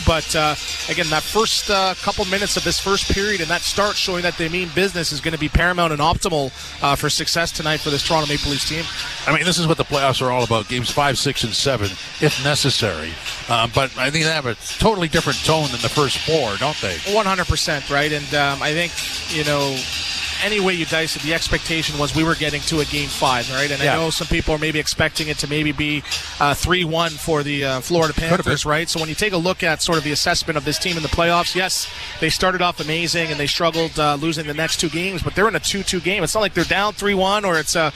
But, again, that first couple minutes of this first period and that start showing that they mean business is going to be paramount and optimal for success tonight for this Toronto Maple Leafs team. I mean, this is what the playoffs are all about, games 5, 6, and 7, if necessary. But I think they have a totally different tone than the first 4, don't they? 100%, right? And I think, any way you dice it, the expectation was we were getting to a Game 5, right? And I know some people are maybe expecting it to maybe be 3-1 for the Florida Panthers, right? So when you take a look at sort of the assessment of this team in the playoffs, yes, they started off amazing and they struggled losing the next 2 games, but they're in a 2-2 game. It's not like they're down 3-1 or it's a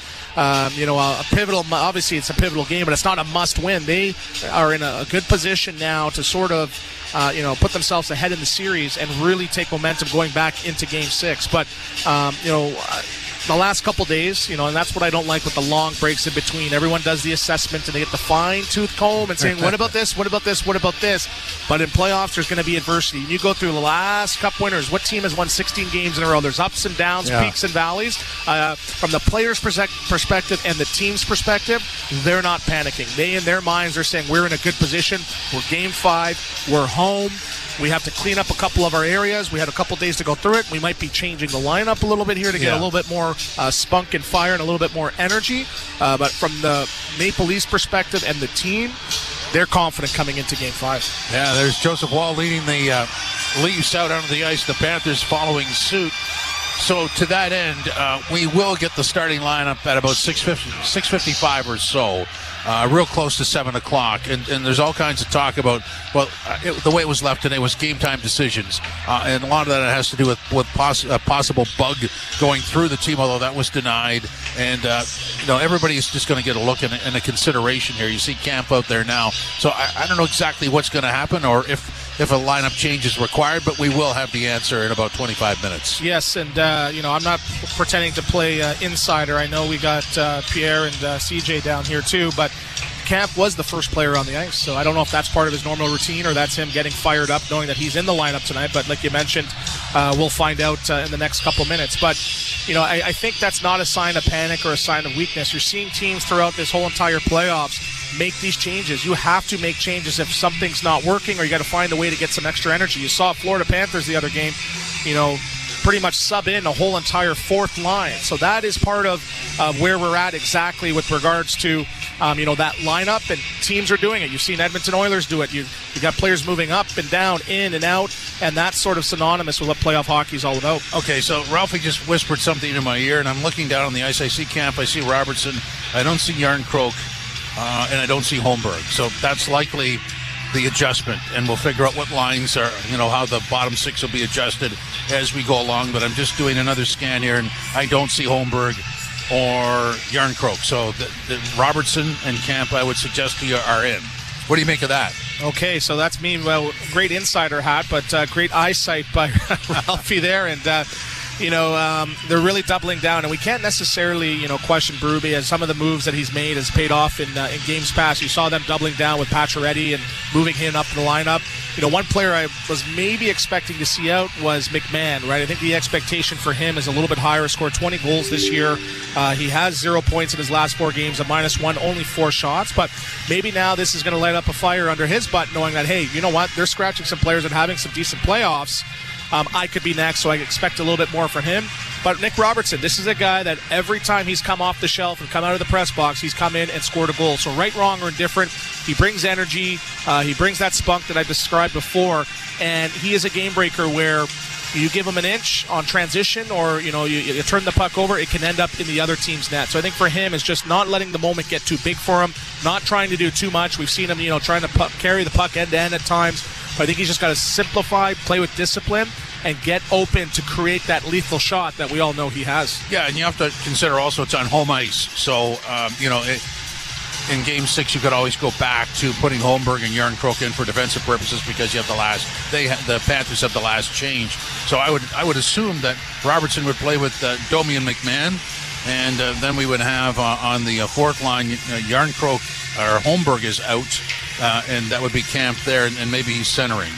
pivotal. Obviously, it's a pivotal game, but it's not a must-win. They are in a good position now to sort of put themselves ahead in the series and really take momentum going back into Game 6. But, the last couple days, and that's what I don't like with the long breaks in between. Everyone does the assessment and they get the fine-tooth comb and saying, what about this, what about this, what about this? But in playoffs, there's going to be adversity. And you go through the last Cup winners. What team has won 16 games in a row? There's ups and downs, peaks and valleys. From the player's perspective and the team's perspective, they're not panicking. They, in their minds, are saying, we're in a good position. We're Game 5. We're home. We have to clean up a couple of our areas. We had a couple days to go through it. We might be changing the lineup a little bit here to get a little bit more spunk and fire and a little bit more energy. But from the Maple Leafs perspective and the team, they're confident coming into Game 5. Yeah, there's Joseph Wall leading the Leafs out onto the ice. The Panthers following suit. So to that end, we will get the starting lineup at about 6:55 or so. Real close to 7 o'clock, and there's all kinds of talk about, the way it was left today was game time decisions, and a lot of that has to do with a possible bug going through the team, although that was denied, and everybody is just going to get a look and a consideration here. You see Camp out there now, so I don't know exactly what's going to happen or if a lineup change is required, but we will have the answer in about 25 minutes. Yes, and I'm not pretending to play insider. I know we got Pierre and CJ down here too, but Camp was the first player on the ice, so I don't know if that's part of his normal routine or that's him getting fired up knowing that he's in the lineup tonight, but like you mentioned, we'll find out in the next couple minutes. But, I think that's not a sign of panic or a sign of weakness. You're seeing teams throughout this whole entire playoffs make these changes. You have to make changes if something's not working, or you got to find a way to get some extra energy. You saw Florida Panthers the other game, pretty much sub in a whole entire fourth line. So that is part of where we're at exactly with regards to, that lineup, and teams are doing it. You've seen Edmonton Oilers do it. You've got players moving up and down, in and out, and that's sort of synonymous with what playoff hockey is all about. Okay, so Ralphie just whispered something in my ear, and I'm looking down on the ice. I see Camp, I see Robertson, I don't see Yarncroke, and I don't see Holmberg. So that's likely the adjustment, and we'll figure out what lines are, how the bottom 6 will be adjusted as we go along. But I'm just doing another scan here, and I don't see Holmberg or Yarncroke. So the Robertson and Camp, I would suggest to you, are in. What do you make of that? Okay, so that's me. Well, great insider hat, but great eyesight by Ralphie there, and they're really doubling down, and we can't necessarily, question Berube, as some of the moves that he's made has paid off in games past. You saw them doubling down with Pacioretty and moving him up in the lineup. One player I was maybe expecting to see out was McMahon, right? I think the expectation for him is a little bit higher. Scored 20 goals this year. He has 0 points in his last 4 games, a -1, only 4 shots. But maybe now this is going to light up a fire under his butt, knowing that, hey, you know what? They're scratching some players and having some decent playoffs. I could be next, so I expect a little bit more from him. But Nick Robertson, this is a guy that every time he's come off the shelf and come out of the press box, he's come in and scored a goal. So right, wrong, or indifferent, he brings energy. He brings that spunk that I described before. And he is a game breaker where you give him an inch on transition, or you turn the puck over, it can end up in the other team's net. So I think for him, it's just not letting the moment get too big for him, not trying to do too much. We've seen him, trying to carry the puck end to end at times. But I think he's just got to simplify, play with discipline, and get open to create that lethal shot that we all know he has. Yeah, and you have to consider also it's on home ice. So, in Game 6, you could always go back to putting Holmberg and Yarncroke in for defensive purposes because you have the Panthers have the last change. So I would assume that Robertson would play with Domi and McMahon, and then we would have on the fourth line Yarncroke or Holmberg is out, and that would be Camp there, and maybe he's centering.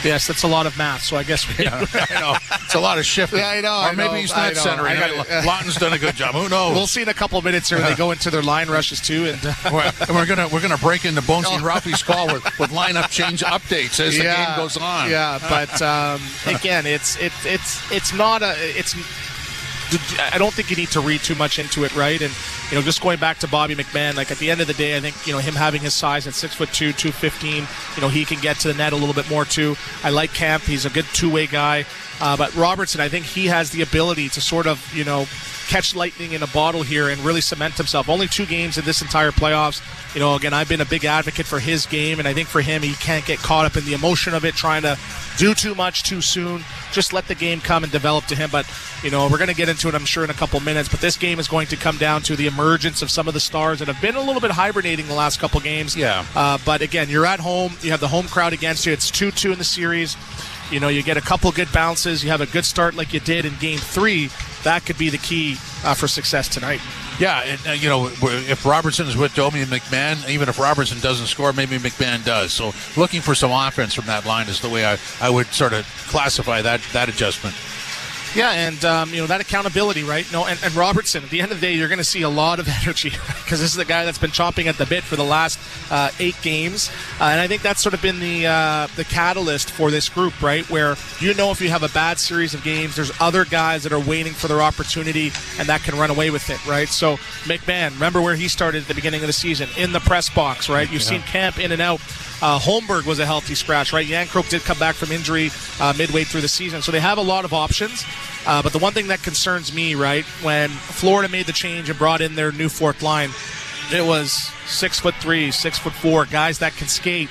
Yes, that's a lot of math, so I guess we... Yeah, I know. It's a lot of shifting. Yeah, I know. Or maybe he's not centering. Lawton's done a good job. Who knows? We'll see in a couple of minutes here when they go into their line rushes, too. And we're gonna break into Bonesy and Ralphie's call with lineup change updates as the game goes on. Yeah, but again, it's not a... I don't think you need to read too much into it, right? And, just going back to Bobby McMahon, like at the end of the day, I think, him having his size at 6'2", 215, he can get to the net a little bit more too. I like Kemp. He's a good two-way guy. But Robertson, I think he has the ability to sort of, catch lightning in a bottle here and really cement himself. Only 2 games in this entire playoffs. Again, I've been a big advocate for his game, and I think for him, he can't get caught up in the emotion of it, trying to do too much too soon. Just let the game come and develop to him. But, we're going to get into it, I'm sure, in a couple minutes. But this game is going to come down to the emergence of some of the stars that have been a little bit hibernating the last couple games. Yeah. But, again, you're at home. You have the home crowd against you. It's 2-2 in the series. You get a couple good bounces. You have a good start like you did in Game 3. That could be the key for success tonight. Yeah, and, if Robertson is with Domi and McMahon, even if Robertson doesn't score, maybe McMahon does. So looking for some offense from that line is the way I would sort of classify that adjustment. Yeah, and, that accountability, right? And Robertson, at the end of the day, you're going to see a lot of energy because this is the guy that's been chomping at the bit for the last 8 games. And I think that's sort of been the catalyst for this group, right? Where, if you have a bad series of games, there's other guys that are waiting for their opportunity and that can run away with it, right? So McMahon, remember where he started at the beginning of the season, in the press box, right? You've seen Camp in and out. Holmberg was a healthy scratch, right? Yankrook did come back from injury midway through the season. So they have a lot of options. But the one thing that concerns me, right, when Florida made the change and brought in their new fourth line, it was 6'3", 6'4", guys that can skate.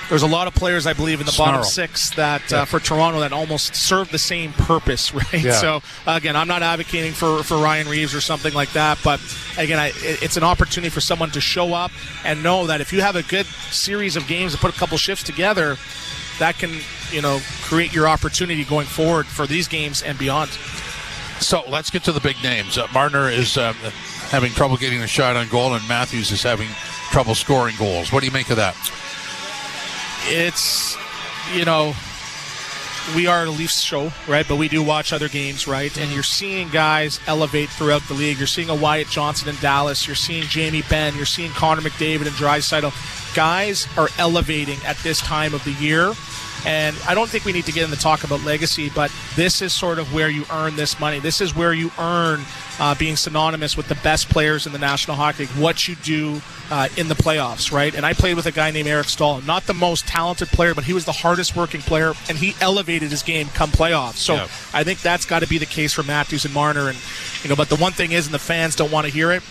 There's a lot of players, I believe, in the bottom 6 that for Toronto that almost serve the same purpose, right? Yeah. So, again, I'm not advocating for Ryan Reeves or something like that, but, again, it's an opportunity for someone to show up and know that if you have a good series of games and put a couple shifts together, that can, create your opportunity going forward for these games and beyond. So let's get to the big names. Marner is having trouble getting a shot on goal, and Matthews is having trouble scoring goals. What do you make of that? It's, we are a Leafs show, right? But we do watch other games, right? And you're seeing guys elevate throughout the league. You're seeing a Wyatt Johnson in Dallas. You're seeing Jamie Benn. You're seeing Connor McDavid and Draisaitl. Guys are elevating at this time of the year. And I don't think we need to get into talk about legacy, but this is sort of where you earn this money. This is where you earn being synonymous with the best players in the National Hockey League, what you do in the playoffs, right? And I played with a guy named Eric Stahl, not the most talented player, but he was the hardest working player, and he elevated his game come playoffs. So I think that's got to be the case for Matthews and Marner. And but the one thing is, and the fans don't want to hear it,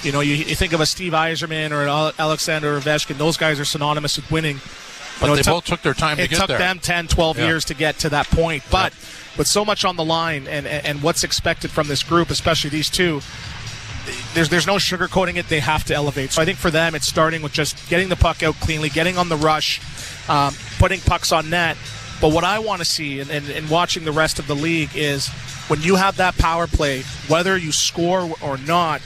you think of a Steve Yzerman or an Alexander Ovechkin, those guys are synonymous with winning. But they both took their time to get there. It took them 10, 12 years to get to that point. But with so much on the line and what's expected from this group, especially these two, there's no sugarcoating it. They have to elevate. So I think for them, it's starting with just getting the puck out cleanly, getting on the rush, putting pucks on net. But what I want to see, and watching the rest of the league, is when you have that power play, whether you score or not,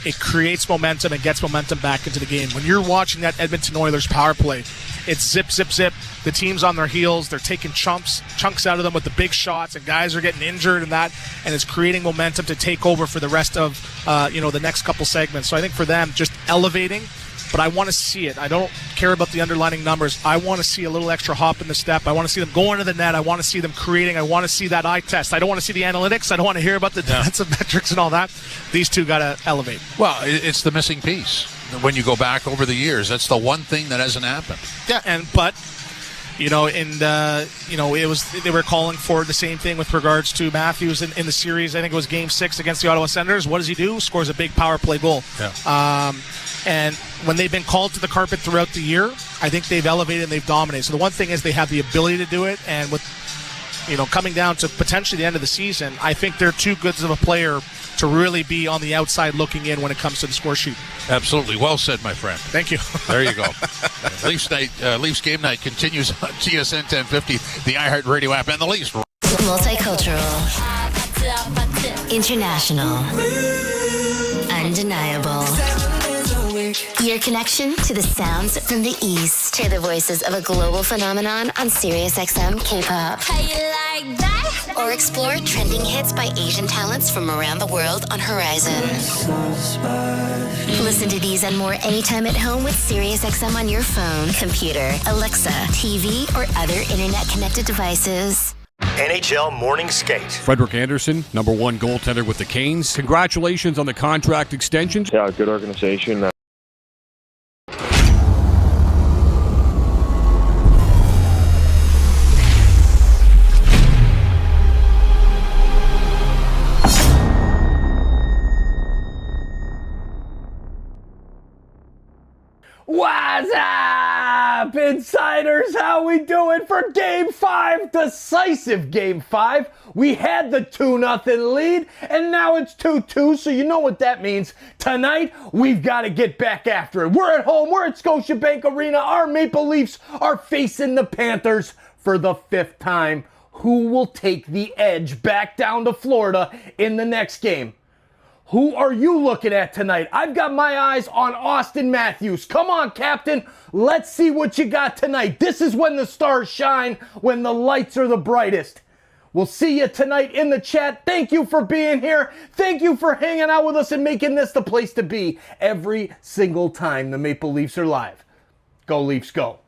it creates momentum and gets momentum back into the game. When you're watching that Edmonton Oilers power play, it's zip, zip, zip. The team's on their heels. They're taking chunks out of them with the big shots, and guys are getting injured and that, and it's creating momentum to take over for the rest of the next couple segments. So I think for them, just elevating, but I want to see it. I don't care about the underlining numbers. I want to see a little extra hop in the step. I want to see them go into the net. I want to see them creating. I want to see that eye test. I don't want to see the analytics. I don't want to hear about the defensive metrics and all that. These two got to elevate. Well, it's the missing piece. When you go back over the years, that's the one thing that hasn't happened. Yeah, but it was, they were calling for the same thing with regards to Matthews in the series. I think it was Game 6 against the Ottawa Senators. What does he do? Scores a big power play goal. Yeah. And when they've been called to the carpet throughout the year, I think they've elevated and they've dominated. So the one thing is they have the ability to do it, and with coming down to potentially the end of the season, I think they're too good of a player to really be on the outside looking in when it comes to the score sheet. Absolutely. Well said, my friend. Thank you. There you go. Leafs game night continues on TSN 1050, the iHeartRadio app, and the Leafs. Multicultural. International. Undeniable. Your connection to the sounds from the East. To the voices of a global phenomenon on SiriusXM K-pop. How you like that? Or explore trending hits by Asian talents from around the world on Horizon. Listen to these and more anytime at home with SiriusXM on your phone, computer, Alexa, TV, or other internet-connected devices. NHL Morning Skate. Frederick Anderson, number one goaltender with the Canes. Congratulations on the contract extension. Yeah, good organization. What's up, insiders? How we doing for Game 5? Decisive Game 5. We had the 2-0 lead, and now it's 2-2, so you know what that means. Tonight, we've got to get back after it. We're at home. We're at Scotiabank Arena. Our Maple Leafs are facing the Panthers for the 5th time. Who will take the edge back down to Florida in the next game? Who are you looking at tonight? I've got my eyes on Austin Matthews. Come on, Captain. Let's see what you got tonight. This is when the stars shine, when the lights are the brightest. We'll see you tonight in the chat. Thank you for being here. Thank you for hanging out with us and making this the place to be every single time the Maple Leafs are live. Go Leafs, go.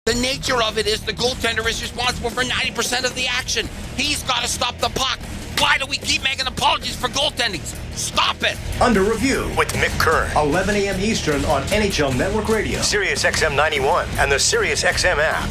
The nature of it is the goaltender is responsible for 90% of the action. He's got to stop the puck. Why do we keep making apologies for goaltending? Stop it. Under Review with Mick Kern. 11 a.m. Eastern on NHL Network Radio. SiriusXM 91 and the SiriusXM app.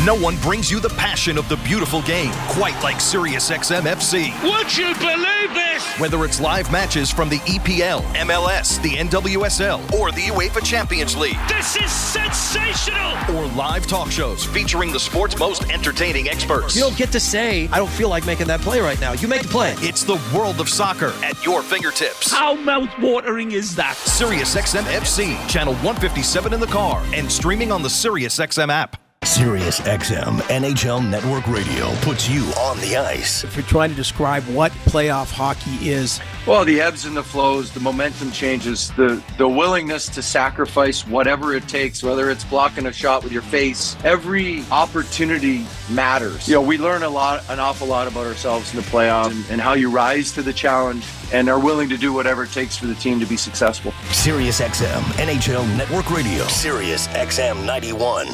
No one brings you the passion of the beautiful game quite like SiriusXM FC. Would you believe this? Whether it's live matches from the EPL, MLS, the NWSL, or the UEFA Champions League. This is sensational. Or live talk shows featuring the sport's most entertaining experts. You don't get to say, I don't feel like making that play right now. You make the play. It's the world of soccer at your fingertips. How mouth-watering is that? SiriusXM FC, channel 157 in the car, and streaming on the SiriusXM app. SiriusXM NHL Network Radio puts you on the ice. If you're trying to describe what playoff hockey is, well, the ebbs and the flows, the momentum changes, the willingness to sacrifice whatever it takes, whether it's blocking a shot with your face. Every opportunity matters. You know, we learn an awful lot about ourselves in the playoffs and how you rise to the challenge and are willing to do whatever it takes for the team to be successful. SiriusXM NHL Network Radio. SiriusXM 91.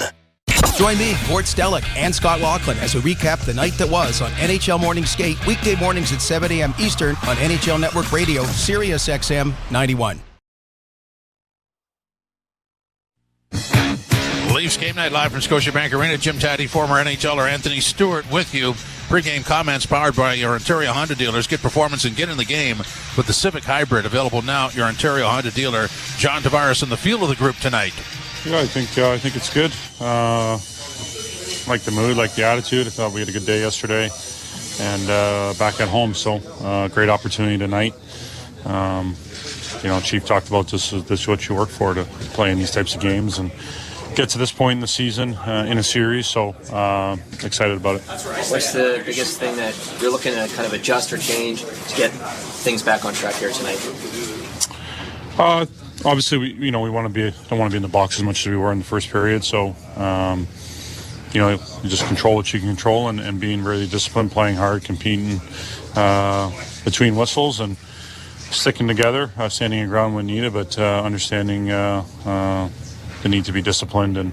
join me, Gord Stellick, and Scott Laughlin as we recap the night that was on NHL Morning Skate, weekday mornings at 7 a.m. Eastern on NHL Network Radio, SiriusXM 91. Leafs Game Night live from Scotiabank Arena. Jim Taddy, former NHLer Anthony Stewart with you. Pre-game comments powered by your Ontario Honda dealers. Get performance and get in the game with the Civic Hybrid. Available now at your Ontario Honda dealer. John Tavares in the field of the group tonight. Yeah, I think it's good. Like the mood, like the attitude. I thought we had a good day yesterday, and back at home. So great opportunity tonight. Chief talked about this is what you work for, to play in these types of games and get to this point in the season in a series. So excited about it. What's the biggest thing that you're looking to kind of adjust or change to get things back on track here tonight? Obviously, we don't want to be in the box as much as we were in the first period. So, you just control what you can control and being really disciplined, playing hard, competing between whistles and sticking together, standing your ground when needed, but understanding the need to be disciplined and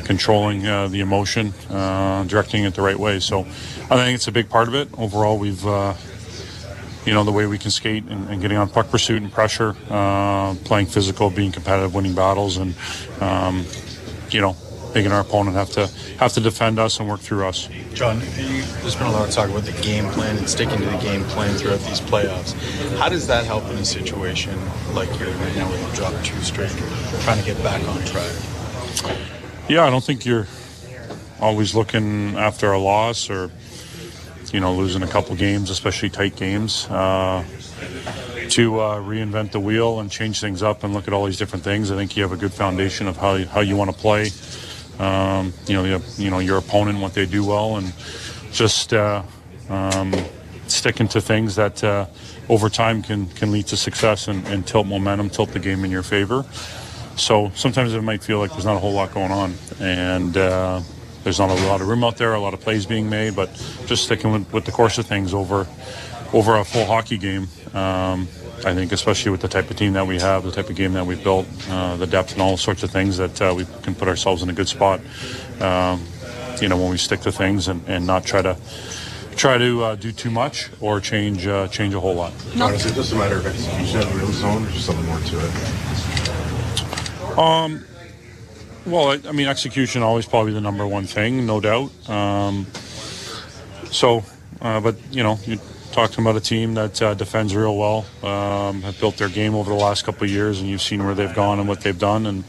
controlling the emotion, directing it the right way. So, I think it's a big part of it. Overall, we've the way we can skate and getting on puck pursuit and pressure, playing physical, being competitive, winning battles, and making our opponent have to defend us and work through us. John, there's been a lot of talk about the game plan and sticking to the game plan throughout these playoffs. How does that help in a situation like you're right now where you drop 2 straight, trying to get back on track? Yeah, I don't think you're always looking after a loss or losing a couple games, especially tight games, to reinvent the wheel and change things up and look at all these different things. I think you have a good foundation of how you want to play. Your opponent, what they do well, and just sticking to things that over time can lead to success and tilt momentum, tilt the game in your favor. So sometimes it might feel like there's not a whole lot going on, and there's not a lot of room out there, a lot of plays being made, but just sticking with the course of things over a full hockey game. I think especially with the type of team that we have, the type of game that we've built, the depth and all sorts of things, that we can put ourselves in a good spot, when we stick to things and not try to do too much or change a whole lot. Is it just a matter of execution of the real zone, or just something more to it? Well, I mean, execution always probably the number one thing, no doubt. But you're talking about a team that defends real well, have built their game over the last couple of years, and you've seen where they've gone and what they've done, and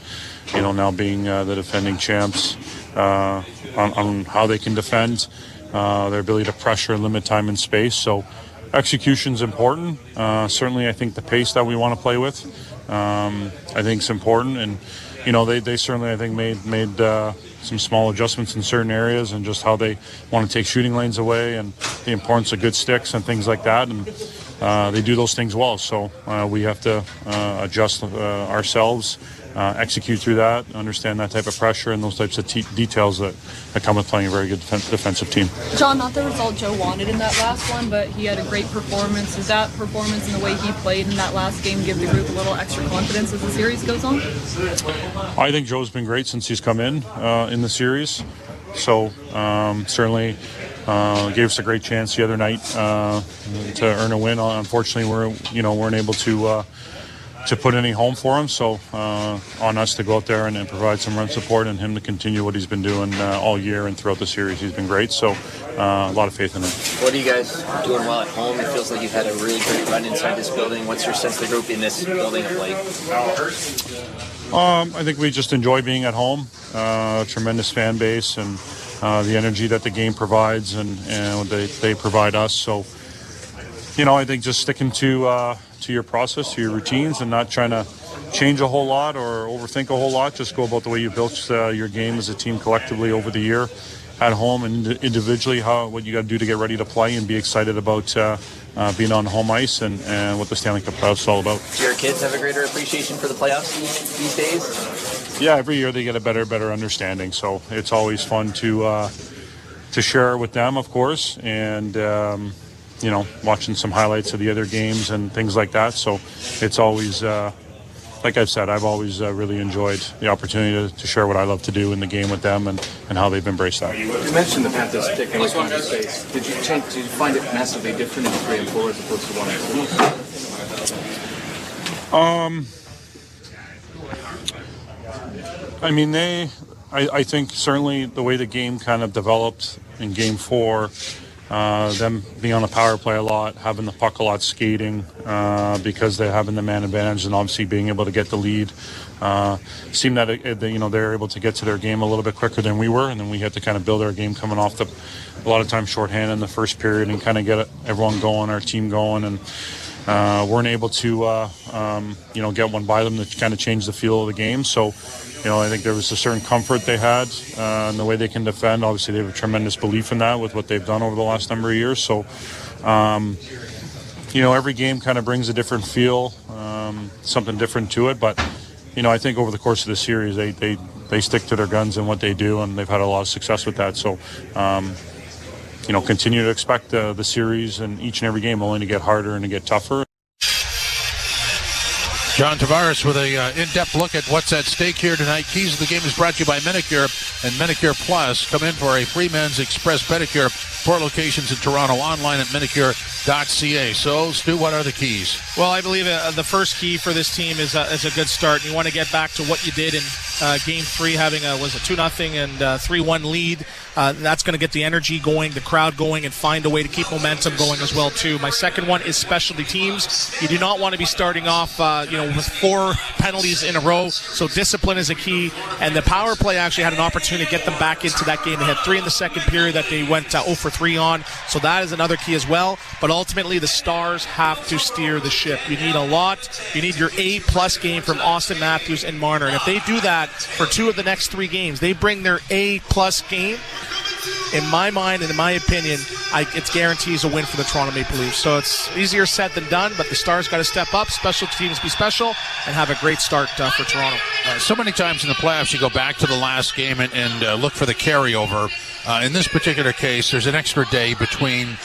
now being the defending champs, on how they can defend, their ability to pressure and limit time and space. So execution's important. Certainly, I think the pace that we want to play with, I think is important, and they certainly, I think, made some small adjustments in certain areas, and just how they want to take shooting lanes away, and the importance of good sticks and things like that, and they do those things well. So we have to adjust ourselves, execute through that, understand that type of pressure and those types of details that come with playing a very good defensive team. John, not the result Joe wanted in that last one, but he had a great performance. Does that performance and the way he played in that last game give the group a little extra confidence as the series goes on? I think Joe's been great since he's come in the series. So certainly gave us a great chance the other night to earn a win. Unfortunately, weren't able to put any home for him. So on us to go out there and provide some run support, and him to continue what he's been doing all year and throughout the series. He's been great. So a lot of faith in him. What are you guys doing well at home? It feels like you've had a really great run inside this building. What's your sense of the group in this building of late? I think we just enjoy being at home. Tremendous fan base, and the energy that the game provides and they provide us. So, I think just sticking to your process, to your routines, and not trying to change a whole lot or overthink a whole lot. Just go about the way you built your game as a team collectively over the year, at home and individually, what you got to do to get ready to play and be excited about being on home ice and what the Stanley Cup playoffs is all about. Do your kids have a greater appreciation for the playoffs these days? Yeah, every year they get a better understanding. So it's always fun to share with them, of course, and watching some highlights of the other games and things like that. So it's always, like I've said, I've always really enjoyed the opportunity to share what I love to do in the game with them and how they've embraced that. You mentioned the Panthers sticking with one space. Did you find it massively different in 3 and 4 as opposed to 1 and 2? I mean, I think certainly the way the game kind of developed in Game 4, them being on the power play a lot, having the puck a lot, skating, because they're having the man advantage, and obviously being able to get the lead, seemed that they're able to get to their game a little bit quicker than we were, and then we had to kind of build our game coming off a lot of times shorthanded in the first period and kind of get everyone going, our team going, and weren't able to get one by them to kind of change the feel of the game. So I think there was a certain comfort they had in the way they can defend. Obviously, they have a tremendous belief in that with what they've done over the last number of years. So, every game kind of brings a different feel, something different to it. But, I think over the course of the series, they stick to their guns and what they do, and they've had a lot of success with that. So, continue to expect the series and each and every game only to get harder and to get tougher. John Tavares with a in-depth look at what's at stake here tonight. Keys of the game is brought to you by Medicure and Medicure Plus. Come in for a free men's express pedicure. 4 locations in Toronto, online at medicure.ca. So, Stu, what are the keys? Well, I believe the first key for this team is a good start. You want to get back to what you did in Game 3, having a 2-0 and 3-1 lead. That's going to get the energy going, the crowd going, and find a way to keep momentum going as well, too. My second one is specialty teams. You do not want to be starting off, with 4 penalties in a row, so discipline is a key. And the power play actually had an opportunity to get them back into that game. They had 3 in the second period that they went 0 for 3 on, so that is another key as well. But ultimately, the Stars have to steer the ship. You need a lot. You need your A-plus game from Austin Matthews and Marner. And if they do that for 2 of the next 3 games, they bring their A-plus game, in my mind and in my opinion, it guarantees a win for the Toronto Maple Leafs. So it's easier said than done, but the Stars got to step up, special teams be special, and have a great start for Toronto. So many times in the playoffs, you go back to the last game and look for the carryover. In this particular case, there's an extra day between.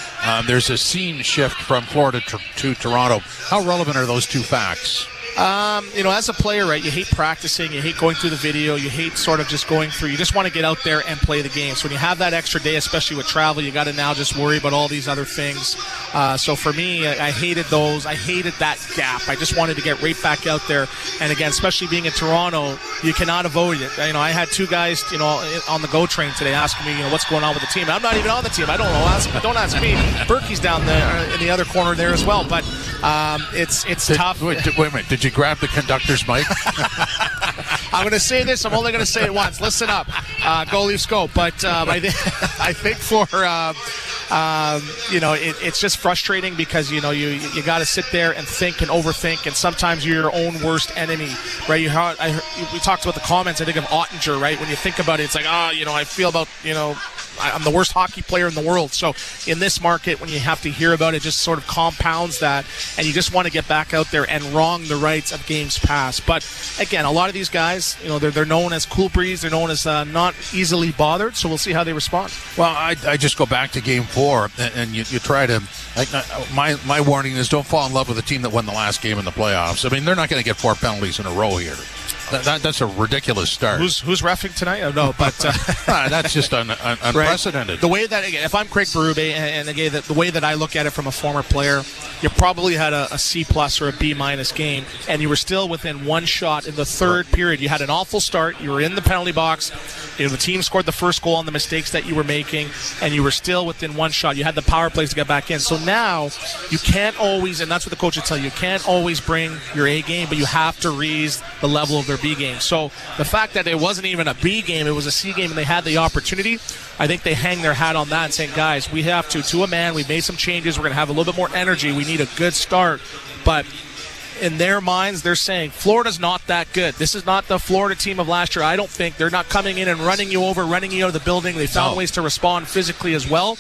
There's a scene shift from Florida to Toronto. How relevant are those two facts? As a player, right, you hate practicing, you hate going through the video, you hate sort of just going through, you just want to get out there and play the game. So when you have that extra day, especially with travel, you got to now just worry about all these other things. So for me, I hated those. I hated that gap. I just wanted to get right back out there. And again, especially being in Toronto, you cannot avoid it. I had two guys, on the GO train today asking me, what's going on with the team. I'm not even on the team. I don't know. Don't ask me. Berkey's down there in the other corner there as well. But it's tough. Wait a minute. Did you grab the conductor's mic? I'm going to say this. I'm only going to say it once. Listen up. Go Leafs go. But I think for it's just frustrating because you got to sit there and think and overthink, and sometimes you're your own worst enemy, right? We talked about the comments. I think of Ottinger, right? When you think about it, it's like I feel about I'm the worst hockey player in the world. So in this market, when you have to hear about it, just sort of compounds that, and you just want to get back out there and wrong the rights of games past. But again, a lot of these guys, they're known as cool breeze. They're known as not easily bothered. So we'll see how they respond. Well, I just go back to Game 4, and you try to. My warning is don't fall in love with a team that won the last game in the playoffs. I mean, they're not going to get 4 penalties in a row here. That's a ridiculous start. Who's reffing tonight? Oh, no, but that's just unprecedented. Right. The way that, again, if I'm Craig Berube, and again, the way that I look at it from a former player, you probably had a C+ or a B- game, and you were still within one shot in the third period. You had an awful start. You were in the penalty box. The team scored the first goal on the mistakes that you were making, and you were still within one shot. You had the power plays to get back in. So now you can't always, and that's what the coach would tell you, you can't always bring your A game, but you have to raise the level of their B game. So the fact that it wasn't even a B game, it was a C game, and they had the opportunity, I think they hang their hat on that and saying, guys, we have to a man, we've made some changes, we're going to have a little bit more energy, we need a good start. But in their minds, they're saying Florida's not that good. This is not the Florida team of last year. I don't think they're not coming in and running you over, running you out of the building. They found ways to respond physically as well.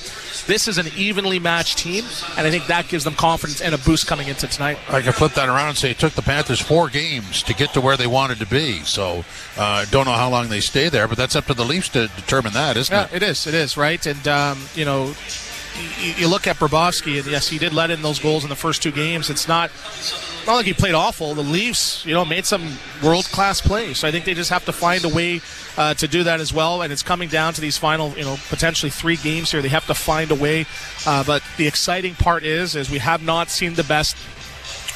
This is an evenly matched team, and I think that gives them confidence and a boost coming into tonight. I can flip that around and say it took the Panthers 4 games to get to where they wanted to be. So don't know how long they stay there, but that's up to the Leafs to determine that, isn't it? It is, right? And, you look at Bobrovsky, and yes, he did let in those goals in the first 2 games. It's not like he played awful. The Leafs, made some world-class plays. So I think they just have to find a way to do that as well. And it's coming down to these final, potentially 3 games here. They have to find a way. But the exciting part is we have not seen the best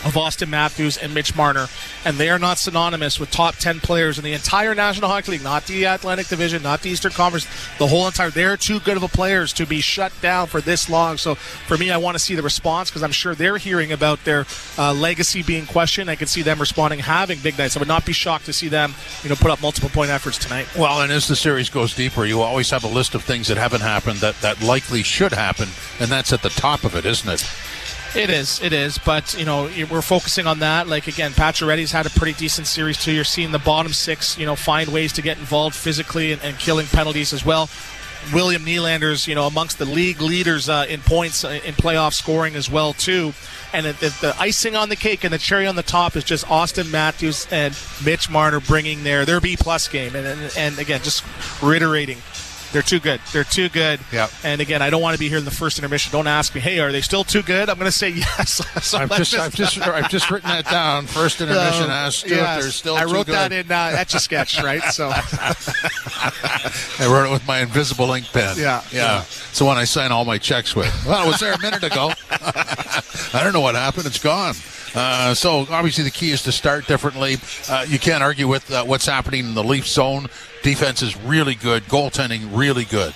of Austin Matthews and Mitch Marner, and they are not synonymous with top 10 players in the entire National Hockey League, not the Atlantic Division, not the Eastern Conference, the whole entire. They're too good of a players to be shut down for this long. So for me, I want to see the response because I'm sure they're hearing about their legacy being questioned. I could see them responding, having big nights. I would not be shocked to see them, put up multiple point efforts tonight. Well, and as the series goes deeper, you always have a list of things that haven't happened that likely should happen, and that's at the top of it, isn't it? It is, but we're focusing on that. Like again, Pacioretty's had a pretty decent series too. You're seeing the bottom 6, find ways to get involved physically and killing penalties as well. William Nylander's, amongst the league leaders in points in playoff scoring as well too. And the icing on the cake and the cherry on the top is just Austin Matthews and Mitch Marner bringing their B+ game. And again, just reiterating. They're too good. They're too good. Yep. And again, I don't want to be here in the first intermission. Don't ask me, hey, are they still too good? I'm going to say yes. So I've just written that down. First intermission, ask Stu if they're still too good. I wrote that in Etch-a-Sketch, right? So I wrote it with my invisible ink pen. Yeah. It's the one I sign all my checks with. Well, it was there a minute ago. I don't know what happened. It's gone. So obviously the key is to start differently. You can't argue with what's happening in the Leaf zone. Defense is really good. Goaltending really good.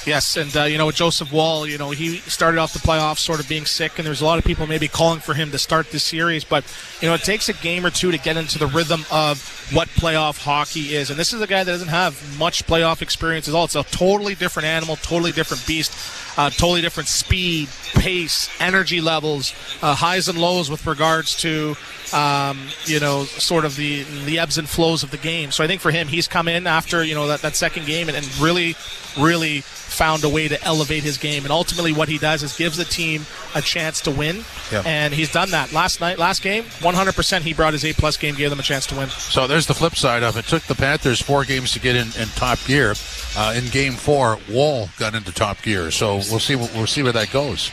Yes, and with Joseph Woll, he started off the playoffs sort of being sick, and there's a lot of people maybe calling for him to start this series, but it takes a game or two to get into the rhythm of what playoff hockey is, and this is a guy that doesn't have much playoff experience at all. It's a totally different animal, totally different beast. totally different speed, pace, energy levels, highs and lows with regards to sort of the ebbs and flows of the game. So I think for him, he's come in after that second game and really found a way to elevate his game. And ultimately what he does is gives the team a chance to win. Yep. And he's done that. Last game, 100% he brought his A-plus game, gave them a chance to win. So there's the flip side of it. It took the Panthers 4 games to get in top gear. In Game 4, Wall got into top gear. So we'll see where that goes.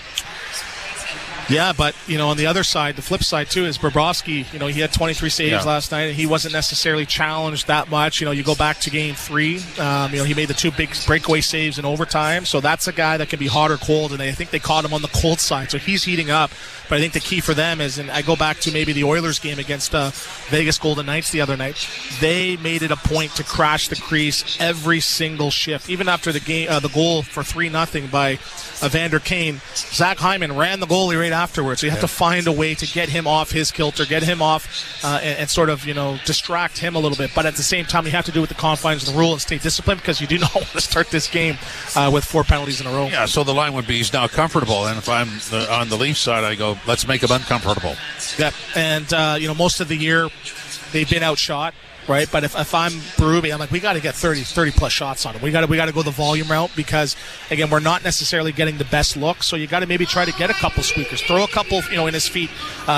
Yeah, but, on the other side, the flip side, too, is Bobrovsky. He had 23 saves last night, and he wasn't necessarily challenged that much. You go back to Game 3. He made the 2 big breakaway saves in overtime, so that's a guy that can be hot or cold, and I think they caught him on the cold side, so he's heating up. But I think the key for them is, and I go back to maybe the Oilers game against Vegas Golden Knights the other night, they made it a point to crash the crease every single shift. Even after the game, the goal for 3-0 by Evander Kane, Zach Hyman ran the goalie right afterwards. So you have to find a way to get him off his kilter, get him off and sort of, distract him a little bit. But at the same time, you have to do it with the confines of the rule and stay disciplined because you do not want to start this game with 4 penalties in a row. Yeah, so the line would be he's now comfortable. And if I'm on the Leafs side, I go, let's make him uncomfortable. Yeah, and, most of the year they've been outshot. Right, but if I'm Berube, I'm like, we got to get 30-plus shots on him. We got to go the volume route because, again, we're not necessarily getting the best look. So you got to maybe try to get a couple squeakers, throw a couple, in his feet,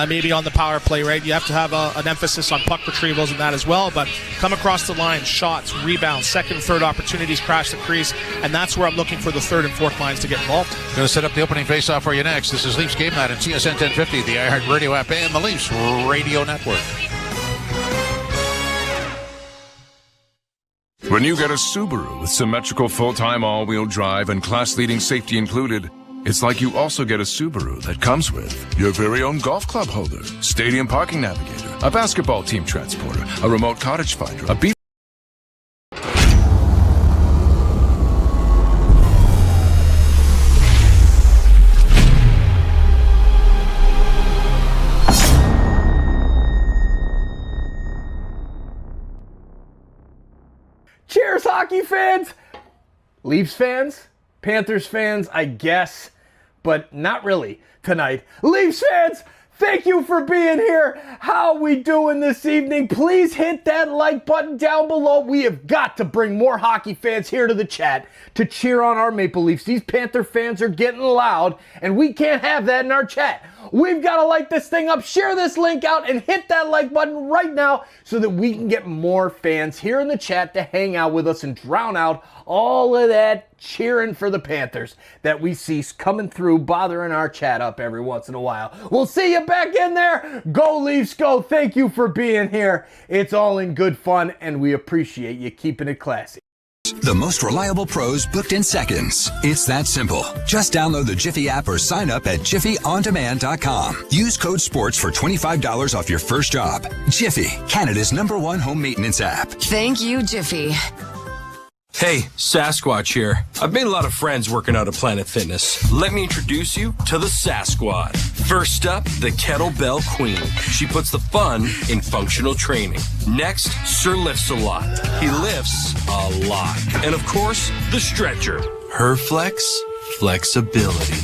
maybe on the power play. Right, you have to have an emphasis on puck retrievals and that as well. But come across the line, shots, rebounds, second, third opportunities, crash the crease, and that's where I'm looking for the third and fourth lines to get involved. Going to set up the opening faceoff for you next. This is Leafs Game Night on TSN 1050, the iHeart Radio app, and the Leafs Radio Network. When you get a Subaru with symmetrical full-time all-wheel drive and class-leading safety included, it's like you also get a Subaru that comes with your very own golf club holder, stadium parking navigator, a basketball team transporter, a remote cottage finder, a beef. Cheers, hockey fans! Leafs fans? Panthers fans, I guess, but not really tonight. Leafs fans, thank you for being here. How we doing this evening? Please hit that like button down below. We have got to bring more hockey fans here to the chat to cheer on our Maple Leafs. These Panther fans are getting loud, and we can't have that in our chat. We've got to light this thing up, share this link out, and hit that like button right now so that we can get more fans here in the chat to hang out with us and drown out all of that cheering for the Panthers that we see coming through, bothering our chat up every once in a while. We'll see you back in there. Go Leafs, go. Thank you for being here. It's all in good fun, and we appreciate you keeping it classy. The most reliable pros booked in seconds. It's that simple. Just download the Jiffy app or sign up at JiffyOnDemand.com. Use code SPORTS for $25 off your first job. Jiffy, Canada's #1 home maintenance app. Thank you, Jiffy. Hey, Sasquatch here. I've made a lot of friends working out at Planet Fitness. Let me introduce you to the Sasquad. First up, the Kettlebell Queen. She puts the fun in functional training. Next, Sir Lifts a Lot. He lifts a lot. And of course, the Stretcher. Her flexibility.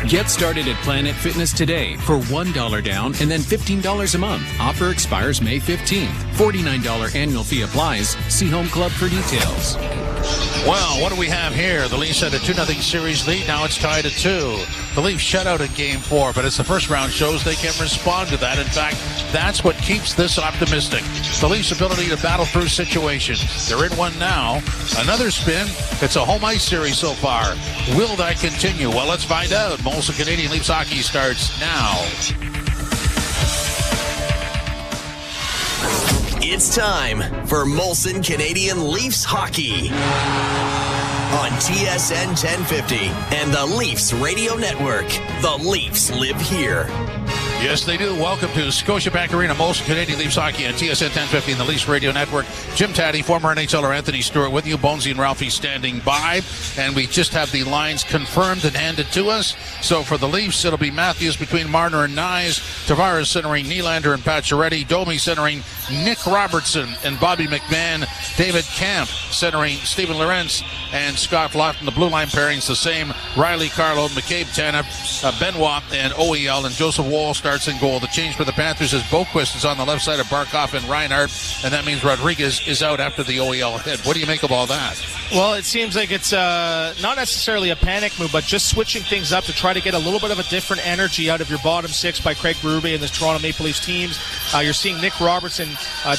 Get started at Planet Fitness today for $1 down and then $15 a month. Offer expires May 15th. $49 annual fee applies. See Home Club for details. Well, what do we have here? The Leafs had a 2-0 series lead. Now it's tied at 2. The Leafs shut out in Game 4, but as the first round shows, they can respond to that. In fact, that's what keeps this optimistic. The Leafs' ability to battle through situations. They're in one now. Another spin. It's a home ice series so far. Will that continue? Well, let's find out. Molson Canadian Leafs hockey starts now. It's time for Molson Canadian Leafs hockey on TSN 1050 and the Leafs Radio Network. The Leafs live here. Yes, they do. Welcome to Scotiabank Arena, Molson Canadian Leafs Hockey on TSN 1050 and the Leafs Radio Network. Jim Taddy, former NHLer Anthony Stewart with you. Bonesy and Ralphie standing by. And we just have the lines confirmed and handed to us. So for the Leafs, it'll be Matthews between Marner and Nyes. Tavares centering Nylander and Pacioretty. Domi centering Nick Robertson and Bobby McMahon. David Camp centering Stephen Lorentz and Scott Laughton. The blue line pairings the same. Riley Carlo, McCabe Tanev, Benoit, and OEL. And Joseph Wall starts in goal. The change for the Panthers is Boquist is on the left side of Barkov and Reinhardt, and that means Rodriguez is out after the OEL hit. What do you make of all that? Well, it seems like it's not necessarily a panic move, but just switching things up to try to get a little bit of a different energy out of your bottom six by Craig Berube and the Toronto Maple Leafs teams. You're seeing Nick Robertson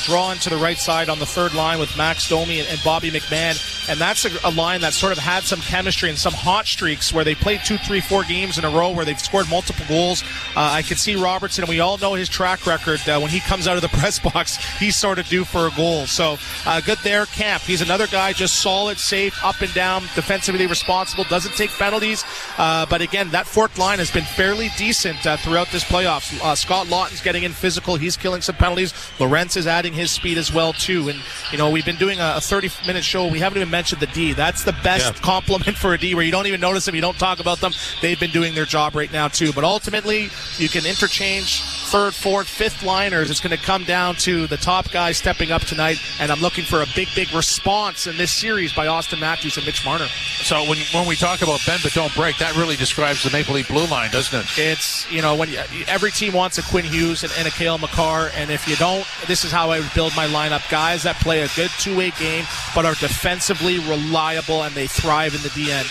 drawn to the right side on the third line with Max Domi and Bobby McMahon, and that's a line that sort of had some chemistry and some hot streaks where they played 2, 3, 4 games in a row where they've scored multiple goals. I could see Robertson, and we all know his track record. When he comes out of the press box, he's sort of due for a goal. So good there. Camp, he's another guy, just solid, safe, up and down, defensively responsible, doesn't take penalties. But again, that fourth line has been fairly decent throughout this playoffs. Scott Laughton's getting in physical. He's killing some penalties. Lorentz is adding his speed as well, too. And, you know, we've been doing a 30-minute show. We haven't even mentioned the D. That's the best compliment for a D, where you don't even notice them, you don't talk about them. They've been doing their job right now, too. But ultimately, you can interchange third, fourth, fifth liners. It's going to come down to the top guy stepping up tonight, and I'm looking for a big response in this series by Austin Matthews and Mitch Marner. So when we talk about bend but don't break, that really describes the Maple Leaf blue line, doesn't it? It's, you know, when every team wants a Quinn Hughes and a Cale Makar, and if you don't, this is how I would build my lineup. Guys that play a good two-way game but are defensively reliable, and they thrive in the DN.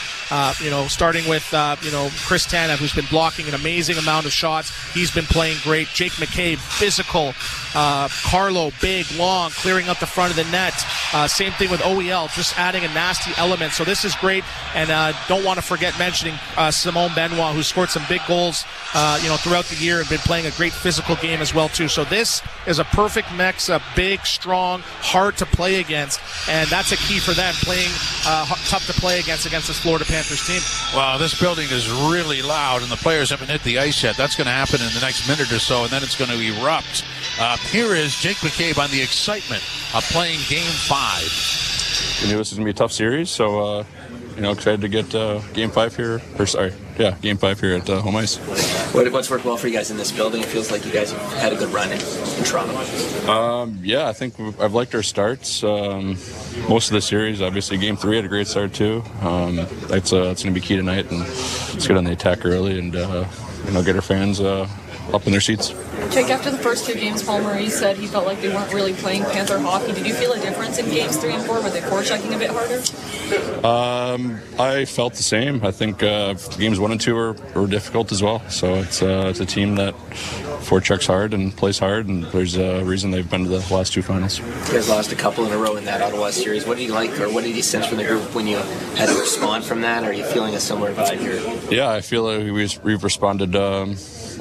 Starting with, Chris Tanev, who's been blocking an amazing amount of shots. He's been playing great. Jake McCabe, physical. Carlo, big, long, clearing up the front of the net. Same thing with OEL, just adding a nasty element. So this is great. And don't want to forget mentioning Simone Benoit, who scored some big goals, throughout the year and been playing a great physical game as well, too. So this is a perfect mix, a big, strong, hard to play against. And that's a key for them, playing tough to play against this Florida Panthers team. Wow, this building is really loud, and the players haven't hit the ice yet. That's going to happen in the next minute or so, and then it's going to erupt. Here is Jake McCabe on the excitement of playing Game 5. We knew this was going to be a tough series, so excited to get Game 5 here. Game 5 here at home ice. What's worked well for you guys in this building? It feels like you guys have had a good run in Toronto. I think I've liked our starts. Most of the series, obviously, Game 3 had a great start too. That's going to be key tonight, and let's get on the attack early and get our fans up in their seats. Jake, after the first 2 games, Paul Maurice said he felt like they weren't really playing Panther hockey. Did you feel a difference in Games 3 and 4? Were they forechecking a bit harder? I felt the same. I think Games 1 and 2 were difficult as well. So it's a team that forechecks hard and plays hard, and there's a reason they've been to the last 2 finals. You guys lost a couple in a row in that Ottawa series. What did you like, or what did you sense from the group when you had to respond from that? Are you feeling a similar vibe here? Yeah, I feel like we've responded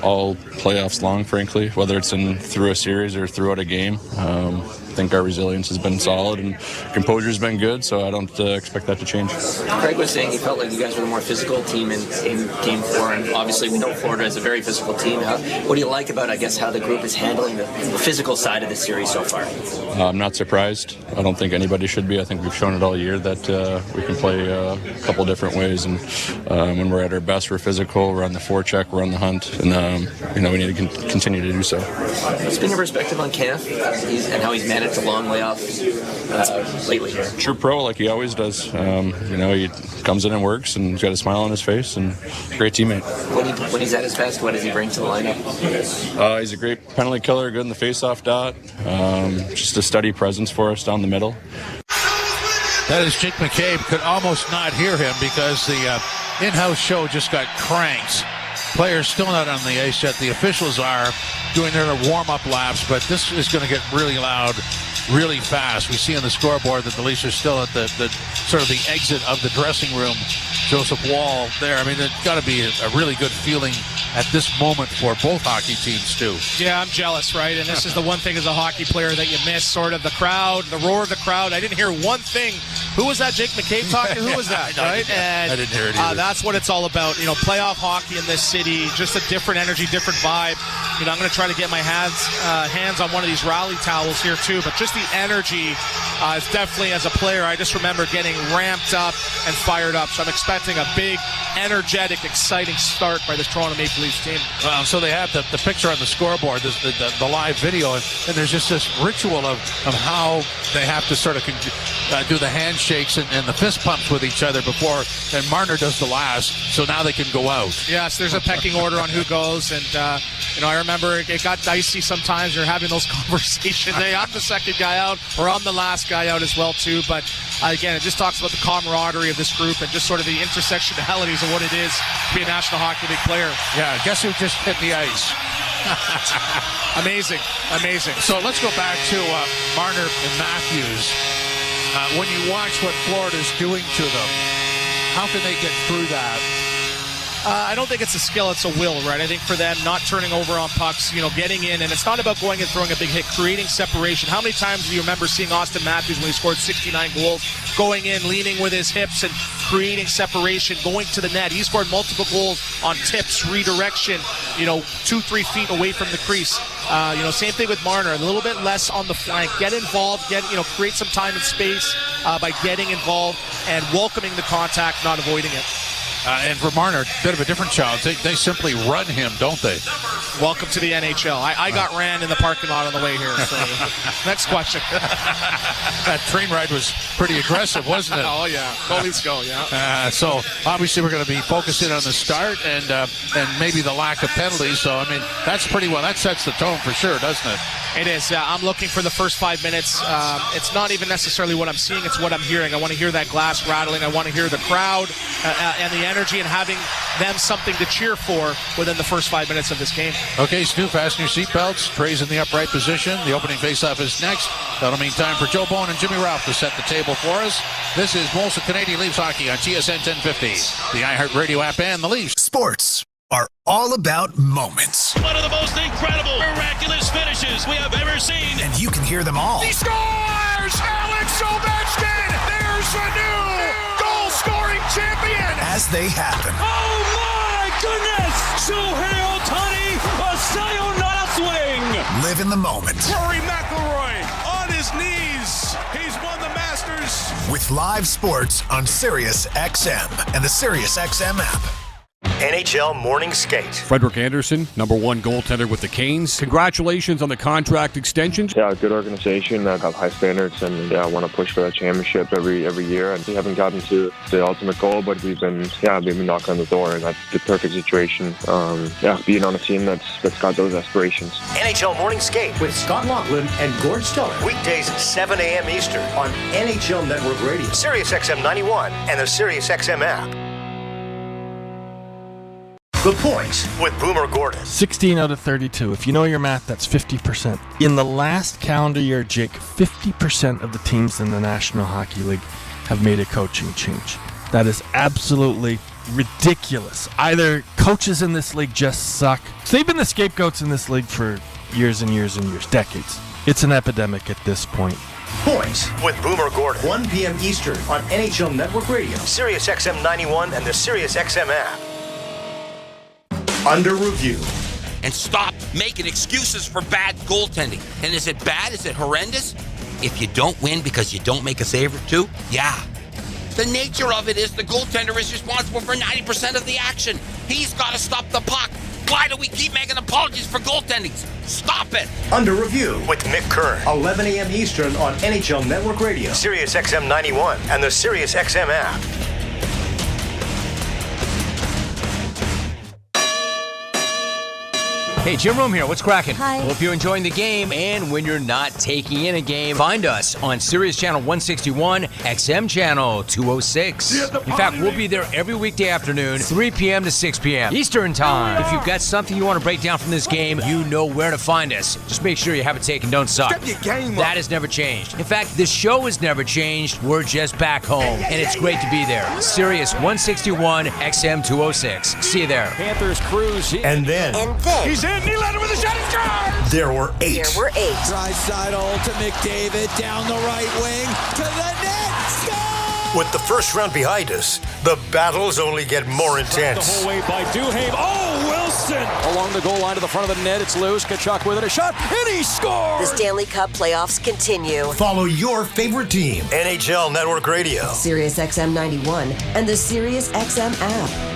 all playoffs long, frankly, whether it's through a series or throughout a game. I think our resilience has been solid and composure's been good, so I don't expect that to change. Craig was saying he felt like you guys were the more physical team in Game 4, and obviously we know Florida is a very physical team. What do you like about, I guess, how the group is handling the physical side of the series so far? I'm not surprised. I don't think anybody should be. I think we've shown it all year that we can play a couple different ways, and when we're at our best, we're physical, we're on the forecheck, we're on the hunt, and we need to continue to do so. What's been your perspective on Camp and how he's managed a long layoff lately here? True pro, like he always does. He comes in and works, and he's got a smile on his face, and great teammate. When he's at his best, what does he bring to the lineup? He's a great penalty killer, good in the face-off dot. Just a steady presence for us down the middle. That is Jake McCabe. Could almost not hear him because the in-house show just got cranked. Players still not on the ice yet. The officials are doing their warm-up laps, but this is going to get really loud really fast. We see on the scoreboard that the Leafs are still at the sort of the exit of the dressing room. Joseph Wall there. I mean, it's got to be a really good feeling at this moment for both hockey teams, too. Yeah, I'm jealous, right? And this is the one thing as a hockey player that you miss, sort of the crowd, the roar of the crowd. I didn't hear one thing who was that? Jake McCabe talking? Who was that? Right? And I didn't hear it either. that's what it's all about. Playoff hockey in this city, just a different energy, different vibe. I'm going to try to get my hands on one of these rally towels here too, but just the energy is definitely, as a player, I just remember getting ramped up and fired up. So I'm expecting a big, energetic, exciting start by this Toronto Maple Leafs team. So they have the picture on the scoreboard, the live video, and there's just this ritual of how they have to sort of do the handshakes and the fist pumps with each other before, and Marner does the last, so now they can go out. Yes, there's a pecking order on who goes, and I remember it got dicey sometimes. You're having those conversations. Hey, I'm the second guy out, or I'm the last guy out as well too, but again, it just talks about the camaraderie of this group and just sort of the intersectionalities of what it is to be a National Hockey League player. Yeah, guess who just hit the ice? Amazing. So let's go back to Marner and Matthews. When you watch what Florida's doing to them, how can they get through that? I don't think it's a skill, it's a will, right? I think for them, not turning over on pucks, getting in, and it's not about going and throwing a big hit, creating separation. How many times do you remember seeing Austin Matthews when he scored 69 goals, going in, leaning with his hips and creating separation, going to the net? He scored multiple goals on tips, redirection, 2-3 feet away from the crease. Same thing with Marner, a little bit less on the flank. Get involved, create some time and space by getting involved and welcoming the contact, not avoiding it. And for Marner, a bit of a different challenge. They simply run him, don't they? Welcome to the NHL. I got ran in the parking lot on the way here. So next question. That train ride was pretty aggressive, wasn't it? Oh, yeah. Go Leafs go, yeah. So obviously we're going to be focusing on the start and maybe the lack of penalties. So, that's pretty well. That sets the tone for sure, doesn't it? It is. I'm looking for the first 5 minutes. It's not even necessarily what I'm seeing. It's what I'm hearing. I want to hear that glass rattling. I want to hear the crowd and the energy and having them something to cheer for within the first 5 minutes of this game. Okay, Stu, fasten your seatbelts. Trey's in the upright position. The opening faceoff is next. That'll mean time for Joe Bone and Jimmy Ralph to set the table for us. This is Molson Canadian Leafs Hockey on TSN 1050, the iHeartRadio app, and the Leafs. Sports are all about moments. One of the most incredible, miraculous finishes we have ever seen. And you can hear them all. He scores! Alex Ovechkin! There's a new goal-scoring champion! As they happen. Oh my goodness! Shohei Ohtani, a sayonara swing! Live in the moment. Rory McIlroy on his knees. He's won the Masters. With live sports on Sirius XM and the Sirius XM app. NHL Morning Skate. Frederik Andersen, #1 goaltender with the Canes. Congratulations on the contract extension. Yeah, good organization that have high standards, and I want to push for that championship every year. And we haven't gotten to the ultimate goal, but we've been knocking on the door, and that's the perfect situation. Being on a team that's got those aspirations. NHL Morning Skate with Scott Laughlin and Gord Stellar. Weekdays 7 a.m. Eastern on NHL Network Radio, Sirius XM 91, and the Sirius XM app. The Point with Boomer Gordon. 16 out of 32. If you know your math, that's 50%. In the last calendar year, Jake, 50% of the teams in the National Hockey League have made a coaching change. That is absolutely ridiculous. Either coaches in this league just suck. So they've been the scapegoats in this league for years and years and years, decades. It's an epidemic at this point. Point with Boomer Gordon. 1 p.m. Eastern on NHL Network Radio, Sirius XM 91, and the Sirius XM app. Under review. And stop making excuses for bad goaltending. And is it bad? Is it horrendous? If you don't win because you don't make a save or two, yeah. The nature of it is the goaltender is responsible for 90% of the action. He's got to stop the puck. Why do we keep making apologies for goaltendings? Stop it. Under review with Mick Kern. 11 a.m. Eastern on NHL Network Radio, Sirius XM 91, and the Sirius XM app. Hey, Jim Rome here. What's cracking? Hi. Hope you're enjoying the game. And when you're not taking in a game, find us on Sirius Channel 161, XM Channel 206. In fact, we'll be there every weekday afternoon, 3 p.m. to 6 p.m. Eastern Time. If you've got something you want to break down from this game, you know where to find us. Just make sure you have it taken, don't suck. Step your game up. That has never changed. In fact, the show has never changed. We're just back home. And it's great to be there. Sirius 161, XM 206. See you there. Panthers cruise in. And then. He's in. Nylander with a shot. He scores. There were 8. Draisaitl to McDavid down the right wing to the net. Score! With the first round behind us, the battles only get more intense. The whole way by Duhave. Oh, Wilson! Along the goal line to the front of the net, it's loose. Kachuk with it, a shot, and he scores! The Stanley Cup playoffs continue. Follow your favorite team. NHL Network Radio. Sirius XM 91 and the Sirius XM app.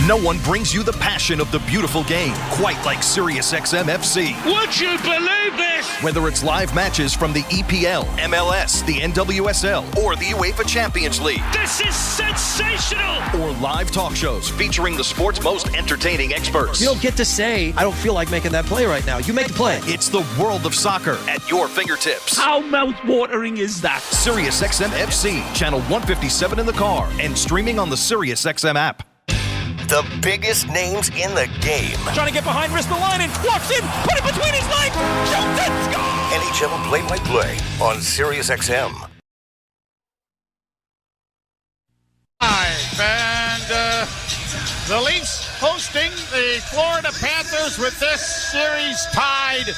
No one brings you the passion of the beautiful game quite like SiriusXM FC. Would you believe this? Whether it's live matches from the EPL, MLS, the NWSL, or the UEFA Champions League. This is sensational! Or live talk shows featuring the sport's most entertaining experts. You don't get to say, I don't feel like making that play right now. You make the play. It's the world of soccer at your fingertips. How mouth-watering is that? SiriusXM FC, channel 157 in the car, and streaming on the SiriusXM app. The biggest names in the game. Trying to get behind Ristolainen, walks in, put it between his legs, shoots and scores! NHL play-by-play on SiriusXM. And the Leafs hosting the Florida Panthers with this series tied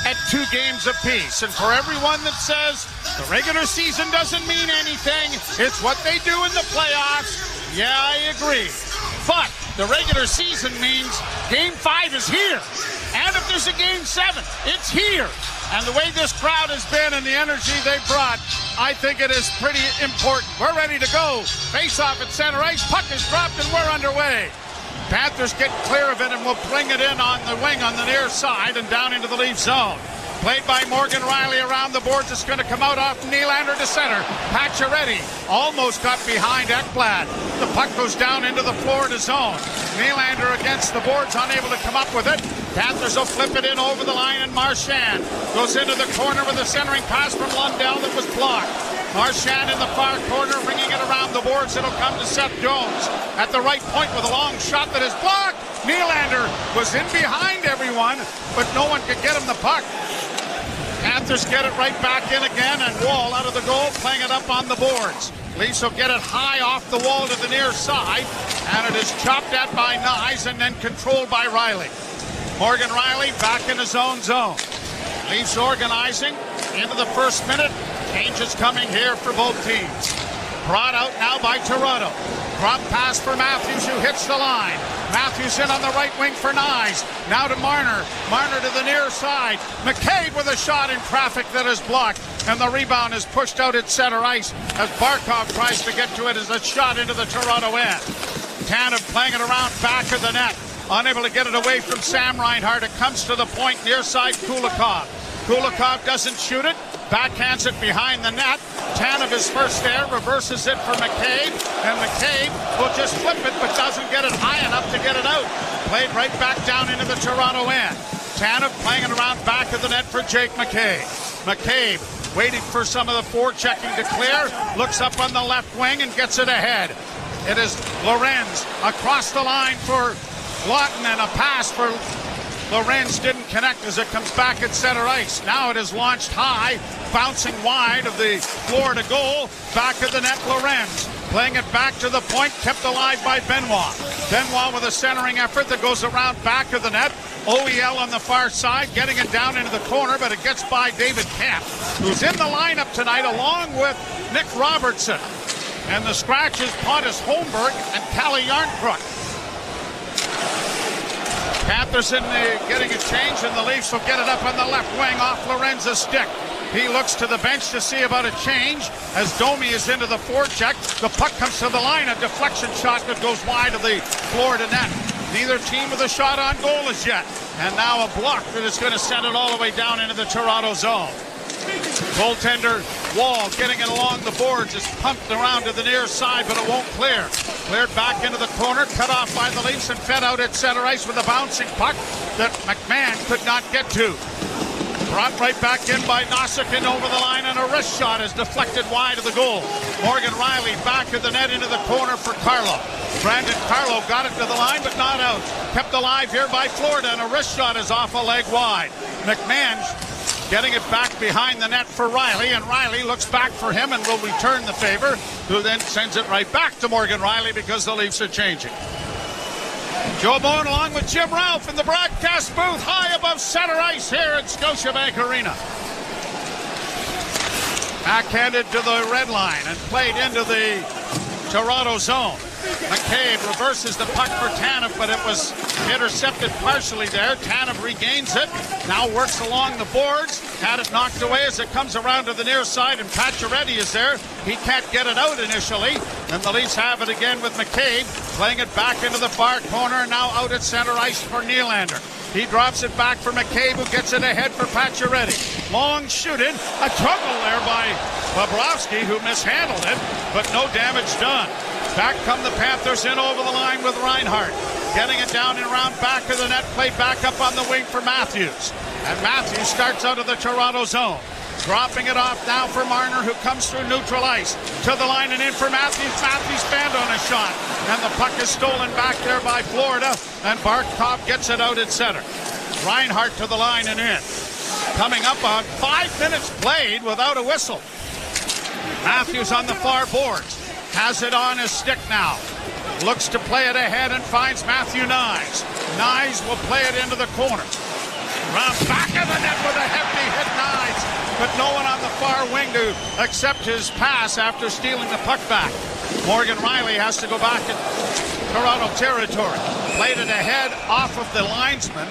at 2 games apiece. And for everyone that says the regular season doesn't mean anything, it's what they do in the playoffs, yeah, I agree. But the regular season means Game 5 is here. And if there's a Game 7, it's here. And the way this crowd has been and the energy they brought, I think it is pretty important. We're ready to go. Face-off at center ice. Puck is dropped and we're underway. Panthers get clear of it and will bring it in on the wing on the near side and down into the Leaf zone. Played by Morgan Riley around the boards. It's going to come out off Nylander to center. Pacioretty almost got behind Ekblad. The puck goes down into the Florida zone. Nylander against the boards, unable to come up with it. Panthers will flip it in over the line, and Marchand goes into the corner with a centering pass from Lundell that was blocked. Marchand in the far corner, ringing it around the boards. It'll come to Seth Jones at the right point with a long shot that is blocked. Nylander was in behind everyone, but no one could get him the puck. Panthers get it right back in again, and Wall out of the goal, playing it up on the boards. Leafs will get it high off the wall to the near side, and it is chopped at by Nyes and then controlled by Riley. Morgan Riley back in his own zone. Leafs organizing into the first minute. Changes coming here for both teams. Brought out now by Toronto. Drop pass for Matthews, who hits the line. Matthews in on the right wing for Nyes. Now to Marner. Marner to the near side. McCabe with a shot in traffic that is blocked. And the rebound is pushed out at center ice as Barkov tries to get to it as a shot into the Toronto end. Tanev playing it around back of the net. Unable to get it away from Sam Reinhart. It comes to the point near side Kulikov. Kulikov doesn't shoot it. Backhands it behind the net. Tanev is first there, reverses it for McCabe, and McCabe will just flip it but doesn't get it high enough to get it out. Played right back down into the Toronto end. Tanev playing it around back of the net for Jake McCabe. McCabe waiting for some of the forechecking to clear, looks up on the left wing and gets it ahead. It is Lorenz across the line for Lawton, and a pass for Lorenz didn't connect as it comes back at center ice. Now it is launched high, bouncing wide of the Florida goal. Back of the net, Lorenz. Playing it back to the point, kept alive by Benoit. Benoit with a centering effort that goes around back of the net. OEL on the far side, getting it down into the corner, but it gets by David Kemp, who's in the lineup tonight along with Nick Robertson. And the scratches, Pontus Holmberg and Kalle Järnkrok. Panthers getting a change, and the Leafs will get it up on the left wing off Lorenz's stick. He looks to the bench to see about a change as Domi is into the forecheck. The puck comes to the line, a deflection shot that goes wide of the Florida net. Neither team with a shot on goal as yet. And now a block that is going to send it all the way down into the Toronto zone. Goaltender Wall getting it along the boards is pumped around to the near side, but it won't clear. Cleared back into the corner, cut off by the Leafs and fed out at center ice with a bouncing puck that McMahon could not get to. Brought right back in by Nosek and over the line, and a wrist shot is deflected wide of the goal. Morgan Riley back of the net into the corner for Carlo. Brandon Carlo got it to the line, but not out. Kept alive here by Florida, and a wrist shot is off a leg wide. McMahon getting it back behind the net for Riley, and Riley looks back for him and will return the favor, who then sends it right back to Morgan Riley because the Leafs are changing. Joe Bowen along with Jim Ralph in the broadcast booth high above center ice here at Scotiabank Arena. Backhanded to the red line and played into the Toronto zone. McCabe reverses the puck for Tanev, but it was intercepted partially there. Tanev regains it, now works along the boards, had it knocked away as it comes around to the near side, and Pacioretty is there. He can't get it out initially, and the Leafs have it again with McCabe, playing it back into the far corner, and now out at center ice for Nylander. He drops it back for McCabe, who gets it ahead for Pacioretty. Long shooting, a struggle there by Bobrovsky, who mishandled it, but no damage done. Back come the Panthers in over the line with Reinhart. Getting it down and around back of the net, played back up on the wing for Matthews. And Matthews starts out of the Toronto zone. Dropping it off now for Marner, who comes through neutral ice. To the line and in for Matthews. Matthews fanned on a shot. And the puck is stolen back there by Florida. And Barkov gets it out at center. Reinhart to the line and in. Coming up on 5 minutes played without a whistle. Matthews on the far boards. Has it on his stick now. Looks to play it ahead and finds Matthew Nyes. Nyes will play it into the corner. Round back of the net with a hefty hit, Nyes. But no one on the far wing to accept his pass after stealing the puck back. Morgan Riley has to go back in Toronto territory. Played it ahead off of the linesman.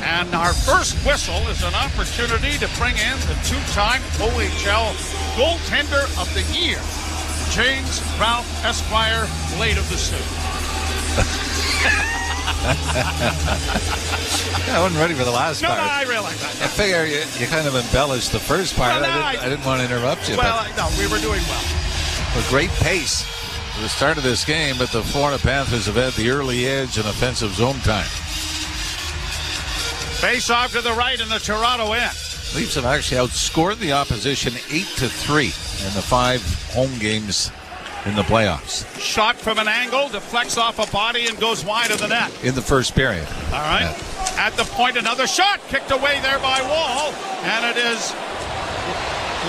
And our first whistle is an opportunity to bring in the two-time OHL goaltender of the year, James Ralph Esquire, blade of the suit. I wasn't ready for the last part. No, I realize that. I figure you kind of embellished the first part. Well, I didn't want to interrupt you. Well, no, we were doing well. A great pace at the start of this game, but the Florida Panthers have had the early edge and offensive zone time. Face off to the right in the Toronto end. Leafs have actually outscored the opposition 8-3 in the 5 home games in the playoffs. Shot from an angle, deflects off a body and goes wide of the net. In the first period. All right. Yeah. At the point, another shot kicked away there by Wall, and it is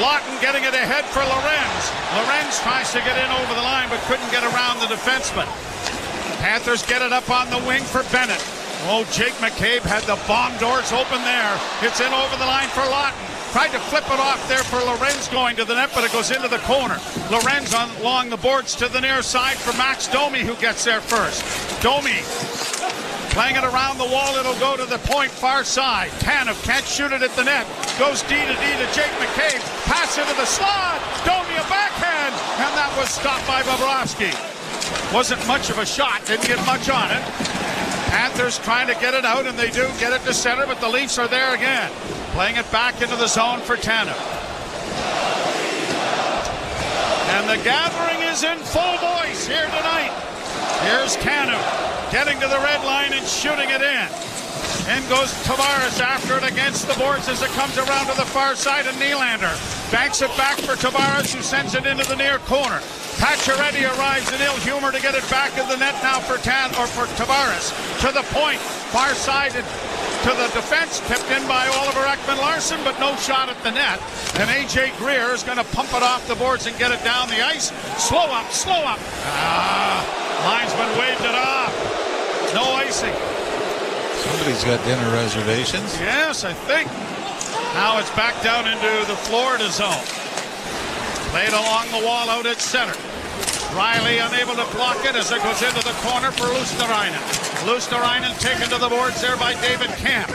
Lawton getting it ahead for Lorenz. Lorenz tries to get in over the line but couldn't get around the defenseman. Panthers get it up on the wing for Bennett. Oh, Jake McCabe had the bomb doors open there. It's in over the line for Lawton. Tried to flip it off there for Lorenz going to the net, but it goes into the corner. Lorenz along the boards to the near side for Max Domi, who gets there first. Domi playing it around the wall. It'll go to the point far side. Tanev can't shoot it at the net. Goes D to Jake McCabe. Pass into the slot. Domi a backhand. And that was stopped by Bobrovsky. Wasn't much of a shot. Didn't get much on it. Panthers trying to get it out, and they do get it to center, but the Leafs are there again. Playing it back into the zone for Tanev. And the gathering is in full voice here tonight. Here's Tanev getting to the red line and shooting it in. In goes Tavares after it against the boards as it comes around to the far side, and Nylander banks it back for Tavares, who sends it into the near corner. Pacioretty arrives in ill humor to get it back in the net now for Tavares. To the point, far side to the defense, tipped in by Oliver Ekman-Larsson, but no shot at the net. And A.J. Greer is going to pump it off the boards and get it down the ice. Slow up. Linesman waved it off. No icing. Somebody's got dinner reservations. Yes, I think. Now it's back down into the Florida zone. Played along the wall out at center. Riley unable to block it as it goes into the corner for Luosterainen. Luosterainen taken to the boards there by David Camp.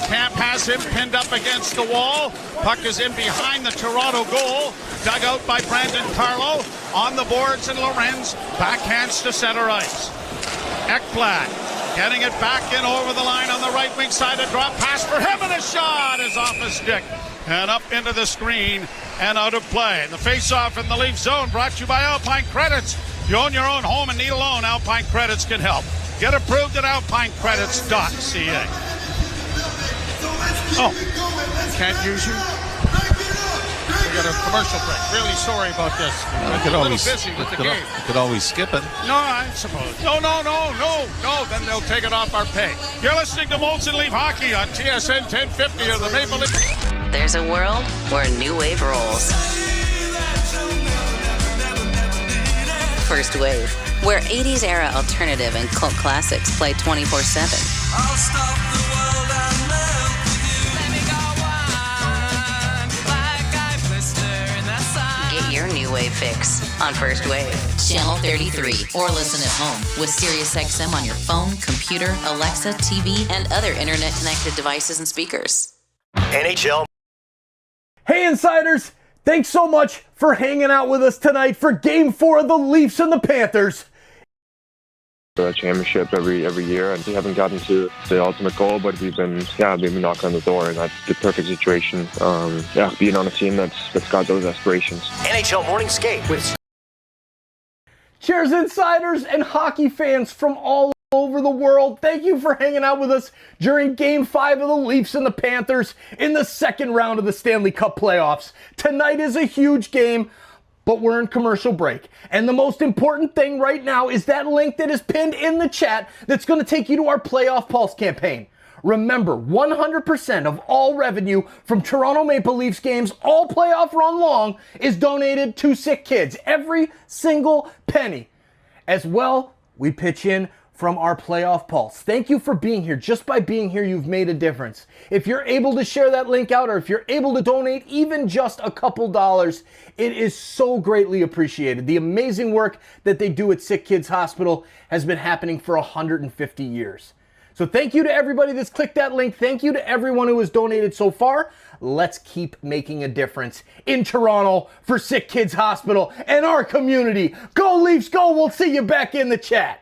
Camp has him pinned up against the wall. Puck is in behind the Toronto goal. Dug out by Brandon Carlo. On the boards, and Lorenz backhands to center ice. Ekblad getting it back in over the line on the right wing side. A drop pass for him, and a shot is off his stick and up into the screen and out of play. The face-off in the Leaf zone brought to you by Alpine Credits. If you own your own home and need a loan, Alpine Credits can help. Get approved at alpinecredits.ca. Oh, can't use you? We got a commercial break. Really sorry about this. We're a little busy with the game. You could always skip it. No, I suppose. No. Then they'll take it off our pay. You're listening to Molson Leaf Hockey on TSN 1050 of the Maple Leaf. There's a world where New Wave rolls. First Wave, where 80s era alternative and cult classics play 24/7. I'll stop the world and melt with you. Let me go on, like I blister in the sun. fix on First Wave. Channel 33. Or listen at home with SiriusXM on your phone, computer, Alexa, TV, and other internet-connected devices and speakers. NHL. Hey, Insiders! Thanks so much for hanging out with us tonight for Game 4 of the Leafs and the Panthers. The championship every year, and we haven't gotten to the ultimate goal, but we've been knocking on the door, and that's the perfect situation. Being on a team that's got those aspirations. NHL Morning Skate with. Cheers, Insiders and hockey fans from all over the world. Thank you for hanging out with us during Game 5 of the Leafs and the Panthers in the second round of the Stanley Cup playoffs. Tonight is a huge game, but we're in commercial break. And the most important thing right now is that link that is pinned in the chat that's going to take you to our Playoff Pulse campaign. Remember, 100% of all revenue from Toronto Maple Leafs games all playoff run long is donated to SickKids. Every single penny. As well, we pitch in from our Playoff Pulse. Thank you for being here. Just by being here, you've made a difference. If you're able to share that link out, or if you're able to donate even just a couple dollars, it is so greatly appreciated. The amazing work that they do at SickKids Hospital has been happening for 150 years. So thank you to everybody that's clicked that link. Thank you to everyone who has donated so far. Let's keep making a difference in Toronto for SickKids Hospital and our community. Go Leafs, go! We'll see you back in the chat.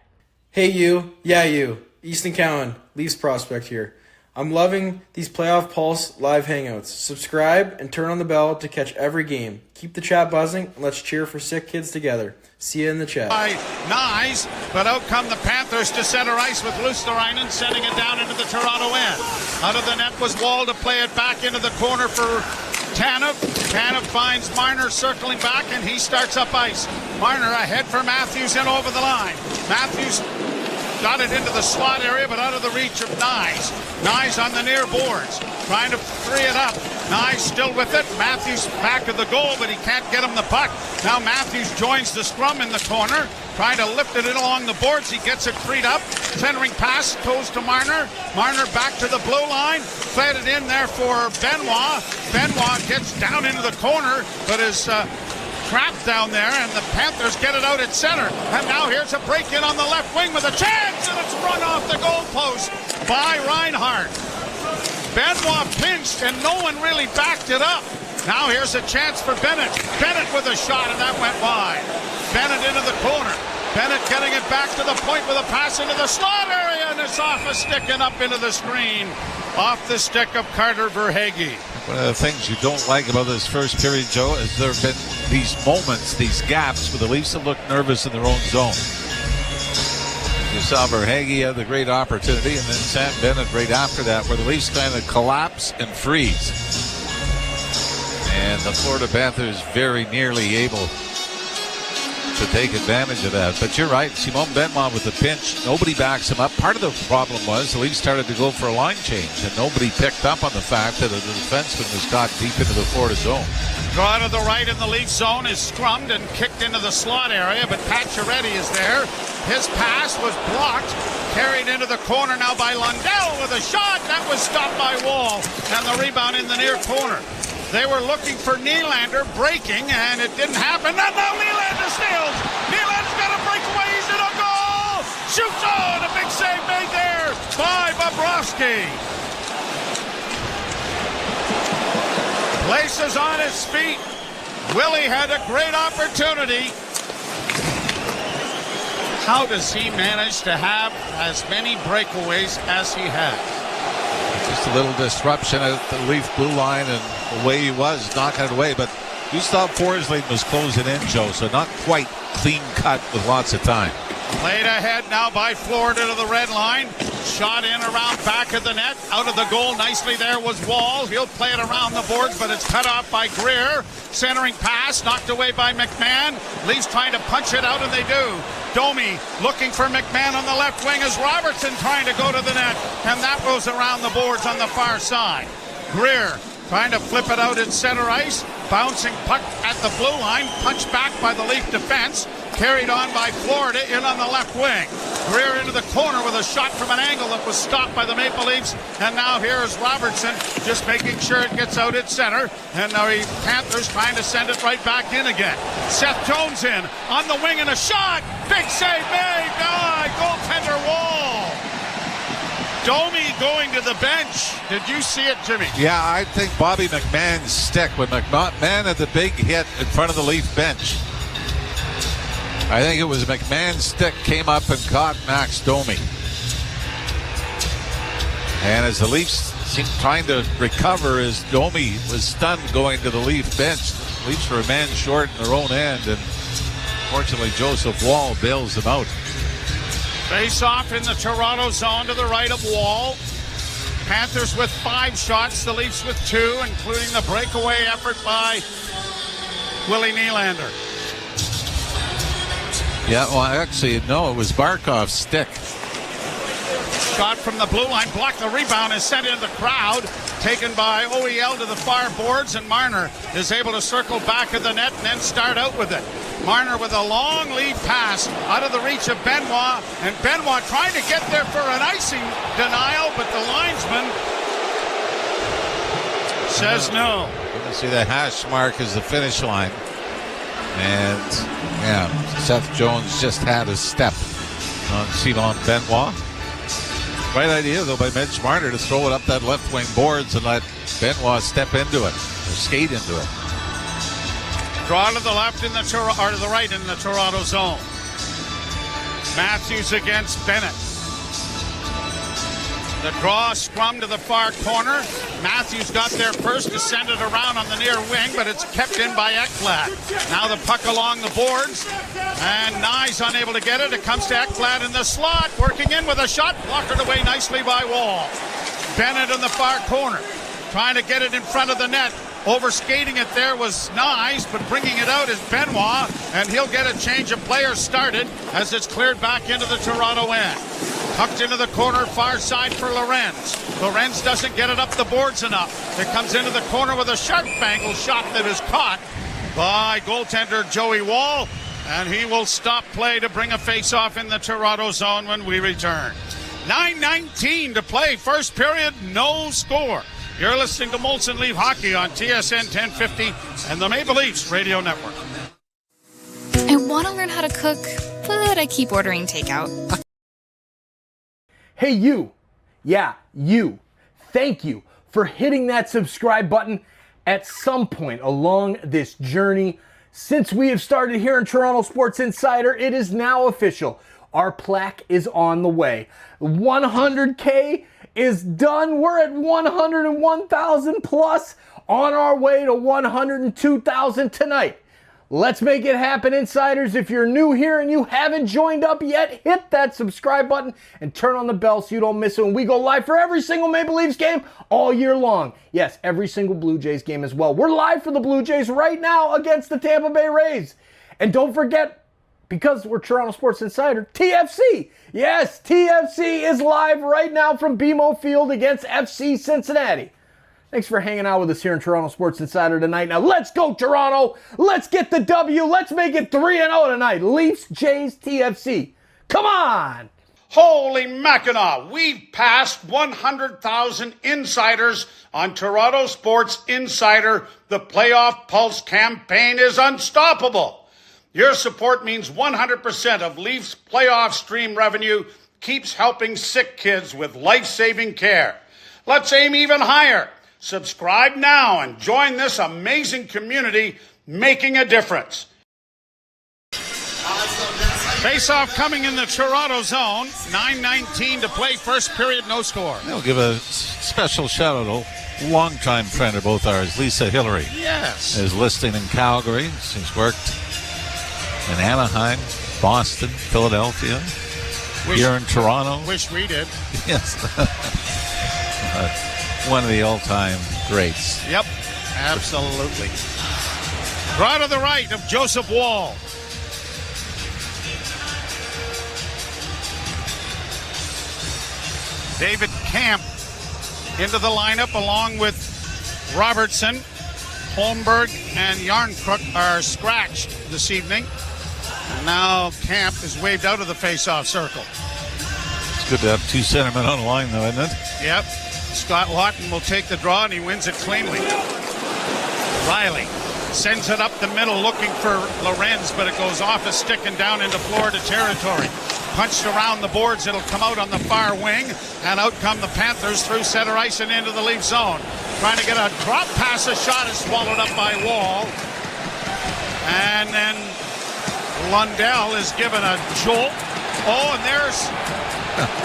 Hey you, yeah you, Easton Cowan, Leafs prospect here. I'm loving these Playoff Pulse live hangouts. Subscribe and turn on the bell to catch every game. Keep the chat buzzing and let's cheer for SickKids together. See you in the chat. Nice, but out come the Panthers to center ice with Luosterainen sending it down into the Toronto end. Out of the net was Wall to play it back into the corner for Tanev. Tanev finds Marner circling back, and he starts up ice. Marner ahead for Matthews and over the line. Matthews got it into the slot area, but out of the reach of Nyes. Nyes on the near boards, trying to free it up. Nyes still with it. Matthews back of the goal, but he can't get him the puck. Now Matthews joins the scrum in the corner, trying to lift it in along the boards. He gets it freed up. Centering pass goes to Marner. Marner back to the blue line. Fed it in there for Benoit. Benoit gets down into the corner, but is trapped down there, and the Panthers get it out at center. And now here's a break-in on the left wing with a chance, and it's run off the goalpost by Reinhart. Benoit pinched, and no one really backed it up. Now here's a chance for Bennett. Bennett with a shot, and that went wide. Bennett into the corner. Bennett getting it back to the point with a pass into the slot area, and it's off a stick and up into the screen. Off the stick of Carter Verhaeghe. One of the things you don't like about this first period, Joe, is there have been these moments, these gaps, where the Leafs have looked nervous in their own zone. You saw Verhaeghe had the great opportunity, and then Sam Bennett right after that, where the Leafs kind of collapse and freeze. And the Florida Panthers very nearly able to take advantage of that. But you're right, Simon Benoit with the pinch, nobody backs him up. Part of the problem was the Leafs started to go for a line change, and nobody picked up on the fact that the defenseman was got deep into the Florida zone. Draw to the right in the Leaf zone is scrummed and kicked into the slot area, but Pacioretty is there. His pass was blocked, carried into the corner now by Lundell with a shot. That was stopped by Wall, and the rebound in the near corner. They were looking for Nylander breaking, and it didn't happen. And now Nylander steals. Nylander's got a breakaway. He's in a goal. Shoots on. A big save made there by Bobrovsky. Places on his feet. Willie had a great opportunity. How does he manage to have as many breakaways as he has? Just a little disruption at the Leaf blue line, and the way he was knocking it away. But Gustav Forsling was closing in, Joe, so not quite clean cut with lots of time. Played ahead now by Florida to the red line. Shot in around back of the net. Out of the goal nicely there was Wall. He'll play it around the boards, but it's cut off by Greer. Centering pass knocked away by McMahon. Leafs trying to punch it out, and they do. Domi looking for McMahon on the left wing as Robertson trying to go to the net, and that goes around the boards on the far side. Greer trying to flip it out in center ice. Bouncing puck at the blue line. Punched back by the Leaf defense. Carried on by Florida in on the left wing. Greer into the corner with a shot from an angle that was stopped by the Maple Leafs. And now here is Robertson just making sure it gets out at center. And now the Panthers trying to send it right back in again. Seth Jones in on the wing and a shot. Big save made by goaltender Wall. Domi going to the bench. Did you see it, Jimmy? Yeah, I think Bobby McMahon's stick when McMahon had the big hit in front of the Leaf bench. I think it was McMahon's stick came up and caught Max Domi. And as the Leafs seemed trying to recover as Domi was stunned going to the Leaf bench, the Leafs were a man short in their own end, and fortunately Joseph Wall bails them out. Face off in the Toronto zone to the right of Wall. Panthers with 5 shots, the Leafs with 2, including the breakaway effort by Willie Nylander. Yeah, well, actually, no, it was Barkov's stick. Shot from the blue line, blocked the rebound, is sent into the crowd, taken by OEL to the far boards, and Marner is able to circle back at the net and then start out with it. Marner with a long lead pass out of the reach of Benoit, and Benoit trying to get there for an icing denial, but the linesman says no. You can see the hash mark is the finish line. And, yeah, Seth Jones just had a step on Ceylon Benoit. Right idea, though, by Mitch Marner to throw it up that left wing boards and let Benoit step into it, or skate into it. Draw to the left in the or to the right in the Toronto zone. Matthews against Bennett. The draw scrum to the far corner. Matthews got there first to send it around on the near wing, but it's kept in by Ekblad. Now the puck along the boards, and Nye's unable to get it. It comes to Ekblad in the slot, working in with a shot, blocked away nicely by Wall. Bennett in the far corner, trying to get it in front of the net. Overskating it there was Nyes, but bringing it out is Benoit, and he'll get a change of players started as it's cleared back into the Toronto end. Tucked into the corner, far side for Lorenz. Lorenz doesn't get it up the boards enough. It comes into the corner with a sharp angle shot that is caught by goaltender Joey Wall, and he will stop play to bring a face-off in the Toronto zone when we return. 9:19 to play, first period, no score. You're listening to Molson Leaf Hockey on TSN 1050 and the Maple Leafs Radio Network. I want to learn how to cook, but I keep ordering takeout. Hey, you. Yeah, you. Thank you for hitting that subscribe button at some point along this journey. Since we have started here in Toronto Sports Insider, it is now official. Our plaque is on the way. 100K is done. We're at 101,000 plus, on our way to 102,000 tonight. Let's make it happen, Insiders. If you're new here and you haven't joined up yet, hit that subscribe button and turn on the bell so you don't miss it when we go live for every single Maple Leafs game all year long. Yes, every single Blue Jays game as well. We're live for the Blue Jays right now against the Tampa Bay Rays. And don't forget, because we're Toronto Sports Insider, TFC. Yes, TFC is live right now from BMO Field against FC Cincinnati. Thanks for hanging out with us here in Toronto Sports Insider tonight. Now let's go, Toronto. Let's get the W. Let's make it 3-0 tonight. Leafs, Jays, TFC. Come on. Holy Mackinac, we've passed 100,000 insiders on Toronto Sports Insider. The Playoff Pulse campaign is unstoppable. Your support means 100% of Leafs playoff stream revenue keeps helping sick kids with life-saving care. Let's aim even higher. Subscribe now and join this amazing community making a difference. Face-off coming in the Toronto zone. 9:19 to play, first period, no score. I'll give a special shout-out to a longtime friend of both ours, Lisa Hillary. Yes. Is listing in Calgary. She's worked in Anaheim, Boston, Philadelphia, here in Toronto. Wish we did. Yes. One of the all-time greats. Yep, absolutely. Draw to the right of Joseph Wall. David Camp into the lineup along with Robertson. Holmberg and Yarncrook are scratched this evening. And now Camp is waved out of the face-off circle. Good to have two centermen on the line, though, isn't it? Yep. Scott Lawton will take the draw, and he wins it cleanly. Riley sends it up the middle looking for Lorenz, but it goes off his stick and down into Florida territory. Punched around the boards, it'll come out on the far wing, and out come the Panthers through center ice and into the Leaf zone. Trying to get a drop pass, a shot is swallowed up by Wall. And then Lundell is given a jolt. Oh, and there's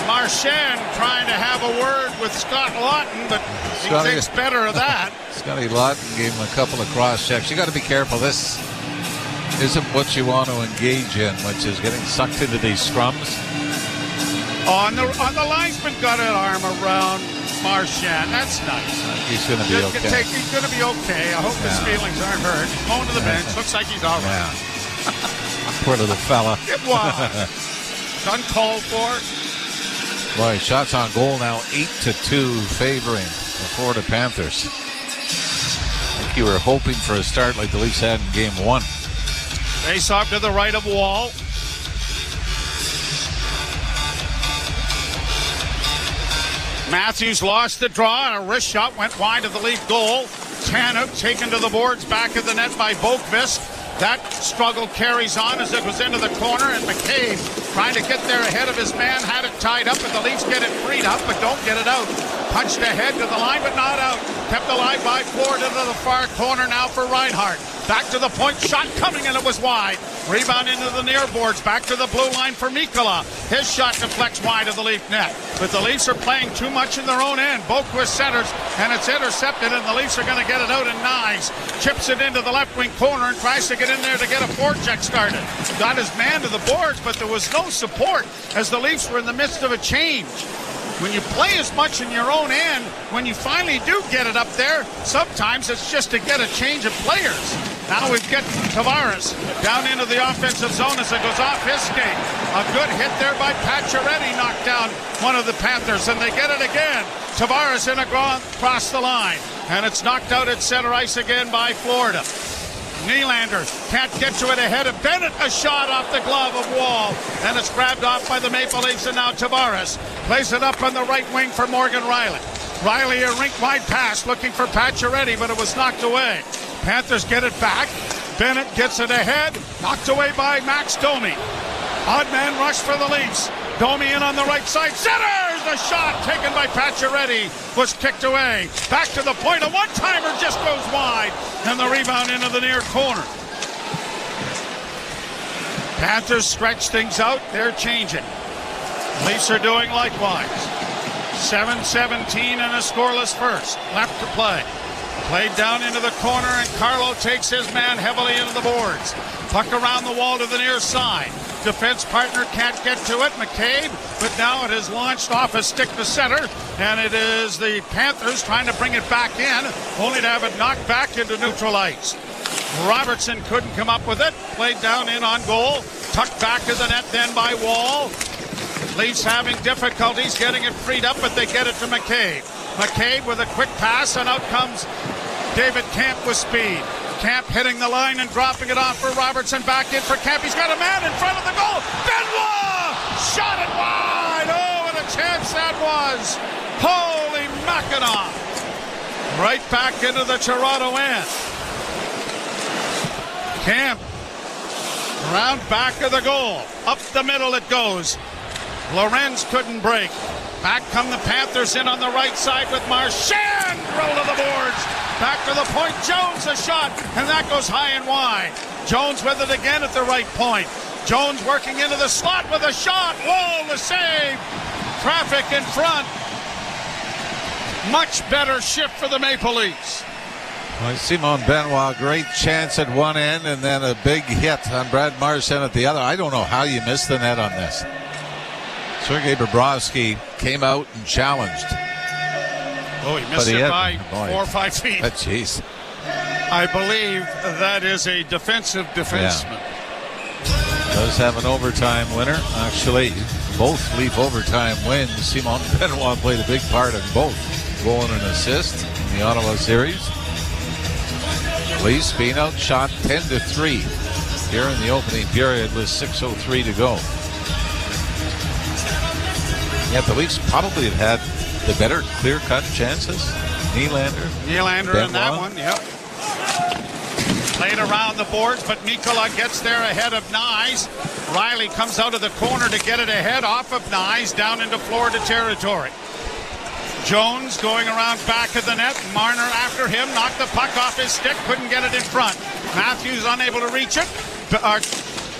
Marchand trying to have a word with Scott Lawton, but he thinks better of that. Scotty Lawton gave him a couple of cross checks. You got to be careful. This isn't what you want to engage in, which is getting sucked into these scrums. On the linesman got an arm around Marchand. That's nice. He's going to be okay. He's going to be okay. I hope his feelings aren't hurt. He's going to the bench. Looks like he's all right. Poor little fella. It was. Uncalled for. Boy, shots on goal now 8-2 favoring the Florida Panthers. I think you were hoping for a start like the Leafs had in game one. Face off to the right of Wall. Matthews lost the draw, and a wrist shot went wide of the Leaf goal. Tanev taken to the boards, back of the net by Boqvist. That struggle carries on as it was into the corner, and McCabe trying to get there ahead of his man, had it tied up, and the Leafs get it freed up, but don't get it out. Punched ahead to the line, but not out. Kept alive by Florida to the far corner now for Reinhart. Back to the point, shot coming, and it was wide. Rebound into the near boards, back to the blue line for Mikkola. His shot deflects wide of the Leaf net. But the Leafs are playing too much in their own end. Boqvist centers, and it's intercepted, and the Leafs are going to get it out, and Nyes chips it into the left wing corner and tries to get in there to get a forecheck started. Got his man to the boards, but there was no support as the Leafs were in the midst of a change. When you play as much in your own end, when you finally do get it up there, sometimes it's just to get a change of players. Now we get Tavares down into the offensive zone as it goes off his skate. A good hit there by Pacioretty, knocked down one of the Panthers, and they get it again. Tavares in across the line, and it's knocked out at center ice again by Florida. Nylander can't get to it ahead of Bennett. A shot off the glove of Wall. And it's grabbed off by the Maple Leafs, and now Tavares plays it up on the right wing for Morgan Riley. Riley, a rink-wide pass looking for Pacioretty, but it was knocked away. Panthers get it back. Bennett gets it ahead. Knocked away by Max Domi. Odd man rush for the Leafs. Domi in on the right side. Centers! The shot taken by Pacioretty was kicked away. Back to the point. A one-timer just goes wide. And the rebound into the near corner. Panthers stretch things out. They're changing. Leafs are doing likewise. 7-17 and a scoreless first. Left to play. Played down into the corner, and Carlo takes his man heavily into the boards. Puck around the wall to the near side. Defense partner can't get to it, McCabe, but now it is launched off a stick to center, and it is the Panthers trying to bring it back in, only to have it knocked back into neutral ice. Robertson couldn't come up with it. Played down in on goal. Tucked back to the net then by Wall. Leafs having difficulties getting it freed up, but they get it to McCabe. McCabe with a quick pass, and out comes David Camp with speed. Camp hitting the line and dropping it off for Robertson. Back in for Camp. He's got a man in front of the goal. Benoit! Shot it wide! Oh, what a chance that was! Holy Mackinac! Right back into the Toronto end. Camp around back of the goal. Up the middle it goes. Lorenz couldn't break. Back come the Panthers in on the right side with Marchand. Roll to the boards. Back to the point. Jones a shot. And that goes high and wide. Jones with it again at the right point. Jones working into the slot with a shot. Wall the save. Traffic in front. Much better shift for the Maple Leafs. Well, Simon Benoit, great chance at one end and then a big hit on Brad Marchand at the other. I don't know how you missed the net on this. Sergei Bobrovsky came out and challenged. Oh, he missed it by 4 or 5 feet. Jeez. I believe that is a defensive defenseman. Yeah. Does have an overtime winner. Actually, both Leaf overtime wins. Simon Benoit played a big part in both. Goal and an assist in the Ottawa series. Leafs being outshot 10-3 here in the opening period with 6:03 to go. Yeah, the Leafs probably have had the better clear-cut chances. Nylander in that one, yep. Played around the boards, but Mikkola gets there ahead of Nyes. Riley comes out of the corner to get it ahead off of Nyes down into Florida territory. Jones going around back of the net. Marner after him, knocked the puck off his stick, couldn't get it in front. Matthews unable to reach it.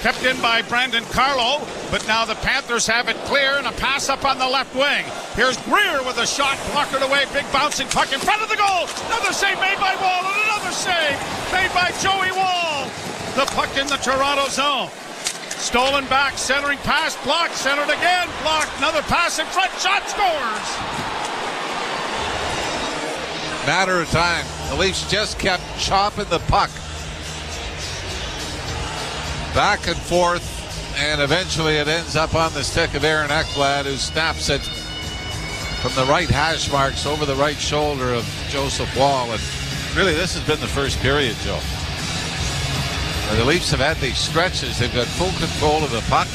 Kept in by Brandon Carlo, but now the Panthers have it clear and a pass up on the left wing. Here's Greer with a shot, blockered away, big bouncing puck in front of the goal. Another save made by Wall, and another save made by Joey Wall. The puck in the Toronto zone. Stolen back, centering pass, blocked, centered again, blocked. Another pass in front, shot, scores. Matter of time. The Leafs just kept chopping the puck back and forth, and eventually it ends up on the stick of Aaron Ekblad, who snaps it from the right hash marks over the right shoulder of Joseph Wall. And really, this has been the first period, Joe. The Leafs have had these stretches. They've got full control of the puck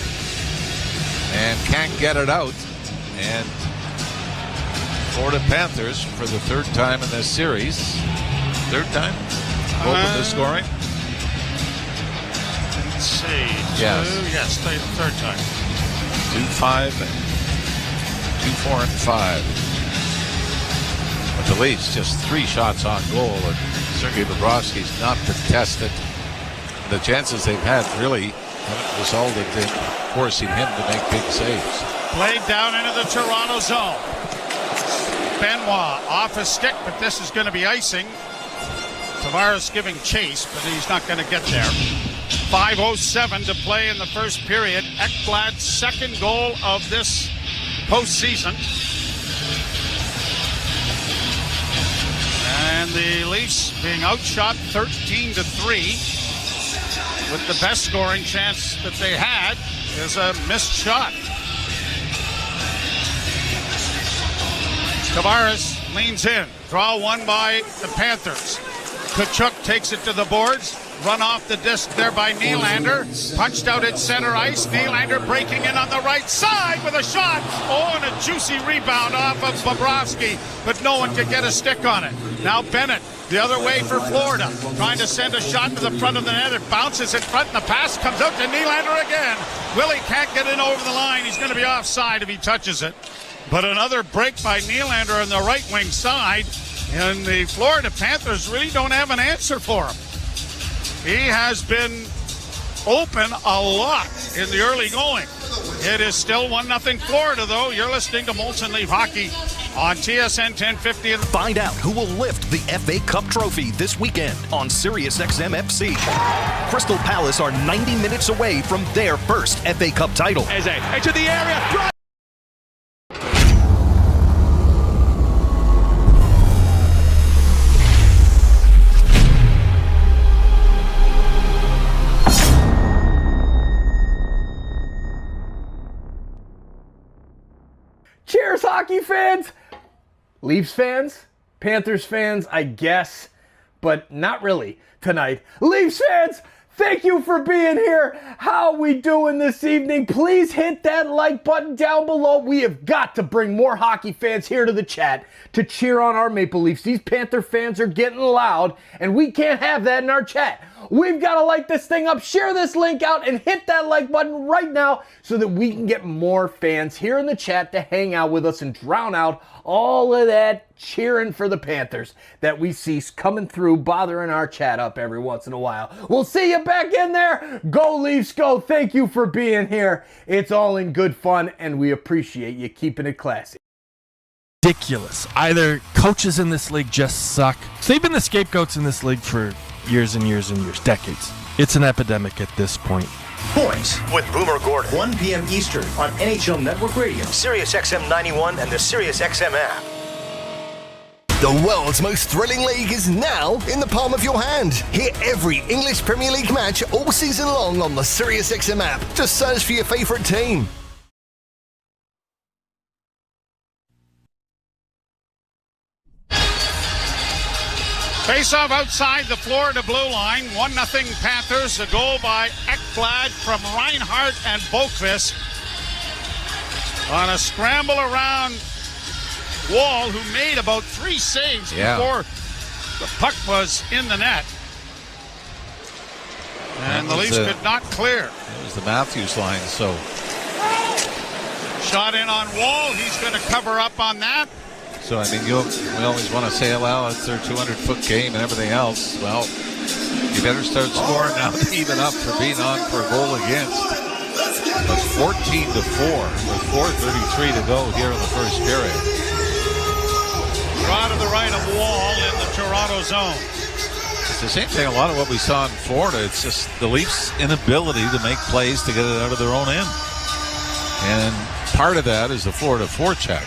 and can't get it out. And Florida Panthers, for the third time in this series, open the scoring. Let's see. Yes. Yes, third time. 2-5, 2-4 and 5. But the Leafs just 3 shots on goal, and Sergei Bobrovsky's not contested. The chances they've had really haven't resulted in forcing him to make big saves. Played down into the Toronto zone. Benoit off a stick, but this is going to be icing. Tavares giving chase, but he's not going to get there. 5:07 to play in the first period. Ekblad's second goal of this postseason. And the Leafs being outshot 13-3. With the best scoring chance that they had is a missed shot. Tavares leans in. Draw one by the Panthers. Tkachuk takes it to the boards. Run off the disc there by Nylander. Punched out at center ice. Nylander breaking in on the right side with a shot. Oh, and a juicy rebound off of Bobrovsky, but no one could get a stick on it. Now Bennett, the other way for Florida, trying to send a shot to the front of the net. It bounces in front, and the pass comes out to Nylander again. Willie can't get in over the line. He's going to be offside if he touches it. But another break by Nylander on the right wing side, and the Florida Panthers really don't have an answer for him. He has been open a lot in the early going. It is still 1-0 Florida, though. You're listening to Molson Leaf Hockey on TSN 1050. Find out who will lift the FA Cup trophy this weekend on Sirius XM FC. Crystal Palace are 90 minutes away from their first FA Cup title. Eze into the area. Cheers, hockey fans! Leafs fans, Panthers fans, I guess, but not really tonight. Leafs fans, thank you for being here. How we doing this evening? Please hit that like button down below. We have got to bring more hockey fans here to the chat to cheer on our Maple Leafs. These Panther fans are getting loud, and we can't have that in our chat. We've got to light this thing up, share this link out, and hit that like button right now so that we can get more fans here in the chat to hang out with us and drown out all of that cheering for the Panthers that we see coming through, bothering our chat up every once in a while. We'll see you back in there. Go Leafs, go. Thank you for being here. It's all in good fun, and we appreciate you keeping it classy. Ridiculous. Either coaches in this league just suck. They've been the scapegoats in this league for years and years and years, decades. It's an epidemic at this point. Points with Boomer Gordon. 1 p.m. Eastern on NHL Network Radio, Sirius XM 91, and the Sirius XM app. The world's most thrilling league is now in the palm of your hand. Hear every English Premier League match all season long on the Sirius XM app. Just search for your favourite team. Face-off outside the Florida blue line. 1-0 Panthers. A goal by Ekblad from Reinhart and Boqvist. on a scramble around Wall, who made about 3 saves before the puck was in the net. And the Leafs could not clear. It was the Matthews line, so. Shot in on Wall. He's going to cover up on that. So, I mean, we always want to say, well, it's their 200-foot game and everything else. Well, you better start scoring now to even up for being on for a goal against. But 14-4 with 4:33 to go here in the first period. Draw to the right of Wall in the Toronto zone. It's the same thing, a lot of what we saw in Florida. It's just the Leafs' inability to make plays to get it out of their own end. And part of that is the Florida forecheck.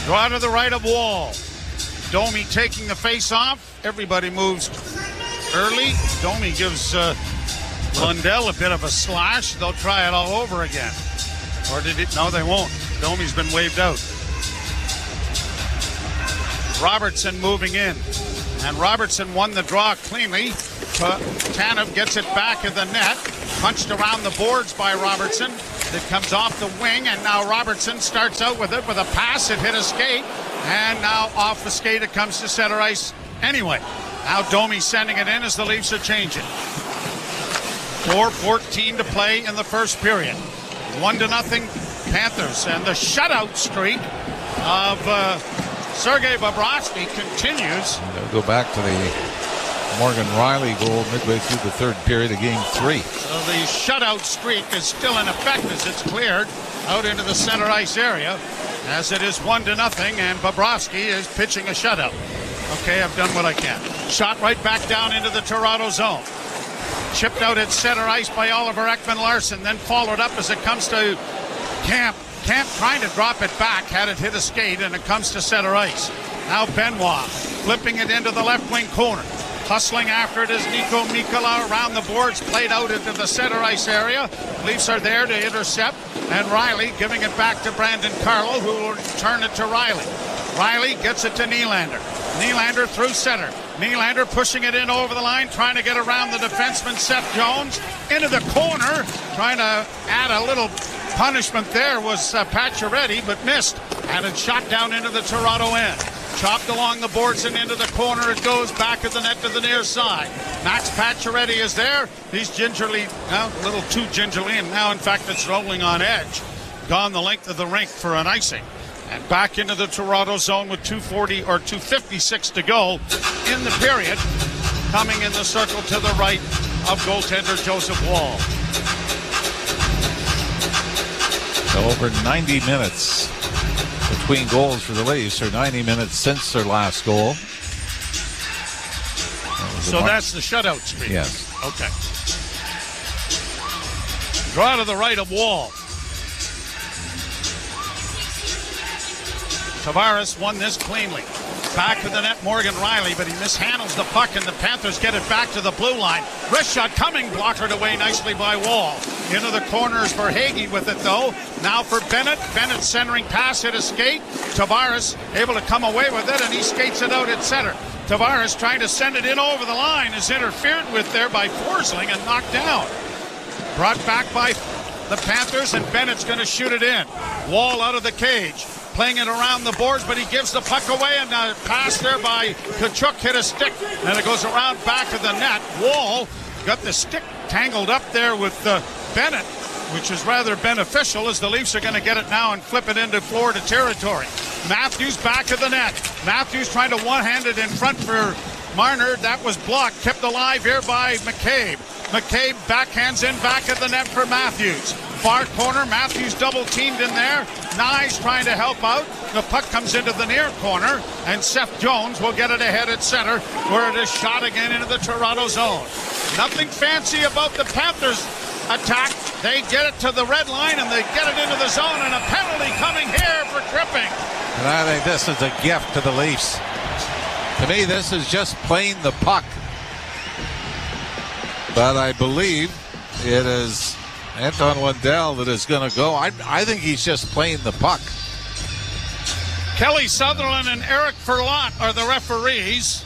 Draw to the right of Wall. Domi taking the face off. Everybody moves early. Domi gives Lundell a bit of a slash. They'll try it all over again. Or did it? No, they won't. Domi's been waved out. Robertson moving in. And Robertson won the draw cleanly. Tanev gets it back of the net. Punched around the boards by Robertson. It comes off the wing, and now Robertson starts out with it with a pass. It hit a skate, and now off the skate it comes to center ice anyway. Now Domi sending it in as the Leafs are changing. 4:14 to play in the first period. 1-0 Panthers, and the shutout streak of Sergei Bobrovsky continues. They'll go back to the Morgan Riley goal midway through the third period of Game 3. So the shutout streak is still in effect as it's cleared out into the center ice area, as it is 1-0, and Bobrovsky is pitching a shutout. Okay, I've done what I can. Shot right back down into the Toronto zone. Chipped out at center ice by Oliver Ekman-Larsson, then followed up as it comes to Camp. Camp trying to drop it back, had it hit a skate, and it comes to center ice. Now Benoit flipping it into the left wing corner. Hustling after it is Nico Mikkola around the boards, played out into the center ice area. Leafs are there to intercept, and Riley giving it back to Brandon Carlo, who will return it to Riley. Riley gets it to Nylander. Nylander through center. Nylander pushing it in over the line, trying to get around the defenseman Seth Jones into the corner, trying to add a little punishment there was Pacioretty, but missed, and it shot down into the Toronto end. Chopped along the boards and into the corner. It goes back of the net to the near side. Max Pacioretty is there. He's gingerly, a little too gingerly, and now in fact it's rolling on edge. Gone the length of the rink for an icing. And back into the Toronto zone with 2:40 or 2:56 to go in the period. Coming in the circle to the right of goaltender Joseph Wall. So over 90 minutes between goals for the Leafs, or 90 minutes since their last goal. So that's the shutout streak? Yes. Okay. Draw to the right of Wall. Tavares won this cleanly. Back to the net, Morgan Riley, but he mishandles the puck, and the Panthers get it back to the blue line. Wrist shot coming, blockered away nicely by Wall. Into the corners for Hagee with it, though. Now for Bennett. Bennett centering pass, hit a skate. Tavares able to come away with it, and he skates it out at center. Tavares trying to send it in over the line is interfered with there by Forsling and knocked down. Brought back by the Panthers, and Bennett's going to shoot it in. Wall out of the cage. Playing it around the boards, but he gives the puck away, and a pass there by Tkachuk hit a stick, and it goes around back of the net. Wall got the stick tangled up there with Bennett, which is rather beneficial as the Leafs are going to get it now and flip it into Florida territory. Matthews back of the net. Matthews trying to one-hand it in front for Marner. That was blocked. Kept alive here by McCabe. McCabe backhands in back of the net for Matthews. Far corner, Matthews double teamed in there. Nyes trying to help out. The puck comes into the near corner, and Seth Jones will get it ahead at center, where it is shot again into the Toronto zone. Nothing fancy about the Panthers attack. They get it to the red line, and they get it into the zone, and a penalty coming here for tripping. And I think this is a gift to the Leafs. To me, this is just playing the puck. But I believe it is Anton Lundell that is going to go. I think he's just playing the puck. Kelly Sutherland and Eric Ferlot are the referees.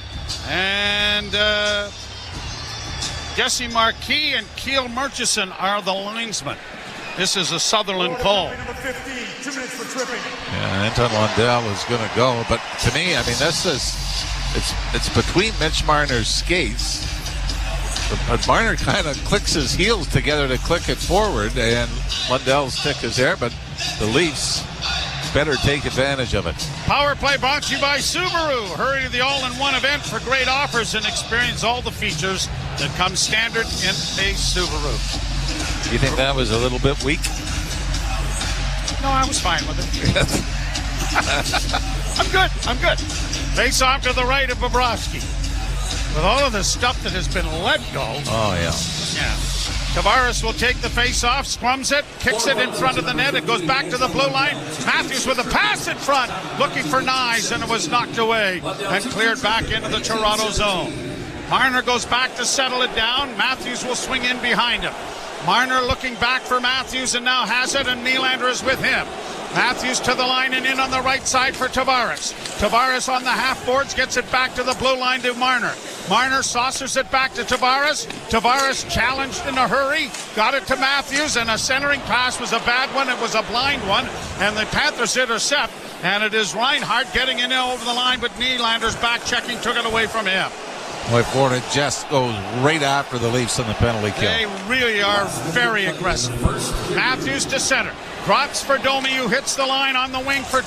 And Jesse Marquis and Keel Murchison are the linesmen. This is a Sutherland call. Yeah, Anton Lundell is going to go, but to me, I mean, this is it's between Mitch Marner's skates. But Marner kind of clicks his heels together to click it forward, and Lundell's stick is there, but the Leafs better take advantage of it. Power play brought to you by Subaru. Hurry to the all-in-one event for great offers and experience all the features that come standard in a Subaru. You think that was a little bit weak? No, I was fine with it. I'm good. Face off to the right of Bobrovsky. With all of the stuff that has been let go. Oh, yeah. Tavares will take the face-off, scrums it, kicks it in front of the net. It goes back to the blue line. Matthews with a pass in front, looking for Nyes, and it was knocked away and cleared back into the Toronto zone. Marner goes back to settle it down. Matthews will swing in behind him. Marner looking back for Matthews and now has it, and Nylander is with him. Matthews to the line and in on the right side for Tavares. Tavares on the half boards, gets it back to the blue line to Marner. Marner saucers it back to Tavares. Tavares challenged in a hurry, got it to Matthews, and a centering pass was a bad one. It was a blind one, and the Panthers intercept, and it is Reinhart getting in over the line, but Nylander's back checking took it away from him. Boy, Florida just goes right after the Leafs on the penalty kill. They really are very aggressive. Matthews to center. Drops for Domi, who hits the line on the wing for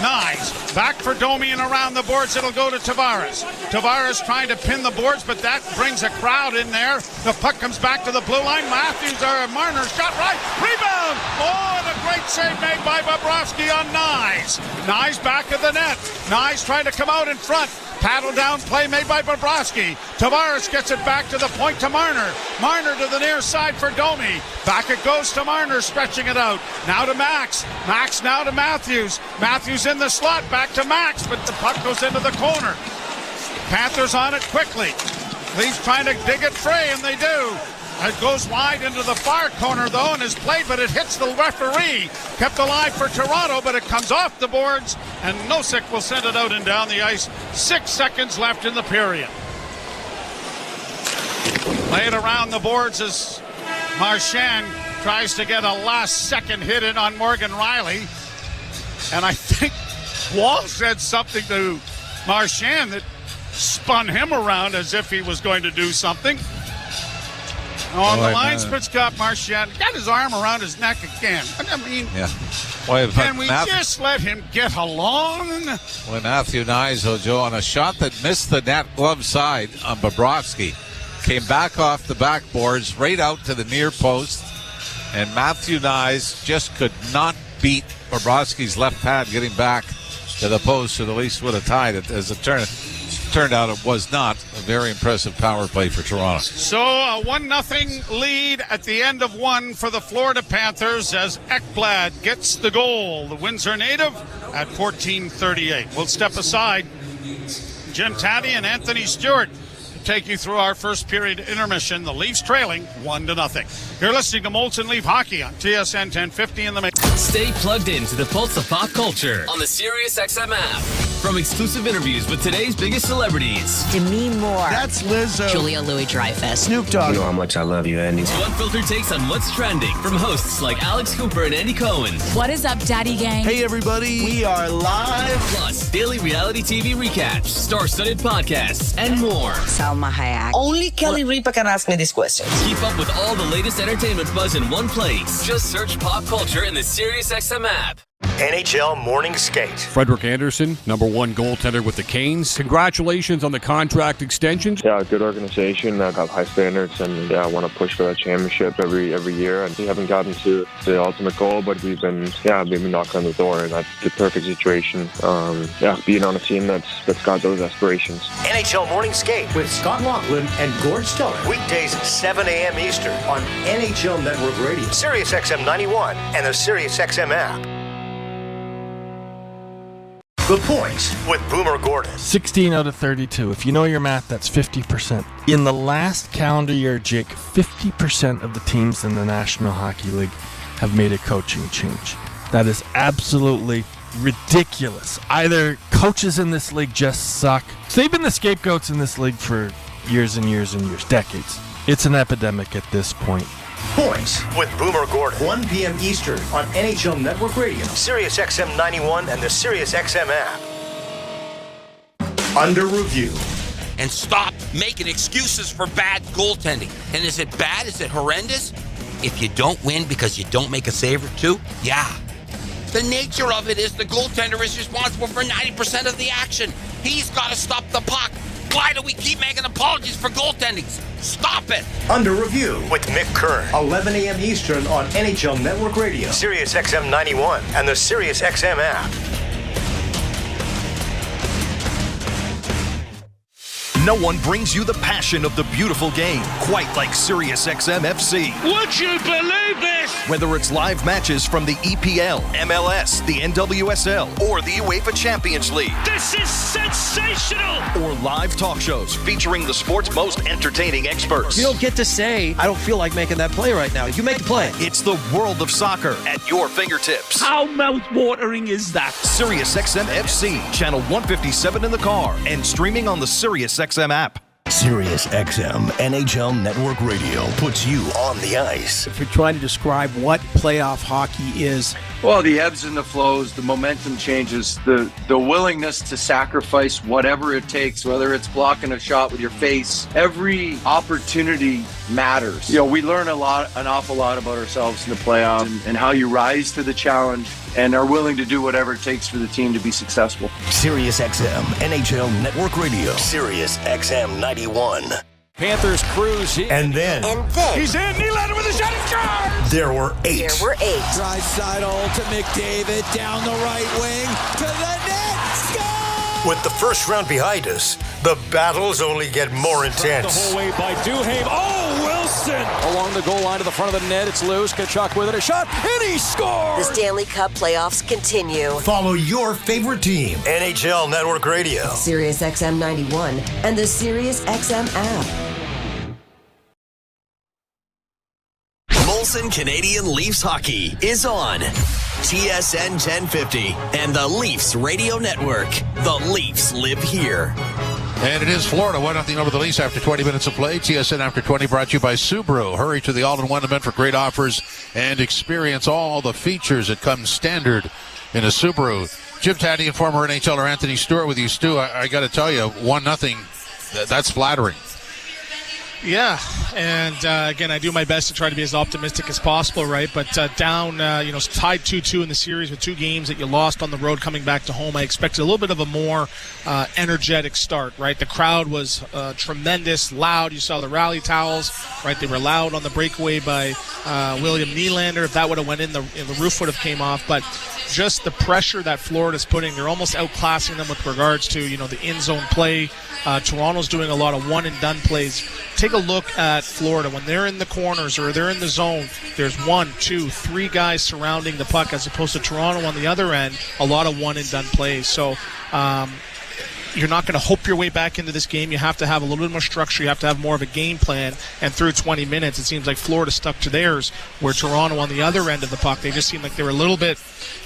Nyes. Back for Domi and around the boards. It'll go to Tavares. Tavares trying to pin the boards, but that brings a crowd in there. The puck comes back to the blue line. Matthews or Marner shot right. Rebound. Oh, and a great save made by Bobrovsky on Nyes. Nyes back of the net. Nyes trying to come out in front. Paddle down play made by Bobrovsky. Tavares gets it back to the point to Marner. Marner to the near side for Domi. Back it goes to Marner, stretching it out. Now to Max. Max now to Matthews. Matthews in the slot, back to Max, but the puck goes into the corner. Panthers on it quickly. Leafs trying to dig it free, and they do. It goes wide into the far corner, though, and is played, but it hits the referee. Kept alive for Toronto, but it comes off the boards, and Nosek will send it out and down the ice. 6 seconds left in the period. Played around the boards as Marchand tries to get a last-second hit in on Morgan Riley. And I think Wall said something to Marchand that spun him around as if he was going to do something. On the linesman's got Marchand, got his arm around his neck again. I mean, can we just let him get along? Well, Matthew Nyes, Joe, on a shot that missed the net glove side on Bobrovsky, came back off the backboards, right out to the near post, and Matthew Nyes just could not beat Bobrovsky's left pad getting back to the post, so the Leafs would have tied it. As it turned out, it was not a very impressive power play for Toronto. So a 1-0 lead at the end of one for the Florida Panthers as Ekblad gets the goal. The Windsor native at 14:38. We'll step aside. Jim Taddy and Anthony Stewart take you through our first period intermission. The Leafs trailing 1-0. You're listening to Molson Leaf Hockey on TSN 1050 in the mix. Stay plugged into the pulse of pop culture on the SiriusXM app. From exclusive interviews with today's biggest celebrities. Demi Moore. That's Lizzo. Julia Louis-Dreyfus. Snoop Dogg. You know how much I love you, Andy. Unfiltered takes on what's trending from hosts like Alex Cooper and Andy Cohen. What is up, Daddy Gang? Hey, everybody. We are live. Plus, daily reality TV recaps, star-studded podcasts, and more. Salma Hayek. Only Kelly Ripa can ask me these questions. Keep up with all the latest entertainment buzz in one place. Just search pop culture in the SiriusXM app. NHL Morning Skate. Frederik Andersen, number one goaltender with the Canes. Congratulations on the contract extension. Yeah, good organization. I've got high standards, and I want to push for that championship every year. And we haven't gotten to the ultimate goal, but we've been knocking on the door, and that's the perfect situation. Being on a team that's got those aspirations. NHL Morning Skate with Scott Laughlin and Gord Stiller. Weekdays 7 a.m. Eastern on NHL Network Radio, SiriusXM 91, and the SiriusXM app. The Point with Boomer Gordon. 16 out of 32. If you know your math, that's 50%. In the last calendar year, Jake, 50% of the teams in the National Hockey League have made a coaching change. That is absolutely ridiculous. Either coaches in this league just suck. So they've been the scapegoats in this league for years and years and years, decades. It's an epidemic at this point. Points with Boomer Gordon. 1 p.m. Eastern on NHL Network Radio, Sirius XM 91, and the Sirius XM app. Under review. And stop making excuses for bad goaltending. And is it bad? Is it horrendous? If you don't win because you don't make a save or two, yeah. The nature of it is the goaltender is responsible for 90% of the action. He's got to stop the puck. Why do we keep making apologies for goaltending? Stop it. Under review with Mick Kern. 11 a.m. Eastern on NHL Network Radio, Sirius XM 91, and the Sirius XM app. No one brings you the passion of the beautiful game quite like Sirius XM FC. Would you believe this? Whether it's live matches from the EPL, MLS, the NWSL, or the UEFA Champions League. This is sensational! Or live talk shows featuring the sport's most entertaining experts. You don't get to say, I don't feel like making that play right now. You make the play. It's the world of soccer at your fingertips. How mouth-watering is that? Sirius XM FC, channel 157 in the car, and streaming on the Sirius XM app. Sirius XM NHL Network Radio puts you on the ice. If you're trying to describe what playoff hockey is, well, the ebbs and the flows, the momentum changes, the willingness to sacrifice whatever it takes, whether it's blocking a shot with your face. Every opportunity matters. You know, we learn an awful lot about ourselves in the playoffs and how you rise to the challenge and are willing to do whatever it takes for the team to be successful. Sirius XM NHL Network Radio, Sirius XM 91. Panthers cruise in. And then He's in. Nylander with a shot. It's gone. there were 8. Draisaitl to McDavid, down the right wing, to the net, score! With the first round behind us, the battles only get more intense. The whole way by Duhaime. Oh, Wilson! Along the goal line to the front of the net. It's loose. Kachuk with it. A shot. And he scores! The Stanley Cup playoffs continue. Follow your favorite team. NHL Network Radio, Sirius XM 91, and the Sirius XM app. Molson Canadian Leafs Hockey is on TSN 1050 and the Leafs Radio Network. The Leafs live here. And it is Florida 1-0 over the Leafs after 20 minutes of play. TSN After 20 brought to you by Subaru. Hurry to the all-in-one event for great offers and experience all the features that come standard in a Subaru. Jim Taddy and former NHLer Anthony Stewart with you, Stu. I got to tell you, 1-0, that's flattering. Yeah, and again, I do my best to try to be as optimistic as possible, right? But down, tied 2-2 in the series with 2 games that you lost on the road coming back to home, I expected a little bit of a more energetic start, right? The crowd was tremendous, loud. You saw the rally towels, right? They were loud on the breakaway by William Nylander. If that would have went in, the roof would have came off. But just the pressure that Florida's putting, they're almost outclassing them with regards to, the in-zone play. Toronto's doing a lot of one-and-done plays. Take a look at Florida. When they're in the corners or they're in the zone, there's 1, 2, 3 guys surrounding the puck, as opposed to Toronto on the other end, a lot of one-and-done plays. So you're not going to hope your way back into this game. You have to have a little bit more structure. You have to have more of a game plan. And through 20 minutes, it seems like Florida stuck to theirs, where Toronto on the other end of the puck, they just seemed like they were a little bit,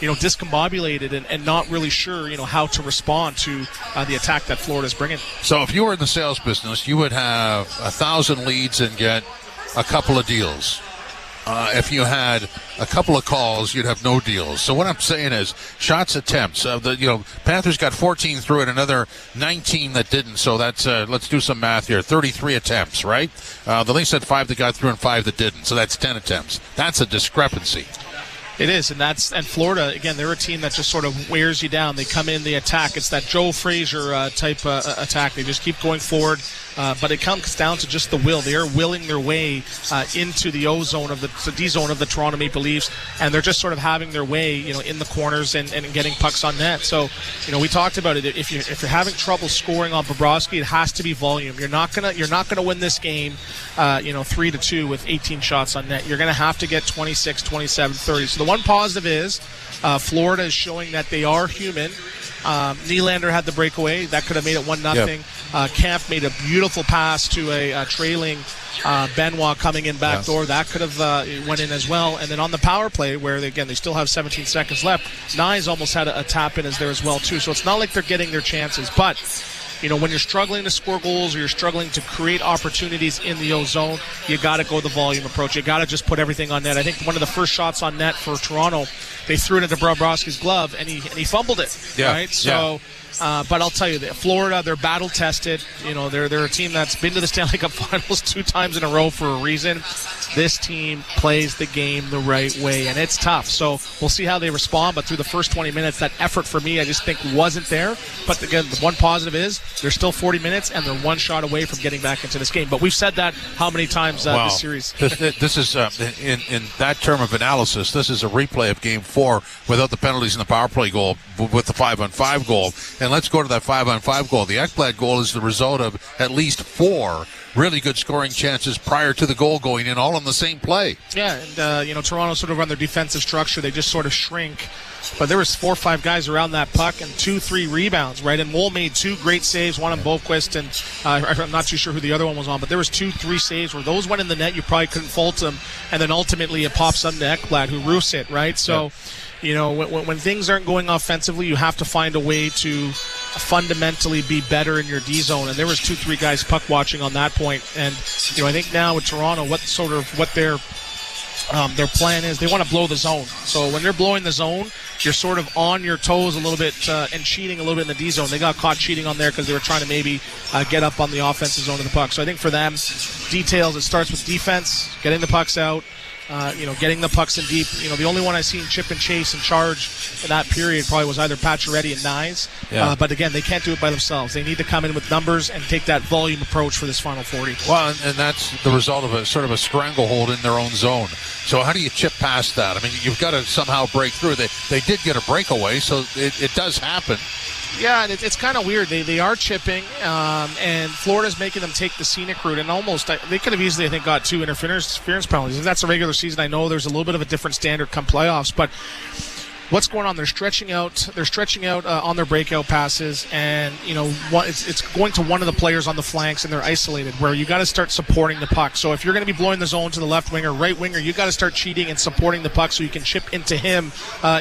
discombobulated and not really sure, how to respond to the attack that Florida's bringing. So if you were in the sales business, you would have 1,000 leads and get a couple of deals. If you had a couple of calls, you'd have no deals. So what I'm saying is, shots attempts. Panthers got 14 through and another 19 that didn't. So that's let's do some math here. 33 attempts, right? The Leafs had 5 that got through and 5 that didn't. So that's 10 attempts. That's a discrepancy. It is, and Florida, again, they're a team that just sort of wears you down. They come in, they attack. It's that Joe Frazier type attack. They just keep going forward, but it comes down to just the will. They are willing their way into the O zone of the D zone of the Toronto Maple Leafs, and they're just sort of having their way, in the corners and getting pucks on net. So, we talked about it. If you're having trouble scoring on Bobrovsky, it has to be volume. You're not gonna win this game, 3-2 with 18 shots on net. You're gonna have to get 26, 27, 30. So the one positive is Florida is showing that they are human. Nylander had the breakaway. That could have made it 1-0. Yep. Kampf made a beautiful pass to a trailing Benoit coming in back door. That could have went in as well. And then on the power play, where, they still have 17 seconds left, Nyes almost had a tap in as there as well, too. So it's not like they're getting their chances. But when you're struggling to score goals or you're struggling to create opportunities in the O-zone, you got to go the volume approach. You got to just put everything on net. I think one of the first shots on net for Toronto, they threw it into Bobrovsky's glove, and he fumbled it. Yeah. Right? So, but I'll tell you, Florida, they're battle-tested. They're a team that's been to the Stanley Cup Finals 2 times in a row for a reason. This team plays the game the right way, and it's tough. So we'll see how they respond, but through the first 20 minutes, that effort for me, I just think wasn't there. But again, the one positive is they're still 40 minutes, and they're one shot away from getting back into this game. But we've said that how many times this series? This is, in that term of analysis, this is a replay of Game 4 without the penalties and the power play goal with the 5-on-5 goal. And let's go to that 5-on-5 goal. The Ekblad goal is the result of at least 4 really good scoring chances prior to the goal going in, all on the same play. Yeah, and Toronto sort of run their defensive structure. They just sort of shrink. But there was 4 or 5 guys around that puck and 2-3 rebounds, right? And Woll made 2 great saves, one on Boquist, and I'm not too sure who the other one was on, but there was 2-3 saves where those went in the net. You probably couldn't fault them. And then ultimately it pops up to Ekblad, who roofs it, right? So, when things aren't going offensively, you have to find a way to fundamentally be better in your D zone. And there was 2-3 guys puck watching on that point. And I think now with Toronto, what their plan is, they want to blow the zone. So when they're blowing the zone, you're sort of on your toes a little bit and cheating a little bit in the D zone. They got caught cheating on there because they were trying to maybe get up on the offensive zone of the puck. So I think for them, details, it starts with defense, getting the pucks out. Getting the pucks in deep. The only one I seen chip and chase and charge in that period probably was either Pacioretty and Nyes. Yeah. But again, they can't do it by themselves. They need to come in with numbers and take that volume approach for this final 40. Well, and that's the result of a sort of a stranglehold in their own zone. So how do you chip past that? I mean, you've got to somehow break through. They did get a breakaway, so it does happen. Yeah, and it's kind of weird. They are chipping, and Florida's making them take the scenic route. And almost, they could have easily, I think, got 2 interference penalties. If that's a regular season, I know there's a little bit of a different standard come playoffs. But what's going on? They're stretching out. On their breakout passes, and it's going to one of the players on the flanks, and they're isolated. Where you got to start supporting the puck. So if you're going to be blowing the zone to the left winger, right winger, you got to start cheating and supporting the puck so you can chip into him,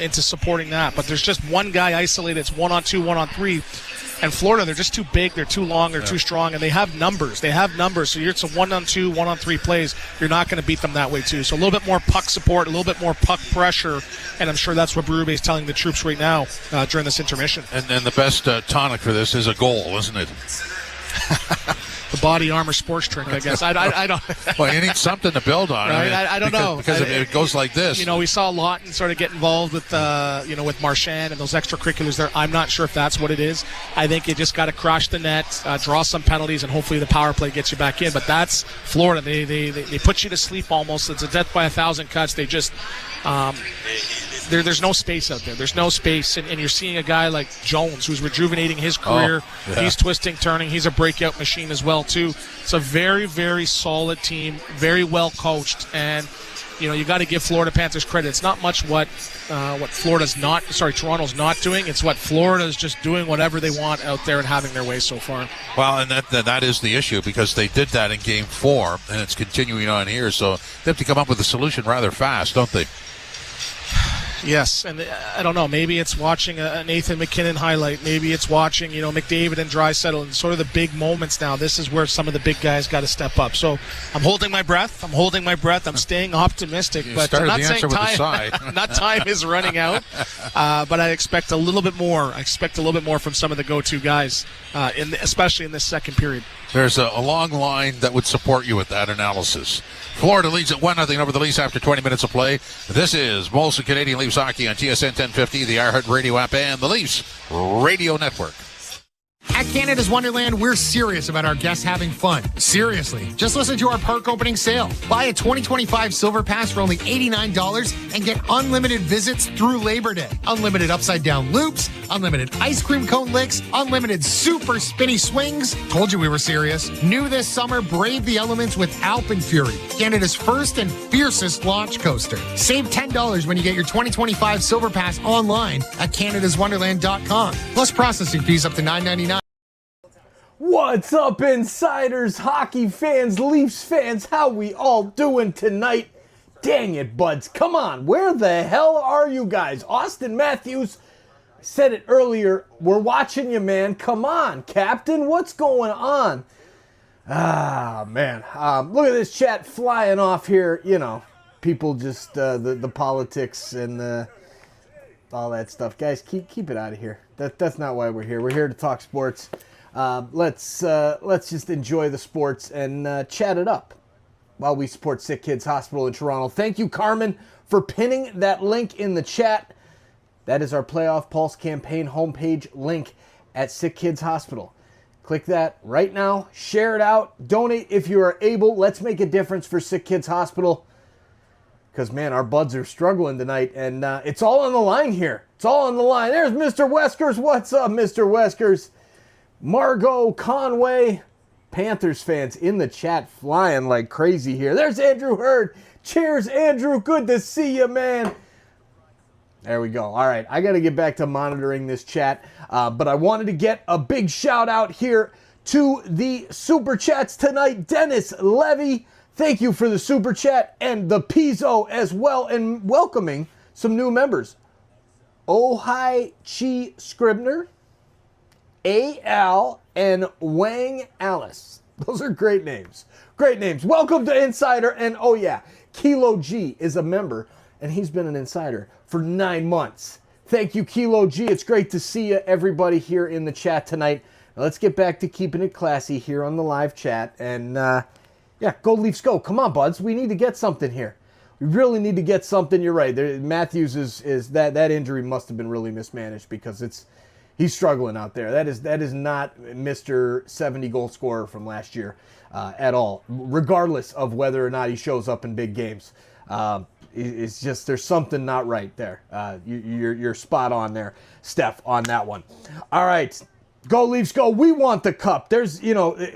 into supporting that. But there's just one guy isolated. It's 1-on-2, 1-on-3. And Florida, they're just too big, they're too long, they're too strong, and they have numbers. So it's a 1-on-2, 1-on-3 plays. You're not going to beat them that way, too. So a little bit more puck support, a little bit more puck pressure, and I'm sure that's what Berube is telling the troops right now during this intermission. And the best tonic for this is a goal, isn't it? The body armor sports drink, I guess. I don't. Well, you need something to build on. Right? I don't know. Because it goes like this. We saw Lawton sort of get involved with, with Marchand and those extracurriculars there. I'm not sure if that's what it is. I think you just got to crush the net, draw some penalties, and hopefully the power play gets you back in. But that's Florida. They put you to sleep almost. It's a death by 1,000 cuts. They just there's no space out there. There's no space, and you're seeing a guy like Jones who's rejuvenating his career. Oh, yeah. He's twisting, turning. He's a breakout machine as well too. It's a very, very solid team, very well coached, and you got to give Florida Panthers credit. It's not much what Toronto's not doing. It's what Florida's just doing whatever they want out there and having their way so far. Well, and that is the issue, because they did that in Game 4, and it's continuing on here. So they have to come up with a solution rather fast, don't they? Yes, and I don't know. Maybe it's watching a Nathan McKinnon highlight. Maybe it's watching, McDavid and Draisaitl and sort of the big moments now. This is where some of the big guys got to step up. So I'm holding my breath. I'm staying optimistic. But I'm not saying time is running out. But I expect a little bit more. I expect a little bit more from some of the go-to guys, especially in this second period. There's a long line that would support you with that analysis. Florida leads at 1-0 over the Leafs after 20 minutes of play. This is Molson Canadian Leafs Hockey on TSN 1050, the iHeart Radio app, and the Leafs Radio Network. At Canada's Wonderland, we're serious about our guests having fun. Seriously. Just listen to our park opening sale. Buy a 2025 Silver Pass for only $89 and get unlimited visits through Labor Day. Unlimited upside-down loops, unlimited ice cream cone licks, unlimited super spinny swings. Told you we were serious. New this summer, brave the elements with Alpenfury, Canada's first and fiercest launch coaster. Save $10 when you get your 2025 Silver Pass online at canadaswonderland.com. Plus processing fees up to $9.99. What's up, insiders, hockey fans, Leafs fans? How we all doing tonight? Dang it, buds. Come on. Where the hell are you guys? Austin Matthews, Said it earlier. We're watching you, man. Come on, Captain. What's going on? Ah, man. Look at this chat flying off here. You know, people just, the politics and all that stuff. Guys, keep it out of here. That's not why we're here. We're here to talk sports. Let's just enjoy the sports and chat it up while we support SickKids Hospital in Toronto. Thank you, Carmen, for pinning that link in the chat. That is our Playoff Pulse campaign homepage link at SickKids Hospital. Click that right now. Share it out. Donate if you are able. Let's make a difference for SickKids Hospital. Because, man, our buds are struggling tonight, and it's all on the line here. It's all on the line. There's Mr. Weskers. What's up, Mr. Weskers? Margot, Conway, Panthers fans in the chat flying like crazy here. There's Andrew Hurd. Cheers, Andrew. Good to see you, man. There we go. All right, I got to get back to monitoring this chat, but I wanted to get a big shout out here to the Super Chats tonight. Dennis Levy, thank you for the Super Chat, and the Pizzo as well, and welcoming some new members. Ohai Chi Scribner, A.L., and Wang Alice. Those are great names. Great names. Welcome to Insider, and oh yeah, Kilo G is a member, and he's been an Insider for 9 months. Thank you, Kilo G. It's great to see you, everybody, here in the chat tonight. Now, let's get back to keeping it classy here on the live chat. And, yeah, go Leafs go. Come on, buds. We need to get something here. We really need to get something. You're right. Matthews is that injury must have been really mismanaged because he's struggling out there. That is not Mr. 70-goal scorer from last year at all, regardless of whether or not he shows up in big games. It's just there's something not right there. You're spot on there, Steph, on that one. All right, go Leafs, go. We want the cup. There's,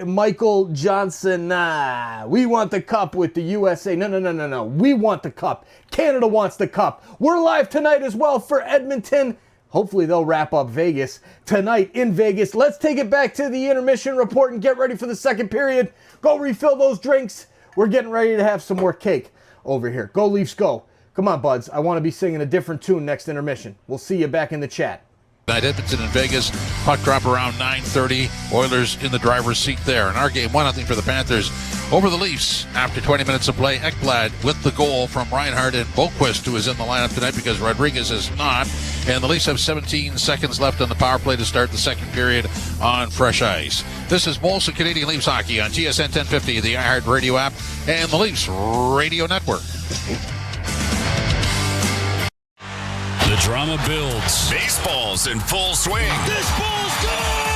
Michael Johnson. Nah, we want the cup with the USA. No. We want the cup. Canada wants the cup. We're live tonight as well for Edmonton. Hopefully they'll wrap up Vegas tonight in Vegas. Let's take it back to the intermission report and get ready for the second period. Go refill those drinks. We're getting ready to have some more cake over here. Go Leafs, go. Come on, buds. I want to be singing a different tune next intermission. We'll see you back in the chat. Edmonton and Vegas, puck drop around 9:30. Oilers in the driver's seat there. In our game, 1-0 for the Panthers over the Leafs. After 20 minutes of play, Ekblad with the goal from Reinhardt, and Boquist, who is in the lineup tonight because Rodriguez is not. And the Leafs have 17 seconds left on the power play to start the second period on fresh ice. This is Molson Canadian Leafs Hockey on TSN 1050, the iHeart Radio app, and the Leafs Radio Network. The drama builds. Baseball's in full swing. This ball's gone!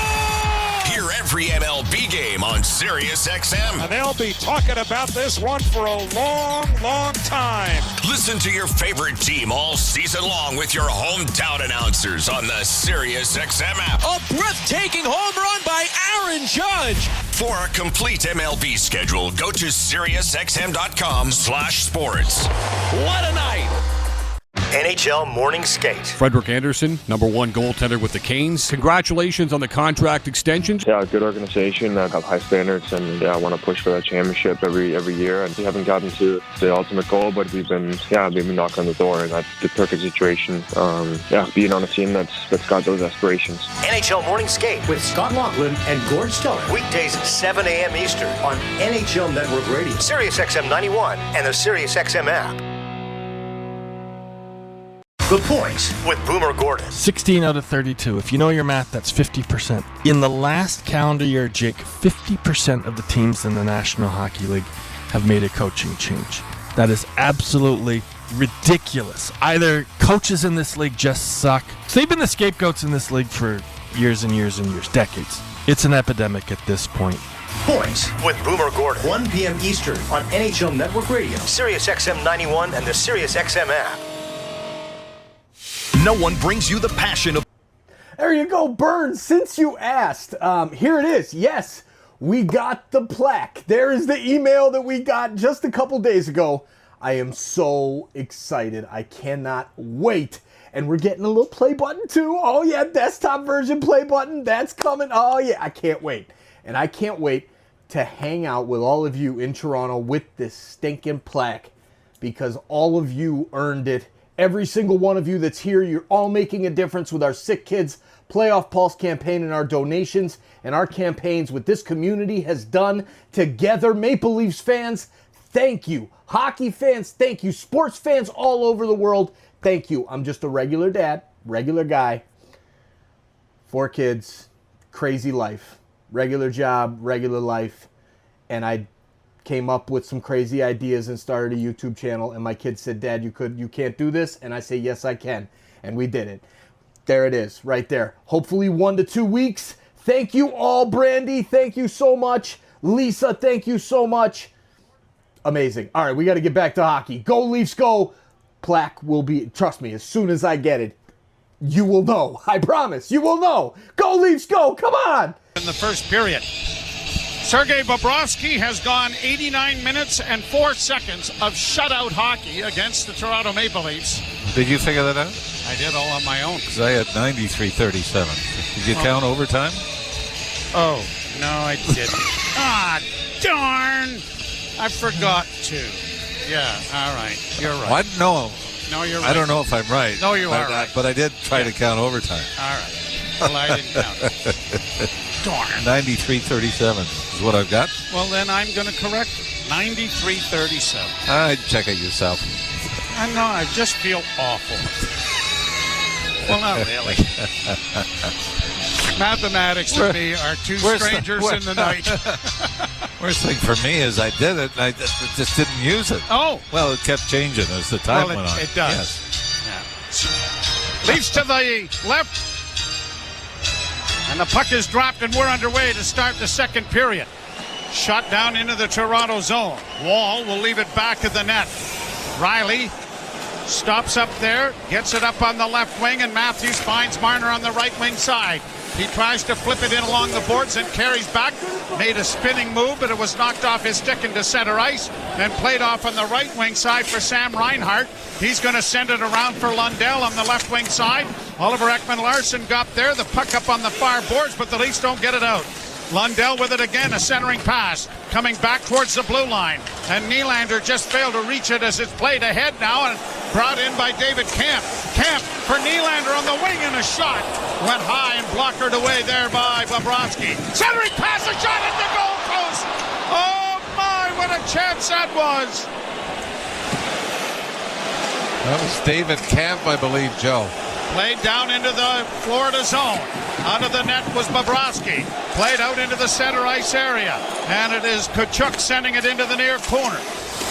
Hear every MLB game on Sirius XM. And they'll be talking about this one for a long, long time. Listen to your favorite team all season long with your hometown announcers on the Sirius XM app. A breathtaking home run by Aaron Judge. For a complete MLB schedule, go to SiriusXM.com/sports. What a night! NHL Morning Skate. Frederik Andersen, #1 goaltender with the Canes. Congratulations on the contract extensions. Yeah, good organization. I have high standards, and I want to push for that championship every year. And we haven't gotten to the ultimate goal, but we've been knocking on the door, and that's the perfect situation. Being on a team that's got those aspirations. NHL Morning Skate with Scott Laughlin and Gord Stellar. Weekdays 7 a.m. Eastern on NHL Network Radio, Sirius XM 91, and the Sirius XM app. The Point with Boomer Gordon. 16 out of 32. If you know your math, that's 50%. In the last calendar year, Jake, 50% of the teams in the National Hockey League have made a coaching change. That is absolutely ridiculous. Either coaches in this league just suck. So they've been the scapegoats in this league for years and years and years, decades. It's an epidemic at this point. Point with Boomer Gordon. 1 p.m. Eastern on NHL Network Radio, Sirius XM 91, and the Sirius XM app. No one brings you the passion of... There you go, Burns. Since you asked, here it is. Yes, we got the plaque. There is the email that we got just a couple days ago. I am so excited. I cannot wait. And we're getting a little play button too. Oh yeah, desktop version play button. That's coming. Oh yeah, I can't wait. And I can't wait to hang out with all of you in Toronto with this stinking plaque, because all of you earned it Every single one of you that's here, you're all making a difference with our SickKids Playoff Pulse campaign and our donations and our campaigns what this community has done together. Maple Leafs fans, thank you. Hockey fans, thank you. Sports fans all over the world, thank you. I'm just a regular dad, regular guy. 4 kids, crazy life, regular job, regular life. And I came up with some crazy ideas and started a YouTube channel. And my kids said, Dad, you can't do this. And I say, yes, I can. And we did it. There it is, right there. Hopefully 1 to 2 weeks. Thank you all, Brandy. Thank you so much. Lisa, thank you so much. Amazing. All right, we got to get back to hockey. Go Leafs, go. Plaque will be, trust me, as soon as I get it, you will know. I promise, you will know. Go Leafs, go. Come on. In the first period, Sergei Bobrovsky has gone 89 minutes and 4 seconds of shutout hockey against the Toronto Maple Leafs. Did you figure that out? I did all on my own. Because I had 93-37. Did you count overtime? Oh, no, I didn't. Ah, darn. I forgot to. Yeah, all right. You're right. What? No. No, you're right. I don't know if I'm right. No, you are right. But I did try to count overtime. All right. Well, I didn't count it. Darn. 93-37 is what I've got. Well, then I'm going to correct it. 93-37. I'd check it yourself. I know. I just feel awful. Well, not really. Mathematics to me are two strangers in the night. Worst thing for me is I did it and I just didn't use it. Oh. Well, it kept changing as the time went on. It does. Yes. Yeah. Leafs to the left. And the puck is dropped and we're underway to start the second period. Shot down into the Toronto zone. Wall will leave it back at the net. Riley stops up there, gets it up on the left wing, and Matthews finds Marner on the right wing side. He tries to flip it in along the boards and carries back. Made a spinning move, but it was knocked off his stick into center ice. Then played off on the right wing side for Sam Reinhart. He's going to send it around for Lundell on the left wing side. Oliver Ekman-Larsson got there. The puck up on the far boards, but the Leafs don't get it out. Lundell with it again, a centering pass. Coming back towards the blue line. And Nylander just failed to reach it as it's played ahead now and brought in by David Kemp. Kemp for Nylander on the wing and a shot. Went high and blockered away there by Bobrovsky. Centering pass, a shot at the goal post. Oh my, what a chance that was. That was David Kemp, I believe, Joe. Played down into the Florida zone. Out of the net was Bobrovsky. Played out into the center ice area. And it is Tkachuk sending it into the near corner.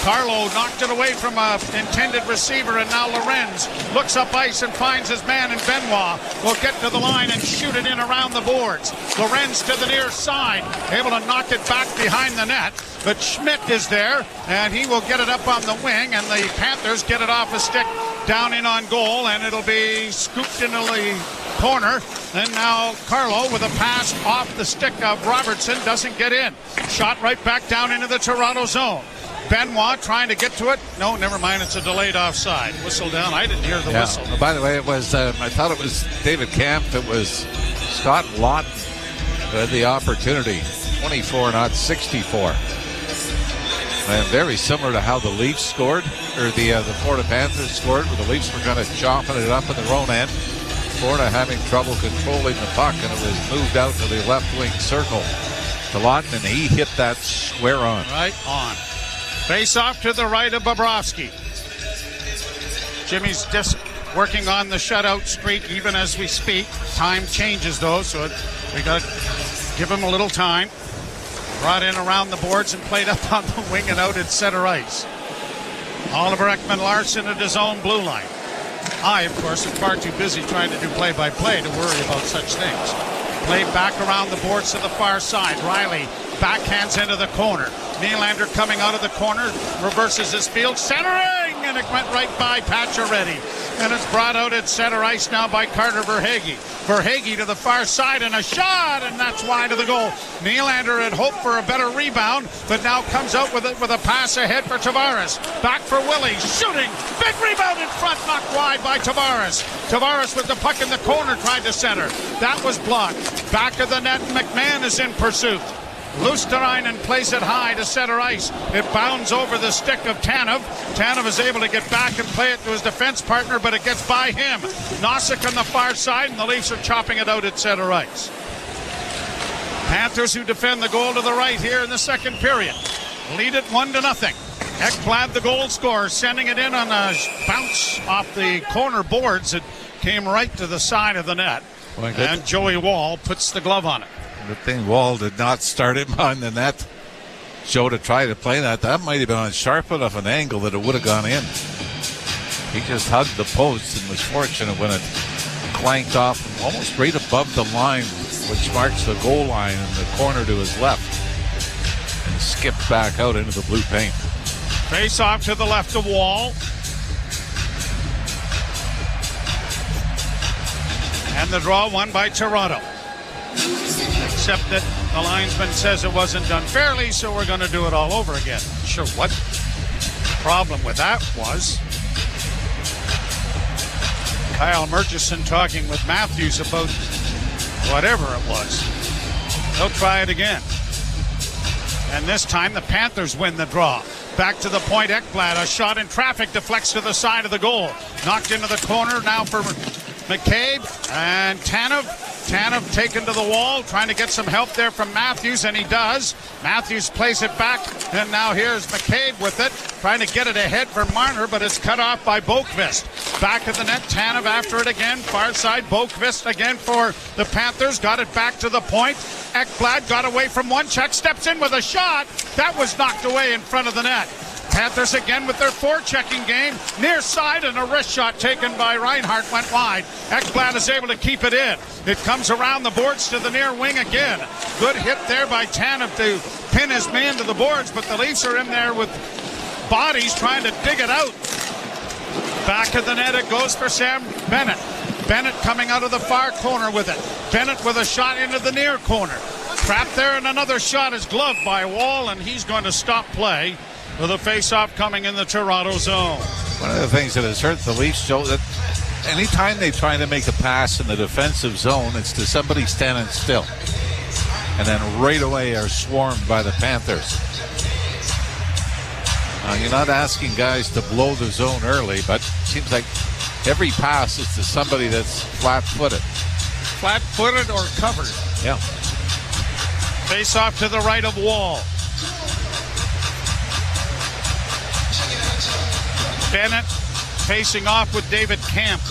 Carlo knocked it away from an intended receiver, and now Lorenz looks up ice and finds his man in Benoit. Will get to the line and shoot it in around the boards. Lorenz to the near side, able to knock it back behind the net. But Schmidt is there, and he will get it up on the wing, and the Panthers get it off a stick down in on goal, and it'll be scooped into the corner. And now Carlo with a pass off the stick of Robertson doesn't get in. Shot right back down into the Toronto zone. Benoit trying to get to it. No, never mind. It's a delayed offside. Whistle down. I didn't hear the whistle. By the way, it was. I thought it was David Kemp. It was Scott Lawton who had the opportunity. 24, not 64. And very similar to how the Leafs scored, or the Florida Panthers scored, where the Leafs were kind of chopping it up in their own end. Florida having trouble controlling the puck, and it was moved out to the left wing circle to Lawton, and he hit that square on. Right on. Face off to the right of Bobrovsky. Jimmy's just working on the shutout streak even as we speak. Time changes though, so we got to give him a little time. Brought in around the boards and played up on the wing and out at center ice. Oliver Ekman-Larsson at his own blue line. I, of course, am far too busy trying to do play-by-play to worry about such things. Played back around the boards to the far side. Riley backhands into the corner. Nylander coming out of the corner, reverses his field, centering, and it went right by Pacioretty. And it's brought out at center ice now by Carter Verhaeghe. Verhaeghe to the far side and a shot, and that's wide of the goal. Nylander had hoped for a better rebound, but now comes out with it with a pass ahead for Tavares. Back for Willie, shooting, big rebound in front, knocked wide by Tavares. Tavares with the puck in the corner tried to center. That was blocked. Back of the net, McMahon is in pursuit. Luosterainen plays it high to center ice. It bounds over the stick of Tanev. Tanev is able to get back and play it to his defense partner, but it gets by him. Nosek on the far side, and the Leafs are chopping it out at center ice. Panthers, who defend the goal to the right here in the second period, lead it 1-0. Ekblad, the goal scorer, sending it in on a bounce off the corner boards. It came right to the side of the net. And Joey Wall puts the glove on it. Good thing Wall did not start him on the net. Joe to try to play that. That might have been on sharp enough an angle that it would have gone in. He just hugged the post and was fortunate when it clanked off almost right above the line, which marks the goal line in the corner to his left, and skipped back out into the blue paint. Face off to the left of Wall. And the draw won by Toronto. Except that the linesman says it wasn't done fairly, so we're going to do it all over again. Not sure what the problem with that was. Kyle Murchison talking with Matthews about whatever it was. They'll try it again. And this time the Panthers win the draw. Back to the point, Ekblad. A shot in traffic deflects to the side of the goal. Knocked into the corner now for McCabe and Tanev. Tanev taken to the wall, trying to get some help there from Matthews, and he does. Matthews plays it back, and now here's McCabe with it, trying to get it ahead for Marner, but it's cut off by Boqvist. Back of the net, Tanev after it again, far side, Boqvist again for the Panthers, got it back to the point. Ekblad got away from one check, steps in with a shot. That was knocked away in front of the net. Panthers again with their forechecking game. Near side, and a wrist shot taken by Reinhart went wide. Ekblad is able to keep it in. It comes around the boards to the near wing again. Good hit there by Tanev to pin his man to the boards, but the Leafs are in there with bodies trying to dig it out. Back of the net it goes for Sam Bennett. Bennett coming out of the far corner with it. Bennett with a shot into the near corner. Trapped there, and another shot is gloved by Wall, and he's going to stop play with a face-off coming in the Toronto zone. One of the things that has hurt the Leafs, Joe, that anytime they try to make a pass in the defensive zone, it's to somebody standing still. And then right away are swarmed by the Panthers. You're not asking guys to blow the zone early, but it seems like every pass is to somebody that's flat-footed. Flat-footed or covered. Yeah. Face-off to the right of Wall. Bennett facing off with David Camp.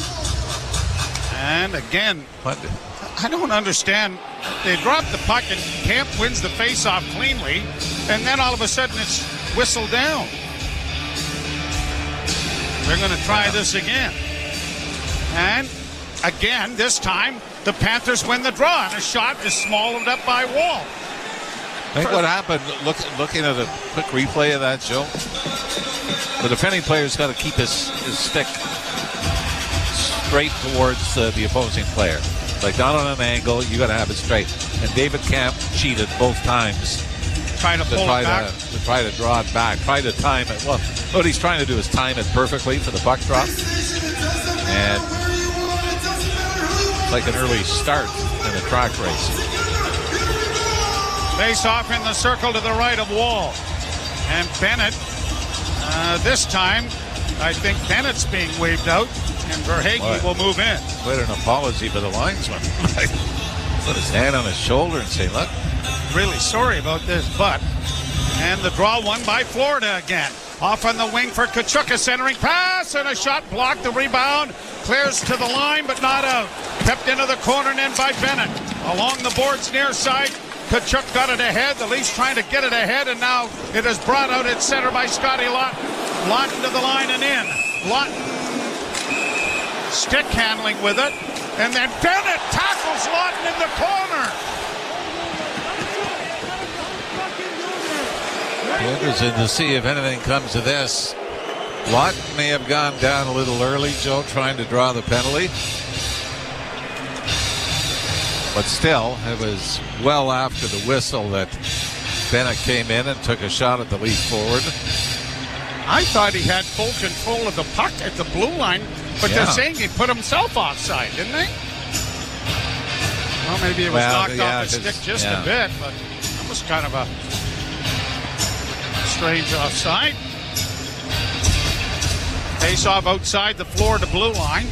And again, I don't understand. They drop the puck and Camp wins the face-off cleanly, and then all of a sudden it's whistled down. They're going to try this again. And again, this time, the Panthers win the draw, and a shot is swallowed up by Wall. I think what happened, looking at a quick replay of that, Joe, the defending player's got to keep his stick straight towards the opposing player. Like not on an angle, you got to have it straight. And David Camp cheated both times. Trying to pull it back. To try to draw it back. Try to time it. Well, what he's trying to do is time it perfectly for the puck drop. And like an early start in a track race. Face off in the circle to the right of Wall. And Bennett, this time, I think Bennett's being waved out, and Verhaeghe will move in. Quite an apology for the linesman. Put his hand on his shoulder and say, look. Really sorry about this, but. And the draw won by Florida again. Off on the wing for Tkachuk, a centering pass, and a shot blocked. The rebound clears to the line, but not out. Kept into the corner and in by Bennett. Along the boards near side. Tkachuk got it ahead. The Leafs trying to get it ahead, and now it is brought out at center by Scotty Laughton. Laughton to the line and in. Laughton stick handling with it, and then Bennett tackles Laughton in the corner. Interesting to see if anything comes of this. Laughton may have gone down a little early, Joe, trying to draw the penalty. But still, it was well after the whistle that Bennett came in and took a shot at the Leaf forward. I thought he had full control of the puck at the blue line, but they're saying he put himself offside, didn't they? Well, maybe it was knocked off his stick just a bit, but was kind of a strange offside. Face off outside the Florida blue line.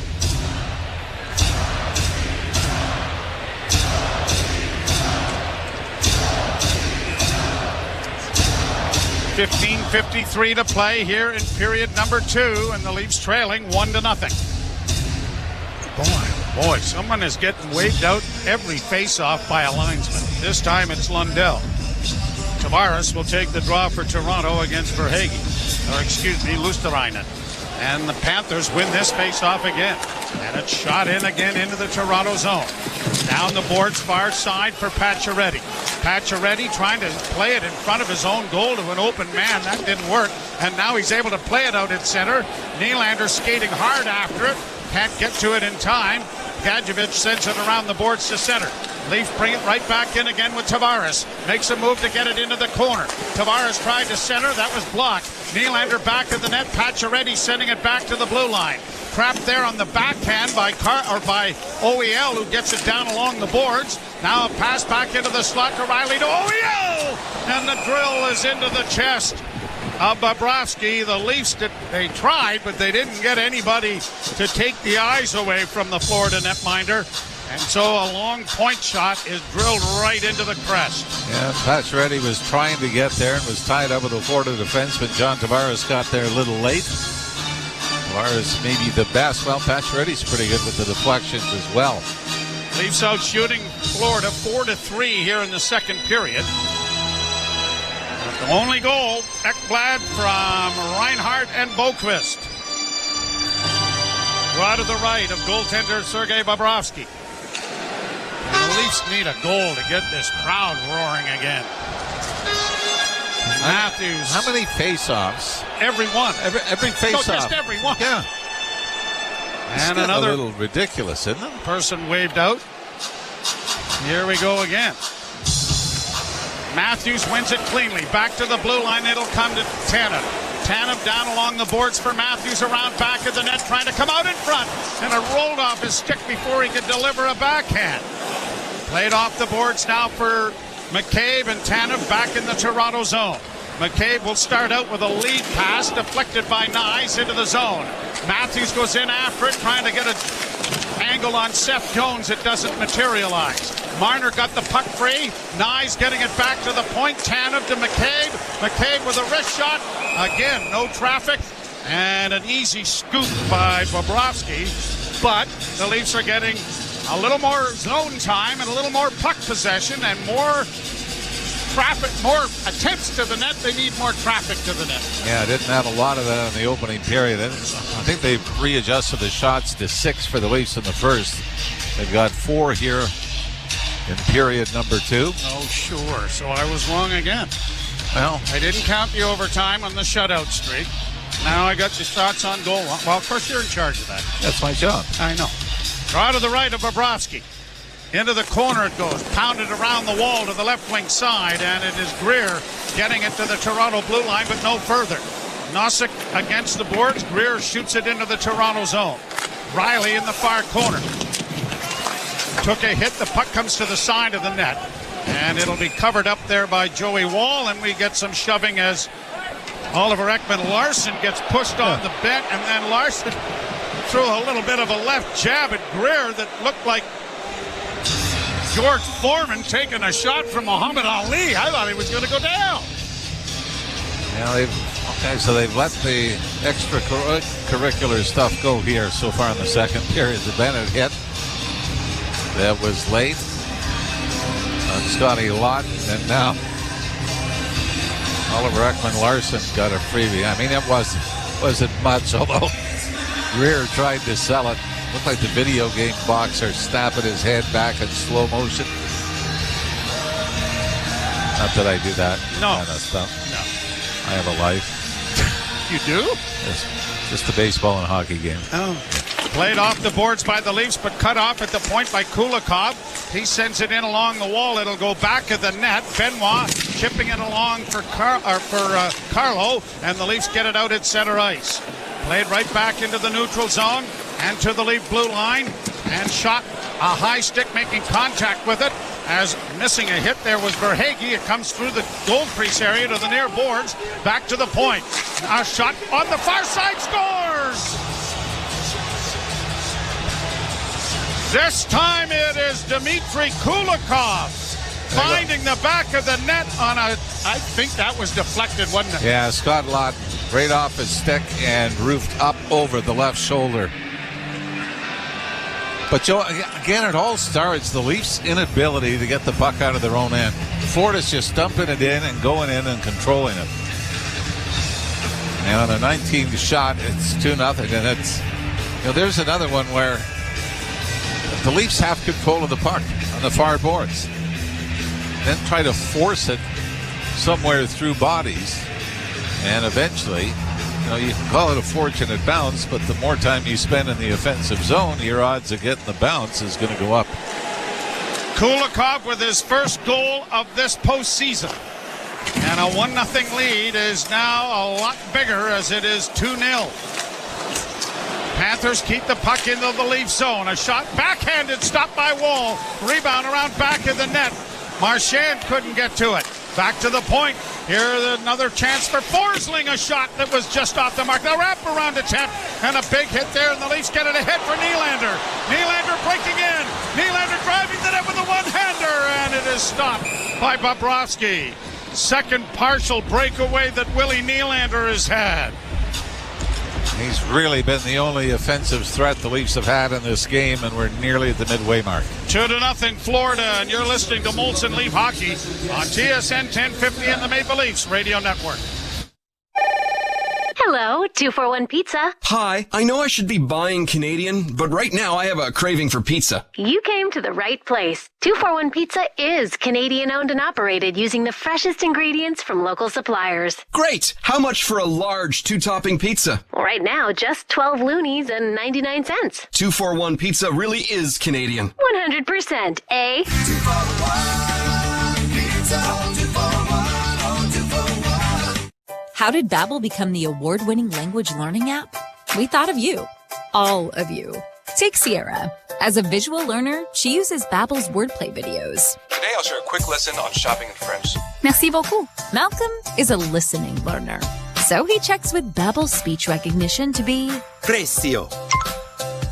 .53 to play here in period number 2, and the Leafs trailing 1-0. Boy, someone is getting waved out every face-off by a linesman. This time it's Lundell. Tavares will take the draw for Toronto against Luosterainen. And the Panthers win this face-off again. And it's shot in again into the Toronto zone. Down the boards far side for Pacioretty. Pacioretty trying to play it in front of his own goal to an open man. That didn't work. And now he's able to play it out at center. Nylander skating hard after it. Can't get to it in time. Gadjevich sends it around the boards to center. Leafs bring it right back in again with Tavares. Makes a move to get it into the corner. Tavares tried to center. That was blocked. Nylander back of the net. Pacioretty sending it back to the blue line. Trapped there on the backhand by OEL, who gets it down along the boards. Now a pass back into the slot to Riley to OEL! And the drill is into the chest of Bobrovsky. The Leafs, they tried, but they didn't get anybody to take the eyes away from the Florida netminder. And so a long point shot is drilled right into the crest. Yeah, Pacioretty was trying to get there and was tied up with the Florida defenseman. John Tavares got there a little late. Tavares maybe the best. Well, Pacioretty's pretty good with the deflections as well. Leafs out shooting Florida 4-3 here in the second period. The only goal, Ekblad from Reinhart and Boqvist. Draw to the right of goaltender Sergei Bobrovsky. And the Leafs need a goal to get this crowd roaring again. Matthews. How many face-offs? Every one. Every face-off. No, just every one. Yeah. And it's another a little ridiculous, isn't it? Person waved out. Here we go again. Matthews wins it cleanly. Back to the blue line. It'll come to Tanev. Tanev down along the boards for Matthews, around back of the net, trying to come out in front. And it rolled off his stick before he could deliver a backhand. Played off the boards now for McCabe, and Tanev back in the Toronto zone. McCabe will start out with a lead pass deflected by Nyes into the zone. Matthews goes in after it, trying to get an angle on Seth Jones. It doesn't materialize. Marner got the puck free. Nyes getting it back to the point. Tanev to McCabe. McCabe with a wrist shot. Again, no traffic. And an easy scoop by Bobrovsky. But the Leafs are getting a little more zone time and a little more puck possession and more traffic, more attempts to the net. They need more traffic to the net. Yeah, didn't have a lot of that in the opening period. I think they've readjusted the shots to 6 for the Leafs in the first. They've got 4 here in period number 2. Oh, sure. So I was wrong again. Well, I didn't count the overtime on the shutout streak. Now I got your thoughts on goal. Well, of course, you're in charge of that. That's my job. I know. Draw to the right of Bobrovsky. Into the corner it goes. Pounded around the wall to the left wing side, and it is Greer getting it to the Toronto blue line, but no further. Nosek against the boards. Greer shoots it into the Toronto zone. Riley in the far corner. Took a hit. The puck comes to the side of the net, and it'll be covered up there by Joey Wall, and we get some shoving as Oliver Ekman-Larsson gets pushed on the bench, and then Larsson threw a little bit of a left jab at Greer that looked like George Foreman taking a shot from Muhammad Ali. I thought he was going to go down. Yeah, so they've let the extracurricular stuff go here so far in the second period. The Bennett hit that was late on Scotty Lott, and now Oliver Ekman-Larsson got a freebie. I mean, it wasn't much, although Greer tried to sell it. Looked like the video game boxer snapping his head back in slow motion. Not that I do that kind of stuff. No. I have a life. You do? Yes. Just a baseball and hockey game. Oh. Played off the boards by the Leafs, but cut off at the point by Kulikov. He sends it in along the wall. It'll go back of the net. Benoit chipping it along for Carlo, and the Leafs get it out at center ice. Played right back into the neutral zone and to the Leaf blue line, and shot a high stick, making contact with it, as missing a hit there was Verhaeghe. It comes through the goal crease area to the near boards. Back to the point. A shot on the far side, scores! This time it is Dmitry Kulikov finding the back of the net on a, I think that was deflected, wasn't it? Yeah, Scott Lott right off his stick and roofed up over the left shoulder. But Joe, again, it all starts the Leafs' inability to get the puck out of their own end. Florida's just dumping it in and going in and controlling it. And on a 19 shot, it's 2-0, and it's, you know, there's another one where the Leafs have control of the puck on the far boards. Then try to force it somewhere through bodies. And eventually, you know, you can call it a fortunate bounce, but the more time you spend in the offensive zone, your odds of getting the bounce is going to go up. Kulikov with his first goal of this postseason. And a 1-0 lead is now a lot bigger as it is 2-0. Panthers keep the puck into the Leaf zone. A shot backhanded, stopped by Wall. Rebound around back of the net. Marchand couldn't get to it. Back to the point. Here another chance for Forsling. A shot that was just off the mark. The wraparound attempt and a big hit there, and the Leafs get it ahead for Nylander. Nylander breaking in. Nylander driving the net with a one-hander, and it is stopped by Bobrovsky. Second partial breakaway that Willie Nylander has had. He's really been the only offensive threat the Leafs have had in this game, and we're nearly at the midway mark. 2-0 Florida, and you're listening to Molson Leaf Hockey on TSN 1050 and the Maple Leafs Radio Network. Hello, 241 Pizza. Hi, I know I should be buying Canadian, but right now I have a craving for pizza. You came to the right place. 241 Pizza is Canadian owned and operated using the freshest ingredients from local suppliers. Great! How much for a large 2-topping pizza? Right now, just 12 loonies and 99 cents. 241 Pizza really is Canadian. 100%, eh? 241 Pizza, 241, oh, 241. How did Babbel become the award-winning language learning app? We thought of you. All of you. Take Sierra. As a visual learner, she uses Babbel's wordplay videos. Today I'll share a quick lesson on shopping in French. Merci beaucoup. Malcolm is a listening learner. So he checks with Babbel's speech recognition to be Precio.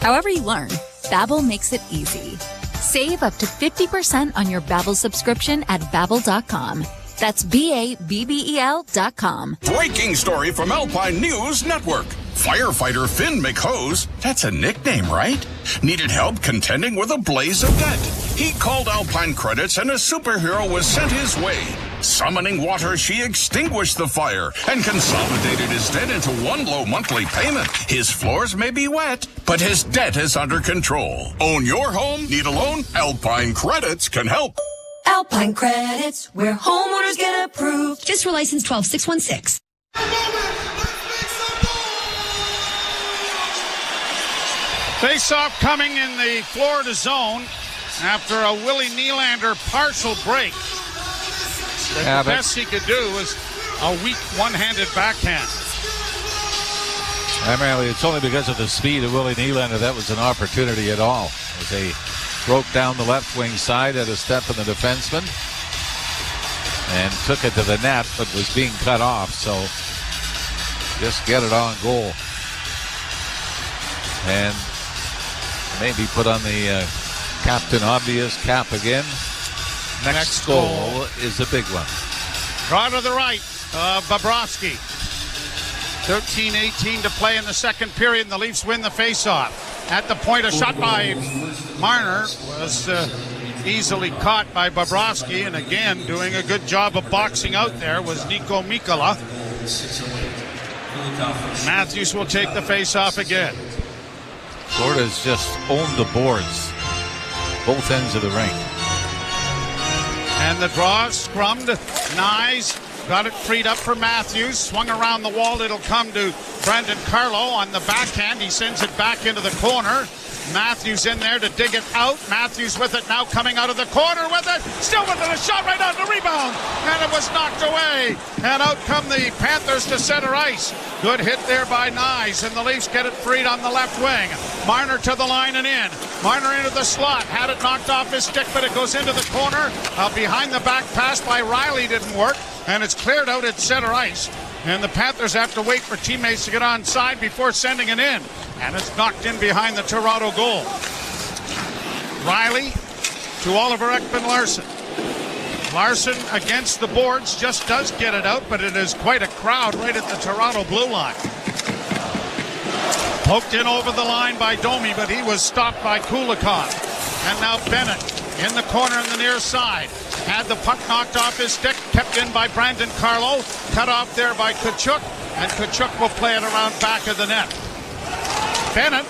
However you learn, Babbel makes it easy. Save up to 50% on your Babbel subscription at Babbel.com. That's BABBEL.com. Breaking story from Alpine News Network. Firefighter Finn McHose, that's a nickname, right? Needed help contending with a blaze of debt. He called Alpine Credits and a superhero was sent his way. Summoning water, she extinguished the fire and consolidated his debt into one low monthly payment. His floors may be wet, but his debt is under control. Own your home? Need a loan? Alpine Credits can help. Alpine Credits, where homeowners get approved. Just for license 12616. Face-off coming in the Florida zone after a Willie Nylander partial break. The best he could do was a weak one-handed backhand. Primarily, it's only because of the speed of Willie Nylander that was an opportunity at all. As they broke down the left wing side at a step in the defenseman and took it to the net, but was being cut off. So just get it on goal. And maybe put on the Captain Obvious cap again. Next goal is a big one. Draw to the right, Bobrovsky. 13-18 to play in the second period, and the Leafs win the faceoff. At the point, a shot by Marner was easily caught by Bobrovsky, and again, doing a good job of boxing out there was Niko Mikkola. Matthews will take the faceoff again. Florida's just owned the boards, both ends of the rink. And the draw, scrummed, Nyes got it freed up for Matthews, swung around the wall, it'll come to Brandon Carlo on the backhand, he sends it back into the corner. Matthews in there to dig it out. Matthews with it now, coming out of the corner with it. Still with it, a shot right on the rebound. And it was knocked away. And out come the Panthers to center ice. Good hit there by Nyes, and the Leafs get it freed on the left wing. Marner to the line and in. Marner into the slot. Had it knocked off his stick, but it goes into the corner. Behind the back pass by Riley didn't work. And it's cleared out at center ice. And the Panthers have to wait for teammates to get on side before sending it in. And it's knocked in behind the Toronto goal. Riley to Oliver Ekman-Larsson. Larsson against the boards, just does get it out, but it is quite a crowd right at the Toronto blue line. Poked in over the line by Domi, but he was stopped by Kulikov. And now Bennett in the corner on the near side. Had the puck knocked off his stick, kept in by Brandon Carlo. Cut off there by Tkachuk, and Tkachuk will play it around back of the net. Bennett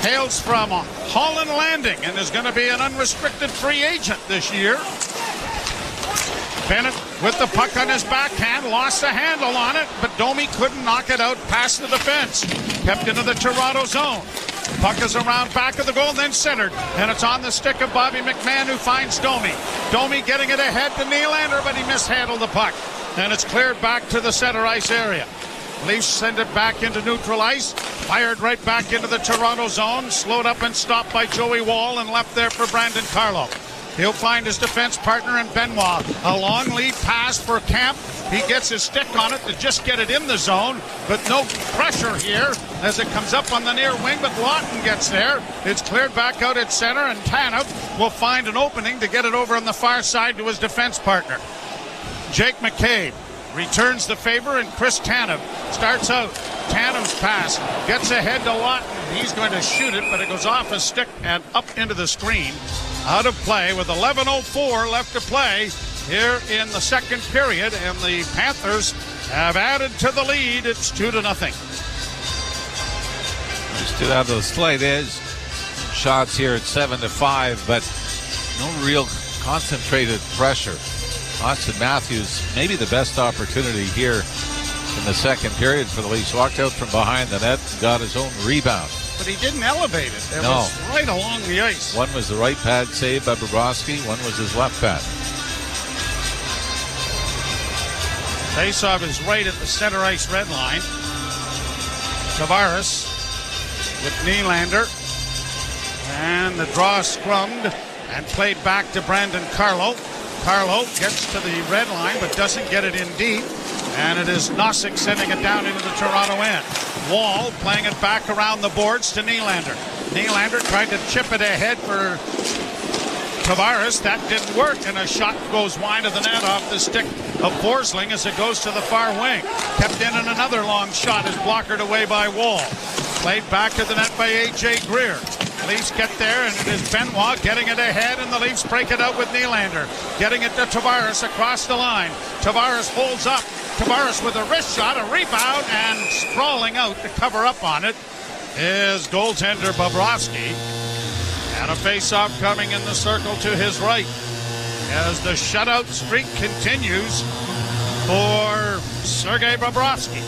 hails from Holland Landing and is going to be an unrestricted free agent this year. Bennett with the puck on his backhand, lost the handle on it, but Domi couldn't knock it out past the defense. Kept into the Toronto zone. Puck is around back of the goal, then centered. And it's on the stick of Bobby McMahon, who finds Domi. Domi getting it ahead to Nylander, but he mishandled the puck. And it's cleared back to the center ice area. Leafs send it back into neutral ice. Fired right back into the Toronto zone. Slowed up and stopped by Joey Wall and left there for Brandon Carlo. He'll find his defense partner in Benoit. A long lead pass for Kemp. He gets his stick on it to just get it in the zone, but no pressure here as it comes up on the near wing, but Lawton gets there. It's cleared back out at center, and Tanev will find an opening to get it over on the far side to his defense partner. Jake McCabe returns the favor, and Chris Tanev starts out. Tanev's pass gets ahead to Lawton. He's going to shoot it, but it goes off his stick and up into the screen. Out of play with 11:04 left to play here in the second period, and the Panthers have added to the lead. It's 2-0. They stood out to the slight edge. Shots here at 7-5, but no real concentrated pressure. Austin Matthews, maybe the best opportunity here in the second period for the Leafs. Walked out from behind the net and got his own rebound. But he didn't elevate it. It was right along the ice. One was the right pad save by Bobrovsky. One was his left pad. Faceoff is right at the center ice red line. Tavares with Nylander. And the draw scrummed and played back to Brandon Carlo. Carlo gets to the red line but doesn't get it in deep. And it is Nosek sending it down into the Toronto end. Wall playing it back around the boards to Nylander. Nylander tried to chip it ahead for Tavares. That didn't work, and a shot goes wide of the net off the stick of Forsling as it goes to the far wing. Kept in, and another long shot is blockered away by Wall. Played back to the net by A.J. Greer. Leafs get there, and it is Benoit getting it ahead, and the Leafs break it out with Nylander. Getting it to Tavares across the line. Tavares holds up. Tavares with a wrist shot, a rebound, and sprawling out to cover up on it is goaltender Bobrovsky. And a face-off coming in the circle to his right as the shutout streak continues for Sergei Bobrovsky.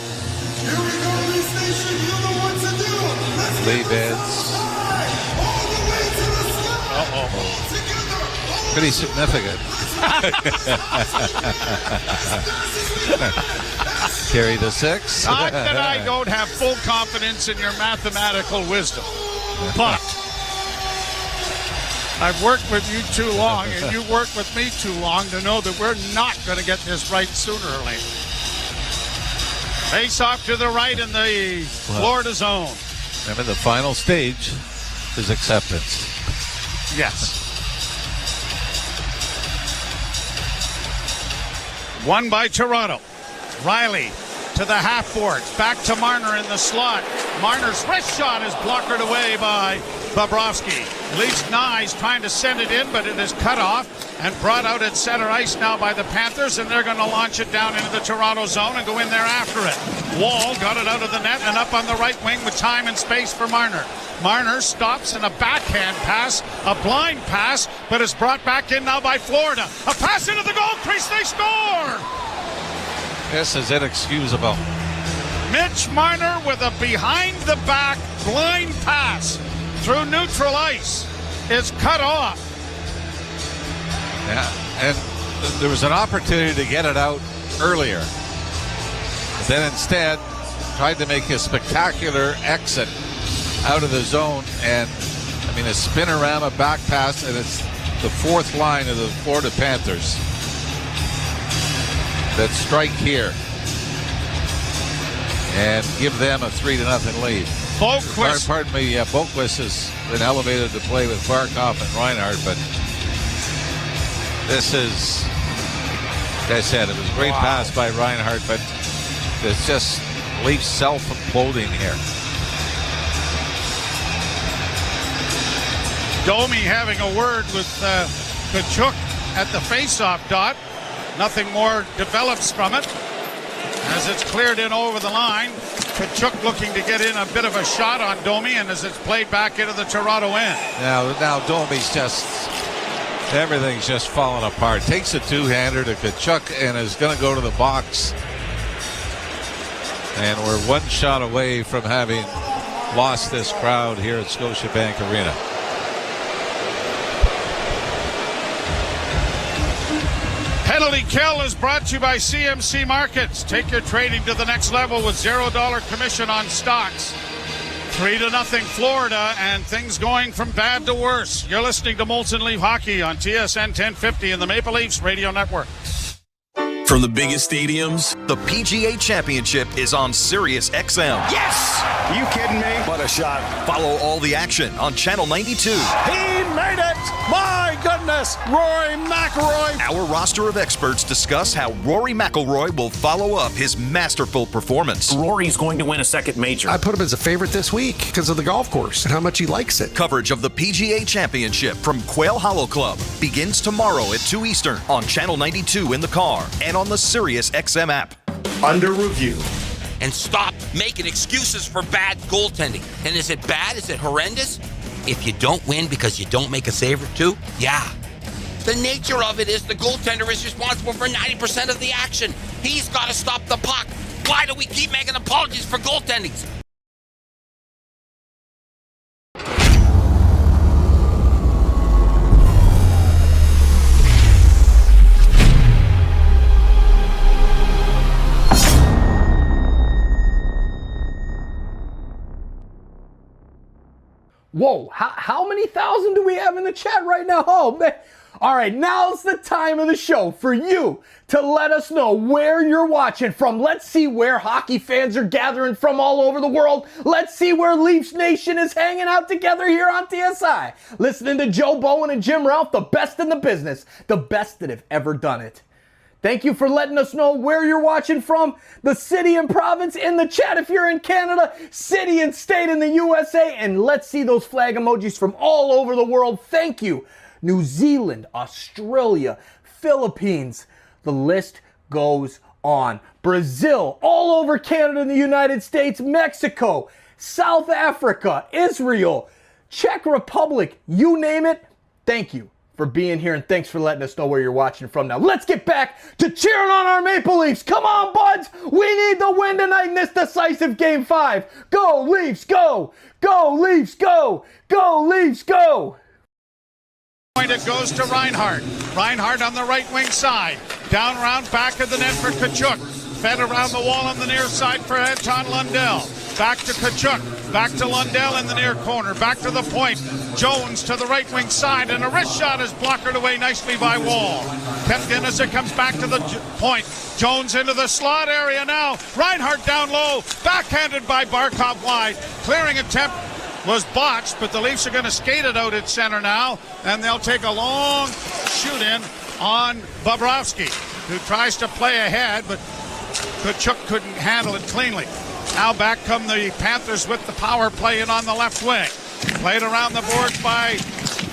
Here we go, Leafs Nation. You know what to do. Lee beds. Pretty significant. Carry the 6. Not that I don't have full confidence in your mathematical wisdom, but I've worked with you too long, and you worked with me too long to know that we're not going to get this right sooner or later. Face off to the right in the Florida zone. Remember, the final stage is acceptance. Yes. Won by Toronto. Riley to the half boards. Back to Marner in the slot. Marner's wrist shot is blockered away by Bobrovsky. Leafs Nyes trying to send it in, but it is cut off and brought out at center ice now by the Panthers, and they're going to launch it down into the Toronto zone and go in there after it. Wall got it out of the net and up on the right wing with time and space for Marner. Marner stops in a backhand pass, a blind pass, but is brought back in now by Florida. A pass into the goal crease, they score! This is inexcusable. Mitch Marner with a behind-the-back blind pass through neutral ice is cut off. Yeah, and there was an opportunity to get it out earlier. But then instead, tried to make a spectacular exit out of the zone. And, I mean, a spinorama back pass, and it's the fourth line of the Florida Panthers that strike here and give them a 3-0 lead. Boquist. Pardon me, Boquist has been elevated to play with Barkov and Reinhart, but this is, like I said, it was a great pass by Reinhart, but it's just Leafs self-imploding here. Domi having a word with Tkachuk at the face-off dot. Nothing more develops from it as it's cleared in over the line. Tkachuk looking to get in a bit of a shot on Domi, and as it's played back into the Toronto end. Now Domi's just, everything's just falling apart. Takes a two-hander to Tkachuk and is going to go to the box. And we're one shot away from having lost this crowd here at Scotiabank Arena. Penalty Kill is brought to you by CMC Markets. Take your trading to the next level with $0 commission on stocks. 3-0 Florida, and things going from bad to worse. You're listening to Molson Leaf Hockey on TSN 1050 and the Maple Leafs Radio Network. From the biggest stadiums, the PGA Championship is on Sirius XM. Yes! Are you kidding me? What a shot. Follow all the action on Channel 92. He made it! My goodness! Rory McIlroy! Our roster of experts discuss how Rory McIlroy will follow up his masterful performance. Rory's going to win a second major. I put him as a favorite this week because of the golf course and how much he likes it. Coverage of the PGA Championship from Quail Hollow Club begins tomorrow at 2 Eastern on Channel 92 in the car and on the Sirius XM app. Under review. And stop making excuses for bad goaltending. And is it bad? Is it horrendous? If you don't win because you don't make a save or two, yeah. The nature of it is the goaltender is responsible for 90% of the action. He's got to stop the puck. Why do we keep making apologies for goaltending? Whoa, how many thousand do we have in the chat right now? Oh, man. All right, now's the time of the show for you to let us know where you're watching from. Let's see where hockey fans are gathering from all over the world. Let's see where Leafs Nation is hanging out together here on TSI. Listening to Joe Bowen and Jim Ralph, the best in the business, the best that have ever done it. Thank you for letting us know where you're watching from, the city and province in the chat if you're in Canada, city and state in the USA, and let's see those flag emojis from all over the world. Thank you. New Zealand, Australia, Philippines, the list goes on. Brazil, all over Canada and the United States, Mexico, South Africa, Israel, Czech Republic, you name it. Thank you for being here, and thanks for letting us know where you're watching from. Now let's get back to cheering on our Maple Leafs. Come on, buds. We need the win tonight in this decisive Game 5. Go, Leafs, go. Go, Leafs, go. Go, Leafs, go. It goes to Reinhart. Reinhart on the right wing side. Down around back of the net for Tkachuk. Fed around the wall on the near side for Anton Lundell. Back to Tkachuk. Back to Lundell in the near corner. Back to the point. Jones to the right wing side, and a wrist shot is blockered away nicely by Wall. Kept in as it comes back to the point. Jones into the slot area now. Reinhart down low. Backhanded by Barkov wide. Clearing attempt was botched, but the Leafs are going to skate it out at center now, and they'll take a long shoot in on Bobrovsky, who tries to play ahead, but Tkachuk couldn't handle it cleanly. Now back come the Panthers with the power play in on the left wing. Played around the boards by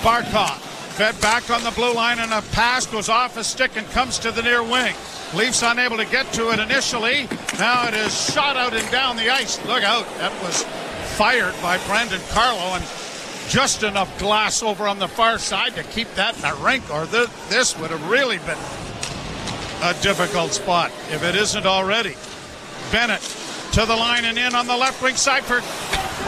Barkov. Fed back on the blue line, and a pass goes off a stick and comes to the near wing. Leafs unable to get to it initially. Now it is shot out and down the ice. Look out. That was fired by Brendan Carlo, and just enough glass over on the far side to keep that in a rink, or this would have really been a difficult spot if it isn't already. Bennett to the line and in on the left wing side for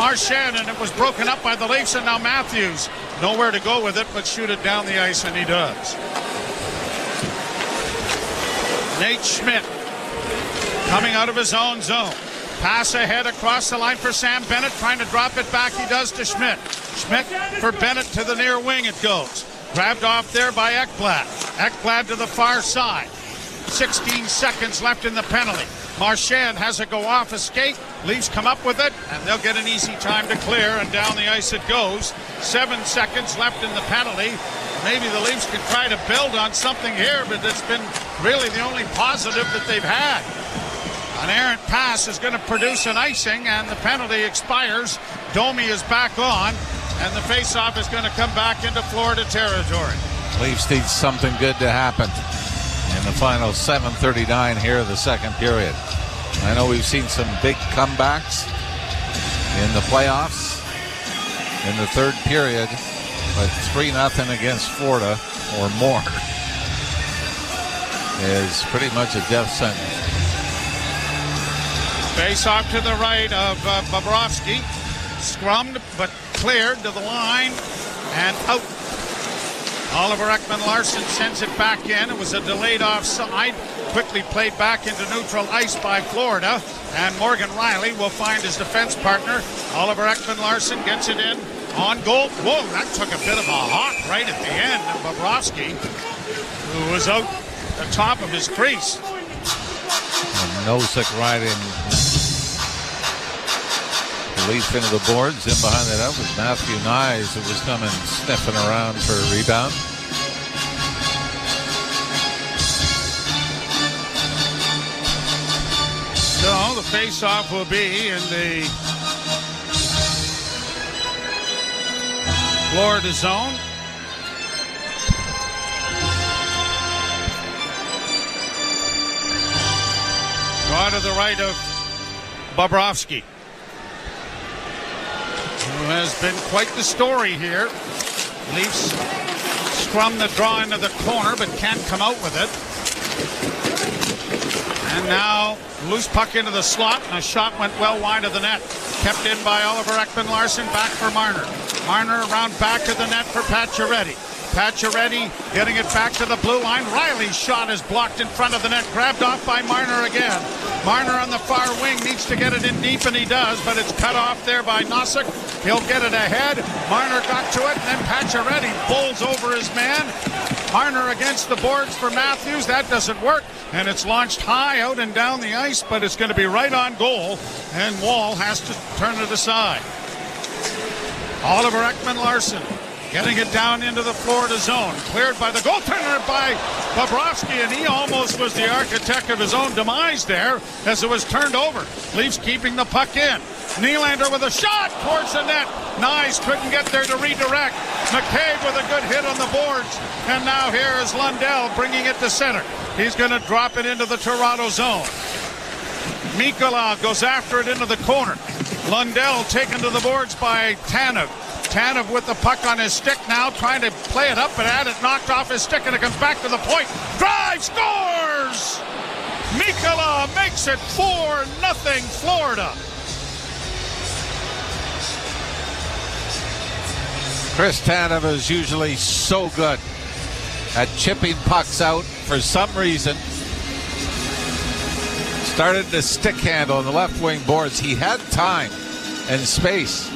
Marchand, and it was broken up by the Leafs, and now Matthews. Nowhere to go with it, but shoot it down the ice, and he does. Nate Schmidt coming out of his own zone. Pass ahead across the line for Sam Bennett, trying to drop it back. He does to Schmidt. Schmidt for Bennett to the near wing it goes. Grabbed off there by Ekblad. Ekblad to the far side. 16 seconds left in the penalty. Marchand has it go off a skate. Leafs come up with it, and they'll get an easy time to clear, and down the ice it goes. 7 seconds left in the penalty. Maybe the Leafs can try to build on something here, but it's been really the only positive that they've had. An errant pass is going to produce an icing, and the penalty expires. Domi is back on, and the faceoff is going to come back into Florida territory. Leafs need something good to happen in the final 7:39 here of the second period. I know we've seen some big comebacks in the playoffs in the third period, but 3-0 against Florida or more is pretty much a death sentence. Face off to the right of Bobrovsky. Scrummed, but cleared to the line and out. Oliver Ekman-Larsson sends it back in. It was a delayed offside. Quickly played back into neutral ice by Florida. And Morgan Riley will find his defense partner. Oliver Ekman-Larsson gets it in on goal. Whoa, that took a bit of a hawk right at the end of Bobrovsky, who was out the top of his crease. And Nosek riding the Leafs into the boards. In behind that up was Matthew Nyes, who was coming sniffing around for a rebound. So the face-off will be in the Florida zone. Draw to the right of Bobrovsky, who has been quite the story here. Leafs scrum the draw into the corner, but can't come out with it. And now loose puck into the slot, and a shot went well wide of the net. Kept in by Oliver Ekman-Larsson, back for Marner. Marner around back to the net for Pacioretty. Pacioretty getting it back to the blue line. Riley's shot is blocked in front of the net, grabbed off by Marner again. Marner on the far wing needs to get it in deep, and he does, but it's cut off there by Nosek. He'll get it ahead. Marner got to it, and then Pacioretty bowls over his man. Marner against the boards for Matthews. That doesn't work, and it's launched high out and down the ice, but it's going to be right on goal, and Wall has to turn it aside. Oliver Ekman-Larsson getting it down into the Florida zone. Cleared by the goaltender by Bobrovsky, and he almost was the architect of his own demise there as it was turned over. Leafs keeping the puck in. Nylander with a shot towards the net. Nyes couldn't get there to redirect. McCabe with a good hit on the boards. And now here is Lundell bringing it to center. He's going to drop it into the Toronto zone. Mikkola goes after it into the corner. Lundell taken to the boards by Tanev. Tanev with the puck on his stick now, trying to play it up, but had it knocked off his stick, and it comes back to the point. Drive, scores! Mikkola makes it 4-0 Florida. Chris Tanev is usually so good at chipping pucks out. For some reason, started the stick handle on the left wing boards. He had time and space.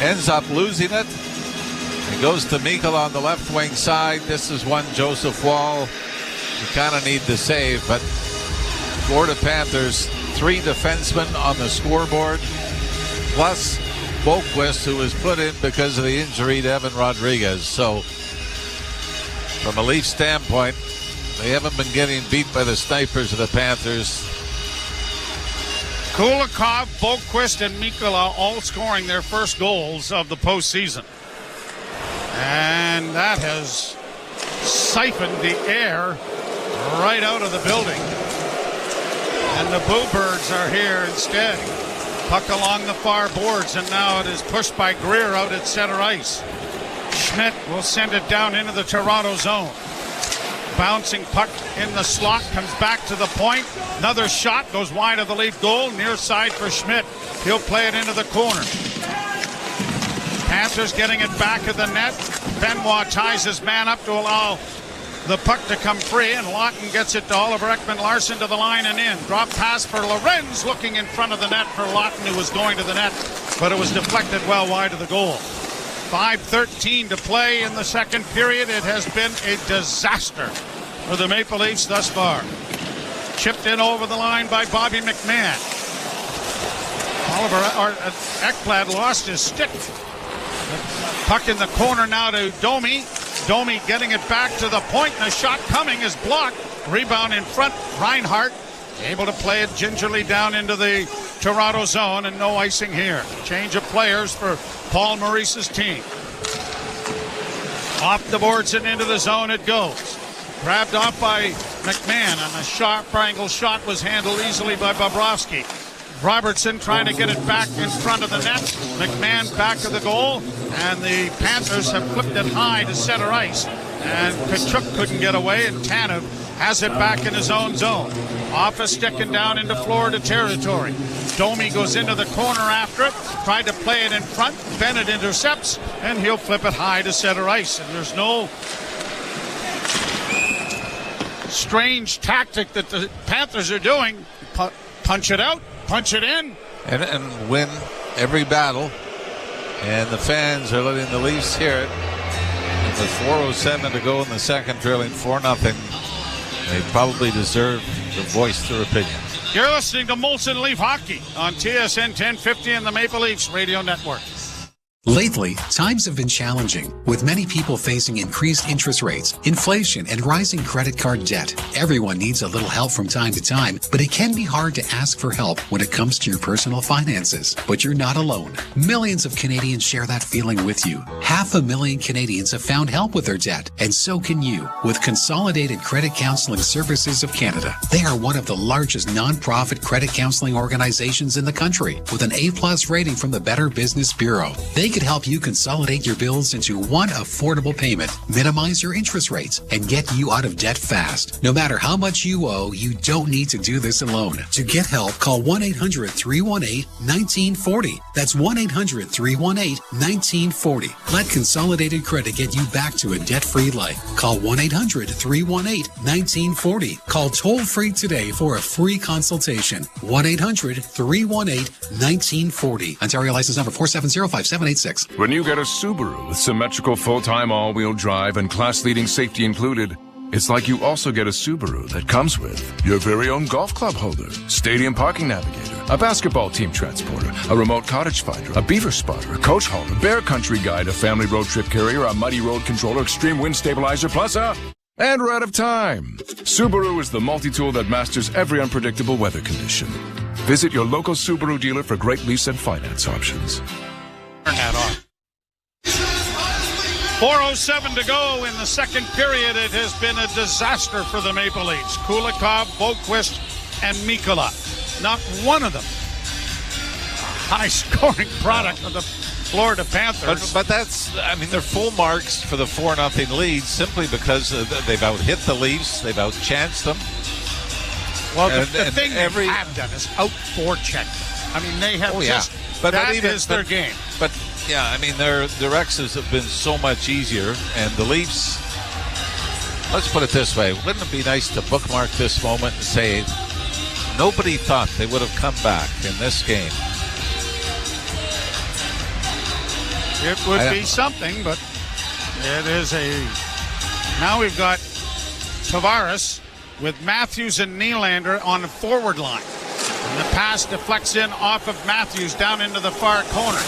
Ends up losing it. It goes to Mikkola on the left wing side. This is one Joseph Wall. You kind of need the save, but Florida Panthers, 3 defensemen on the scoreboard, plus Boquist, who was put in because of the injury to Evan Rodriguez. So, from a Leaf standpoint, they haven't been getting beat by the snipers of the Panthers. Kulikov, Boquist, and Mikkola all scoring their first goals of the postseason. And that has siphoned the air right out of the building. And the Boo Birds are here instead. Puck along the far boards, and now it is pushed by Greer out at center ice. Schmidt will send it down into the Toronto zone. Bouncing puck in the slot, comes back to the point. Another shot goes wide of the Leaf goal, near side for Schmidt. He'll play it into the corner. Panthers getting it back of the net. Benoit ties his man up to allow the puck to come free, and Lawton gets it to Oliver Ekman-Larsson to the line and in. Drop pass for Lorenz, looking in front of the net for Lawton, who was going to the net, but it was deflected well wide of the goal. 5:13 to play in the second period. It has been a disaster for the Maple Leafs thus far. Chipped in over the line by Bobby McMahon. Ekblad lost his stick. Puck in the corner now to Domi. Domi getting it back to the point, and a shot coming is blocked. Rebound in front. Reinhart able to play it gingerly down into the Toronto zone, and no icing here. Change of players for Paul Maurice's team. Off the boards and into the zone it goes. Grabbed off by McMahon, and a sharp angle shot was handled easily by Bobrovsky. Robertson trying to get it back in front of the net. McMahon back to the goal, and the Panthers have flipped it high to center ice. And Kachuk couldn't get away, and Tanev has it back in his own zone. Off a stick and down into Florida territory. Domi goes into the corner after it, tried to play it in front. Bennett intercepts, and he'll flip it high to center ice. And there's no strange tactic that the Panthers are doing. Punch it out, punch it in. And win every battle. And the fans are letting the Leafs hear it. And with 4:07 to go in the second, trailing 4-0, they probably deserve to voice their opinion. You're listening to Molson Leaf Hockey on TSN 1050 and the Maple Leafs Radio Network. Lately, times have been challenging, with many people facing increased interest rates, inflation, and rising credit card debt. Everyone needs a little help from time to time, but it can be hard to ask for help when it comes to your personal finances. But you're not alone. Millions of Canadians share that feeling with you. 500,000 Canadians have found help with their debt, and so can you, with Consolidated Credit Counseling Services of Canada. They are one of the largest non-profit credit counseling organizations in the country, with an A+ rating from the Better Business Bureau. They could help you consolidate your bills into one affordable payment, minimize your interest rates, and get you out of debt fast. No matter how much you owe, you don't need to do this alone. To get help, call 1-800-318-1940. That's 1-800-318-1940. Let Consolidated Credit get you back to a debt-free life. Call 1-800-318-1940. Call toll-free today for a free consultation. 1-800-318-1940. Ontario license number 4705786. When you get a Subaru with symmetrical full-time all-wheel drive and class-leading safety included, it's like you also get a Subaru that comes with your very own golf club holder, stadium parking navigator, a basketball team transporter, a remote cottage finder, a beaver spotter, a coach hauler, bear country guide, a family road trip carrier, a muddy road controller, extreme wind stabilizer, plus a... And we're out of time. Subaru is the multi-tool that masters every unpredictable weather condition. Visit your local Subaru dealer for great lease and finance options. Turn that on. 4:07 to go in the second period. It has been a disaster for the Maple Leafs. Kulikov, Boqvist, and Mikkola. Not one of them high-scoring product of the Florida Panthers. But that's, I mean, they're full marks for the 4-0 lead simply because they've out-hit the Leafs. They've out-chanced them. Well, the thing they have done is out-forecheck. I mean, they have that is their game. But, yeah, I mean, their X's have been so much easier. And the Leafs, let's put it this way. Wouldn't it be nice to bookmark this moment and say, nobody thought they would have come back in this game? It would be something, but it is now we've got Tavares with Matthews and Nylander on the forward line. And the pass deflects in off of Matthews down into the far corner.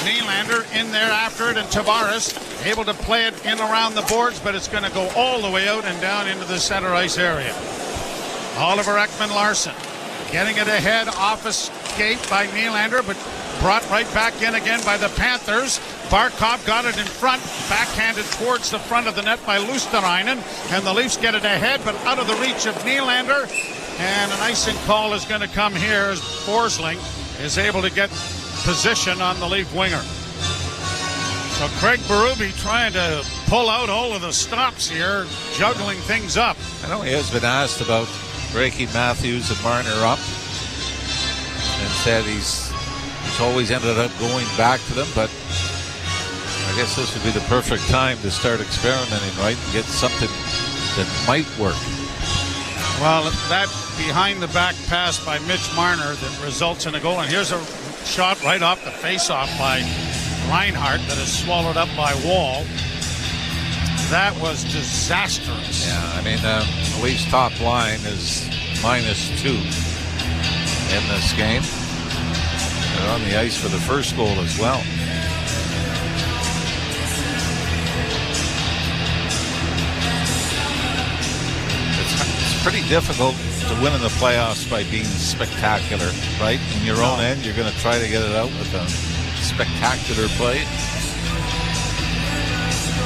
Nylander in there after it, and Tavares able to play it in around the boards, but it's going to go all the way out and down into the center ice area. Oliver Ekman-Larsson getting it ahead off a skate by Nylander, but brought right back in again by the Panthers. Barkov got it in front, backhanded towards the front of the net by Luosterainen, and the Leafs get it ahead, but out of the reach of Nylander. And an icing call is going to come here as Forsling is able to get position on the Leaf winger. So Craig Berube trying to pull out all of the stops here, juggling things up. I know he has been asked about breaking Matthews and Marner up, and said he's always ended up going back to them, but I guess this would be the perfect time to start experimenting, right, and get something that might work. Well, that behind-the-back pass by Mitch Marner that results in a goal, and here's a shot right off the face-off by Reinhart that is swallowed up by Wall. That was disastrous. Yeah, I mean, the Leafs' top line is -2 in this game. They're on the ice for the first goal as well. It's pretty difficult to win in the playoffs by being spectacular, right? In your own end, you're going to try to get it out with a spectacular play.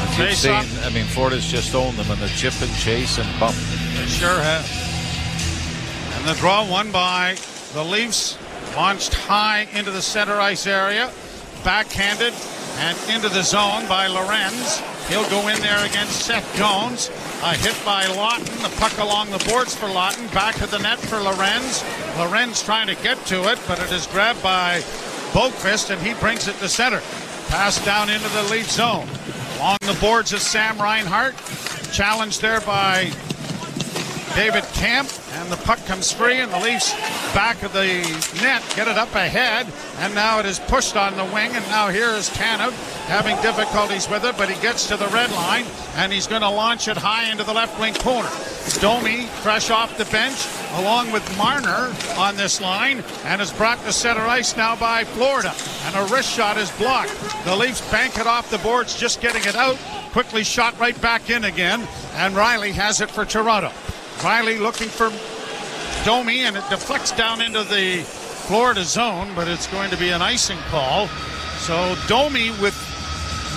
As you've seen, I mean, Florida's just owned them in the chip and chase and bump. They sure have. And the draw won by the Leafs. Launched high into the center ice area. Backhanded and into the zone by Lorenz. He'll go in there against Seth Jones. A hit by Lawton. The puck along the boards for Lawton. Back to the net for Lorenz. Lorenz trying to get to it, but it is grabbed by Boqvist, and he brings it to center. Pass down into the Leaf zone. Along the boards is Sam Reinhart. Challenged there by David Kemp, and the puck comes free, and the Leafs back of the net get it up ahead, and now it is pushed on the wing, and now here is Tanev having difficulties with it, but he gets to the red line, and he's going to launch it high into the left wing corner. Domi, fresh off the bench, along with Marner on this line, and is brought to center ice now by Florida, and a wrist shot is blocked. The Leafs bank it off the boards, just getting it out, quickly shot right back in again, and Riley has it for Toronto. Riley looking for Domi, and it deflects down into the Florida zone, but it's going to be an icing call. So Domi with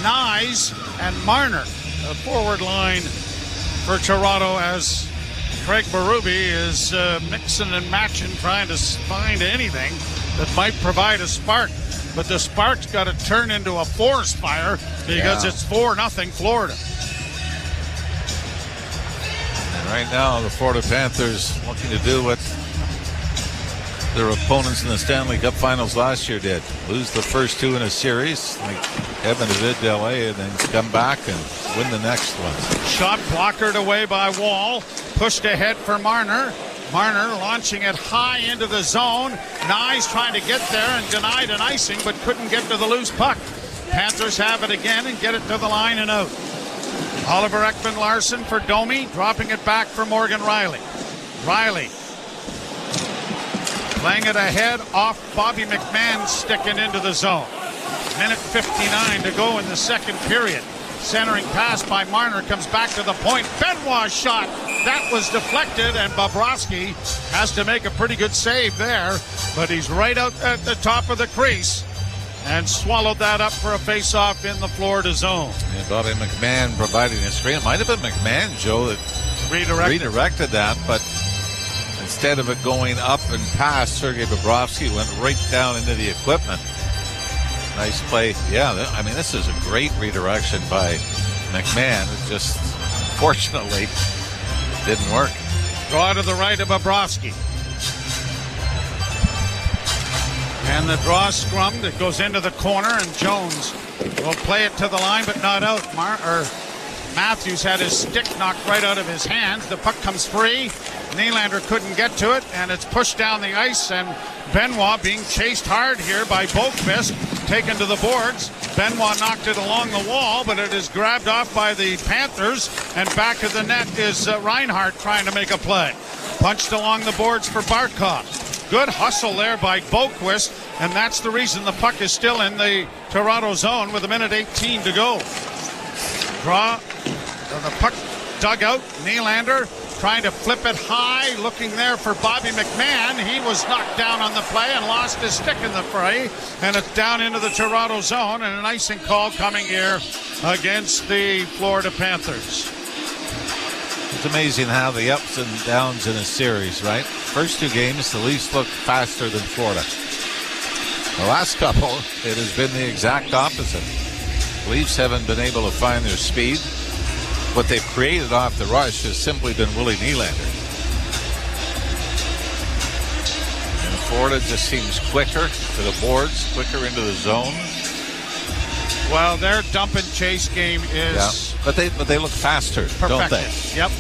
Nyes and Marner, a forward line for Toronto, as Craig Berube is mixing and matching, trying to find anything that might provide a spark. But the spark's got to turn into a forest fire because it's 4-0 Florida. Right now, the Florida Panthers looking to do what their opponents in the Stanley Cup Finals last year did. Lose the first two in a series, like Edmonton did to LA, and then come back and win the next one. Shot blockered away by Wall. Pushed ahead for Marner. Marner launching it high into the zone. Nyes trying to get there and denied an icing, but couldn't get to the loose puck. Panthers have it again and get it to the line and out. Oliver Ekman-Larsson for Domi, dropping it back for Morgan Riley. Riley playing it ahead off Bobby McMahon, sticking into the zone. Minute 59 to go in the second period. Centering pass by Marner comes back to the point. Benoit's shot, that was deflected, and Bobrovsky has to make a pretty good save there, but he's right out at the top of the crease and swallowed that up for a face-off in the Florida zone. And Bobby McMahon providing a screen. It might have been McMahon, Joe, that redirected that, but instead of it going up and past Sergei Bobrovsky, went right down into the equipment. Nice play. Yeah, I mean, this is a great redirection by McMahon. It just, fortunately, didn't work. Draw to the right of Bobrovsky. And the draw scrummed. It goes into the corner, and Jones will play it to the line, but not out. Matthews had his stick knocked right out of his hands. The puck comes free. Nylander couldn't get to it, and it's pushed down the ice, and Benoit being chased hard here by Boqvist, taken to the boards. Benoit knocked it along the wall, but it is grabbed off by the Panthers, and back of the net is Reinhart trying to make a play. Punched along the boards for Barkov. Good hustle there by Boqvist, and that's the reason the puck is still in the Toronto zone with a minute 18 to go. Draw, the puck dug out. Nylander trying to flip it high, looking there for Bobby McMahon. He was knocked down on the play and lost his stick in the fray, and it's down into the Toronto zone, and an icing call coming here against the Florida Panthers. It's amazing how the ups and downs in a series, right? First two games, the Leafs looked faster than Florida. The last couple, it has been the exact opposite. Leafs haven't been able to find their speed. What they've created off the rush has simply been Willie Nylander. And Florida just seems quicker to the boards, quicker into the zone. Well, their dump and chase game is... Yeah, but they look faster, don't they? Yep.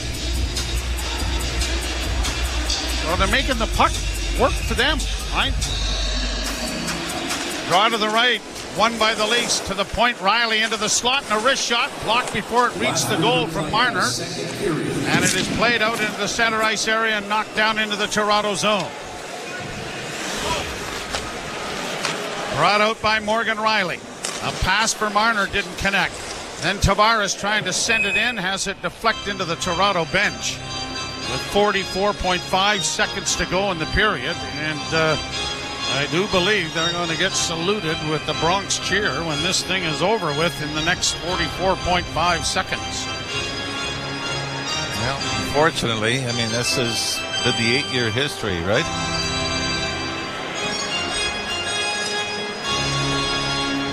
So they're making the puck work for them, right? Draw to the right, won by the Leafs to the point. Riley into the slot and a wrist shot, blocked before it reached the goal from Marner. And it is played out into the center ice area and knocked down into the Toronto zone. Brought out by Morgan Riley. A pass for Marner didn't connect. Then Tavares trying to send it in, has it deflect into the Toronto bench. With 44.5 seconds to go in the period. And I do believe they're going to get saluted with the Bronx cheer when this thing is over with in the next 44.5 seconds. Well, unfortunately, I mean, this is the 8-year history, right?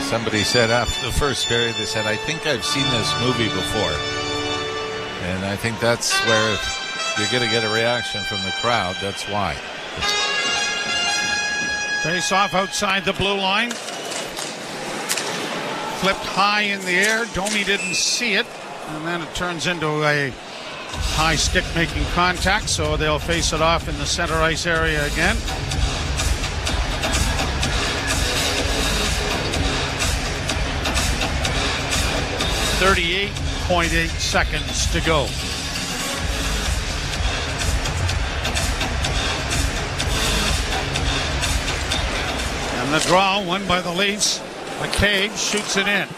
Somebody said after the first period, they said, I think I've seen this movie before. And I think that's where you're going to get a reaction from the crowd. That's why. Face off outside the blue line. Flipped high in the air. Domi didn't see it. And then it turns into a high stick making contact. So they'll face it off in the center ice area again. .8 seconds to go. And the draw won by the Leafs. McCabe shoots it in.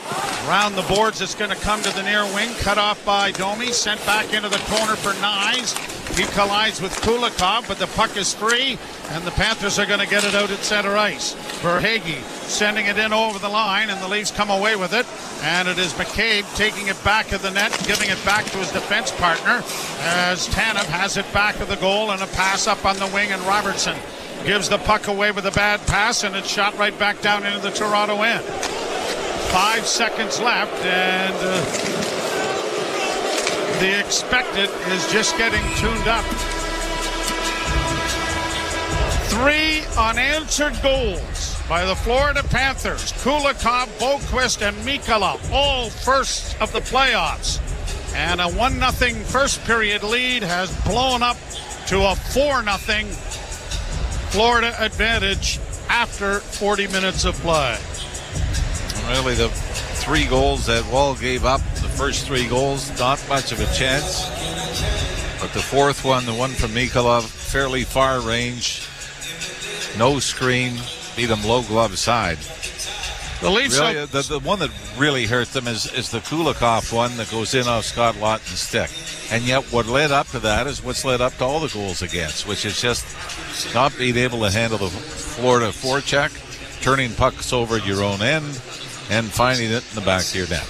Around the boards, it's going to come to the near wing. Cut off by Domi. Sent back into the corner for Nyes. He collides with Kulikov, but the puck is free, and the Panthers are going to get it out at center ice. Verhaeghe sending it in over the line, and the Leafs come away with it. And it is McCabe taking it back of the net, giving it back to his defense partner, as Tanev has it back of the goal, and a pass up on the wing, and Robertson gives the puck away with a bad pass, and it's shot right back down into the Toronto end. 5 seconds left, and the expected is just getting tuned up. 3 unanswered goals by the Florida Panthers. Kulikov, Boqvist, and Mikala, all first of the playoffs. And a 1-0 first period lead has blown up to a 4-0 Florida advantage after 40 minutes of play. Really, the 3 goals that Wall gave up, the first 3 goals, not much of a chance. But the fourth one, the one from Mikala, fairly far range, no screen, beat him low glove side. The Leafs, really, the one that really hurt them is the Kulikov one that goes in off Scott Laughton's stick. And yet what led up to that is what's led up to all the goals against, which is just not being able to handle the Florida forecheck, turning pucks over at your own end, and finding it in the back of your net.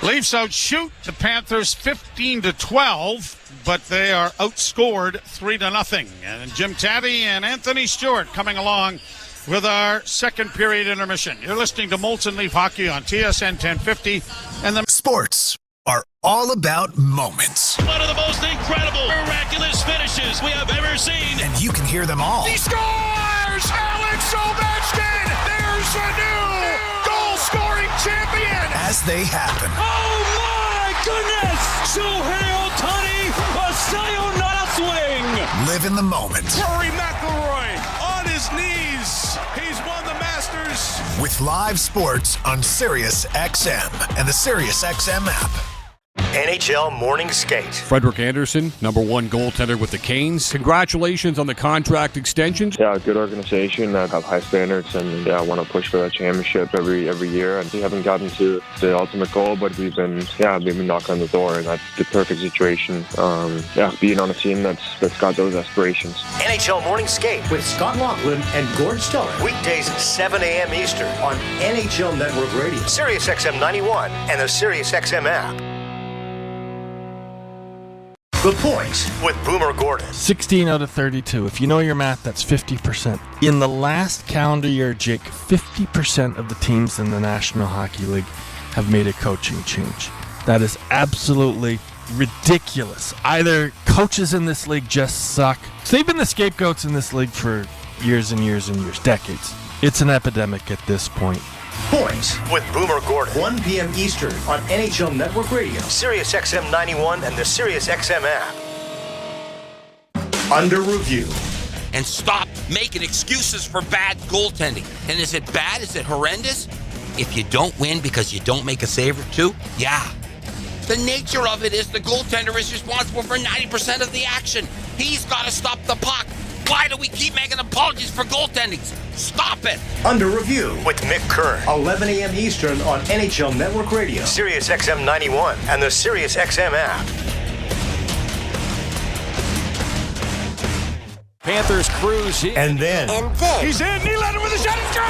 Leafs outshoot the Panthers 15-12, but they are outscored 3-0. And Jim Taddy and Anthony Stewart coming along with our second period intermission. You're listening to Molson Leaf Hockey on TSN 1050. And the sports are all about moments. One of the most incredible, miraculous finishes we have ever seen. And you can hear them all. He scores! Alex Ovechkin! There's a new goal-scoring champion! As they happen. Oh my goodness! Shohei Ohtani, a sayonara swing! Live in the moment. Rory McIlroy on his knees. He's won the Masters. With live sports on Sirius XM and the Sirius XM app. NHL Morning Skate. Frederik Andersen, #1 goaltender with the Canes. Congratulations on the contract extension. Yeah, good organization that have high standards, and I want to push for that championship every year. And we haven't gotten to the ultimate goal, but we've been knocking on the door, and that's the perfect situation. Being on a team that's got those aspirations. NHL Morning Skate with Scott Laughlin and Gord Stellar. Weekdays 7 a.m. Eastern on NHL Network Radio, Sirius XM 91, and the Sirius XM app. The Points with Boomer Gordon. 16 out of 32. If you know your math, that's 50%. In the last calendar year, Jake, 50% of the teams in the National Hockey League have made a coaching change. That is absolutely ridiculous. Either coaches in this league just suck. They've been the scapegoats in this league for years and years and years, decades. It's an epidemic at this point. Points with Boomer Gordon, 1 p.m. Eastern on NHL Network Radio, Sirius XM 91, and the Sirius XM app. Under review. And stop making excuses for bad goaltending. And is it bad? Is it horrendous? If you don't win because you don't make a save or two, yeah. The nature of it is the goaltender is responsible for 90% of the action. He's got to stop the puck. Why do we keep making apologies for goaltendings? Stop it. Under review with Mick Kern, 11 a.m. Eastern on NHL Network Radio, Sirius XM 91, and the Sirius XM app. Panthers cruise. And then He's in. Nylander with a shot and scores.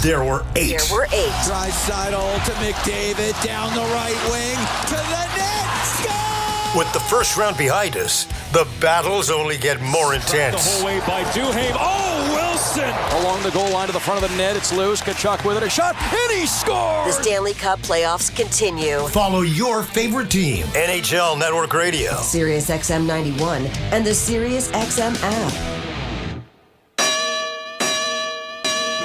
there were 8. Draisaitl to McDavid down the right wing to the net. Score! With the first round behind us, the battles only get more intense. The whole way by Duhaime. Oh, Wilson. Along the goal line to the front of the net. It's loose. Kachuk with it. A shot. And he scores. The Stanley Cup playoffs continue. Follow your favorite team. NHL Network Radio, Sirius XM 91 and the Sirius XM app.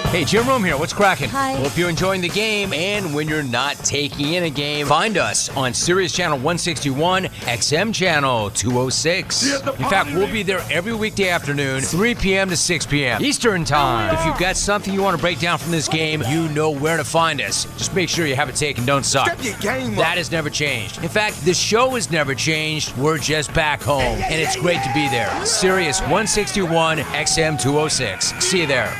Hey, Jim Rome here. What's cracking? Hi. Hope you're enjoying the game. And when you're not taking in a game, find us on Sirius Channel 161, XM Channel 206. In fact, we'll be there every weekday afternoon, 3 p.m. to 6 p.m. Eastern Time. If you've got something you want to break down from this game, you know where to find us. Just make sure you have it taken. Don't suck. Step your game up. That has never changed. In fact, the show has never changed. We're just back home. And it's great to be there. Sirius 161, XM 206. See you there.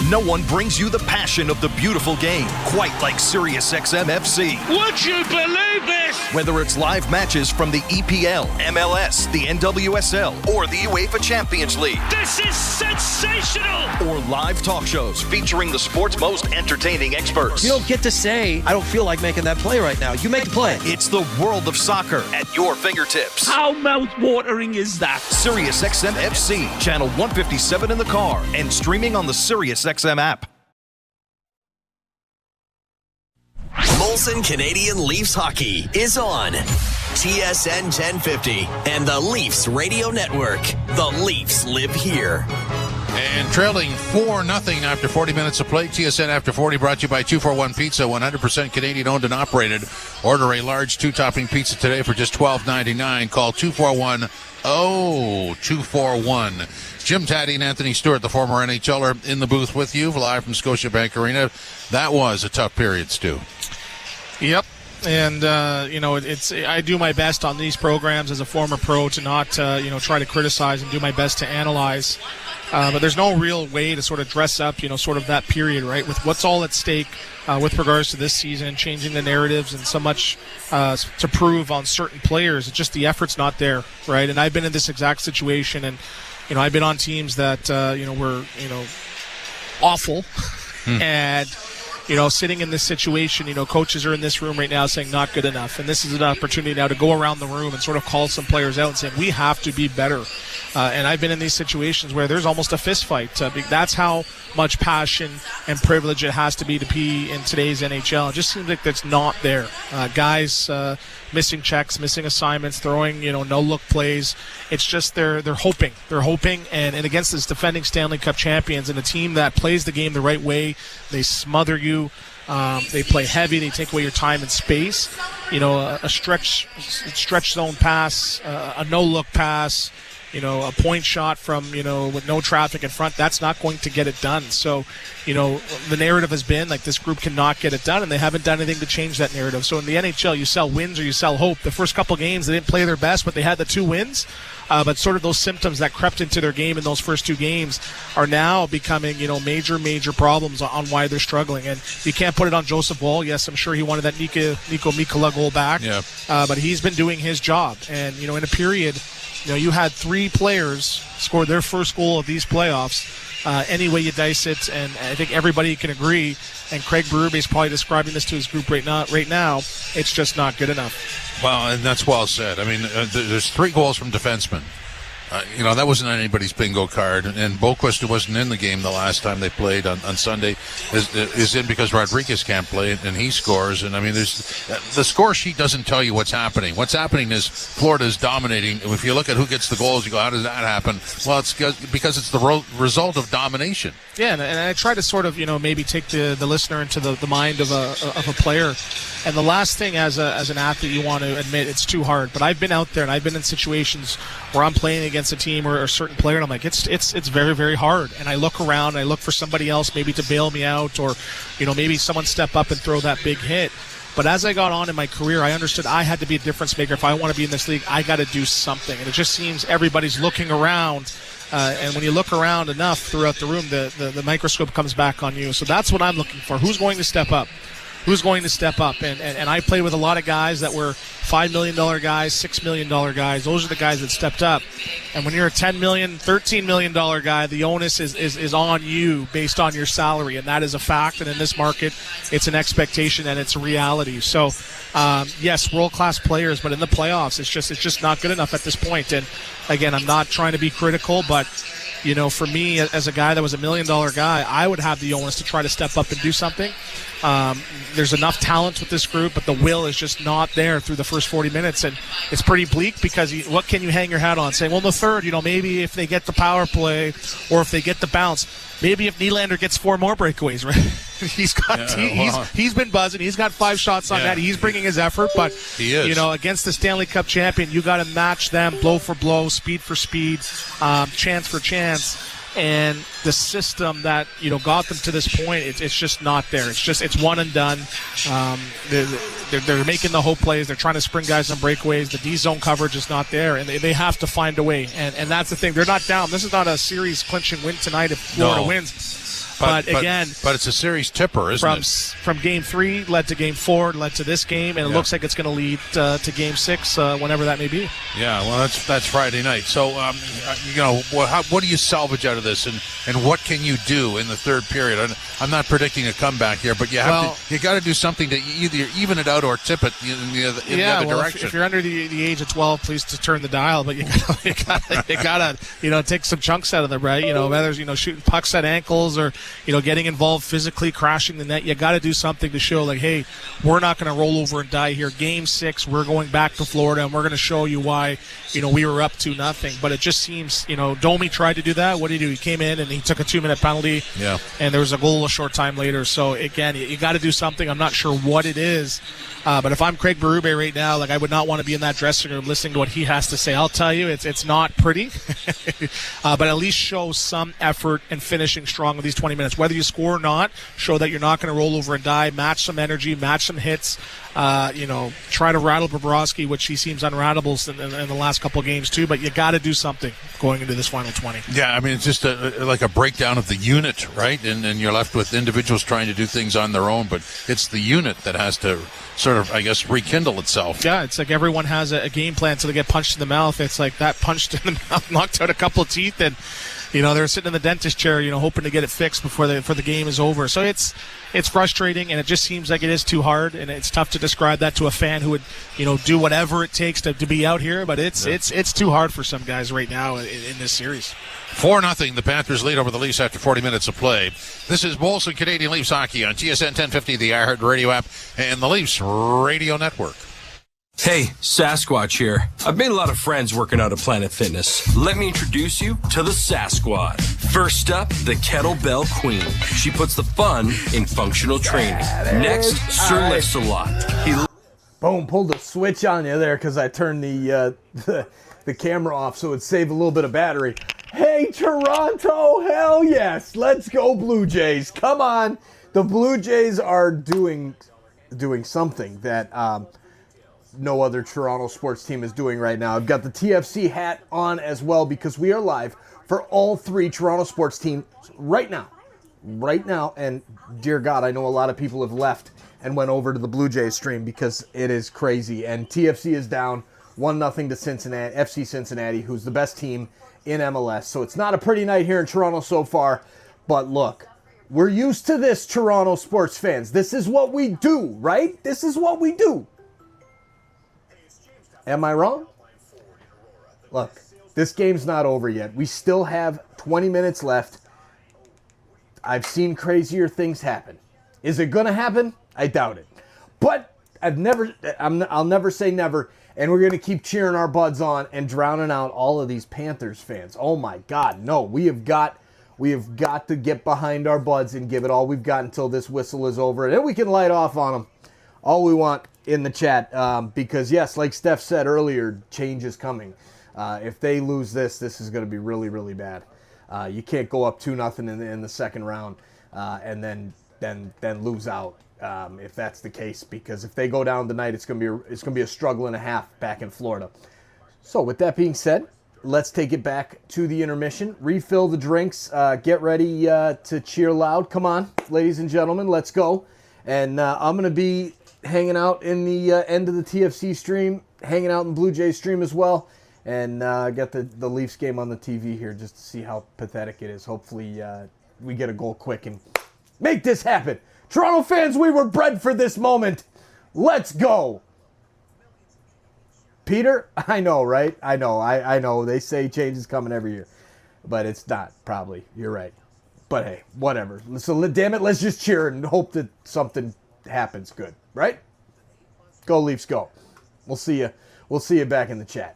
No one brings you the passion of the beautiful game quite like Sirius XM FC. Would you believe this? Whether it's live matches from the EPL, MLS, the NWSL, or the UEFA Champions League. This is sensational. Or live talk shows featuring the sport's most entertaining experts. You don't get to say, I don't feel like making that play right now. You make the play. It's the world of soccer at your fingertips. How mouth-watering is that? Sirius XM FC, channel 157 in the car, and streaming on the Sirius XM app. Molson Canadian Leafs Hockey is on TSN 1050 and the Leafs Radio Network. The Leafs live here. And trailing 4-0 after 40 minutes of play. TSN After 40 brought to you by 241 Pizza, 100% Canadian owned and operated. Order a large 2-topping pizza today for just $12.99. Call 241-241. Jim Taddy and Anthony Stewart, the former NHLer, in the booth with you, live from Scotiabank Arena. That was a tough period, Stu. Yep. And, it's I do my best on these programs as a former pro to not, try to criticize and do my best to analyze. But there's no real way to sort of dress up, sort of that period, right, with what's all at stake with regards to this season, changing the narratives and so much to prove on certain players. It's just the effort's not there, right? And I've been in this exact situation, and, I've been on teams that, were, awful. And, sitting in this situation, coaches are in this room right now saying not good enough. And this is an opportunity now to go around the room and sort of call some players out and say, we have to be better. And I've been in these situations where there's almost a fist fight. That's how much passion and privilege it has to be in today's NHL. It just seems like that's not there. Guys missing checks, missing assignments, throwing, no-look plays. It's just they're hoping. They're hoping. And against this defending Stanley Cup champions and a team that plays the game the right way, they smother you. They play heavy. They take away your time and space. A stretch zone pass, a no-look pass, a point shot from, with no traffic in front, that's not going to get it done. So, the narrative has been like this group cannot get it done, and they haven't done anything to change that narrative. So in the NHL, you sell wins or you sell hope. The first couple games, they didn't play their best, but they had the 2 wins. But sort of those symptoms that crept into their game in those first 2 games are now becoming, major problems on why they're struggling. And you can't put it on Joseph Woll. Yes, I'm sure he wanted that Niko Mikkola goal back. Yeah. But he's been doing his job. And, in a period, you had 3 players score their first goal of these playoffs. Any way you dice it, and I think everybody can agree, and Craig Berube is probably describing this to his group right now, it's just not good enough. Well, and that's well said. I mean, there's 3 goals from defensemen. that wasn't anybody's bingo card. And Boquist, who wasn't in the game the last time they played on Sunday, is in because Rodriguez can't play and he scores. And I mean, there's the score sheet doesn't tell you what's happening. What's happening is Florida is dominating. If you look at who gets the goals, you go, how does that happen? Well, it's because it's the result of domination. Yeah, and I try to sort of, maybe take the listener into the mind of a player. And the last thing as an athlete you want to admit, it's too hard. But I've been out there and I've been in situations where I'm playing against a team or a certain player, and I'm like, it's very, very hard. And I look around, and I look for somebody else maybe to bail me out, or maybe someone step up and throw that big hit. But as I got on in my career, I understood I had to be a difference maker. If I want to be in this league, I got to do something. And it just seems everybody's looking around. And when you look around enough throughout the room, the microscope comes back on you. So that's what I'm looking for. Who's going to step up? Who's going to step up? And I played with a lot of guys that were $5 million guys, $6 million guys. Those are the guys that stepped up. And when you're a $10 million, $13 million guy, the onus is on you based on your salary. And that is a fact. And in this market, it's an expectation and it's a reality. So, yes, world-class players, but in the playoffs, it's just not good enough at this point. And, again, I'm not trying to be critical, but for me, as a guy that was $1 million guy, I would have the onus to try to step up and do something. There's enough talent with this group, but the will is just not there through the first 40 minutes. And it's pretty bleak because what can you hang your hat on? Saying, well, in the third, maybe if they get the power play or if they get the bounce, maybe if Nylander gets 4 more breakaways, right? He's been buzzing. He's got 5 shots on that. He's bringing his effort, but he is. Against the Stanley Cup champion, you got to match them blow for blow, speed for speed, chance for chance. And the system that got them to this point, it's just not there. It's one and done. They're making the hope plays. They're trying to spring guys on breakaways. The D zone coverage is not there, and they have to find a way. And that's the thing. They're not down. This is not a series clinching win tonight if Florida wins. But it's a series tipper, isn't it? From Game 3 led to Game 4, led to this game, and it looks like it's going to lead to Game 6, whenever that may be. Yeah, well, that's Friday night. So, what do you salvage out of this, and what can you do in the third period? I'm not predicting a comeback here, but you got to do something to either even it out or tip it in the other direction. If you're under the age of 12, please to turn the dial, but you gotta take some chunks out of them, right? Whether it's shooting pucks at ankles or getting involved physically, crashing the net. You got to do something to show, like, hey, we're not going to roll over and die here. Game 6, we're going back to Florida, and we're going to show you why, we were up 2-0. But it just seems, Domi tried to do that. What did he do? He came in, and he took a 2-minute penalty, and there was a goal a short time later. So, again, you got to do something. I'm not sure what it is. But if I'm Craig Berube right now, I would not want to be in that dressing room listening to what he has to say. I'll tell you, it's not pretty. But at least show some effort and finishing strong with these 20 minutes. Whether you score or not, show that you're not going to roll over and die. Match some energy, match some hits. Try to rattle Bobrovsky, which he seems unrattable in the last couple of games too. But you got to do something going into this final 20. Yeah, I mean, it's just like a breakdown of the unit, right? And you're left with individuals trying to do things on their own, but it's the unit that has to sort of, I guess, rekindle itself. Yeah, it's like everyone has a game plan until they get punched in the mouth. It's like that punched in the mouth knocked out a couple of teeth, and they're sitting in the dentist chair, hoping to get it fixed before the game is over. So it's frustrating, and it just seems like it is too hard, and it's tough to describe that to a fan who would, do whatever it takes to be out here. But it's too hard for some guys right now in this series. 4-0, the Panthers lead over the Leafs after 40 minutes of play. This is Molson Canadian Leafs Hockey on TSN 1050, the iHeart Radio app, and the Leafs Radio Network. Hey, Sasquatch here. I've made a lot of friends working out at Planet Fitness. Let me introduce you to the Sasquad. First up, the Kettlebell Queen. She puts the fun in functional training. Next, Sir lifts a lot. Boom, pulled the switch on you there because I turned the camera off so it'd save a little bit of battery. Hey, Toronto, hell yes. Let's go, Blue Jays. Come on. The Blue Jays are doing something that no other Toronto sports team is doing right now. I've got the TFC hat on as well because we are live for all 3 Toronto sports teams right now. And dear God, I know a lot of people have left and went over to the Blue Jays stream because it is crazy. And TFC is down 1-0 to Cincinnati, FC Cincinnati, who's the best team in MLS. So it's not a pretty night here in Toronto so far. But look, we're used to this, Toronto sports fans. This is what we do, right? This is what we do. Am I wrong? Look, This game's not over yet. We still have 20 minutes left. I've seen crazier things happen. Is it going to happen? I doubt it. But I'll never say never. And we're going to keep cheering our buds on and drowning out all of these Panthers fans. Oh my God, no. We have got to get behind our buds and give it all we've got until this whistle is over. And then we can light off on them all we want in the chat. Because yes, like Steph said earlier, change is coming. If they lose this is going to be really, really bad. You can't go up 2-0 in the second round and then lose out. If that's the case, because if they go down tonight, it's gonna be a struggle and a half back in Florida. So with that being said, let's take it back to the intermission. Refill the drinks. Get ready to cheer loud. Come on, ladies and gentlemen, let's go. And I'm gonna be hanging out in the end of the TFC stream, hanging out in Blue Jays stream as well, and get the Leafs game on the TV here just to see how pathetic it is. Hopefully we get a goal quick and make this happen. Toronto fans, we were bred for this moment. Let's go. Peter, I know, right? I know. They say change is coming every year. But it's not, probably. You're right. But hey, whatever. So damn it, let's just cheer and hope that something happens good, right? Go Leafs, go. We'll see you. We'll see you back in the chat.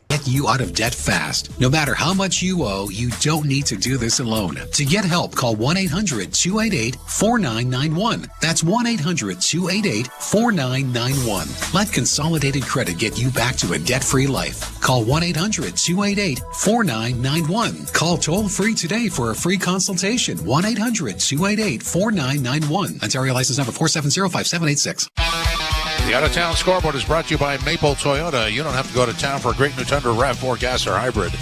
Get you out of debt fast. No matter how much you owe, you don't need to do this alone. To get help, call 1-800-288-4991. That's 1-800-288-4991. Let Consolidated Credit get you back to a debt-free life. Call 1-800-288-4991. Call toll-free today for a free consultation. 1-800-288-4991. Ontario license number 4705786. The out-of-town scoreboard is brought to you by Maple Toyota. You don't have to go to town for a great new Tundra RAV4 gas or hybrid.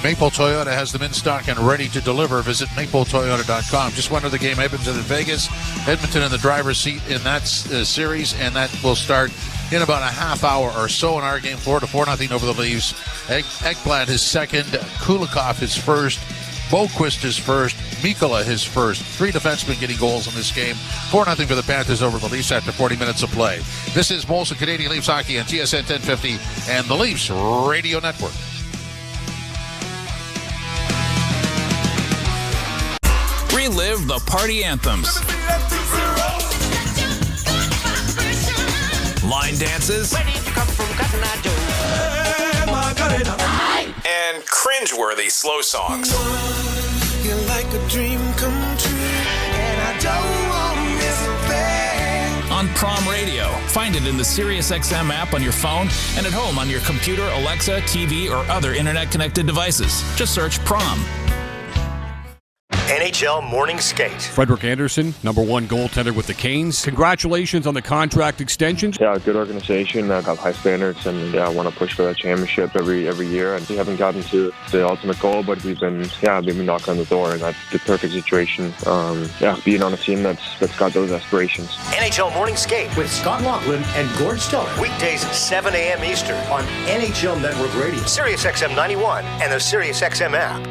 Maple Toyota has them in stock and ready to deliver. Visit mapletoyota.com. Just went to the game, Edmonton and Vegas. Edmonton in the driver's seat in that series, and that will start in about a half hour or so. In our game, Florida 4-0 over the Leafs. Ekblad his second, Kulikov his first, Boquist his first, Mikkola his first. 3 defensemen getting goals in this game. 4-0 for the Panthers over the Leafs after 40 minutes of play. This is Molson Canadian Leafs Hockey on TSN 1050 and the Leafs Radio Network. Relive the party anthems, line dances, and cringeworthy slow songs. You're like a dream come true, and I don't want to miss a thing. On Prom Radio. Find it in the SiriusXM app on your phone and at home on your computer, Alexa, TV, or other internet-connected devices. Just search Prom. NHL Morning Skate. Frederik Andersen, #1 goaltender with the Canes. Congratulations on the contract extension. Yeah, good organization. I got high standards, and I want to push for that championship every year. And we haven't gotten to the ultimate goal, but we've been knocking on the door, and that's the perfect situation. Being on a team that's got those aspirations. NHL Morning Skate with Scott Laughlin and Gord Stiller. Weekdays 7 a.m. Eastern on NHL Network Radio, SiriusXM 91, and the SiriusXM app.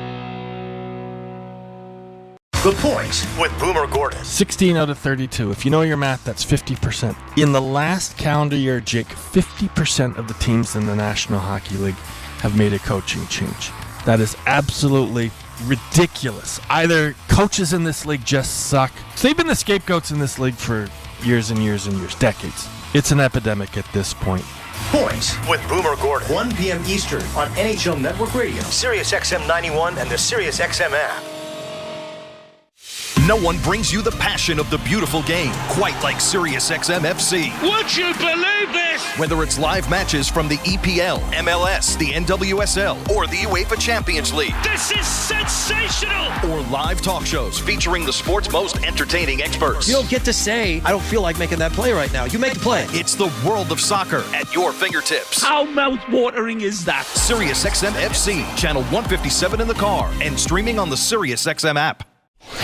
The Point with Boomer Gordon. 16 out of 32. If you know your math, that's 50%. In the last calendar year, Jake, 50% of the teams in the National Hockey League have made a coaching change. That is absolutely ridiculous. Either coaches in this league just suck. So they've been the scapegoats in this league for years and years and years, decades. It's an epidemic at this point. Point with Boomer Gordon. 1 p.m. Eastern on NHL Network Radio, SiriusXM 91, and the SiriusXM app. No one brings you the passion of the beautiful game quite like SiriusXM FC. Would you believe this? Whether it's live matches from the EPL, MLS, the NWSL, or the UEFA Champions League. This is sensational! Or live talk shows featuring the sport's most entertaining experts. You don't get to say, I don't feel like making that play right now. You make the play. It's the world of soccer at your fingertips. How mouth-watering is that? SiriusXM FC, channel 157 in the car, and streaming on the SiriusXM app.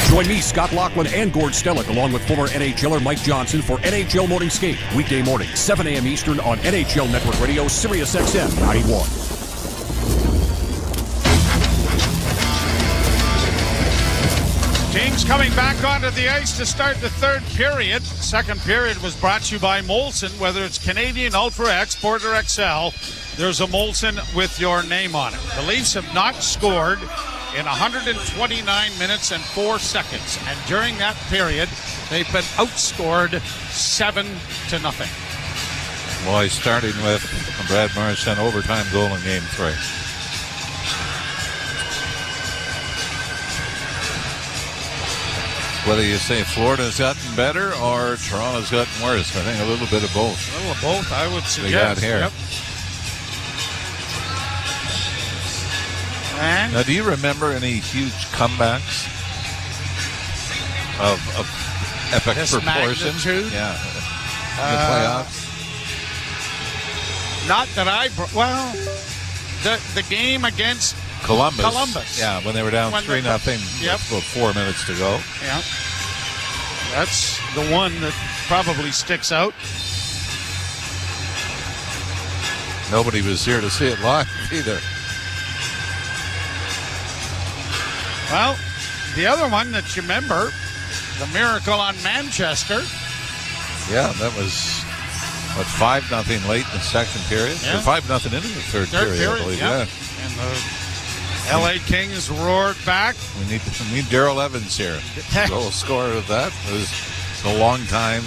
Join me, Scott Laughlin, and Gord Stellick, along with former NHLer Mike Johnson for NHL Morning Skate. Weekday morning, 7 a.m. Eastern on NHL Network Radio, SiriusXM 91. Kings Leafs coming back onto the ice to start the third period. Second period was brought to you by Molson. Whether it's Canadian, Ultra, Export, or XL, there's a Molson with your name on it. The Leafs have not scored in 129 minutes and 4 seconds. And during that period, they've been outscored 7-0. Boy, starting with Brad Marchand overtime goal in Game 3. Whether you say Florida's gotten better or Toronto's gotten worse, I think a little bit of both. A little of both, I would suggest. They got here. Yep. And now, do you remember any huge comebacks of epic this proportions? Magnitude? Yeah, in the playoffs. Not that the game against Columbus. Yeah, when they were down 3-0, yep. About 4 minutes to go. Yeah. That's the one that probably sticks out. Nobody was here to see it live either. Well, the other one that you remember, the miracle on Manchester. Yeah, that was, 5-0 late in the second period? Yeah. Or 5-0 into the third period, I believe. Yeah. And the LA Kings roared back. We need Darrell Evans here. Goal scorer of that was a long-time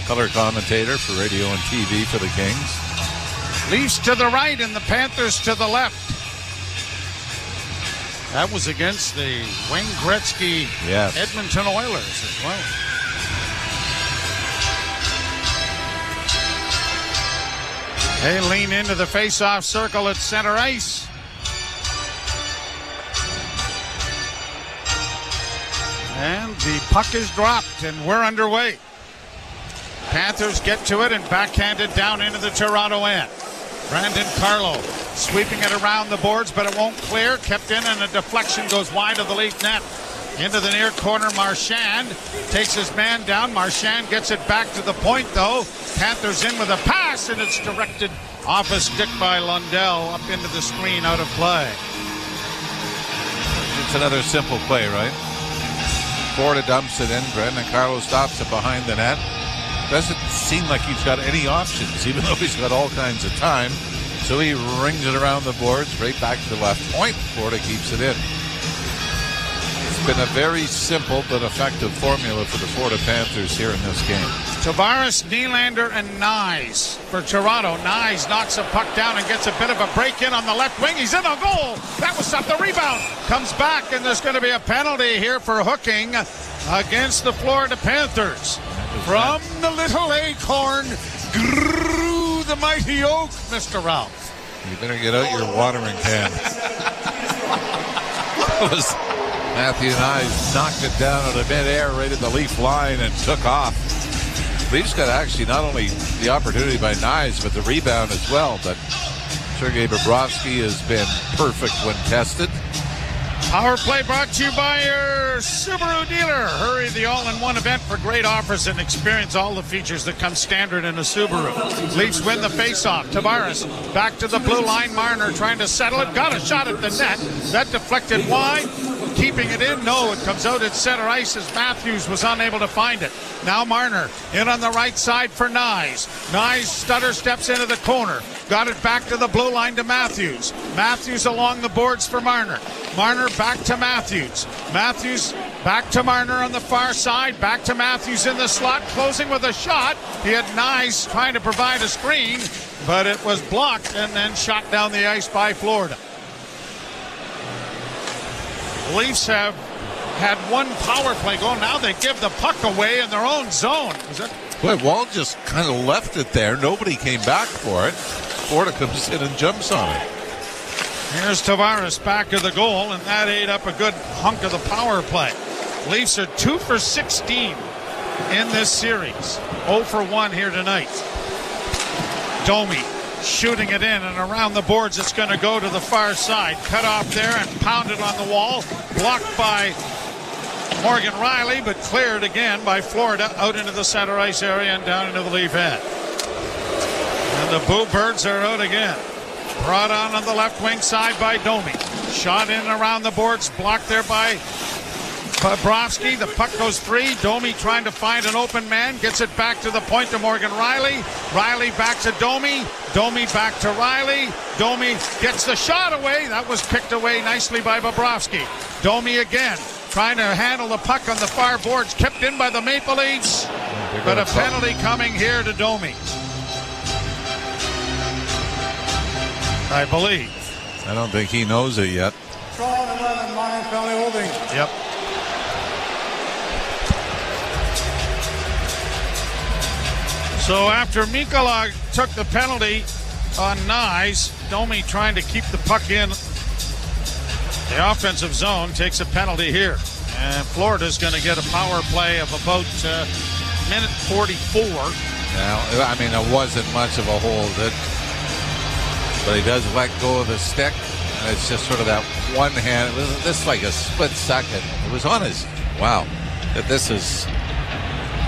color commentator for radio and TV for the Kings. Leafs to the right and the Panthers to the left. That was against the Wayne Gretzky Edmonton Oilers as well. They lean into the face-off circle at center ice. And the puck is dropped, and we're underway. Panthers get to it and backhanded down into the Toronto end. Brandon Carlo sweeping it around the boards, but it won't clear. Kept in, and a deflection goes wide of the Leaf net. Into the near corner, Marchand takes his man down. Marchand gets it back to the point, though. Panthers in with a pass, and it's directed off a stick by Lundell up into the screen, out of play. It's another simple play, right? Florida dumps it in. Brandon Carlo stops it behind the net. Doesn't seem like he's got any options, even though he's got all kinds of time. So he rings it around the boards, right back to the left point. Florida keeps it in. It's been a very simple but effective formula for the Florida Panthers here in this game. Tavares, Nylander, and Nyes for Toronto. Nyes knocks a puck down and gets a bit of a break in on the left wing. He's in a goal. That was up the rebound. Comes back, and there's going to be a penalty here for hooking against the Florida Panthers. From the little acorn grew the mighty oak, Mr. Ralph. You better get out your watering can. That was Matthew Nyes knocked it down out of midair right at the Leaf line and took off. Leafs got actually not only the opportunity by Nyes, but the rebound as well. But Sergei Bobrovsky has been perfect when tested. Power play brought to you by your Subaru dealer. Hurry, the all-in-one event for great offers and experience all the features that come standard in a Subaru. Leafs win the face-off. Tavares back to the blue line. Marner trying to settle it. Got a shot at the net. That deflected wide. Keeping it in. No, it comes out at center ice as Matthews was unable to find it. Now Marner in on the right side for Nyes. Nyes stutter steps into the corner. Got it back to the blue line to Matthews. Matthews along the boards for Marner. Marner back to Matthews. Matthews back to Marner on the far side. Back to Matthews in the slot, closing with a shot. He had Nyes trying to provide a screen, but it was blocked and then shot down the ice by Florida. The Leafs have had one power play going. Now they give the puck away in their own zone. Boy, Wall just kind of left it there. Nobody came back for it. Florida comes in and jumps on it. Here's Tavares back of the goal, and that ate up a good hunk of the power play. Leafs are 2 for 16 in this series. 0 for 1 here tonight. Domi shooting it in, and around the boards it's going to go to the far side. Cut off there and pounded on the wall. Blocked by Morgan Riley, but cleared again by Florida out into the center ice area and down into the Leaf end. And the Boo Birds are out again. Brought on the left wing side by Domi. Shot in around the boards, blocked there by Bobrovsky, the puck goes free. Domi trying to find an open man, gets it back to the point to Morgan Riley. Riley back to Domi. Domi back to Riley. Domi gets the shot away. That was picked away nicely by Bobrovsky. Domi again, trying to handle the puck on the far boards, kept in by the Maple Leafs. But a penalty coming here to Domi, I believe. I don't think he knows it yet. Draw 11, minor penalty holding. Yep. So after Mikala took the penalty on Nyes, Domi trying to keep the puck in the offensive zone, takes a penalty here. And Florida's going to get a power play of about minute 44. Now, I mean, it wasn't much of a hold, but he does let go of the stick. And it's just sort of that one hand. It was just like a split second. It was on his. Wow. This is.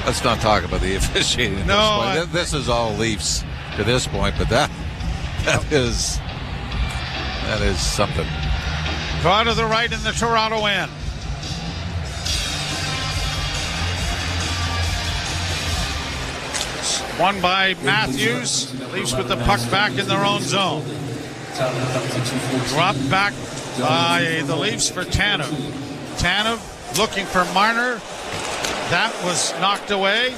Let's not talk about the officiating at this point. This is all Leafs to this point, but that is something. Draw to the right in the Toronto end. Won by Matthews. Leafs with the puck back in their own zone. Dropped back by the Leafs for Tanev. Tanev looking for Marner. That was knocked away.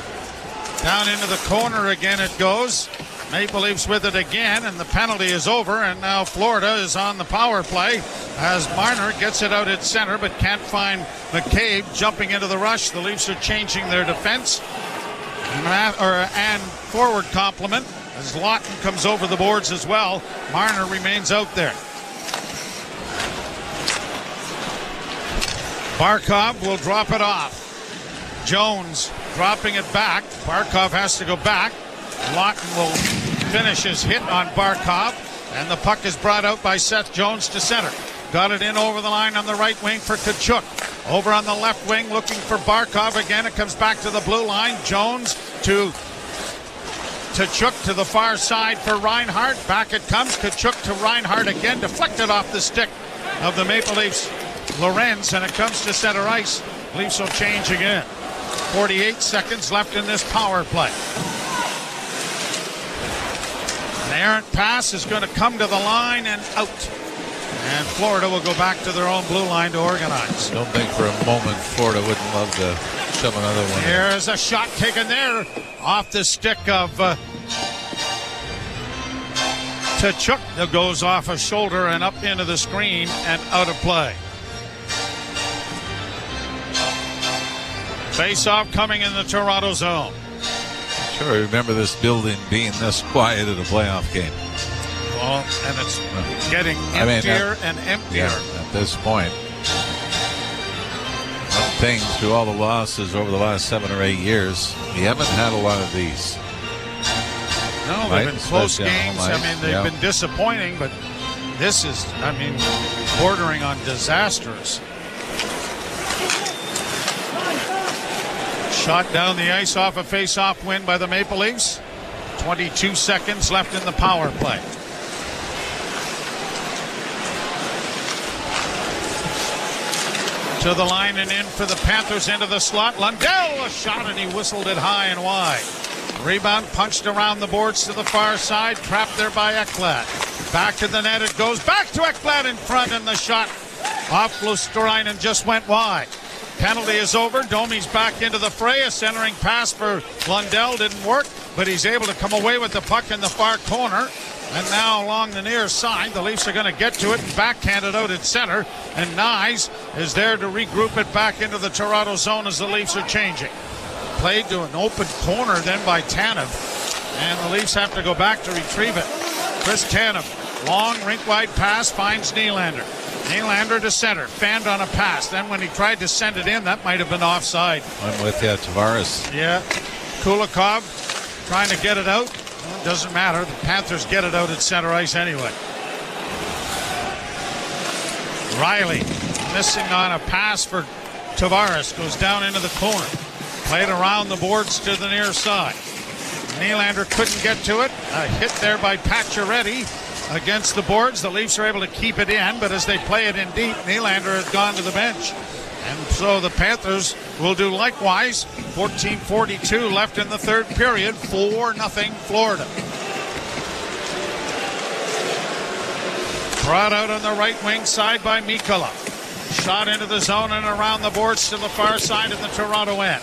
Down into the corner again it goes. Maple Leafs with it again, and the penalty is over, and now Florida is on the power play as Marner gets it out at center but can't find McCabe jumping into the rush. The Leafs are changing their defense and forward complement as Lawton comes over the boards as well. Marner remains out there. Barkov will drop it off. Jones dropping it back. Barkov has to go back. Lawton will finish his hit on Barkov, and the puck is brought out by Seth Jones to center. Got it in over the line on the right wing for Tkachuk. Over on the left wing looking for Barkov again. It comes back to the blue line. Jones to Tkachuk to the far side for Reinhart. Back it comes. Tkachuk to Reinhart again. Deflected off the stick of the Maple Leafs. Lorenz, and it comes to center ice. Leafs will change again. 48 seconds left in this power play. An errant pass is going to come to the line and out. And Florida will go back to their own blue line to organize. Don't think for a moment Florida wouldn't love to shove another one. Here's a shot taken there off the stick of Tkachuk. That goes off a shoulder and up into the screen and out of play. Face-off coming in the Toronto zone. Sure, I remember this building being this quiet at a playoff game. Well, and it's getting emptier and emptier. Yeah, at this point. One thing through all the losses over the last 7 or 8 years, we haven't had a lot of these. No, they've been close games. I mean, they've been disappointing, but this is, bordering on disastrous. Shot down the ice off a face-off win by the Maple Leafs. 22 seconds left in the power play. To the line and in for the Panthers into the slot. Lundell, a shot, and he whistled it high and wide. Rebound punched around the boards to the far side. Trapped there by Ekblad. Back to the net it goes. Back to Ekblad in front, and the shot off Luosterainen just went wide. Penalty is over. Domi's back into the fray. A centering pass for Lundell didn't work, but he's able to come away with the puck in the far corner. And now along the near side, the Leafs are going to get to it and backhand it out at center. And Nyes is there to regroup it back into the Toronto zone as the Leafs are changing. Played to an open corner then by Tanev. And the Leafs have to go back to retrieve it. Chris Tanev, long rink-wide pass, finds Nylander. Nylander to center, fanned on a pass. Then when he tried to send it in, that might have been offside. I'm with you, Tavares. Yeah. Kulikov trying to get it out. Well, it doesn't matter. The Panthers get it out at center ice anyway. Riley missing on a pass for Tavares. Goes down into the corner. Played around the boards to the near side. Nylander couldn't get to it. A hit there by Pacioretty against the boards. The Leafs are able to keep it in, but as they play it in deep, Nylander has gone to the bench. And so the Panthers will do likewise. 14:42 left in the third period. 4-0 Florida. Brought out on the right wing side by Mikkola. Shot into the zone and around the boards to the far side of the Toronto end.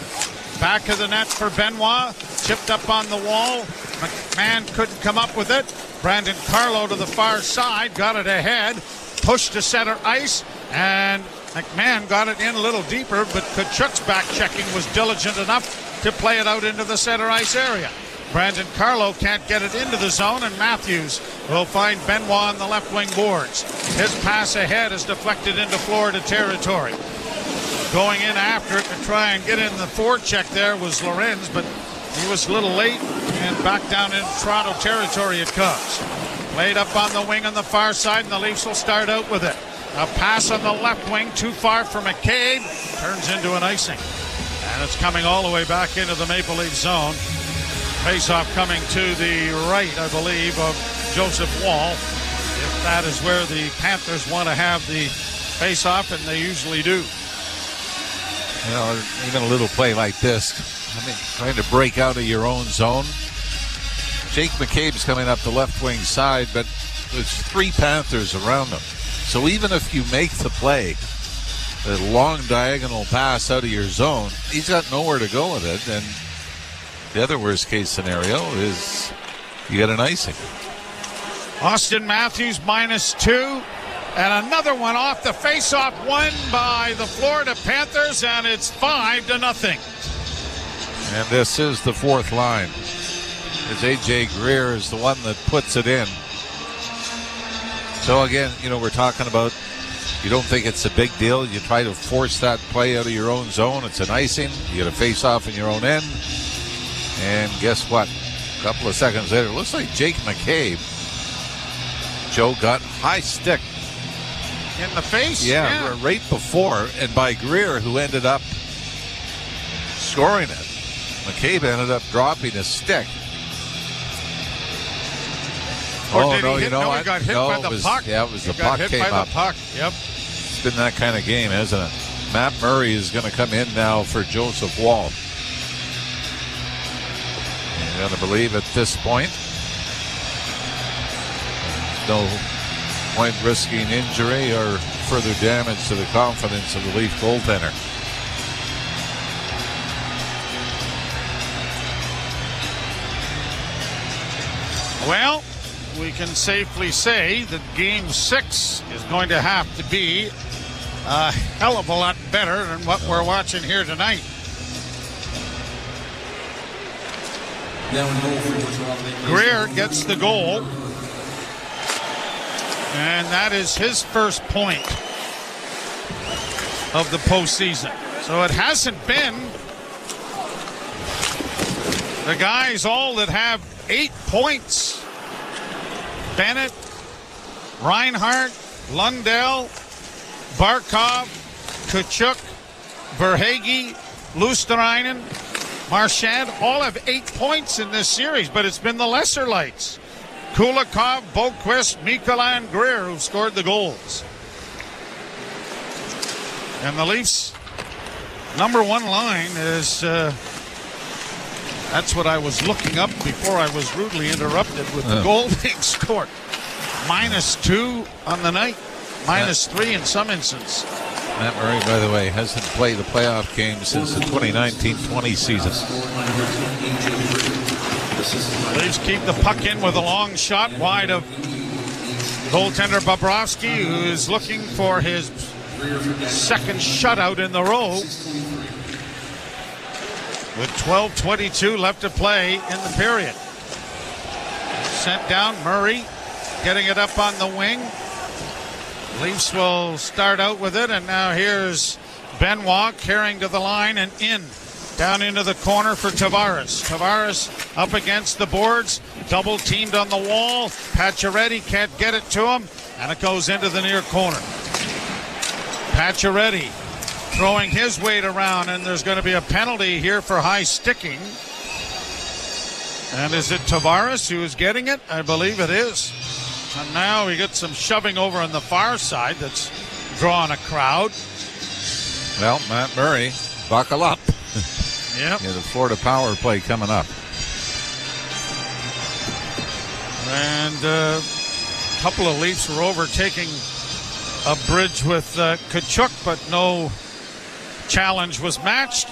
Back of the net for Benoit. Chipped up on the wall. McMahon couldn't come up with it. Brandon Carlo to the far side. Got it ahead. Pushed to center ice. And McMahon got it in a little deeper, but Tkachuk's back checking was diligent enough to play it out into the center ice area. Brandon Carlo can't get it into the zone, and Matthews will find Benoit on the left wing boards. His pass ahead is deflected into Florida territory. Going in after it to try and get in the forecheck there was Lorenz, but he was a little late, and back down in Toronto territory it comes. Played up on the wing on the far side, and the Leafs will start out with it. A pass on the left wing, too far for McCabe, turns into an icing. And it's coming all the way back into the Maple Leaf zone. Face-off coming to the right, I believe, of Joseph Wall. If that is where the Panthers want to have the face-off, and they usually do. You know, even a little play like this, I mean, trying to break out of your own zone. Jake McCabe's coming up the left wing side, but there's 3 Panthers around him. So even if you make the play, the long diagonal pass out of your zone, he's got nowhere to go with it. And the other worst case scenario is you get an icing. Austin Matthews -2. And another one off the face-off, won by the Florida Panthers, and it's 5-0. And this is the fourth line. As A.J. Greer is the one that puts it in. So again, you know, we're talking about, you don't think it's a big deal. You try to force that play out of your own zone. It's an icing. You get a face-off in your own end. And guess what? A couple of seconds later, it looks like Jake McCabe. Joe got high stick. In the face? Yeah, right before, and by Greer, who ended up scoring it. McCabe ended up dropping his stick. Or did he got hit by the puck. Yeah, it was the got puck hit came by up. The puck. Yep. It's been that kind of game, hasn't it? Matt Murray is going to come in now for Joseph Wall. You're going to believe at this point, no point risking injury or further damage to the confidence of the Leaf goaltender. Well, we can safely say that Game 6 is going to have to be a hell of a lot better than what we're watching here tonight. Greer gets the goal, and that is his first point of the postseason. So it hasn't been the guys all that have 8 points. Bennett, Reinhart, Lundell, Barkov, Tkachuk, Verhaeghe, Luosterainen, Marchand all have 8 points in this series, but it's been the lesser lights. Kulikov, Boqvist, Mikkola, and Greer who've scored the goals. And the Leafs' number one line is, that's what I was looking up before I was rudely interrupted with the goal being scored. -2 on the night, -3 in some instances. Matt Murray, by the way, hasn't played a playoff game since the 2019-20 season. Leafs keep the puck in with a long shot wide of goaltender Bobrovsky, who is looking for his second shutout in the row. With 12:22 left to play in the period. Sent down, Murray getting it up on the wing. Leafs will start out with it, and now here's Benoit carrying to the line and in. Down into the corner for Tavares. Tavares up against the boards, double teamed on the wall. Pacioretty can't get it to him, and it goes into the near corner. Pacioretty throwing his weight around, and there's going to be a penalty here for high sticking. And is it Tavares who is getting it? I believe it is. And now we get some shoving over on the far side that's drawing a crowd. Well, Matt Murray, buckle up. Yep. Yeah, the Florida power play coming up. And a couple of Leafs were overtaking a bridge with Tkachuk, but no challenge was matched.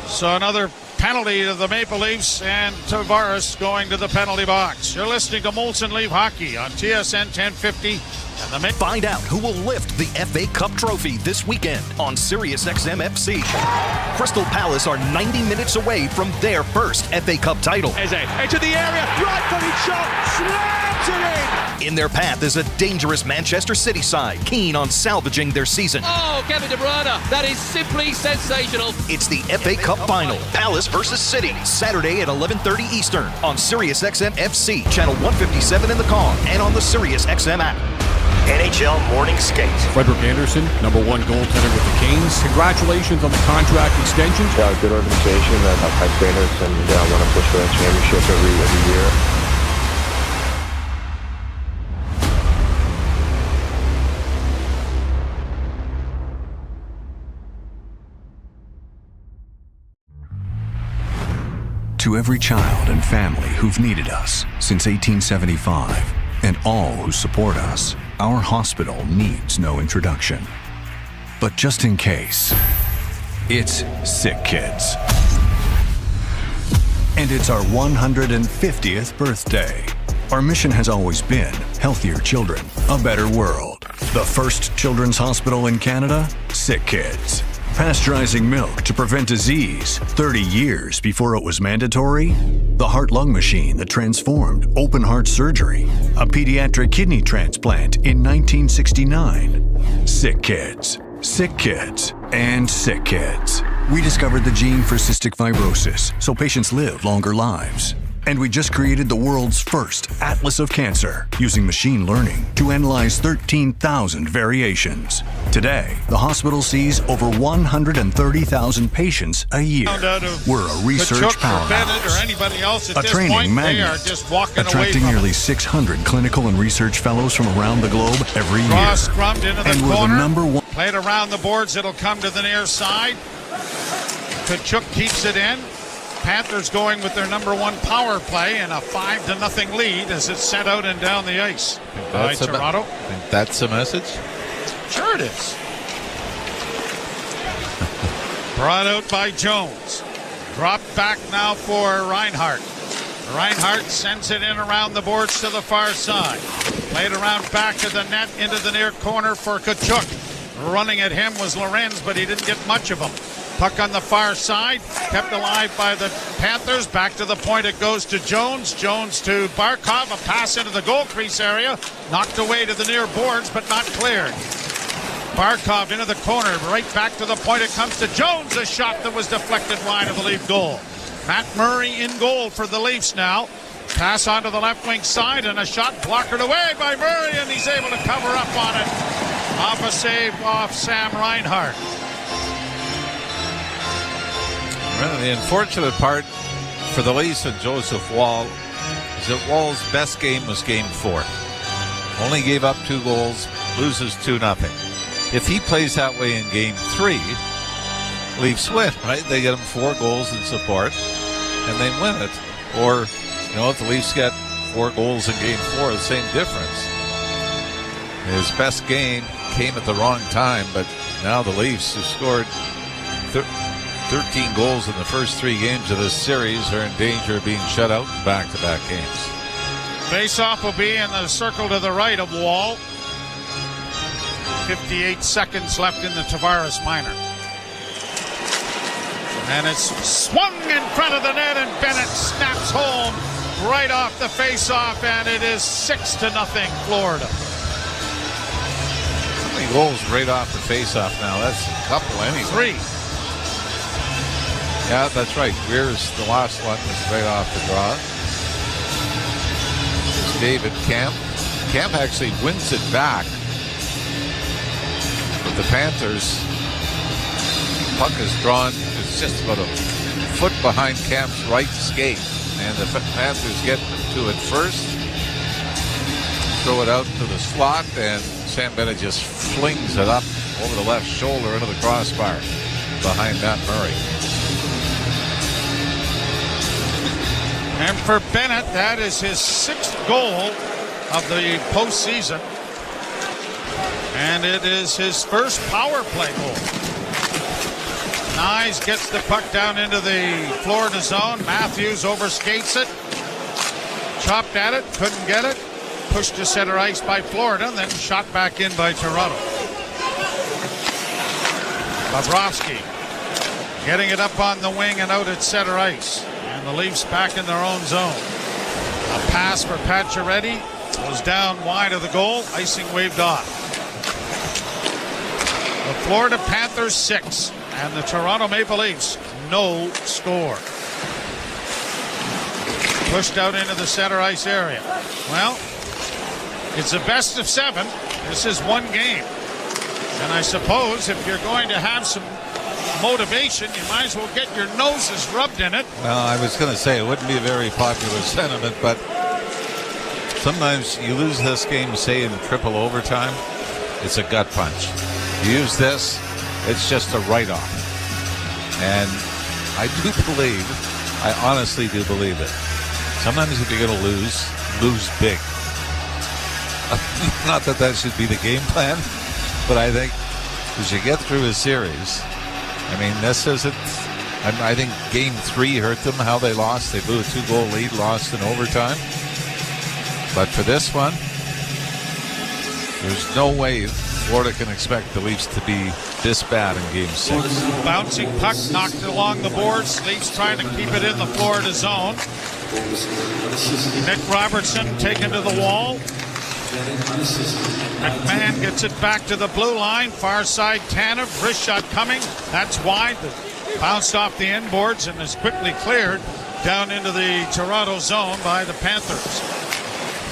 So another penalty to the Maple Leafs, and Tavares going to the penalty box. You're listening to Molson Leaf Hockey on TSN 1050. And Find out who will lift the FA Cup trophy this weekend on SiriusXM FC. Crystal Palace are 90 minutes away from their first FA Cup title. Eze into the area, right-footed shot, slams it in! In their path is a dangerous Manchester City side, keen on salvaging their season. Oh, Kevin De Bruyne, that is simply sensational. It's the FA Cup final, Palace versus City, Saturday at 11:30 Eastern on SiriusXM FC, channel 157 in the car, and on the SiriusXM app. NHL Morning Skate. Frederick Anderson, number 1 goaltender with the Canes. Congratulations on the contract extension. Yeah, good organization that have high standards, and I want to push for that championship every year. To every child and family who've needed us since 1875, and all who support us, our hospital needs no introduction. But just in case, it's SickKids. And it's our 150th birthday. Our mission has always been healthier children, a better world. The first children's hospital in Canada, SickKids. Pasteurizing milk to prevent disease 30 years before it was mandatory. The heart-lung machine that transformed open heart surgery. A pediatric kidney transplant in 1969. SickKids. SickKids. And SickKids. We discovered the gene for cystic fibrosis so patients live longer lives. And we just created the world's first Atlas of Cancer using machine learning to analyze 13,000 variations. Today, the hospital sees over 130,000 patients a year. We're a research powerhouse, a training magnet, attracting nearly 600 clinical and research fellows from around the globe every year. Cross scrummed into the and we're corner. the number 1. Played around the boards. It'll come to the near side. Tkachuk keeps it in. Panthers going with their number 1 power play and a 5-0 lead as it's sent out and down the ice by Toronto. Think that's the message? Sure it is. Brought out by Jones. Dropped back now for Reinhart. Reinhart sends it in around the boards to the far side. Played around back to the net into the near corner for Tkachuk. Running at him was Lorenz, but he didn't get much of him. Puck on the far side, kept alive by the Panthers. Back to the point it goes to Jones. Jones to Barkov, a pass into the goal crease area. Knocked away to the near boards, but not cleared. Barkov into the corner, right back to the point it comes to Jones. A shot that was deflected wide of the Leaf goal. Matt Murray in goal for the Leafs now. Pass onto the left wing side and a shot blockered away by Murray, and he's able to cover up on it. Off a save off Sam Reinhart. Well, the unfortunate part for the Leafs and Joseph Woll is that Woll's best game was Game 4. Only gave up 2 goals, loses 2-0. If he plays that way in Game 3, Leafs win, right? They get him 4 goals in support, and they win it. Or, if the Leafs get 4 goals in Game 4, the same difference. His best game came at the wrong time, but now the Leafs, who scored 13 goals in the first 3 games of this series, are in danger of being shut out in back-to-back games. Face-off will be in the circle to the right of Woll. 58 seconds left in the Tavares minor. And it's swung in front of the net, and Bennett snaps home right off the face-off, and it is 6-0 Florida. How many goals right off the face-off now? That's a couple anyway. 3. Yeah, that's right. Greer's the last one was right off the draw. It's David Kemp. Kemp actually wins it back. But the Panthers, puck is drawn. It's just about a foot behind Kemp's right skate. And the Panthers get to it first. Throw it out to the slot, and Sam Bennett just flings it up over the left shoulder into the crossbar behind Matt Murray. And for Bennett, that is his 6th goal of the postseason. And it is his first power play goal. Nyes gets the puck down into the Florida zone. Matthews overskates it. Chopped at it, couldn't get it. Pushed to center ice by Florida, then shot back in by Toronto. Bobrovsky getting it up on the wing and out at center ice. And the Leafs back in their own zone. A pass for Pacioretty goes down wide of the goal. Icing waved off. The Florida Panthers 6 and the Toronto Maple Leafs no score. Pushed out into the center ice area. Well, it's a best of 7. This is one game. And I suppose if you're going to have some motivation, you might as well get your noses rubbed in it. Well, I was going to say it wouldn't be a very popular sentiment, but sometimes you lose this game, say in triple overtime, it's a gut punch. You use this, it's just a write-off. And I do believe, I honestly do believe it. Sometimes if you're going to lose big. Not that that should be the game plan, but I think as you get through a series, I mean, this isn't, I think game 3 hurt them, how they lost. They blew a 2-goal lead, lost in overtime. But for this one, there's no way Florida can expect the Leafs to be this bad in game 6. Bouncing puck knocked along the boards. Leafs trying to keep it in the Florida zone. Nick Robertson taken to the wall. McMahon gets it back to the blue line. Far side Tanev. Wrist shot coming. That's wide. Bounced off the inboards and is quickly cleared down into the Toronto zone by the Panthers.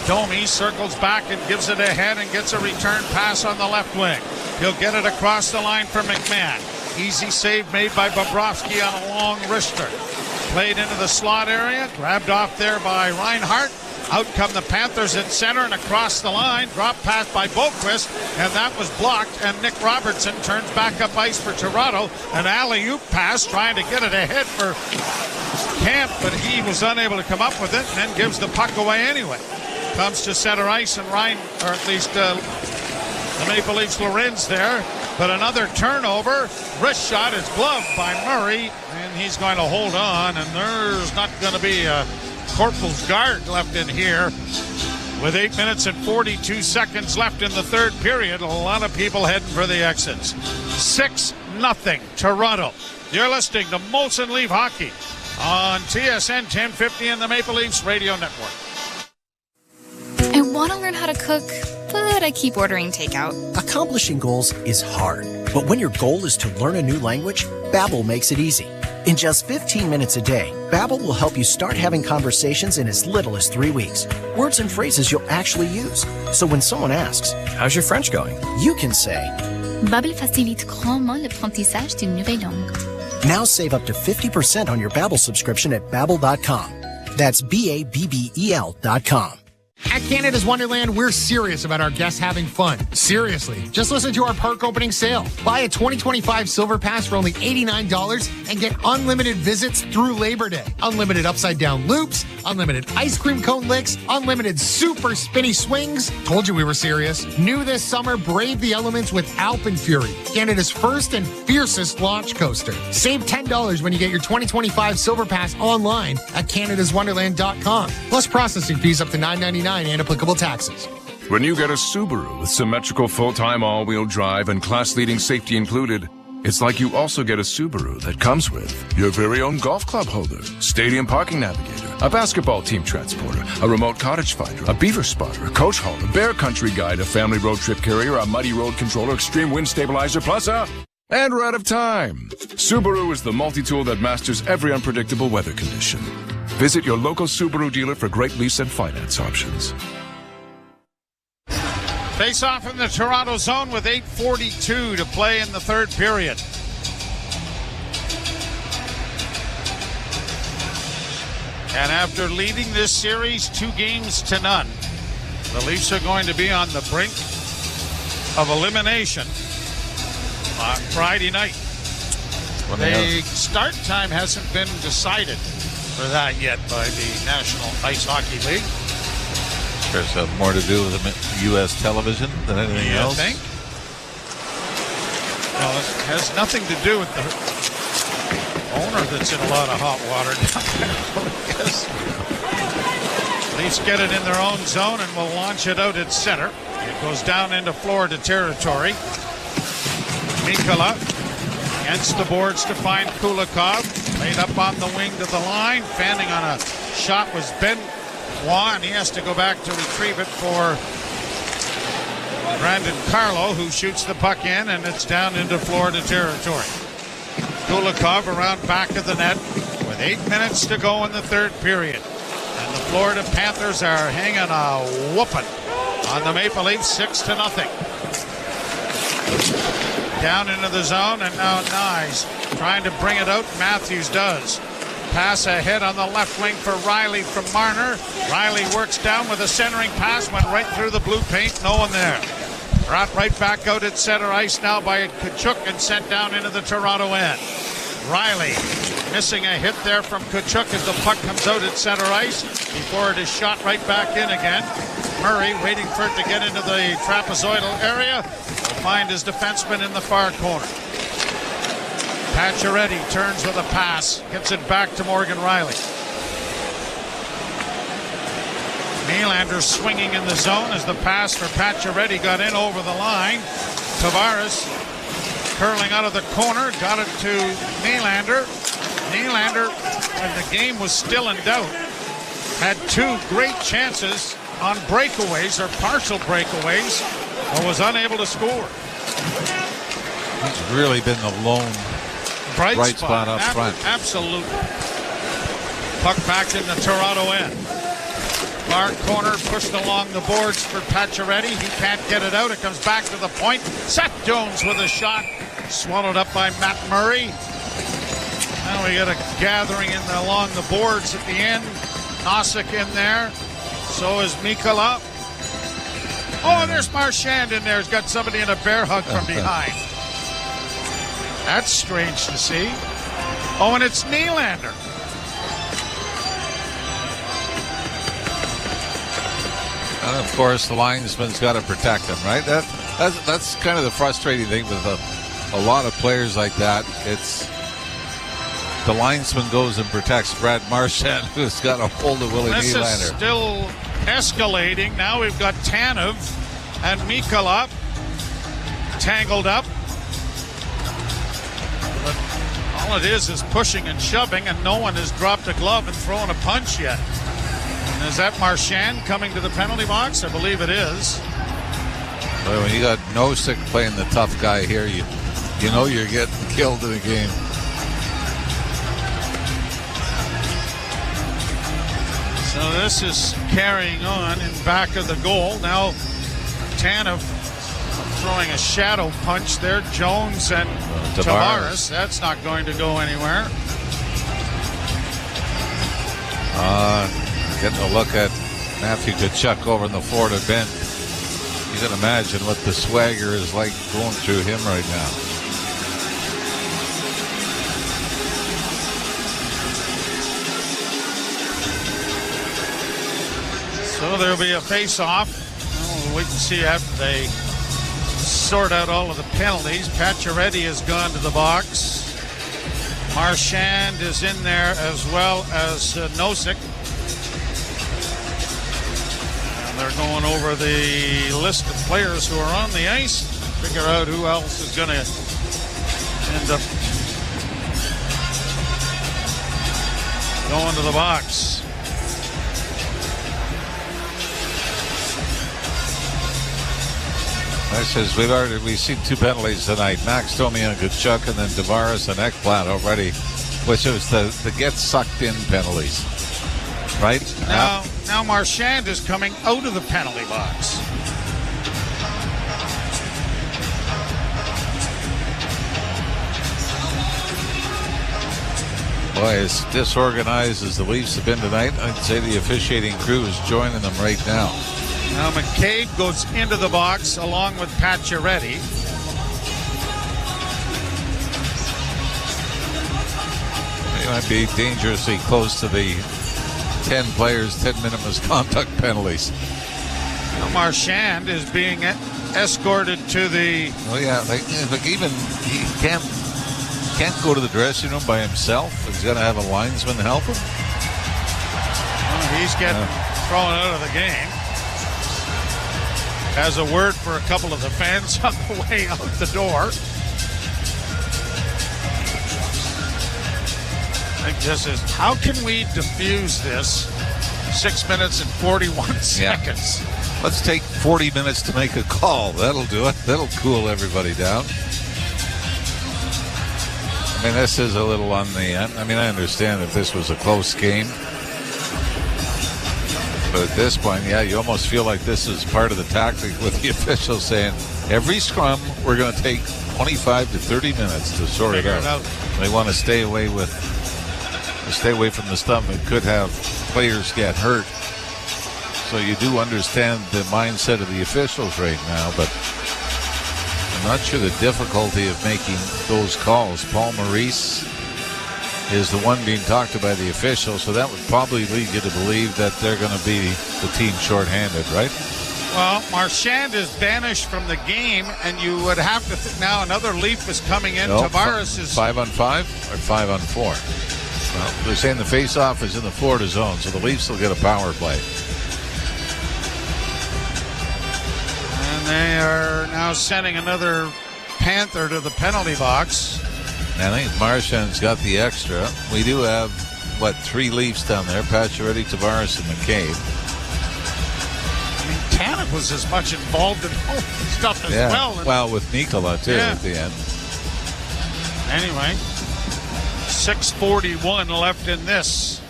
Domi circles back and gives it ahead and gets a return pass on the left wing. He'll get it across the line for McMahon. Easy save made by Bobrovsky on a long wrister. Played into the slot area. Grabbed off there by Reinhart. Out come the Panthers at center and across the line. Drop pass by Boquist, and that was blocked. And Nick Robertson turns back up ice for Toronto. An alley-oop pass trying to get it ahead for Camp, but he was unable to come up with it and then gives the puck away anyway. Comes to center ice and or at least the Maple Leafs Lorenz there. But another turnover. Wrist shot is gloved by Murray, and he's going to hold on. And there's not going to be a corporal's guard left in here. With 8 minutes and 42 seconds left in the third period, a lot of people heading for the exits. 6-0 Toronto. You're listening to Molson Leaf Hockey on TSN 1050 and the Maple Leafs Radio Network. I want to learn how to cook, but I keep ordering takeout. Accomplishing goals is hard, but when your goal is to learn a new language, Babbel makes it easy. In just 15 minutes a day, Babbel will help you start having conversations in as little as 3 weeks. Words and phrases you'll actually use. So when someone asks, "How's your French going?" you can say, Babbel facilite grandement l'apprentissage d'une nouvelle langue. Now save up to 50% on your Babbel subscription at Babbel.com. That's Babbel.com. At Canada's Wonderland, we're serious about our guests having fun. Seriously. Just listen to our park opening sale. Buy a 2025 Silver Pass for only $89 and get unlimited visits through Labor Day. Unlimited upside-down loops, unlimited ice cream cone licks, unlimited super spinny swings. Told you we were serious. New this summer, brave the elements with Alpen Fury, Canada's first and fiercest launch coaster. Save $10 when you get your 2025 Silver Pass online at canadaswonderland.com. Plus processing fees up to $9.99 and applicable taxes. When you get a Subaru with symmetrical full-time all-wheel drive and class-leading safety included, it's like you also get a Subaru that comes with your very own golf club holder, stadium parking navigator, a basketball team transporter, a remote cottage finder, a beaver spotter, a coach hauler, bear country guide, a family road trip carrier, a muddy road controller, extreme wind stabilizer, plus a... And we're out of time. Subaru is the multi-tool that masters every unpredictable weather condition. Visit your local Subaru dealer for great lease and finance options. Face off in the Toronto zone with 8:42 to play in the third period. And after leading this series 2-0, the Leafs are going to be on the brink of elimination Friday night. The start time hasn't been decided for that yet by the National Ice Hockey League. There's more to do with U.S. television than anything else. Think? Well, it has nothing to do with the owner that's in a lot of hot water down there. Leafs get it in their own zone and will launch it out at center. It goes down into Florida territory. Mikkola against the boards to find Kulikov. Laid up on the wing to the line. Fanning on a shot was Ben Juan. He has to go back to retrieve it for Brandon Carlo, who shoots the puck in, and it's down into Florida territory. Kulikov around back of the net with 8 minutes to go in the third period. And the Florida Panthers are hanging a whooping on the Maple Leafs 6-0. Down into the zone, and now Nyes trying to bring it out. Matthews does. Pass ahead on the left wing for Riley from Marner. Riley works down with a centering pass, went right through the blue paint. No one there. Brought right back out at center ice now by Tkachuk and sent down into the Toronto end. Riley missing a hit there from Tkachuk as the puck comes out at center ice before it is shot right back in again. Murray waiting for it to get into the trapezoidal area. Will find his defenseman in the far corner. Pacioretty turns with a pass, gets it back to Morgan Riley. Nylander swinging in the zone as the pass for Pacioretty got in over the line. Tavares curling out of the corner, got it to Nylander. Nylander, when the game was still in doubt, had two great chances on breakaways or partial breakaways, but was unable to score. He's really been the lone bright spot up front. Absolutely. Puck back in the Toronto end. Far corner pushed along the boards for Pacioretty. He can't get it out. It comes back to the point. Seth Jones with a shot. Swallowed up by Matt Murray. Now we got a gathering along the boards at the end. Nosek in there. So is Mikkola. Oh, and there's Marchand in there. He's got somebody in a bear hug from behind. That's strange to see. Oh, and it's Nylander. And of course, the linesman's got to protect him, right? That's kind of the frustrating thing with a lot of players like that. It's the linesman goes and protects Brad Marchand, who's got a hold of Willie Nylander. This is still escalating. Now we've got Tanev and Mikkola tangled up. But all it is pushing and shoving, and no one has dropped a glove and thrown a punch yet. And is that Marchand coming to the penalty box? I believe it is. Well, when you got Nosek playing the tough guy here, you know you're getting killed in the game. So this is carrying on in back of the goal. Now Tanev throwing a shadow punch there. Jones and Tavares. That's not going to go anywhere. Getting a look at Matthew Tkachuk over in the Florida bench. You can imagine what the swagger is like going through him right now. So there'll be a face-off. We'll wait and see after they sort out all of the penalties. Pacioretty has gone to the box. Marchand is in there as well as Nosek. And they're going over the list of players who are on the ice. Figure out who else is going to end up going to the box. That says we've seen two penalties tonight. Max Domi and Tkachuk, and then Tavares and Ekblad already, which was the get sucked in penalties. Right? Now Marchand is coming out of the penalty box. Boy, as disorganized as the Leafs have been tonight, I'd say the officiating crew is joining them right now. Now McCabe goes into the box along with Pacioretty. He might be dangerously close to the 10 players, 10 minimum contact penalties. Now Marchand is being escorted to the... Oh, yeah. Like even he can't go to the dressing room by himself. He's got to have a linesman help him. Well, he's getting thrown out of the game. Has a word for a couple of the fans on the way out the door. I think this is, how can we diffuse this 6 minutes and 41 seconds? Let's take 40 minutes to make a call. That'll do it. That'll cool everybody down. I mean, this is a little on the end. I mean, I understand if this was a close game. But at this point, yeah, you almost feel like this is part of the tactic with the officials saying, every scrum, we're going to take 25 to 30 minutes to sort it out. They want to stay away from the stuff that could have players get hurt. So you do understand the mindset of the officials right now, but I'm not sure the difficulty of making those calls. Paul Maurice is the one being talked to by the officials, so that would probably lead you to believe that they're going to be the team shorthanded, right? Well, Marchand is banished from the game, and you would have to think now another Leaf is coming in. No, Tavares is 5-on-5 or 5-on-4. Well, they're saying the face-off is in the Florida zone, so the Leafs will get a power play. And they are now sending another Panther to the penalty box. And I think Marchand's got the extra. We do have, 3 Leafs down there. Pacioretty, Tavares, and McCabe. I mean, Tanev was as much involved in all this stuff as well. Well, with Nikola, too, at the end. Anyway, 6:41 left in this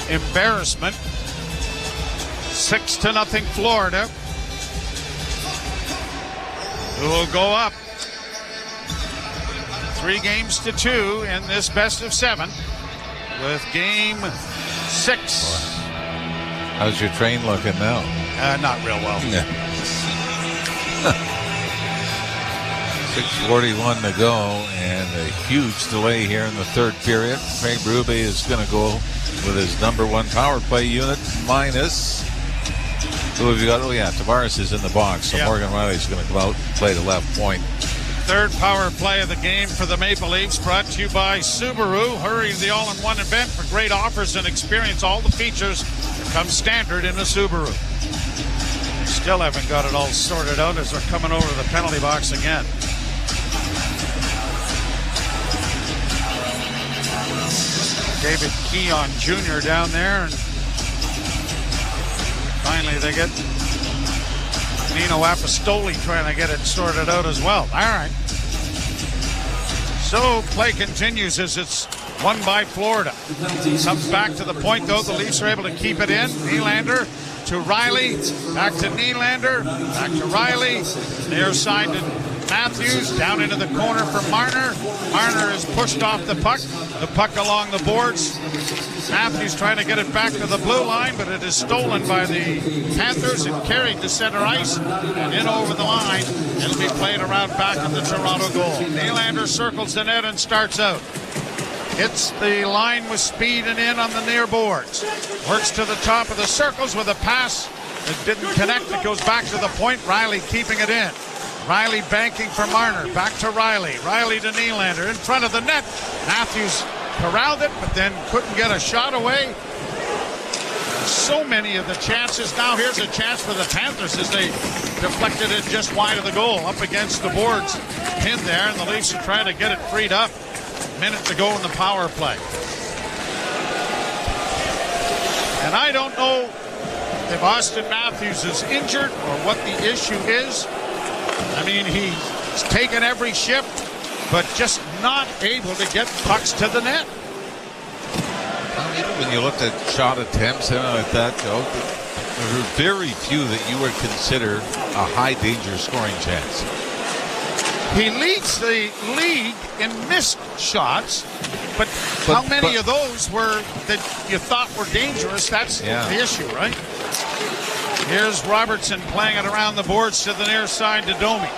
embarrassment. 6-0 Florida. Who will go up 3-2 in this best of 7 with game 6. How's your train looking now? Not real well. Yeah. 6:41 to go, and a huge delay here in the third period. Craig Berube is going to go with his number 1 power play unit minus. Who have you got? Oh, yeah, Tavares is in the box, so Morgan Riley's going to come out and play the left point. Third power play of the game for the Maple Leafs, brought to you by Subaru. Hurry to the all-in-one event for great offers and experience all the features that come standard in a Subaru. Still haven't got it all sorted out as they're coming over to the penalty box again. David Keon Jr. down there, and finally they get Nino Apostoli trying to get it sorted out as well. All right. So play continues as it's won by Florida. Comes back to the point, though. The Leafs are able to keep it in. Nylander to Riley. Back to Nylander. Back to Riley. Near side to Matthews. Down into the corner for Marner. Marner is pushed off the puck. The puck along the boards. Matthews trying to get it back to the blue line, but it is stolen by the Panthers and carried to center ice and in over the line. It'll be played around back of the Toronto goal. Nylander circles the net and starts out. Hits the line with speed and in on the near boards. Works to the top of the circles with a pass that didn't connect. It goes back to the point. Riley keeping it in. Riley banking for Marner. Back to Riley. Riley to Nylander in front of the net. Matthews corralled it, but then couldn't get a shot away. So many of the chances. Now here's a chance for the Panthers as they deflected it just wide of the goal, up against the boards, pinned there, and the Leafs are trying to get it freed up. Minute to go in the power play. And I don't know if Austin Matthews is injured or what the issue is. I mean, he's taken every shift, but just not able to get pucks to the net. Well, even when you looked at shot attempts and like that, Joe, there were very few that you would consider a high danger scoring chance. He leads the league in missed shots, but how many of those were that you thought were dangerous? That's the issue, right? Here's Robertson playing it around the boards to the near side to Domi.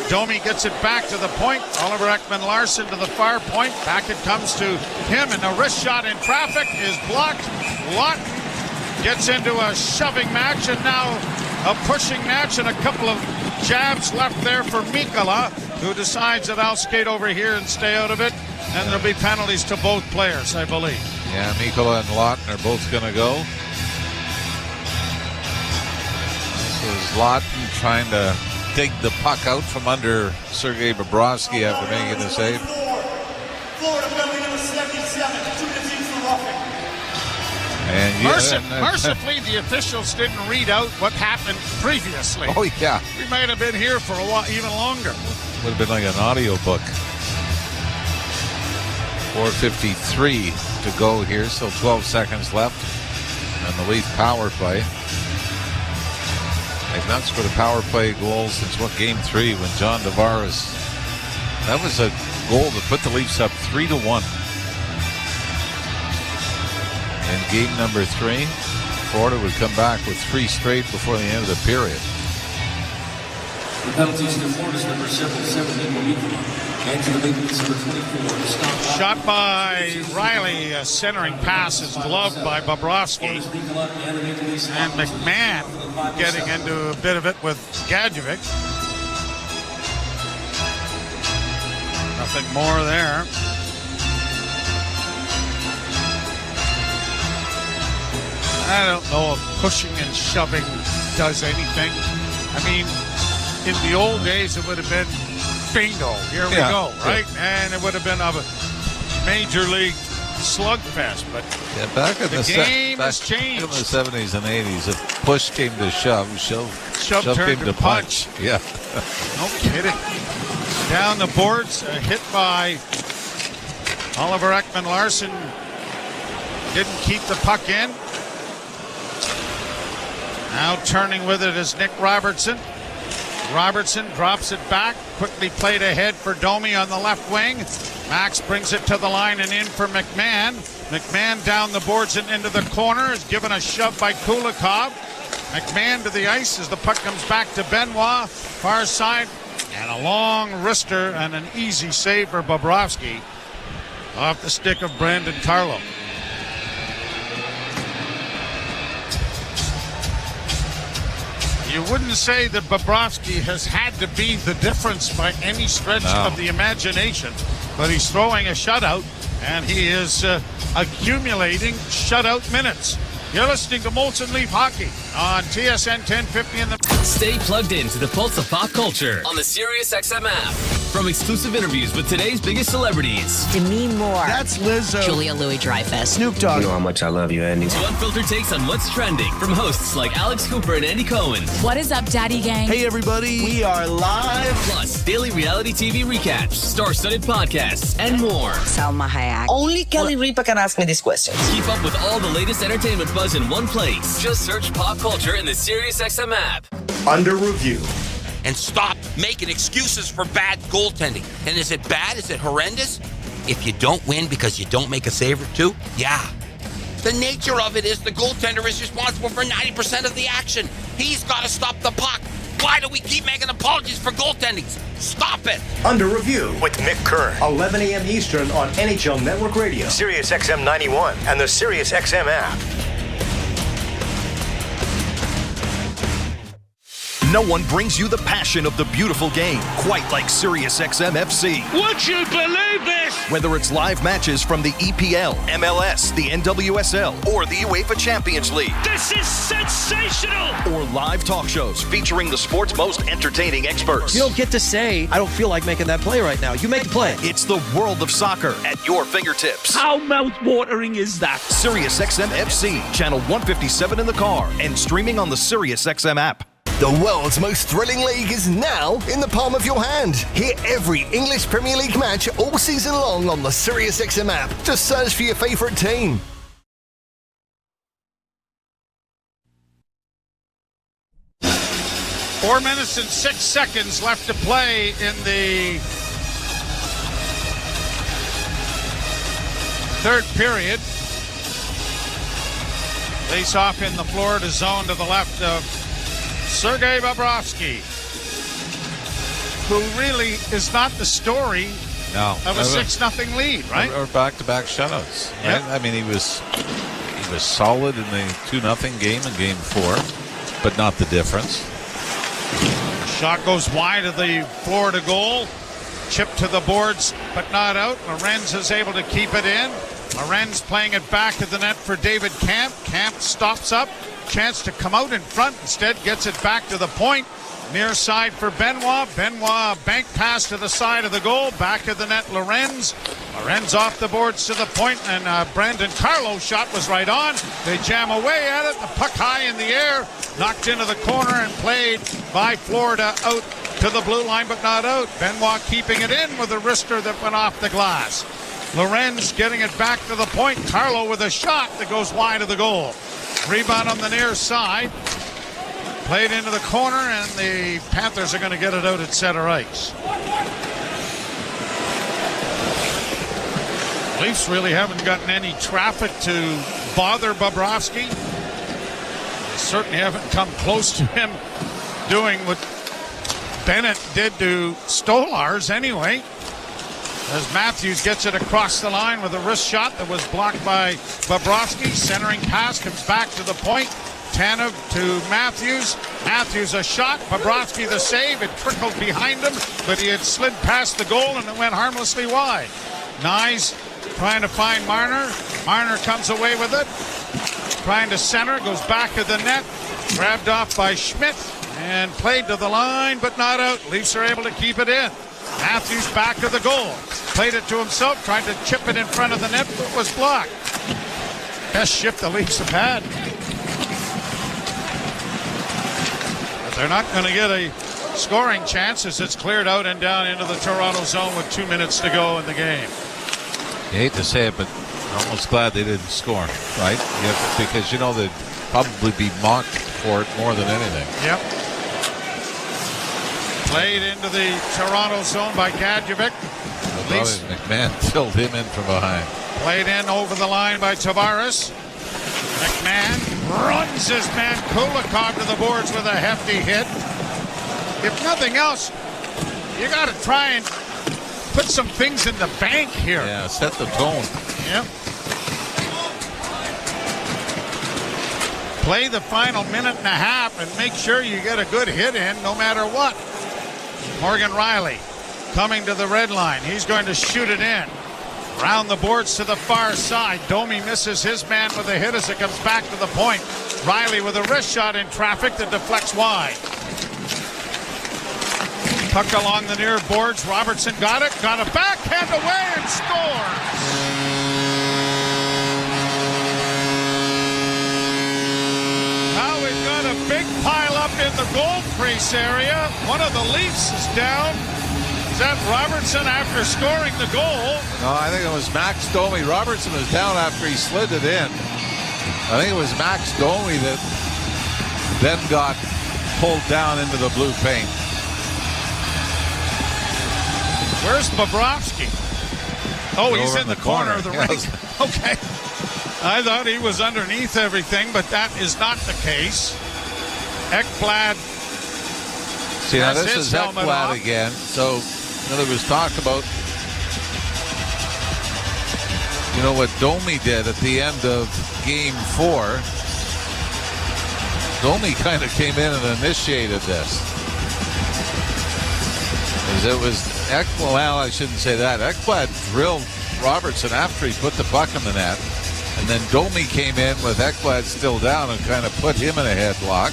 Domi gets it back to the point. Oliver Ekman-Larsson to the far point. Back it comes to him, and the wrist shot in traffic is blocked. Lawton gets into a shoving match, and now a pushing match, and a couple of jabs left there for Mikkola, who decides that I'll skate over here and stay out of it. And there'll be penalties to both players, I believe. Yeah, Mikkola and Lawton are both going to go. This is Lawton trying to dig the puck out from under Sergei Bobrovsky after making the save. Florida penalty number 77, 2-2 for roughing. And mercifully, the officials didn't read out what happened previously. Oh, yeah. We might have been here for a while, even longer. Would have been like an audio book. 4:53 to go here, still 12 seconds left. And the Leaf power play. They've not scored a power play goal since game 3 when John Tavares. That was a goal that put the Leafs up 3-1. In game number 3, Florida would come back with 3 straight before the end of the period. The penalties to Florida's number 17, and to the Maple Leafs number 24. Shot by Riley, a centering pass is gloved by Bobrovsky. And McMahon getting into a bit of it with Gadjevich. Nothing more there. I don't know if pushing and shoving does anything. I mean, in the old days, it would have been bingo. Here we go, right? Yeah. And it would have been a major league slugfest. But back in the game has changed. In the 70s and 80s, if push came to shove turned came to punch. Yeah. No kidding. Down the boards, a hit by Oliver Ekman-Larsson. Didn't keep the puck in. Now turning with it is Nick Robertson. Robertson drops it back, quickly played ahead for Domi on the left wing. Max brings it to the line and in for McMahon. McMahon down the boards and into the corner is given a shove by Kulikov. McMahon to the ice as the puck comes back to Benoit. Far side, and a long wrister and an easy save for Bobrovsky off the stick of Brandon Carlo. You wouldn't say that Bobrovsky has had to be the difference by any stretch of the imagination, but he's throwing a shutout, and he is accumulating shutout minutes. You're listening to Molson Leaf Hockey on TSN 1050 in the... Stay plugged in to the pulse of pop culture on the SiriusXM app. From exclusive interviews with today's biggest celebrities. Demi Moore. That's Lizzo. Julia Louis-Dreyfus. Snoop Dogg. You know how much I love you, Andy. To unfiltered takes on what's trending from hosts like Alex Cooper and Andy Cohen. What is up, Daddy Gang? Hey, everybody. We are live. Plus, daily reality TV recaps, star-studded podcasts, and more. Salma Hayek. Only Kelly Ripa can ask me these questions. Keep up with all the latest entertainment buzz in one place. Just search pop culture in the SiriusXM app. Under review. And stop making excuses for bad goaltending. And is it bad? Is it horrendous? If you don't win because you don't make a save or two, yeah. The nature of it is the goaltender is responsible for 90% of the action. He's got to stop the puck. Why do we keep making apologies for goaltending? Stop it. Under review with Mick Kern, 11 a.m. Eastern on NHL Network Radio, SiriusXM 91, and the SiriusXM app. No one brings you the passion of the beautiful game quite like SiriusXM FC. Would you believe this? Whether it's live matches from the EPL, MLS, the NWSL, or the UEFA Champions League. This is sensational! Or live talk shows featuring the sport's most entertaining experts. You don't get to say, I don't feel like making that play right now. You make the play. It's the world of soccer at your fingertips. How mouth-watering is that? SiriusXM FC, channel 157 in the car, and streaming on the SiriusXM app. The world's most thrilling league is now in the palm of your hand. Hear every English Premier League match all season long on the SiriusXM app. Just search for your favourite team. Four minutes and 6 seconds left to play in the third period. Face off in the Florida zone to the left of Sergei Bobrovsky. who really is not the story of a 6-0 lead, right? Or back-to-back shutouts, right? Yep. I mean, he was solid in the 2-0 game in Game 4, but not the difference. Shot goes wide of the Florida goal. Chip to the boards, but not out. Lorenz is able to keep it in. Lorenz playing it back to the net for David Camp. Camp stops up. Chance to come out in front. Instead gets it back to the point. Near side for Benoit. Benoit bank pass to the side of the goal. Back to the net, Lorenz. Lorenz off the boards to the point, and Brandon Carlo's shot was right on. They jam away at it. The puck high in the air. Knocked into the corner and played by Florida out to the blue line, but not out. Benoit keeping it in with a wrister that went off the glass. Lorenz getting it back to the point. Carlo with a shot that goes wide of the goal. Rebound on the near side. Played into the corner, and the Panthers are going to get it out at center ice. Leafs really haven't gotten any traffic to bother Bobrovsky. They certainly haven't come close to him doing what Bennett did to Stolarz anyway. As Matthews gets it across the line with a wrist shot that was blocked by Bobrovsky. Centering pass comes back to the point. Tanev to Matthews. Matthews a shot. Bobrovsky the save. It trickled behind him, but he had slid past the goal and it went harmlessly wide. Nyes trying to find Marner. Marner comes away with it. Trying to center. Goes back to the net. Grabbed off by Schmidt and played to the line, but not out. Leafs are able to keep it in. Matthews back to the goal. Played it to himself. Tried to chip it in front of the net, but was blocked. Best shift the Leafs have had. They're not going to get a scoring chance as it's cleared out and down into the Toronto zone with 2 minutes to go in the game. You hate to say it, but I'm almost glad they didn't score, right? Because they'd probably be mocked for it more than anything. Yep. Played into the Toronto zone by Gadjevic. McMahon filled him in from behind. Played in over the line by Tavares. McMahon runs his man Kulikov to the boards with a hefty hit. If nothing else, you got to try and put some things in the bank here. Yeah, set the tone. Yep. Play the final minute and a half and make sure you get a good hit in no matter what. Morgan Riley coming to the red line. He's going to shoot it in. Round the boards to the far side. Domi misses his man with a hit as it comes back to the point. Riley with a wrist shot in traffic that deflects wide. Puck along the near boards. Robertson got it. Got a backhand away and scores. Now we've got a big pile up in the goal crease area. One of the Leafs is down. Is that Robertson after scoring the goal? No, I think it was Max Domi. Robertson was down after he slid it in. I think it was Max Domi that then got pulled down into the blue paint. Where's Bobrovsky? Oh, he's in the corner of the ring. Okay. I thought he was underneath everything, but that is not the case. Ekblad. See, now this is Ekblad again. So there was talk about, what Domi did at the end of Game 4. Domi kind of came in and initiated this. It was Ekblad, well, I shouldn't say that. Ekblad drilled Robertson after he put the puck in the net. And then Domi came in with Ekblad still down and kind of put him in a headlock.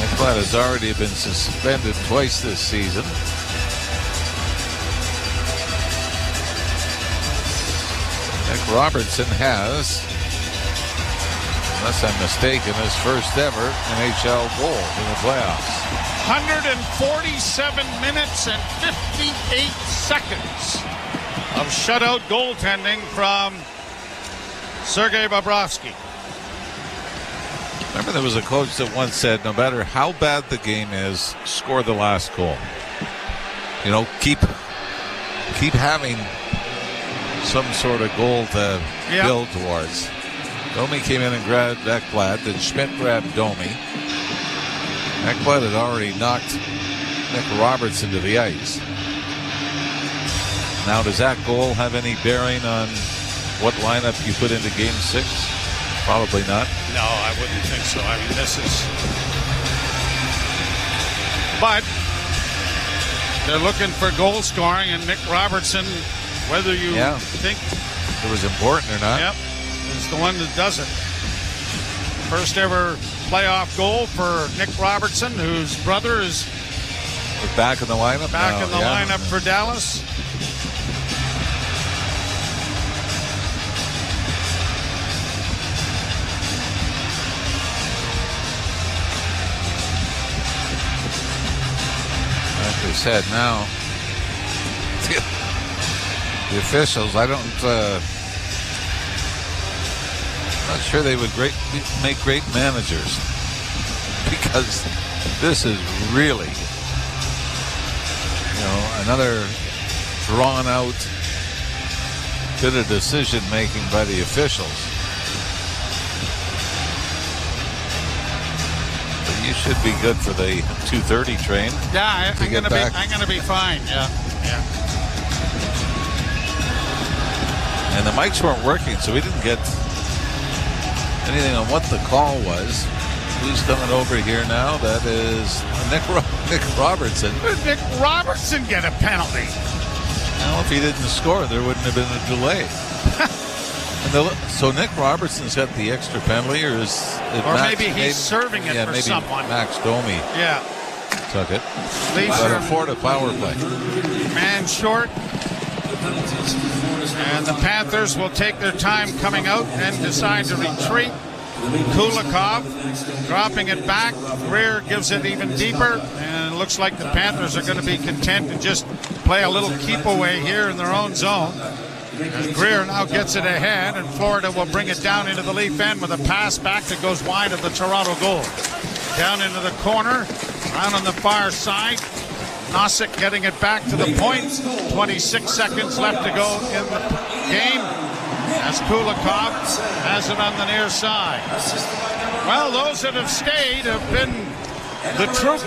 Ekblad has already been suspended twice this season. Nick Robertson has, unless I'm mistaken, his first ever NHL goal in the playoffs. 147 minutes and 58 seconds of shutout goaltending from Sergei Bobrovsky. Remember, there was a coach that once said, no matter how bad the game is, score the last goal. Keep having some sort of goal to build towards. Domi came in and grabbed Ekblad, then Schmidt grabbed Domi. Ekblad had already knocked Nick Robertson to the ice. Now, does that goal have any bearing on what lineup you put into Game 6? Probably not. No, I wouldn't think so. I mean, this is... But they're looking for goal scoring, and Nick Robertson, whether you think it was important or not, is the one that does it. First ever playoff goal for Nick Robertson, whose brother is back in the lineup. Lineup for Dallas. Like we said, now the officials, I'm not sure they would make great managers, because this is really, another drawn out bit of decision making by the officials. But you should be good for the 2:30 train. Yeah, I'm gonna be fine. Yeah. And the mics weren't working, so we didn't get anything on what the call was. Who's coming over here now? That is Nick Robertson. Did Nick Robertson get a penalty? Well, if he didn't score, there wouldn't have been a delay. So Nick Robertson's got the extra penalty, or maybe he's serving it for someone. Max Domi took it. But a Florida power play. Man short. And the Panthers will take their time coming out and decide to retreat. Kulikov dropping it back. Greer gives it even deeper. And it looks like the Panthers are going to be content to just play a little keep away here in their own zone. And Greer now gets it ahead, and Florida will bring it down into the Leaf end with a pass back that goes wide of the Toronto goal. Down into the corner, around on the far side. Nosek getting it back to the point. 26 seconds left to go in the game as Kulikov has it on the near side. Well, those that have stayed have been the troop.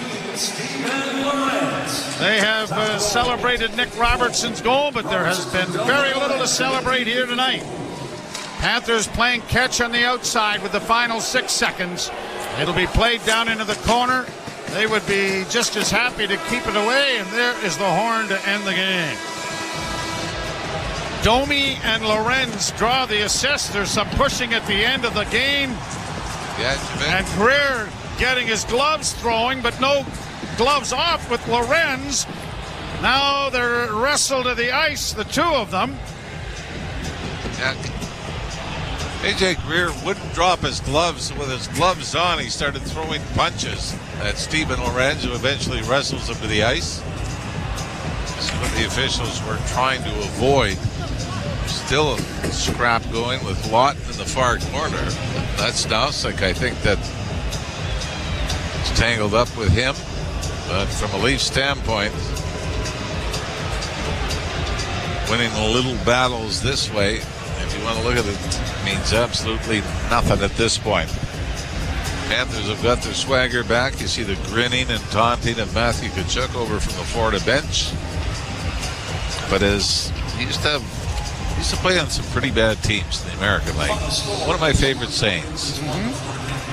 They have celebrated Nick Robertson's goal, but there has been very little to celebrate here tonight. Panthers playing catch on the outside with the final 6 seconds. It'll be played down into the corner. They would be just as happy to keep it away, and there is the horn to end the game. Domi and Lorenz draw the assist. There's some pushing at the end of the game. And Greer getting his gloves throwing, but no gloves off with Lorenz. Now they're wrestled to the ice, the two of them. A.J. Greer wouldn't drop his gloves. With his gloves on, he started throwing punches at Steven Lorenz, who eventually wrestles him to the ice. This is what the officials were trying to avoid. Still a scrap going with Lawton in the far corner. That's Nosek. I think that it's tangled up with him. But from a Leaf standpoint, winning the little battles this way, if you want to look at it, means absolutely nothing at this point. Panthers have got their swagger back. You see the grinning and taunting of Matthew Tkachuk over from the Florida bench. But as he used to play on some pretty bad teams in the American League. One of my favorite sayings. On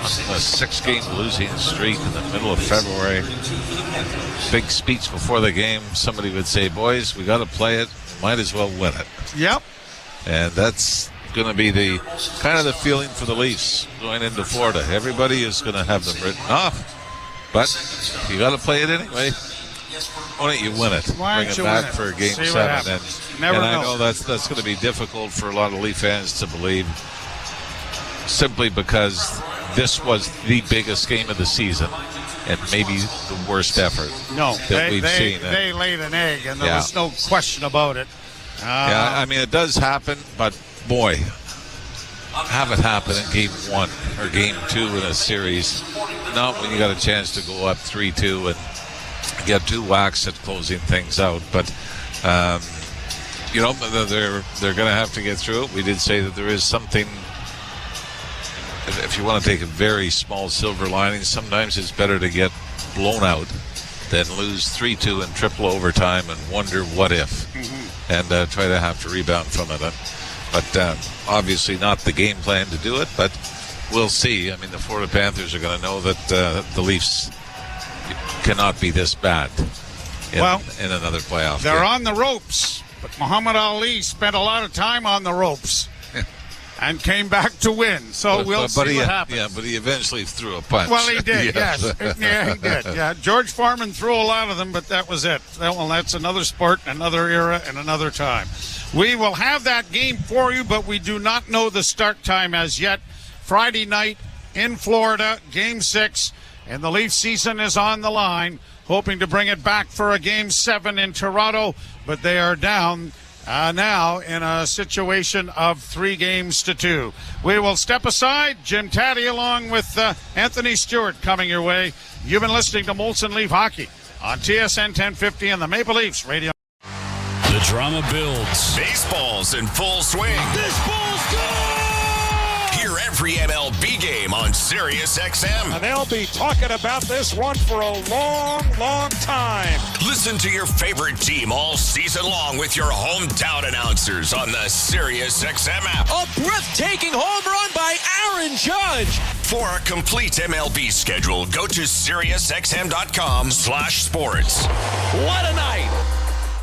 a 6-game losing streak in the middle of February. Big speech before the game. Somebody would say, boys, we got to play it. Might as well win it. Yep. And that's going to be the kind of the feeling for the Leafs going into Florida. Everybody is going to have them written off, but you got to play it anyway. Why don't you win it? Bring it back for Game 7. And I know that's going to be difficult for a lot of Leaf fans to believe, simply because this was the biggest game of the season and maybe the worst effort that we've seen. They laid an egg, and there was no question about it. Yeah, I mean, it does happen, but boy, have it happen in Game 1 or Game 2 in a series. Not when you got a chance to go up 3-2 and get 2 whacks at closing things out. But, they're going to have to get through it. We did say that there is something, if you want to take a very small silver lining, sometimes it's better to get blown out than lose 3-2 in triple overtime and wonder what if, and try to have to rebound from it. But obviously not the game plan to do it, but we'll see. I mean, the Florida Panthers are going to know that the Leafs cannot be this bad in another playoff They're game. on the ropes, but Muhammad Ali spent a lot of time on the ropes and came back to win. So we'll see what happens. Yeah, but he eventually threw a punch. Well, he did, yes. Yeah, he did. Yeah, George Foreman threw a lot of them, but that was it. Well, that's another sport, another era, and another time. We will have that game for you, but we do not know the start time as yet. Friday night in Florida, Game 6, and the Leaf season is on the line, hoping to bring it back for a Game 7 in Toronto, but they are down now in a situation of 3-2. We will step aside. Jim Taddy along with Anthony Stewart coming your way. You've been listening to Molson Leaf Hockey on TSN 1050 and the Maple Leafs radio. The drama builds. Baseball's in full swing. This ball's gone! Hear every MLB game on Sirius XM. And they'll be talking about this one for a long, long time. Listen to your favorite team all season long with your hometown announcers on the Sirius XM app. A breathtaking home run by Aaron Judge. For a complete MLB schedule, go to SiriusXM.com/sports. What a night!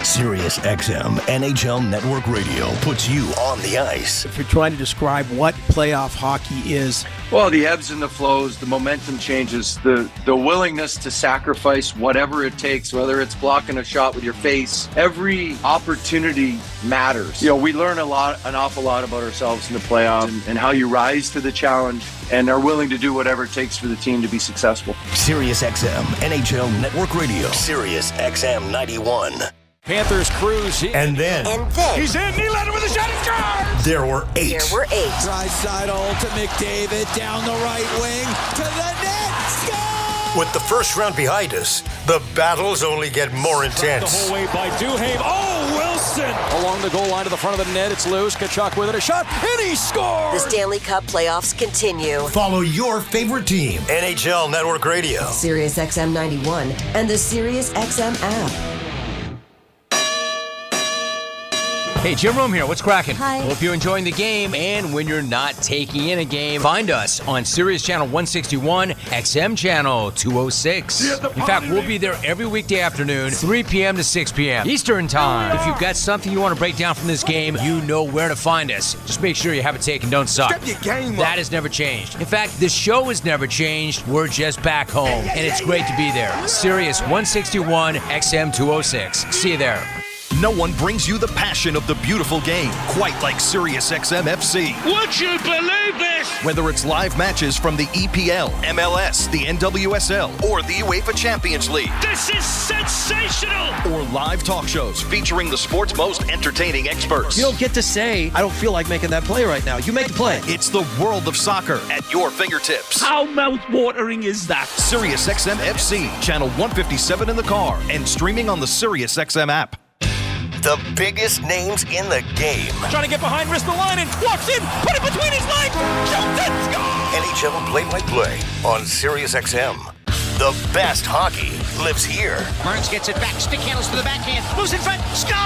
Sirius XM NHL Network Radio puts you on the ice. If you're trying to describe what playoff hockey is, well, the ebbs and the flows, the momentum changes, the willingness to sacrifice whatever it takes, whether it's blocking a shot with your face. Every opportunity matters. You know, we learn an awful lot about ourselves in the playoffs and how you rise to the challenge and are willing to do whatever it takes for the team to be successful. Sirius XM NHL Network Radio. Sirius XM 91. Panthers cruise. And then he's in. Nylander with a shot. He scores! There were 8. Draisaitl to McDavid down the right wing to the net. Score! With the first round behind us, the battles only get more intense. The whole way by Duhaime. Oh, Wilson! Along the goal line to the front of the net, it's loose. Kachuk with it, a shot, and he scores! The Stanley Cup playoffs continue. Follow your favorite team. NHL Network Radio. Sirius XM 91 and the Sirius XM app. Hey, Jim Rome here. What's cracking? Hi. Hope you're enjoying the game. And when you're not taking in a game, find us on Sirius Channel 161, XM Channel 206. In fact, we'll be there every weekday afternoon, 3 p.m. to 6 p.m. Eastern Time. If you've got something you want to break down from this game, you know where to find us. Just make sure you have it taken. Don't suck. Step your game up. That has never changed. In fact, the show has never changed. We're just back home. And it's great to be there. Sirius 161, XM 206. See you there. No one brings you the passion of the beautiful game quite like SiriusXM FC. Would you believe this? Whether it's live matches from the EPL, MLS, the NWSL, or the UEFA Champions League. This is sensational! Or live talk shows featuring the sport's most entertaining experts. you don't get to say, I don't feel like making that play right now. You make the play. It's the world of soccer at your fingertips. How mouth-watering is that? SiriusXM FC, channel 157 in the car, and streaming on the SiriusXM app. The biggest names in the game. Trying to get behind, wrist the line, and walks in, put it between his legs, shoots and scores! NHL play-by-play on SiriusXM. The best hockey lives here. Burns gets it back, stick handles to the backhand, moves in front, score!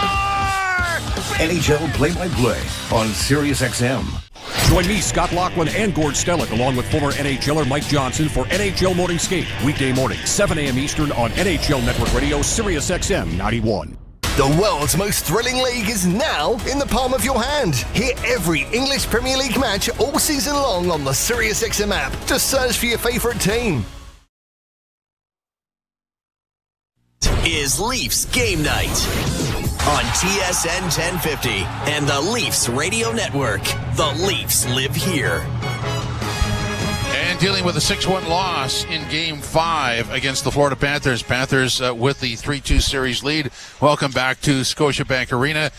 NHL play-by-play on SiriusXM. Join me, Scott Laughlin, and Gord Stellick, along with former NHLer Mike Johnson for NHL Morning Skate. Weekday morning, 7 a.m. Eastern on NHL Network Radio, SiriusXM 91. The world's most thrilling league is now in the palm of your hand. Hear every English Premier League match all season long on the SiriusXM app. Just search for your favorite team. Is Leafs Game Night on TSN 1050 and the Leafs Radio Network. The Leafs live here. And dealing with a 6-1 loss in Game 5 against the Florida Panthers. Panthers with the 3-2 series lead. Welcome back to Scotiabank Arena.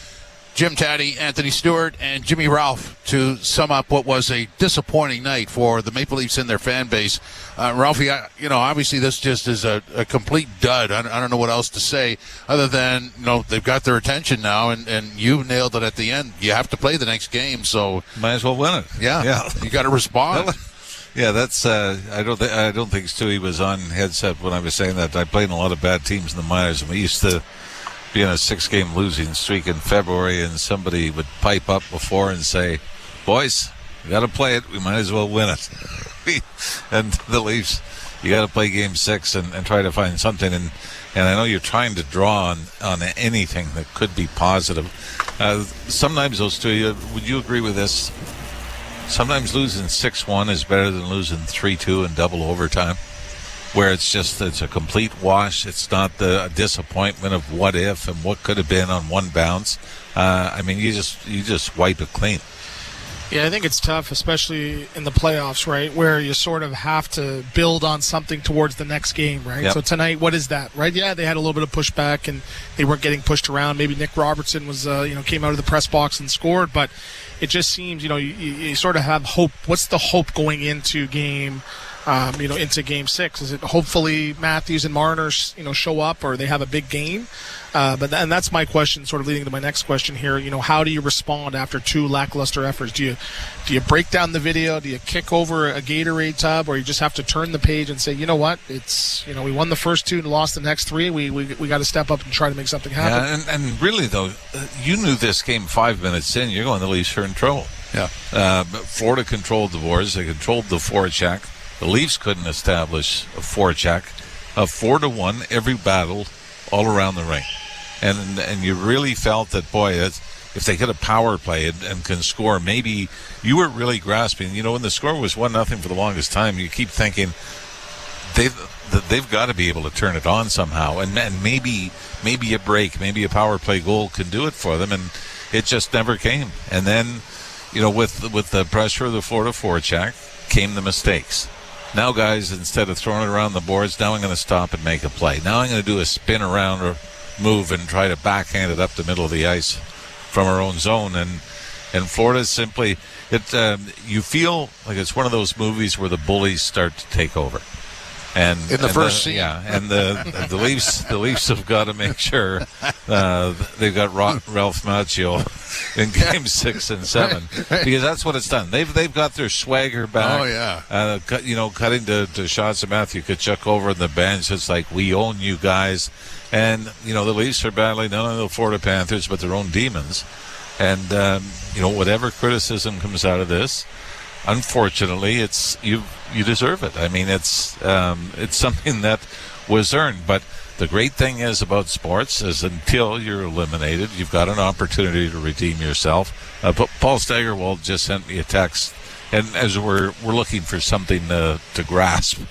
Jim Taddy, Anthony Stewart, and Jimmy Ralph to sum up what was a disappointing night for the Maple Leafs and their fan base. Ralphie, obviously this just is a complete dud. I don't know what else to say other than, they've got their attention now, and you nailed it at the end. You have to play the next game, so might as well win it. Yeah. You got to respond. Yeah, that's. I don't think Stewie was on headset when I was saying that. I played in a lot of bad teams in the minors, and we used to be on a 6-game losing streak in February, and somebody would pipe up before and say, "Boys, we got to play it. We might as well win it." And the Leafs, you got to play Game 6 and try to find something. And I know you're trying to draw on anything that could be positive. Sometimes those two, would you agree with this? Sometimes losing 6-1 is better than losing 3-2 in double overtime, where it's a complete wash. It's not the disappointment of what if and what could have been on one bounce. You just wipe it clean. Yeah, I think it's tough, especially in the playoffs, right, where you sort of have to build on something towards the next game, right? Yep. So tonight, what is that, right? Yeah, they had a little bit of pushback, and they weren't getting pushed around. Maybe Nick Robertson was, came out of the press box and scored, but it just seems, you sort of have hope. What's the hope going into game 6? Is it hopefully Matthews and Marner, show up, or they have a big game? And that's my question, sort of leading to my next question here. How do you respond after 2 lackluster efforts? Do you break down the video? Do you kick over a Gatorade tub, or you just have to turn the page and say, you know what? It's we won the first 2 and lost the next 3. We got to step up and try to make something happen. Yeah, and really though, you knew this game 5 minutes in. You're going the Leafs are in trouble. Yeah. Florida controlled the boards. They controlled the forecheck. The Leafs couldn't establish a forecheck. 4-1 every battle all around the ring. And you really felt that, boy, if they get a power play and can score, maybe you were really grasping. When the score was 1-0 for the longest time, you keep thinking they've got to be able to turn it on somehow. And maybe a break, maybe a power play goal can do it for them. And it just never came. And then, with the pressure of the Florida forecheck came the mistakes. Now, guys, instead of throwing it around the boards, now I'm going to stop and make a play. Now I'm going to do a spin around or move and try to backhand it up the middle of the ice from our own zone. And Florida simply, you feel like it's one of those movies where the bullies start to take over. And in the first scene, and the Leafs have got to make sure they've got Ralph Macchio in Game 6 and 7 because that's what it's done. They've got their swagger back. Oh yeah, cutting to shots of Matthew Tkachuk over in the bench. It's like we own you guys, and the Leafs are battling not only the Florida Panthers but their own demons. And whatever criticism comes out of this, unfortunately, it's you deserve it. I mean, it's something that was earned. But the great thing is about sports is until you're eliminated, you've got an opportunity to redeem yourself. Paul Steigerwald just sent me a text, and as we're looking for something to grasp,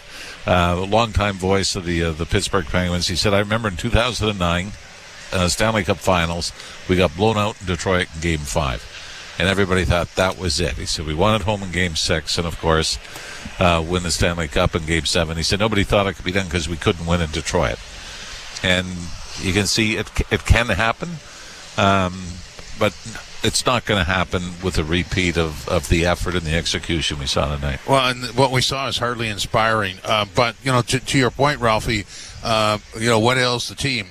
a longtime voice of the Pittsburgh Penguins, he said, I remember in 2009 Stanley Cup Finals, we got blown out in Detroit in Game 5. And everybody thought that was it. He said, we won at home in Game 6, and, of course, win the Stanley Cup in Game 7. He said, nobody thought it could be done because we couldn't win in Detroit. And you can see it can happen, but it's not going to happen with a repeat of the effort and the execution we saw tonight. Well, and what we saw is hardly inspiring. But, to your point, Ralphie, what ails the team?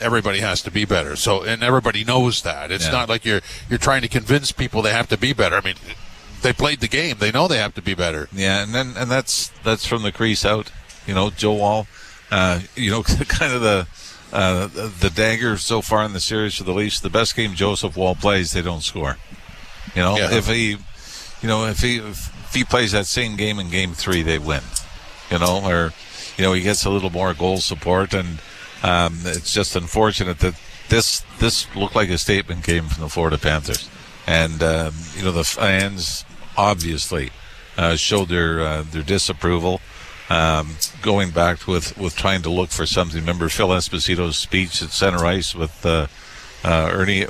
Everybody has to be better. So, and everybody knows that. It's not like you're trying to convince people they have to be better. I mean, they played the game. They know they have to be better. Yeah, and that's from the crease out. Joe Wall, kind of the dagger so far in the series for the Leafs. The best game Joseph Wall plays, they don't score. If he plays that same game in Game 3, they win. He gets a little more goal support, and it's just unfortunate that this looked like a statement game from the Florida Panthers. And, the fans obviously showed their disapproval, going back with trying to look for something. Remember Phil Esposito's speech at center ice with Johnny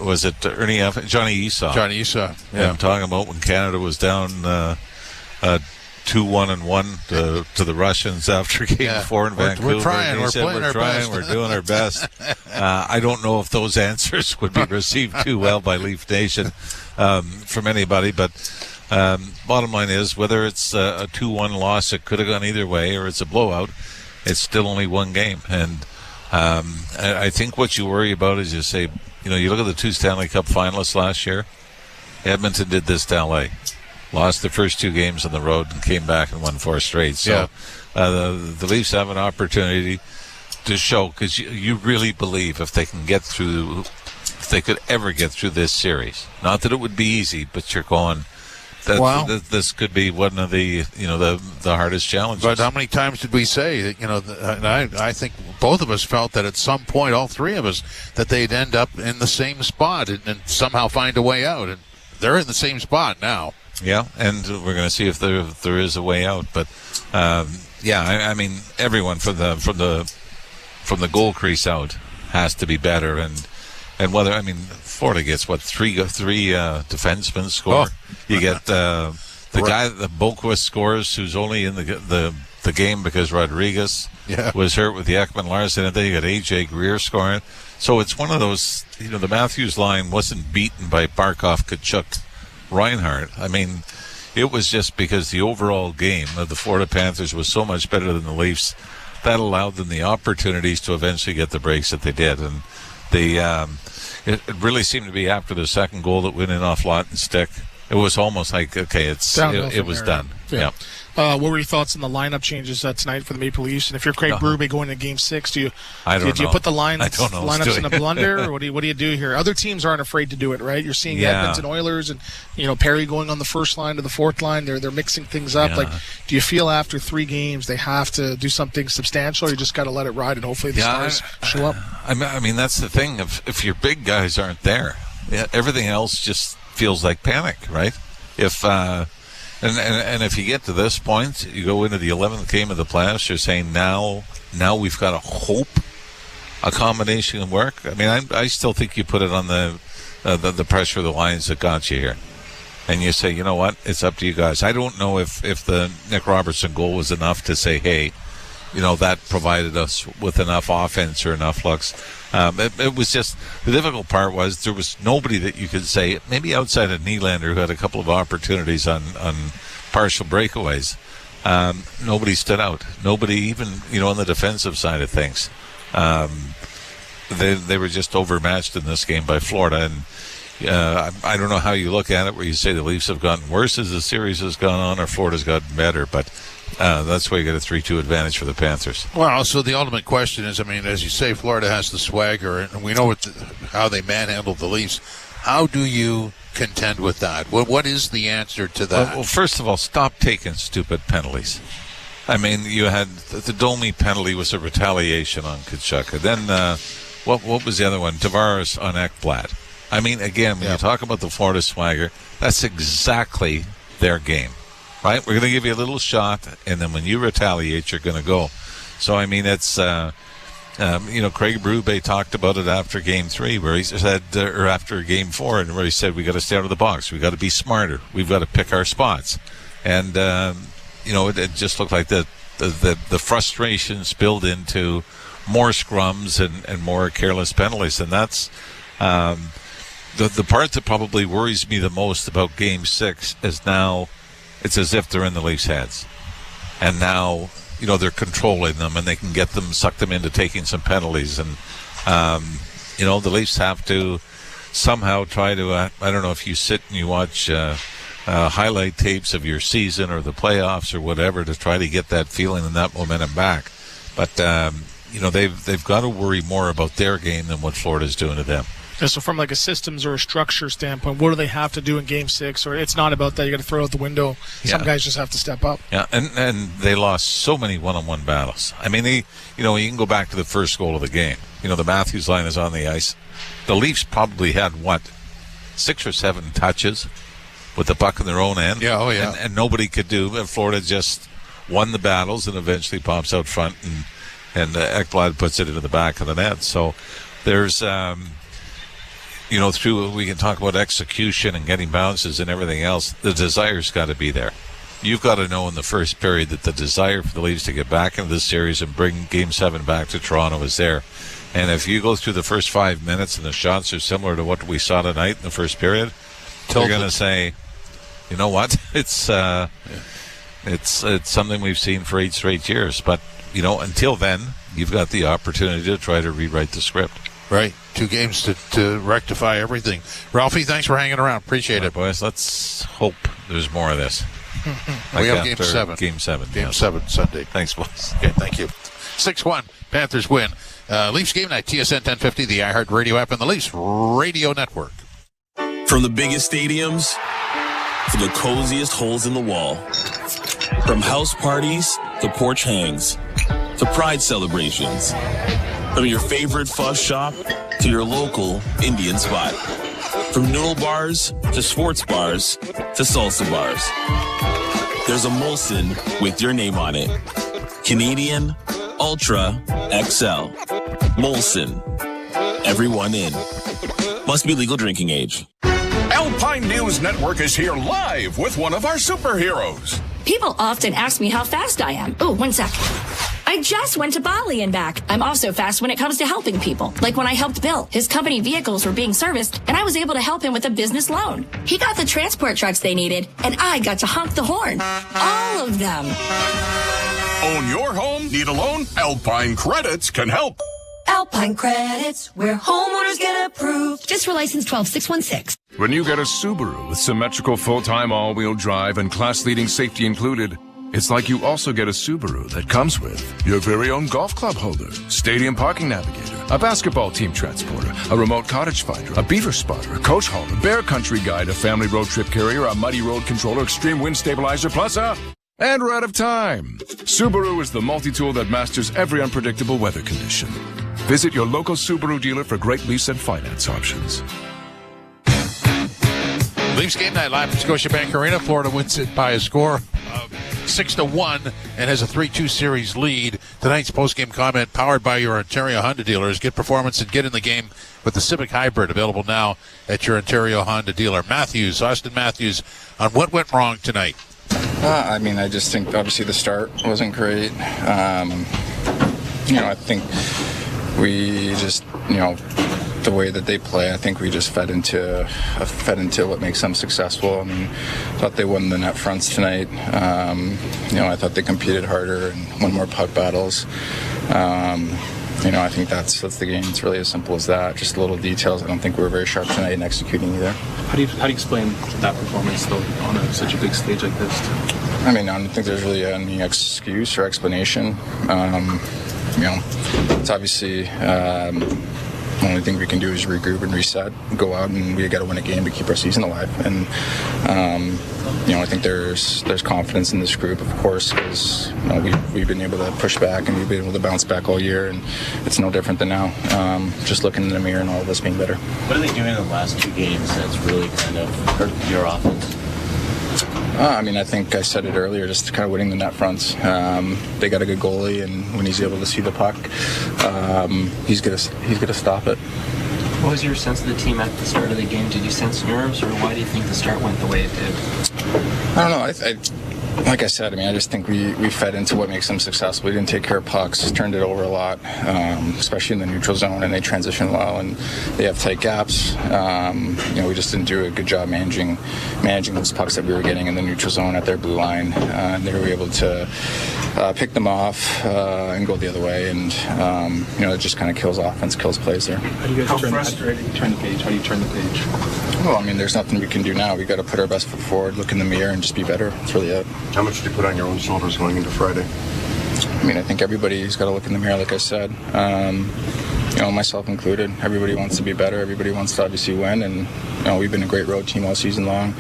Esau? Johnny Esau. Yeah, I'm talking about when Canada was down 2-1-1 to the Russians after Game 4 in Vancouver. We're trying. We're playing our best. We're doing our best. I don't know if those answers would be received too well by Leaf Nation from anybody, but bottom line is, whether it's a 2-1 loss, it could have gone either way, or it's a blowout, it's still only one game. And I think what you worry about is you say, you look at the 2 Stanley Cup finalists last year. Edmonton did this to LA. lost the first 2 games on the road and came back and won 4 straight. So the Leafs have an opportunity to show, because you really believe if they can get through, if they could ever get through this series, not that it would be easy, but you're going, this could be one of the the hardest challenges. But how many times did we say that, I think both of us felt that at some point, all 3 of us, that they'd end up in the same spot and somehow find a way out, and they're in the same spot now. Yeah, and we're going to see if there is a way out. But I mean, everyone from the goal crease out has to be better, and whether, I mean, Florida gets 3 defensemen score. You get the guy that Boquist scores, who's only in the game because Rodriguez was hurt with the Ekman Larson, and then you got AJ Greer scoring. So it's one of those, the Matthews line wasn't beaten by Barkov, Tkachuk, Reinhart. I mean, it was just because the overall game of the Florida Panthers was so much better than the Leafs. That allowed them the opportunities to eventually get the breaks that they did. And it really seemed to be after the second goal that went in off lot and stick. It was almost like, okay, it was done. Yeah. What were your thoughts on the lineup changes tonight for the Maple Leafs? And if you're Craig Berube going into Game 6, do you put the lineups in a blender, or what do you do here? Other teams aren't afraid to do it, right? You're seeing Edmonton Oilers and Perry going on the first line to the fourth line. They're mixing things up. Like, do you feel after 3 games they have to do something substantial, or you just got to let it ride and hopefully the stars show up? I mean, that's the thing. If your big guys aren't there, everything else just feels like panic, right? And if you get to this point, you go into the 11th game of the playoffs, you're saying now we've got to hope a combination can work. I mean, I still think you put it on the pressure of the lines that got you here. And you say, you know what, it's up to you guys. I don't know if the Nick Robertson goal was enough to say, hey, that provided us with enough offense or enough looks. It was just, the difficult part was there was nobody that you could say, maybe outside of Nylander, who had a couple of opportunities on partial breakaways. Nobody stood out. Nobody even, on the defensive side of things. They were just overmatched in this game by Florida. And I don't know how you look at it, where you say the Leafs have gotten worse as the series has gone on, or Florida's gotten better, but that's why you get a 3-2 advantage for the Panthers. Well, so the ultimate question is, I mean, as you say, Florida has the swagger, and we know how they manhandled the Leafs. How do you contend with that? What is the answer to that? Well, first of all, stop taking stupid penalties. I mean, you had the Domi penalty was a retaliation on Tkachuk. And then what was the other one? Tavares on Ekblad. I mean, again, when you talk about the Florida swagger, that's exactly their game. Right? We're going to give you a little shot, and then when you retaliate, you're going to go. So, I mean, it's, Craig Berube talked about it after Game 3, where he said, or after Game 4, and where he said, we got to stay out of the box. We got to be smarter. We've got to pick our spots. And, it just looked like the frustration spilled into more scrums and more careless penalties. And that's the part that probably worries me the most about Game 6 is now it's as if they're in the Leafs' heads. And now, they're controlling them, and they can suck them into taking some penalties. And, the Leafs have to somehow try to, I don't know if you sit and you watch highlight tapes of your season or the playoffs or whatever to try to get that feeling and that momentum back. But, they've got to worry more about their game than what Florida's doing to them. Yeah, so from like a systems or a structure standpoint, what do they have to do in Game 6? Or it's not about that. You got to throw it out the window. Some guys just have to step up. Yeah, and they lost so many one-on-one battles. I mean, you can go back to the first goal of the game. The Matthews line is on the ice. The Leafs probably had, 6 or 7 touches with the puck in their own end. Yeah, oh yeah. And nobody could do. And Florida just won the battles and eventually pops out front, and Ekblad puts it into the back of the net. So there's... we can talk about execution and getting bounces and everything else. The desire's got to be there. You've got to know in the first period that the desire for the Leafs to get back into this series and bring Game 7 back to Toronto is there. And if you go through the first 5 minutes and the shots are similar to what we saw tonight in the first period, they're going to say, you know what, it's something we've seen for 8 straight years. But, until then, you've got the opportunity to try to rewrite the script. Right. 2 games to rectify everything. Ralphie, thanks for hanging around. Appreciate it. Boys, let's hope there's more of this. We have Game 7. Game 7. Game 7 Sunday. Thanks, boys. Okay, thank you. 6-1, Panthers win. Leafs Game Night, TSN 1050, the iHeartRadio app, and the Leafs Radio Network. From the biggest stadiums to the coziest holes in the wall. From house parties to porch hangs to pride celebrations. From your favorite fuss shop to your local Indian spot. From noodle bars to sports bars to salsa bars. There's a Molson with your name on it. Canadian Ultra XL. Molson. Everyone in. Must be legal drinking age. Alpine News Network is here live with one of our superheroes. People often ask me how fast I am. Oh, 1 sec. I just went to Bali and back. I'm also fast when it comes to helping people. Like when I helped Bill. His company vehicles were being serviced, and I was able to help him with a business loan. He got the transport trucks they needed, and I got to honk the horn. All of them. Own your home? Need a loan? Alpine Credits can help. Alpine Credits, where homeowners get approved. Just for license 12616. When you get a Subaru with symmetrical full-time all-wheel drive and class-leading safety included, it's like you also get a Subaru that comes with your very own golf club holder, stadium parking navigator, a basketball team transporter, a remote cottage finder, a beaver spotter, a coach hauler, bear country guide, a family road trip carrier, a muddy road controller, extreme wind stabilizer, plus a... And we're out of time. Subaru is the multi-tool that masters every unpredictable weather condition. Visit your local Subaru dealer for great lease and finance options. Leafs Game Night live at Scotiabank Arena. Florida wins it by a score of 6-1 and has a 3-2 series lead. Tonight's post-game comment powered by your Ontario Honda dealers. Get performance and get in the game with the Civic Hybrid, available now at your Ontario Honda dealer. Austin Matthews, on what went wrong tonight? I just think obviously the start wasn't great. I think we just, the way that they play, I think we just fed into what makes them successful. I mean, thought they won the net fronts tonight. I thought they competed harder and won more puck battles. I think that's the game. It's really as simple as that. Just little details. I don't think we were very sharp tonight in executing either. How do you explain that performance though on such a big stage like this? I don't think there's really any excuse or explanation. It's obviously the only thing we can do is regroup and reset, go out, and we got to win a game to keep our season alive. And I think there's confidence in this group, of course, because we've been able to push back and we've been able to bounce back all year, and it's no different than now. Just looking in the mirror and all of us being better. What are they doing in the last 2 games that's really kind of hurt your offense? I think I said it earlier, just kind of winning the net fronts. They got a good goalie, and when he's able to see the puck, he's gonna stop it. What was your sense of the team at the start of the game? Did you sense nerves, or why do you think the start went the way it did? I don't know. Like I said, I just think we fed into what makes them successful. We didn't take care of pucks, turned it over a lot, especially in the neutral zone, and they transition well, and they have tight gaps. We just didn't do a good job managing those pucks that we were getting in the neutral zone at their blue line. They were able to pick them off and go the other way, and it just kind of kills offense, kills plays there. How do you guys turn the page? How do you turn the page? Well, there's nothing we can do now. We got to put our best foot forward, look in the mirror, and just be better. That's really it. How much did you put on your own shoulders going into Friday? I think everybody's got to look in the mirror, like I said. Myself included. Everybody wants to be better. Everybody wants to obviously win, and we've been a great road team all season long.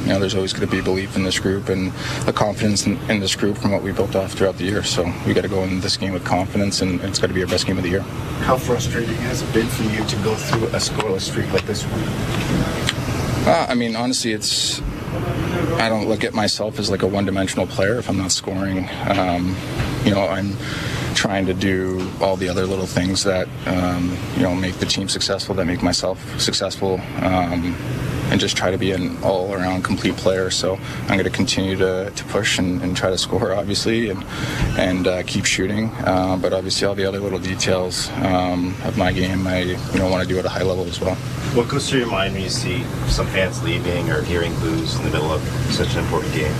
There's always going to be belief in this group and a confidence in this group from what we built off throughout the year. So we got to go in this game with confidence, and it's got to be our best game of the year. How frustrating has it been for you to go through a scoreless streak like this one? Honestly, I don't look at myself as like a one-dimensional player if I'm not scoring. I'm trying to do all the other little things that make the team successful, that make myself successful, and just try to be an all-around complete player. So I'm going to continue to push and try to score, obviously, and keep shooting. But obviously all the other little details of my game, I want to do at a high level as well. What goes through your mind when you see some fans leaving or hearing boos in the middle of such an important game?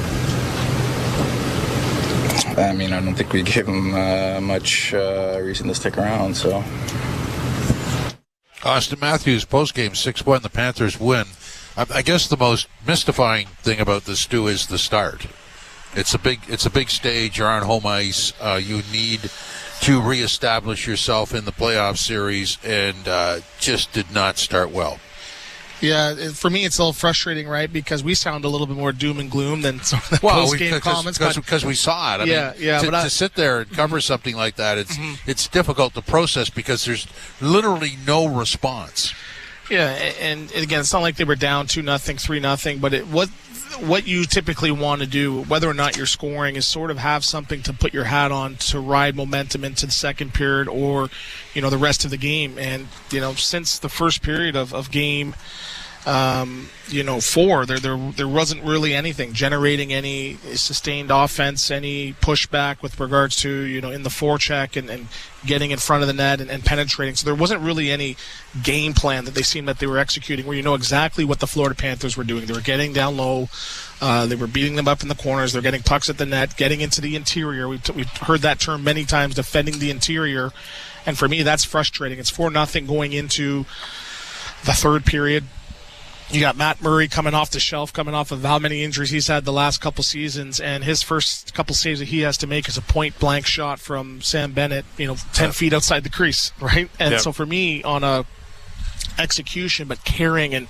I don't think we gave them much reason to stick around, so. Austin Matthews, postgame, 6-1, the Panthers win. I guess the most mystifying thing about this, Stu, is the start. It's a big stage. You're on home ice. You need to reestablish yourself in the playoff series, and just did not start well. Yeah, for me, it's a little frustrating, right? Because we sound a little bit more doom and gloom than some of the post-game comments. Because we saw it. I mean, to sit there and cover something like that, it's difficult to process because there's literally no response. Yeah, and again, it's not like they were down 2-0, 3-0, but what you typically want to do, whether or not you're scoring, is sort of have something to put your hat on to ride momentum into the second period or, the rest of the game. And, since the first period of game, 4, there wasn't really anything generating any sustained offense, any pushback with regards to, in the forecheck and getting in front of the net and penetrating. So there wasn't really any game plan that they seemed that they were executing where you know exactly what the Florida Panthers were doing. They were getting down low. They were beating them up in the corners. They're getting pucks at the net, getting into the interior. We've heard that term many times, defending the interior. And for me, that's frustrating. It's 4-0 going into the third period. You got Matt Murray coming off the shelf, coming off of how many injuries he's had the last couple seasons, and his first couple saves that he has to make is a point-blank shot from Sam Bennett, 10 feet outside the crease, right? And so for me, on a execution, but caring and,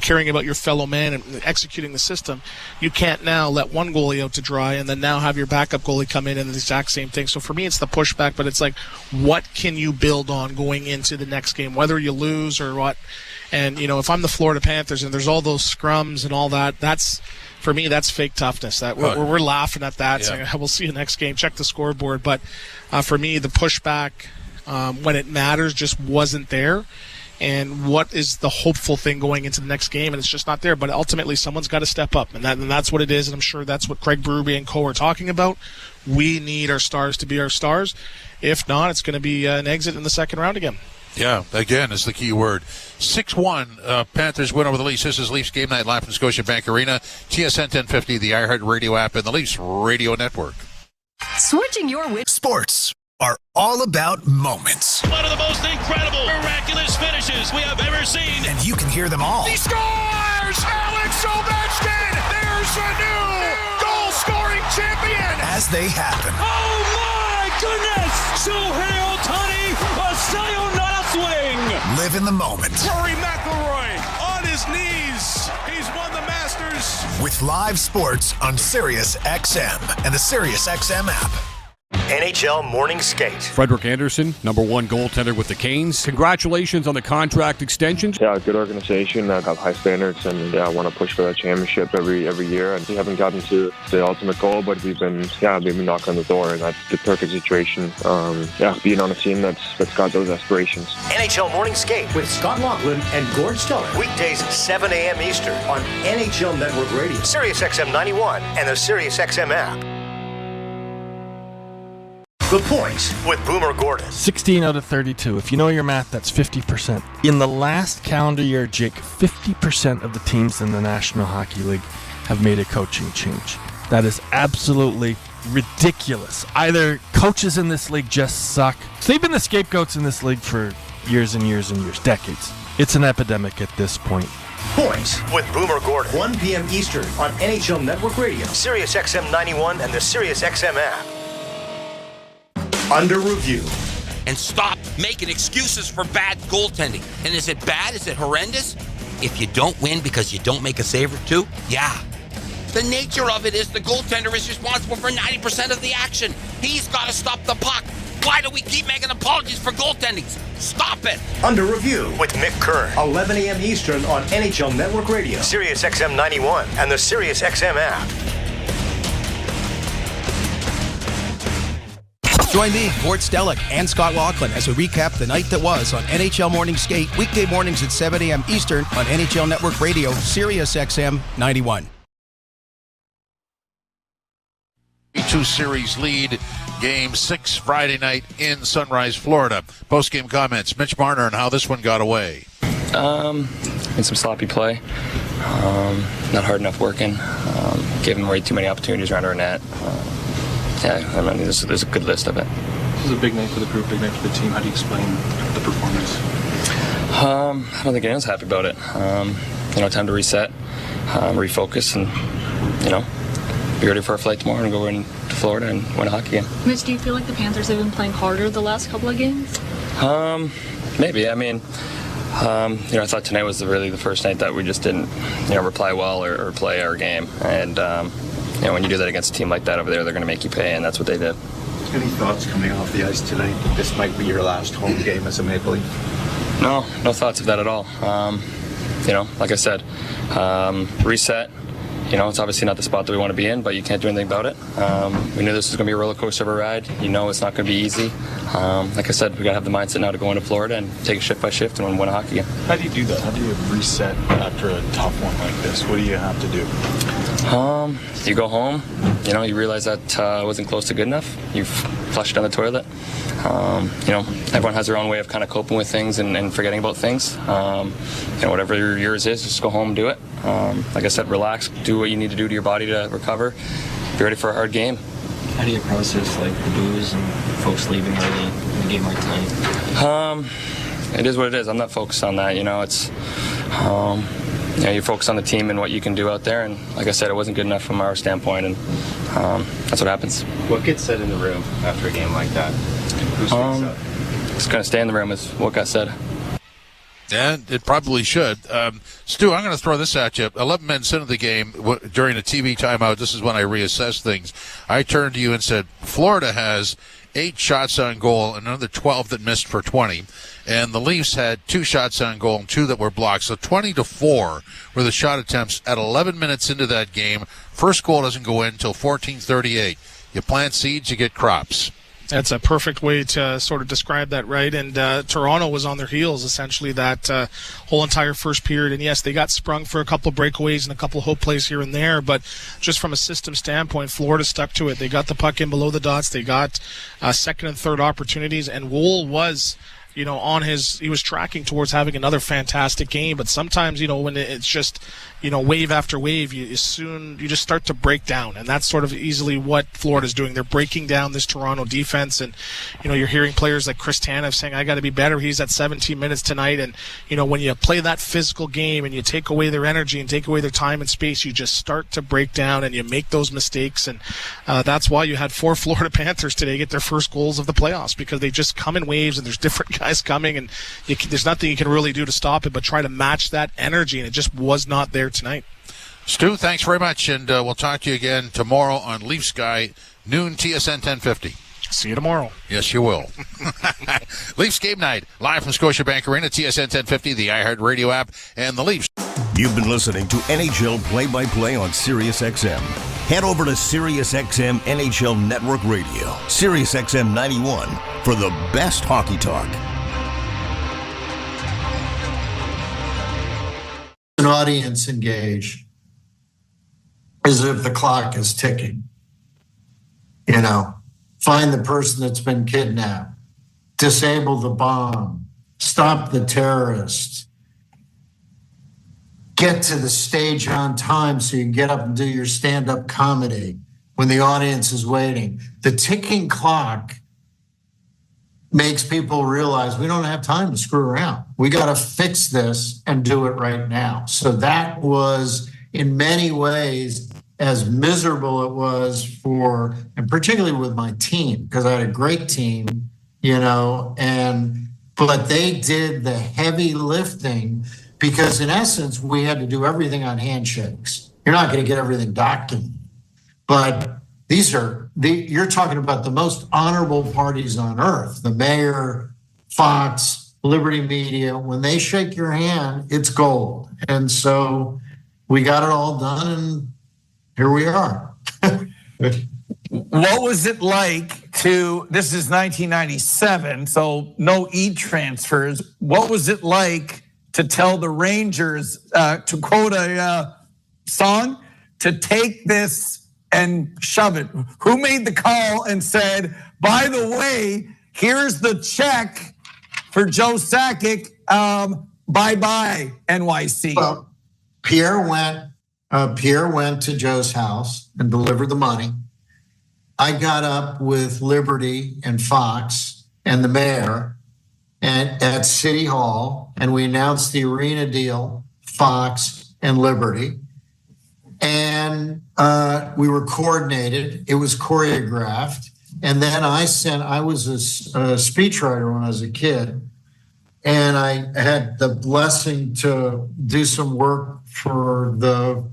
caring about your fellow man and executing the system, you can't now let one goalie out to dry and then now have your backup goalie come in and the exact same thing. So for me, it's the pushback, but it's like, what can you build on going into the next game, whether you lose or what? And, if I'm the Florida Panthers and there's all those scrums and all that, for me, that's fake toughness. That we're laughing at that, saying, we'll see you next game, check the scoreboard. But for me, the pushback when it matters just wasn't there. And what is the hopeful thing going into the next game? And it's just not there. But ultimately, someone's got to step up. And that's what it is. And I'm sure that's what Craig Berube and co are talking about. We need our stars to be our stars. If not, it's going to be an exit in the second round again. Yeah, again, is the key word. 6-1, Panthers win over the Leafs. This is Leafs Game Night live from Scotiabank Arena, TSN 1050, the iHeartRadio app, and the Leafs Radio Network. Switching your Sports are all about moments. One of the most incredible, miraculous finishes we have ever seen. And you can hear them all. He scores! Alex Ovechkin! There's a new goal-scoring champion! As they happen. Oh my goodness! Shohei Ohtani, a sayonara swing! Live in the moment. Rory McIlroy on his knees. He's won the Masters. With live sports on Sirius XM and the Sirius XM app. NHL Morning Skate. Frederick Anderson, number 1 goaltender with the Canes. Congratulations on the contract extension. Yeah, good organization that have high standards, and I want to push for that championship every year. And we haven't gotten to the ultimate goal, but we've been knocking on the door, and that's the perfect situation. Being on a team that's got those aspirations. NHL Morning Skate with Scott Laughlin and Gord Stellick. Weekdays 7 a.m. Eastern on NHL Network Radio, Sirius XM 91, and the Sirius XM app. The Point with Boomer Gordon. 16 out of 32. If you know your math, that's 50%. In the last calendar year, Jake, 50% of the teams in the National Hockey League have made a coaching change. That is absolutely ridiculous. Either coaches in this league just suck. So they've been the scapegoats in this league for years and years and years, decades. It's an epidemic at this point. Point with Boomer Gordon. 1 p.m. Eastern on NHL Network Radio, Sirius XM 91, and the Sirius XM app. Under review. And stop making excuses for bad goaltending. And is it bad? Is it horrendous? If you don't win because you don't make a save or two, yeah. The nature of it is the goaltender is responsible for 90% of the action. He's got to stop the puck. Why do we keep making apologies for goaltending? Stop it. Under review with Mick Kern. 11 a.m. Eastern on NHL Network Radio, Sirius XM 91, and the Sirius XM app. Join me, Gord Stellick, and Scott Laughlin as we recap the night that was on NHL Morning Skate, weekday mornings at 7 a.m. Eastern on NHL Network Radio, Sirius XM 91. 2 series lead, Game 6 Friday night in Sunrise, Florida. Post-game comments, Mitch Marner, and how this one got away. And some sloppy play. Not hard enough working. Gave him way too many opportunities around our net. There's a good list of it. This is a big night for the group, big night for the team. How do you explain the performance? I don't think anyone's happy about it. time to reset, refocus, and be ready for our flight tomorrow and go into Florida and win a hockey game. Mitch, do you feel like the Panthers have been playing harder the last couple of games? Maybe. I mean, I thought tonight was really the first night that we just didn't, reply well or play our game. And, when you do that against a team like that over there, they're going to make you pay, and that's what they did. Any thoughts coming off the ice tonight that this might be your last home game as a Maple Leaf? No thoughts of that at all. Like I said, reset. It's obviously not the spot that we want to be in, but you can't do anything about it. We knew this was going to be a roller coaster of a ride. It's not going to be easy. Like I said, we got to have the mindset now to go into Florida and take it shift by shift and win a hockey game. How do you do that? How do you reset after a tough one like this? What do you have to do? You go home. You realize that it wasn't close to good enough. You flush down the toilet. Everyone has their own way of kind of coping with things and forgetting about things. Whatever yours is, just go home and do it. Like I said, relax, do what you need to do to your body to recover, be ready for a hard game. How do you process the booze and folks leaving early in a game like tonight? It is what it is. I'm not focused on that. It's you focus on the team and what you can do out there. And like I said, it wasn't good enough from our standpoint, and that's what happens. What gets said in the room after a game like that? Who speaks up? It's going to stay in the room is what got said. And it probably should. Stu, I'm going to throw this at you. 11 minutes into the game, during a TV timeout, this is when I reassessed things. I turned to you and said, Florida has 8 shots on goal and another 12 that missed for 20. And the Leafs had 2 shots on goal and 2 that were blocked. So 20-4 were the shot attempts at 11 minutes into that game. First goal doesn't go in until 14:38. You plant seeds, you get crops. That's a perfect way to sort of describe that, right? And Toronto was on their heels, essentially, that whole entire first period. And, yes, they got sprung for a couple of breakaways and a couple of hope plays here and there. But just from a system standpoint, Florida stuck to it. They got the puck in below the dots. They got second and third opportunities. And Wool was he was tracking towards having another fantastic game. But sometimes, when it's just, wave after wave, you just start to break down. And that's sort of easily what Florida's doing. They're breaking down this Toronto defense. And, you're hearing players like Chris Tanev saying, I got to be better. He's at 17 minutes tonight. And, when you play that physical game and you take away their energy and take away their time and space, you just start to break down and you make those mistakes. And that's why you had 4 Florida Panthers today get their first goals of the playoffs, because they just come in waves and there's different guys coming, and there's nothing you can really do to stop it but try to match that energy, and it just was not there tonight. Stu, thanks very much, and we'll talk to you again tomorrow on Leaf Sky, noon, TSN 1050. See you tomorrow. Yes, you will. Leafs Game Night, live from Scotiabank Arena, TSN 1050, the iHeartRadio app, and the Leafs. You've been listening to NHL Play-by-Play on SiriusXM. Head over to SiriusXM NHL Network Radio, SiriusXM 91, for the best hockey talk. An audience engaged as if the clock is ticking. Find the person that's been kidnapped, disable the bomb, stop the terrorists, get to the stage on time so you can get up and do your stand-up comedy when the audience is waiting. The ticking clock makes people realize we don't have time to screw around. We got to fix this and do it right now. So that was, in many ways, as miserable it was for, and particularly with my team, because I had a great team, but they did the heavy lifting, because in essence, we had to do everything on handshakes. You're not going to get everything documented, but you're talking about the most honorable parties on earth, the mayor, Fox, Liberty Media. When they shake your hand, it's gold. And so we got it all done, and here we are. What was it like this is 1997, so no e-transfers. What was it like to tell the Rangers, to quote a song, to take this and shove it? Who made the call and said, by the way, here's the check for Joe Sakic, bye-bye, NYC? Well, Pierre went to Joe's house and delivered the money. I got up with Liberty and Fox and the mayor at City Hall, and we announced the arena deal, Fox, and Liberty. And we were coordinated. It was choreographed. And then I was a speechwriter when I was a kid. And I had the blessing to do some work for the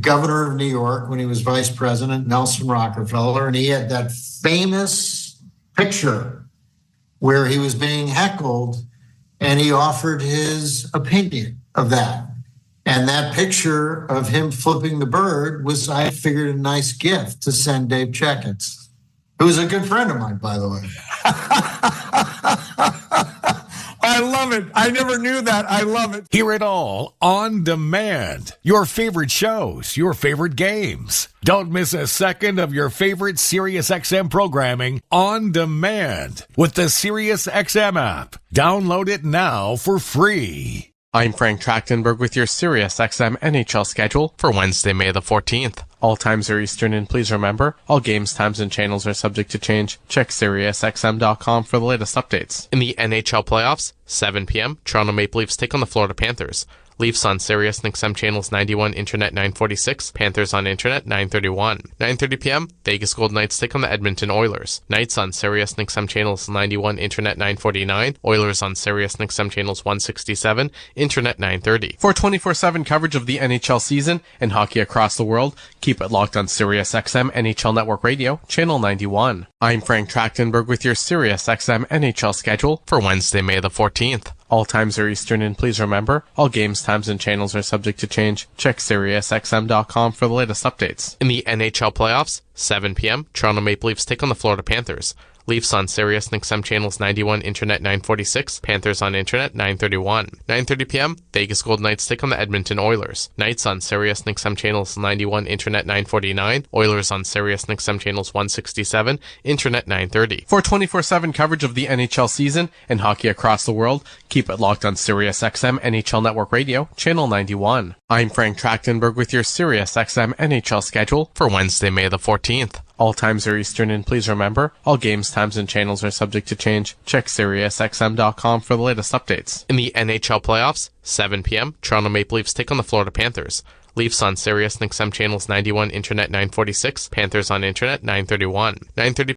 governor of New York when he was vice president, Nelson Rockefeller. And he had that famous picture where he was being heckled and he offered his opinion of that. And that picture of him flipping the bird was, I figured, a nice gift to send Dave Checketts, who was a good friend of mine, by the way. I love it. I never knew that. I love it. Hear it all on demand. Your favorite shows, your favorite games. Don't miss a second of your favorite SiriusXM programming on demand with the SiriusXM app. Download it now for free. I'm Frank Trachtenberg with your SiriusXM NHL schedule for Wednesday, May the 14th. All times are Eastern, and please remember, all games, times, and channels are subject to change. Check SiriusXM.com for the latest updates. In the NHL playoffs, 7 p.m., Toronto Maple Leafs take on the Florida Panthers. Leafs on Sirius and XM channels 91, Internet 946. Panthers on Internet 931. 9:30 p.m. Vegas Golden Knights take on the Edmonton Oilers. Knights on Sirius and XM channels 91, Internet 949. Oilers on Sirius and XM channels 167, Internet 930. For 24/7 coverage of the NHL season and hockey across the world, keep it locked on Sirius XM NHL Network Radio, channel 91. I'm Frank Trachtenberg with your Sirius XM NHL schedule for Wednesday, May the 14th. All times are Eastern, and please remember, all games, times, and channels are subject to change. Check SiriusXM.com for the latest updates. In the NHL playoffs, 7 p.m., Toronto Maple Leafs take on the Florida Panthers. Leafs on Sirius and XM channels 91, Internet 946. Panthers on Internet 931. 9:30 p.m. Vegas Golden Knights take on the Edmonton Oilers. Knights on Sirius and XM channels 91, Internet 949. Oilers on Sirius and XM channels 167, Internet 930. For 24/7 coverage of the NHL season and hockey across the world, keep it locked on Sirius XM NHL Network Radio, channel 91. I'm Frank Trachtenberg with your Sirius XM NHL schedule for Wednesday, May the 14th. All times are Eastern, and please remember, all games, times, and channels are subject to change. Check SiriusXM.com for the latest updates. In the NHL playoffs, 7 p.m., Toronto Maple Leafs take on the Florida Panthers. Leafs on Sirius and XM channels 91, Internet 946. Panthers on Internet 931. 9:30